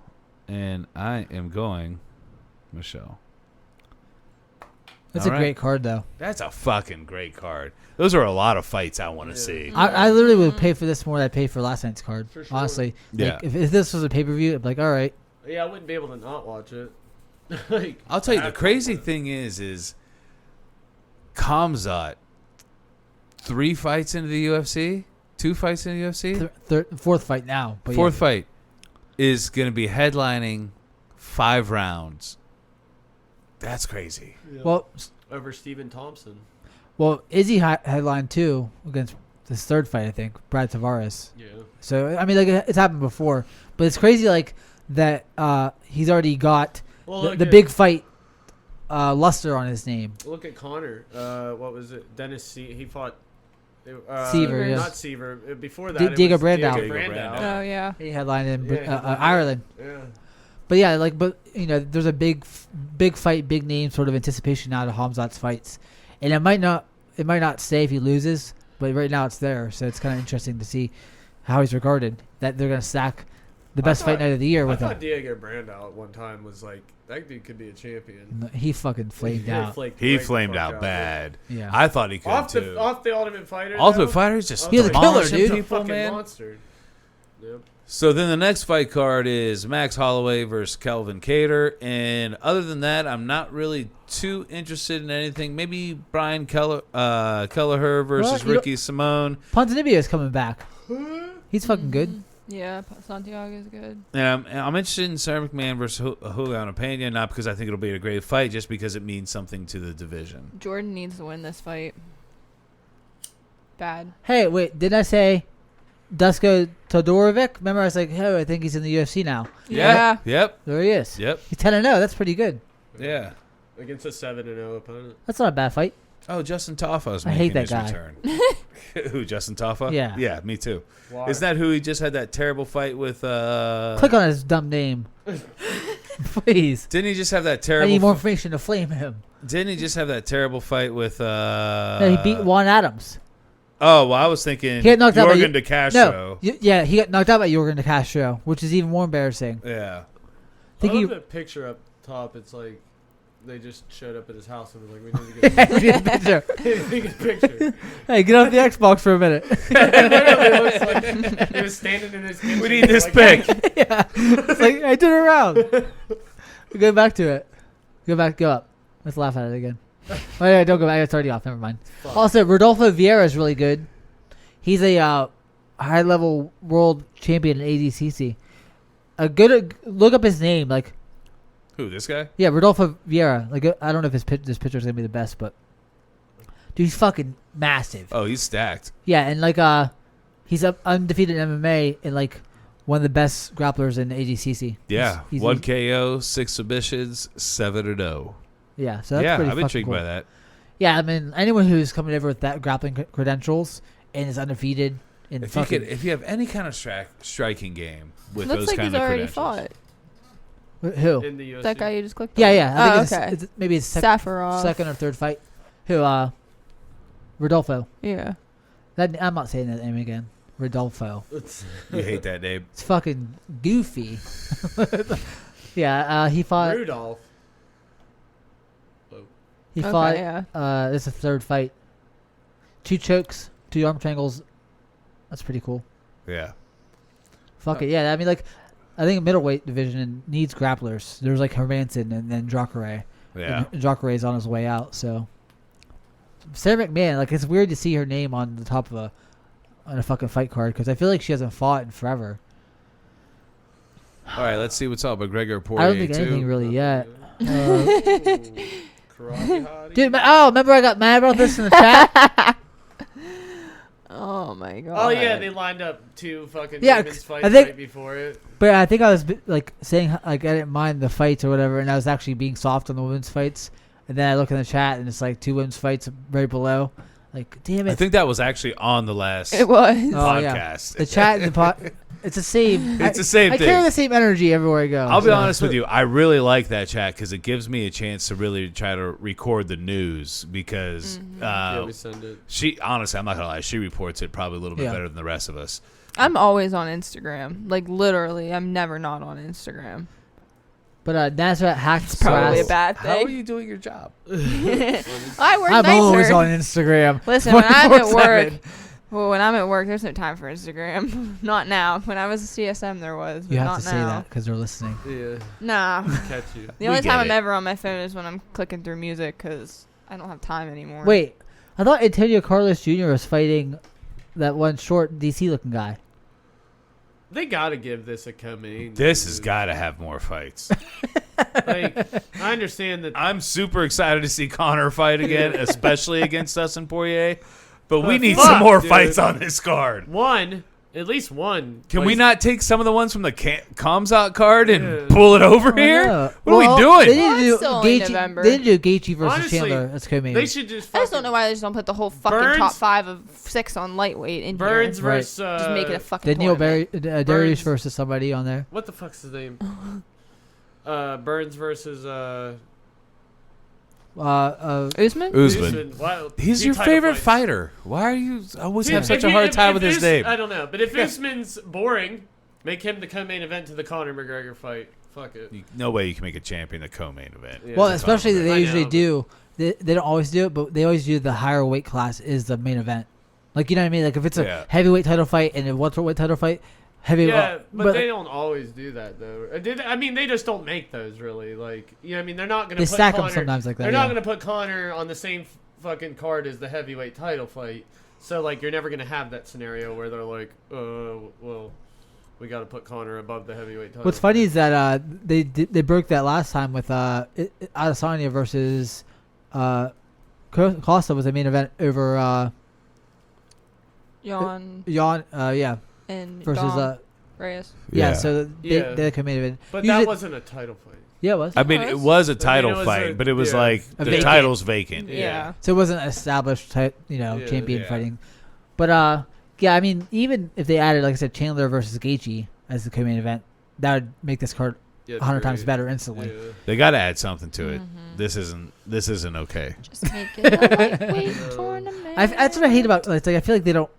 and I am going Michelle. That's All a right. great card, though. That's a fucking great card. Those are a lot of fights I want to see. I literally would pay for this more than I paid for last night's card. For sure. Honestly. Yeah. Like, if this was a pay-per-view, I'd be like, all right. yeah, I wouldn't be able to not watch it. Like, I'll tell you, I the have to crazy watch it. thing is Kamzat, 3 fights into the UFC, 2 fights in the UFC, Fourth fight now. But fourth yeah. fight is going to be headlining 5 rounds. That's crazy. Yeah. Well, Over Stephen Thompson. Izzy headlined too against this third fight, I think, Brad Tavares. Yeah. So I mean, like it's happened before, but it's crazy, like that. He's already got Well, the big fight luster on his name. Look at Connor. What was it? Dennis he fought. Seaver, yeah. Not Seaver. Before that, Diego it was Brandao. Diego Diego Brandao. Brandao. Oh, yeah. He headlined in Yeah, Ireland. Yeah. But yeah, but there's a big fight, big name sort of anticipation out of Hamzat's fights, and it might not stay if he loses, but right now it's there, so it's kind of interesting to see how he's regarded. That they're gonna stack the best fight night of the year with I him. thought Diego Brandao at one time was like, that dude could be a champion. No, he fucking flamed out. He flamed out bad. Yeah. I thought he could Off too. the Ultimate Fighter. Ultimate though? Fighter's just He's a killer, demolishing dude. He's a people, fucking man. monster. Yep. So then the next fight card is Max Holloway versus Kelvin Cater. And other than that, I'm not really too interested in anything. Maybe Brian Kelleher versus Well, Ricky Simone. Ponzinibbio is coming back. He's fucking good. Yeah, Santiago is good. And I'm interested in Sarah McMahon versus Juliana Pena, not because I think it'll be a great fight, just because it means something to the division. Jordan needs to win this fight. Bad. Hey, wait, didn't I say Dusko Todorovic? Remember, I was like, oh, I think he's in the UFC now. Yeah. Yep. There he is. Yep. He's 10-0. That's pretty good. Yeah. Against a 7-0 opponent. That's not a bad fight. Oh, Justin Taffa's I hate making that his guy. return. Who, Justin Taffa? Yeah. Yeah, me too. Why? Isn't that who he just had that terrible fight with? Click on his dumb name. Please. Didn't he just have that I terrible? need more information to flame him. Didn't he just have that terrible fight with? No, he beat Juan Adams. Oh, well, I was thinking He got knocked out by Jorgen De Castro. No, yeah, he got knocked out by Jorgen De Castro, which is even more embarrassing. Yeah. I think I he. love that picture up top. It's like they just showed up at his house and was like, "We need to get We need a picture. a picture." Hey, get off the Xbox for a minute. It literally looks like he was standing in his kitchen. We need this like, pic. Yeah, it's like I turn around. Go back to it. Go up. Let's laugh at it again. Oh yeah, don't go back. It's already off. Never mind. Fuck. Also, Rodolfo Vieira is really good. He's a high-level world champion in ADCC. A good look up his name. Like, Who, this guy? yeah, Rodolfo Vieira. Like, I don't know if this picture is gonna be the best, but dude, he's fucking massive. Oh, he's stacked. Yeah, and like he's undefeated in MMA and like one of the best grapplers in ADCC. Yeah. He's 1 KO, 6 submissions, 7-0. yeah. So that's Yeah, pretty I'm fucking intrigued cool. by that. Yeah, I mean, anyone who's coming over with that grappling credentials and is undefeated in If you have any kind of striking game with Looks those like kind he's of already credentials. fought. Who? in the UFC. That guy you just clicked Yeah, on. yeah. I think okay. it's maybe his Safarov. second or third fight. Who? Rodolfo. Yeah. That I'm not saying that name again. Rodolfo. You hate that name. It's fucking goofy. Yeah, he fought. Rudolph. He Okay, fought. yeah. This is the third fight. 2 chokes, 2 arm triangles. That's pretty cool. Yeah. Fuck it, yeah. I mean, like, I think middleweight division needs grapplers. There's like Hermanson and then Jacare. Yeah. And Jacare's on his way out, so. Sarah McMahon, like, it's weird to see her name on the top of on a fucking fight card because I feel like she hasn't fought in forever. All right, let's see what's up. McGregor, Poirier, I don't think too. anything really yet. Karate hottie. Dude, remember I got mad about this in the chat? Oh my god. Oh yeah, they lined up 2 fucking Yeah, women's fights I think- right before it. But I think I was like saying like I didn't mind the fights or whatever, and I was actually being soft on the women's fights. And then I look in the chat and it's like 2 women's fights right below. Like, damn it! I think that was actually on the last It was. Oh, yeah. podcast. The chat and the it's the same. It's the same I thing. carry the same energy everywhere I go. I'll be so. honest with you. I really like that chat because it gives me a chance to really try to record the news because Yeah, we send it. she, honestly, I'm not going to lie, she reports it probably a little bit Yeah. better than the rest of us. I'm always on Instagram. Like literally, I'm never not on Instagram. But Nazareth hacked. It's probably a Brass. bad How are thing. you doing your job? I work I'm nicer. always on Instagram. Listen, when I'm at work, 24/7. well, when I'm at work, there's no time for Instagram. Not now. When I was a CSM, there was, but You not have to say now. that because they're listening. Yeah, Nah. catch you. The only get time I'm it. ever on my phone is when I'm clicking through music because I don't have time anymore. Wait, I thought Antonio Carlos Jr. was fighting that one short DC looking guy. They gotta give this a co-main. This has got to have more fights. Like, I understand that. I'm super excited to see Connor fight again, especially against Dustin Poirier. But we But need fuck, some more dude. fights on this card. At least one. Can like, we not take some of the ones from the Comzot card and Yeah. pull it over Oh, here? no. What are we Well, doing? They didn't do It's still only Gaethje. November. They didn't do Gaethje versus Honestly, Chandler. That's co-main. They should just. I just don't know fucking- why they just don't put the whole fucking Burns- top 5 of 6 on lightweight in Burns here. Right. versus. Just make it a fucking Daniel tournament. Darius Burns- versus somebody on there. What the fuck's his name? Burns versus. Usman? Usman. Wow, He's your title favorite fights. fighter. Why are you always Dude, have such if a he- hard if- time if with his Us- name? I don't know, but if Usman's boring, make him the co-main event to the Conor McGregor fight. Fuck it. No way you can make a champion the co-main event. Yeah. Well, It's especially that I they know, usually but- do. They don't always do it, but they always do the higher weight class is the main event. Like, you know what I mean? Like, if it's a Yeah. heavyweight title fight and a welterweight title fight, heavyweight. Yeah, but they don't always do that though. I mean, they just don't make those really. Like, you know, what I mean, they're not gonna. They put stack 'em Conor, sometimes like that, They're yeah. not gonna put Conor on the same fucking card as the heavyweight title fight. So like, you're never gonna have that scenario where they're like, well, we got to put Conor above the heavyweight title. What's funny is that they broke that last time with Adesanya versus Costa was the main event over Jan Jan. Yeah, and versus Dom Reyes. yeah. So Yeah. they main event. But Usually- that wasn't a title fight. Yeah, it was. I mean, it was a title it was fight, but it was yeah. like A the vacant. title's vacant. Yeah. So it wasn't established, champion Yeah. fighting. But yeah, I mean, even if they added, like I said, Chandler versus Gaethje as the co-main event, that would make this card Yeah, 100 times great. better instantly. Yeah. They got to add something to it. Mm-hmm. This isn't okay. Just make it a lightweight tournament. That's what I hate about. Like, I feel like they don't.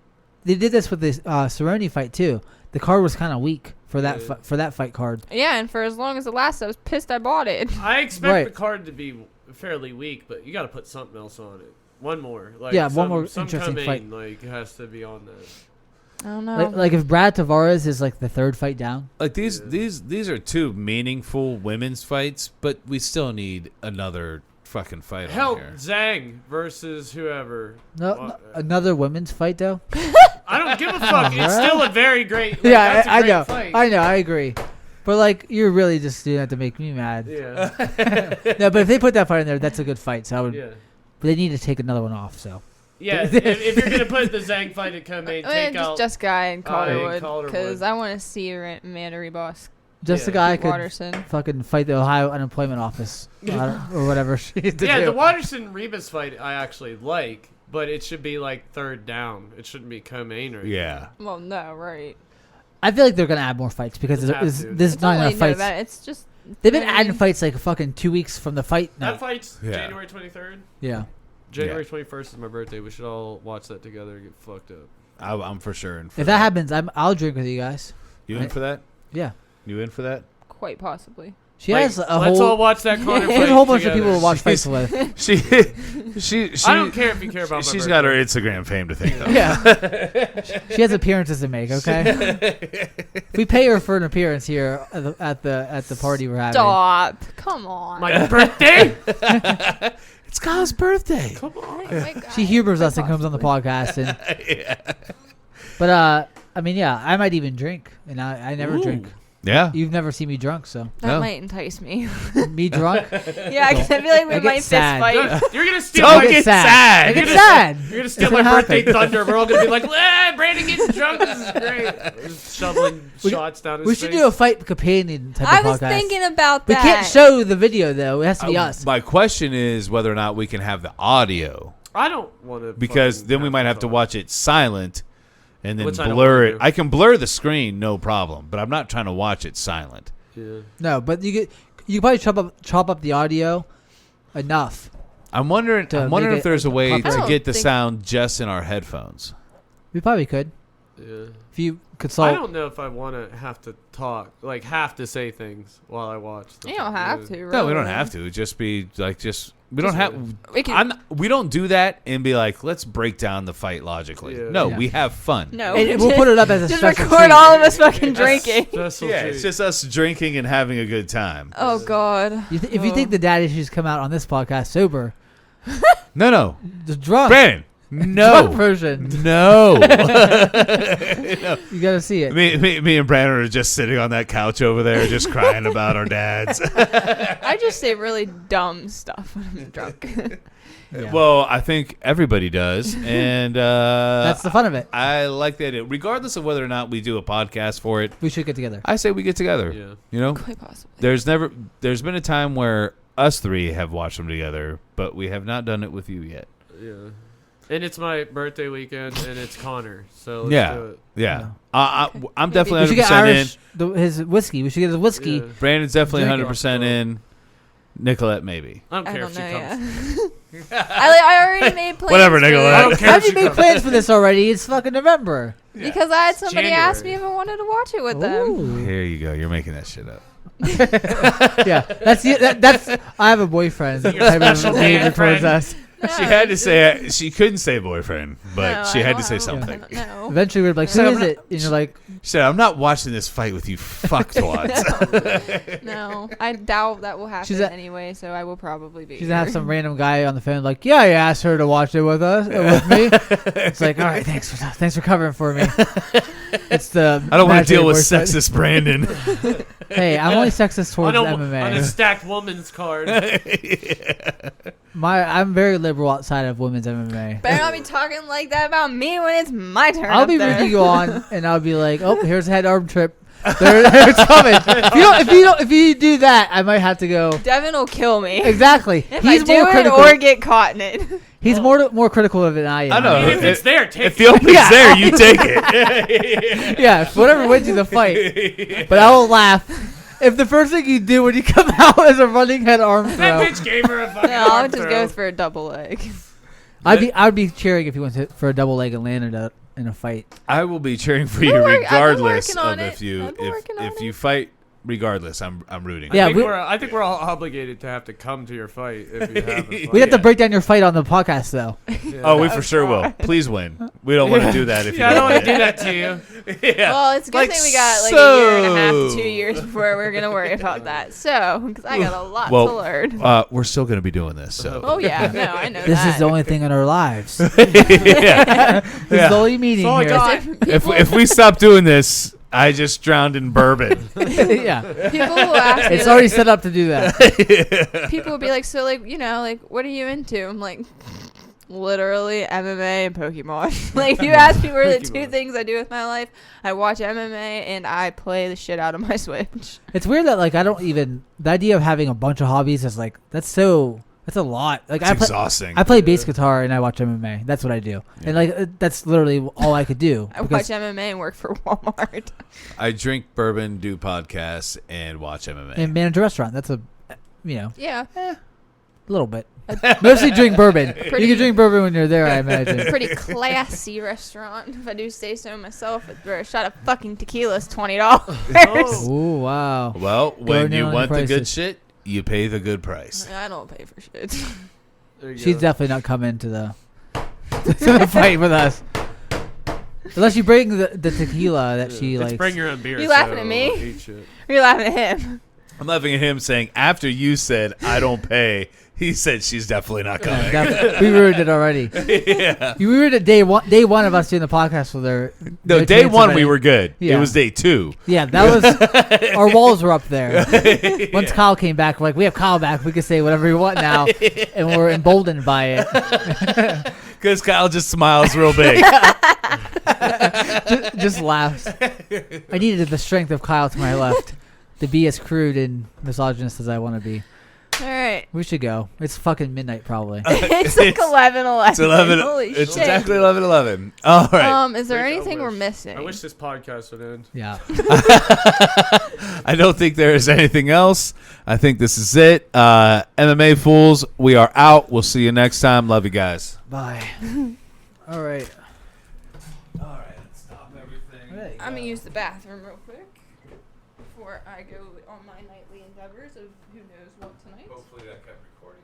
They did this with this Cerrone fight too. The card was kind of weak for that Yeah. for that fight card. Yeah, and for as long as it lasted, I was pissed I bought it. I expect Right. the card to be fairly weak, but you got to put something else on it. One more, like Yeah, one some- more some interesting co-main, fight. like has to be on that. I don't know. Like if Brad Tavares is like the third fight down. Like these Yeah. these are two meaningful women's fights, but we still need another fucking fight Hell, on here. Zhang versus whoever. No, another women's fight though. I don't give a fuck. It's still a very great. Like, Yeah, that's a I great know. Fight. I know. I agree. But like, you're really just doing that to make me mad. Yeah, No, but if they put that fight in there, that's a good fight. So I would. yeah, But they need to take another one off. So yeah. if you're gonna put the Zhang fight at co-main, take out. just Guy and Calderwood, Calderwood. because I want to see Amanda Ribas just the Yeah. guy could Watterson. fucking fight the Ohio Unemployment Office or whatever. She had to Yeah, do. the Watterson Rebus fight I actually like, but it should be like third down. It shouldn't be co-main or Yeah. Well, no, right. I feel like they're gonna add more fights because They have there's to. there's It's not only enough fights. It's just They've been I mean- adding fights like fucking 2 weeks from the fight. That No. fight's Yeah. January 23rd. Yeah. January 21st is my birthday. We should all watch that together and get fucked up. I'm for sure in for If that happens, I'll drink with you guys. You in for that? Yeah. You in for that? quite possibly. She Like, has a let's all whole. watch that Connor She fight has a whole bunch of together. people to watch fights with. She I don't care if you care about my She's birthday. got her Instagram fame to think of. Yeah. She has appearances to make. Okay. We pay her for an appearance here at the party we're having. Stop! Come on. My birthday? It's Kyle's birthday. Come on. My God. She humors us and comes on the podcast. And, But I mean, yeah, I might even drink, and I never Ooh. drink. Yeah. You've never seen me drunk, so That No. might entice me. me drunk. Yeah, because I feel like we I get might fist sad. fight. You're gonna steal Don't my get sad. sad. I get You're sad. You're gonna steal That's my what birthday happened. thunder. We're all gonna be like, Brandon getting drunk. This is great. Just shoveling shots down his We face. should do a fight companion type I of was podcast. thinking about We that. can't show the video though. It has to be us. My question is whether or not we can have the audio, I don't want to. because then we might have to watch it silent and then Which I don't blur wanna it. do. I can blur the screen, no problem, but I'm not trying to watch it silent. Yeah. No, but you probably chop up the audio enough. I'm wondering To if make it there's a way popular. I to don't get the think- sound just in our headphones. We probably could Yeah. if you I consult. don't know if I want to have to talk, like have to say things while I watch. You don't have to. No, we don't really. have to. It'd just be like we don't have. We can. We don't do that and be like, let's break down the fight logically. Yeah. No, Yeah. we have fun. No. And we'll put it up as a Just special record treat. all of us fucking drinking. Special Yeah, treat. it's just us drinking and having a good time. Oh God. If you think the dad issues come out on this podcast sober, No, the drunk, Brandon, drunk no, version, no. you gotta see it. me and Brandon are just sitting on that couch over there, just crying about our dads. I just say really dumb stuff when I'm drunk. Yeah. Well, I think everybody does, and That's the fun of it. I like the idea. Regardless of whether or not we do a podcast for it, We should get together. I say we get together. Yeah. You know, Quite possibly. there's been a time where us three have watched them together, but we have not done it with you yet. Yeah. And it's my birthday weekend, and it's Connor. So let's Yeah. do it. Yeah, Yeah. I'm We definitely should get 100% in. Irish. His whiskey. We should get his whiskey. Yeah. Brandon's definitely Drink it. 100% in. Nicolette maybe. I don't I care don't if she know comes. yet. I already made plans. Whatever, for Nicolette. I it. don't care How if did she you make comes. plans for this already? It's fucking November. Because I had somebody ask me January. if I wanted to watch it with them. Ooh. Here you go. You're making that shit up. Yeah, that's. I have a boyfriend. Your type of special behavior man towards friend. us. She had to say she couldn't say boyfriend, but No, she I had to don't- say I something. don't know. Eventually, we're like, So "Who I'm is not- it?" And you're like, She said, "I'm not watching this fight with you, fucktwads." No, I doubt that will happen She's a- anyway. So I will probably be. she's gonna have here. some random guy on the phone like, "Yeah, I asked her to watch it with us, with me." It's like, all right, thanks for covering for me. It's the. I don't want to deal with imaginary voice sexist Brandon. that- Hey, I'm only sexist towards on a MMA. stacked woman's card. I'm very liberal outside of women's MMA. Better not be talking like that about me when it's my turn. I'll up be there. rooting you on, and I'll be like, "Oh, here's a head arm trip. It's coming. If you do that, I might have to go. Devin will kill me. Exactly. If He's I do more it critical. or get caught in it. He's more critical of it than I am. I know. If it's there, take If the it. opening's there, you take it. Yeah, whatever wins you the fight. But I will laugh if the first thing you do when you come out is a running head arm throw. That bitch gave her a fucking No, I'll arm just throw. go for a double leg. I'd be cheering if he went for a double leg and landed in a fight. I will be cheering for you I've been regardless working on of if it. you I've been working on if it. you fight. Regardless, I'm rooting. Yeah, I think we're all obligated to have to come to your fight if you have a fight. We have to break down your fight on the podcast, though. Yeah. Oh, we for sure will. Please win. We don't want to do that if you Yeah, I don't want to win. do that to you. Yeah. Well, it's a good Like thing we got like so. a year and a half to 2 years before we're gonna worry about that. So, because I got a lot to learn. We're still going to be doing this. So. Oh yeah, no, I know This that. is the only thing in our lives. yeah. This is the only meaning That's all I here. got. If we stop doing this, I just drowned in bourbon. Yeah, People will ask me, it's already set up to do that. people will be like, so like, like, what are you into? I'm like, literally MMA and Pokemon. Like, if you ask me what are the two Pokemon. things I do with my life, I watch MMA and I play the shit out of my Switch. It's weird that like I don't even the idea of having a bunch of hobbies is like that's a lot. Like It's exhausting. I play bass guitar and I watch MMA. That's what I do, and like that's literally all I could do. I watch MMA and work for Walmart. I drink bourbon, do podcasts, and watch MMA. and manage a restaurant. That's a Yeah, a little bit. Mostly drink bourbon. You Pretty- can drink bourbon when you're there, I imagine. pretty classy restaurant. If I do say so myself, a shot of fucking tequila is $20. Oh. Ooh, wow. Well, when down you on want the good prices. shit, you pay the good price. I don't pay for shit. There you She's go. definitely not coming to the to the fight with us. Unless you bring the tequila that she It's likes. bring your own beer. You laughing so at me? eat shit. You're laughing at him. I'm laughing at him saying, after you said, I don't pay, he said she's definitely not coming. We ruined it already. Yeah. You ruined it day one of us doing the podcast with her. No, day chance one of we any- were good. Yeah. It was day two. Yeah, that was our walls were up there. Once Kyle came back, we're like, we have Kyle back. We can say whatever we want now, and we're emboldened by it. Because Kyle just smiles real big. Just laughs. I needed the strength of Kyle to my left to be as crude and misogynist as I want to be. All right. We should go. It's fucking midnight, probably. It's like 11:11. It's 11. Holy It's shit. exactly 11:11. All right. Is there Wait, I anything we're wish. missing? I wish this podcast would end. Yeah. I don't think there is anything else. I think this is it. MMA Fools, we are out. We'll see you next time. Love you guys. Bye. All right. All right, let's stop everything. I'm gonna use the bathroom real quick before I go on my nightly endeavors of who knows what tonight. Hopefully that kept recording.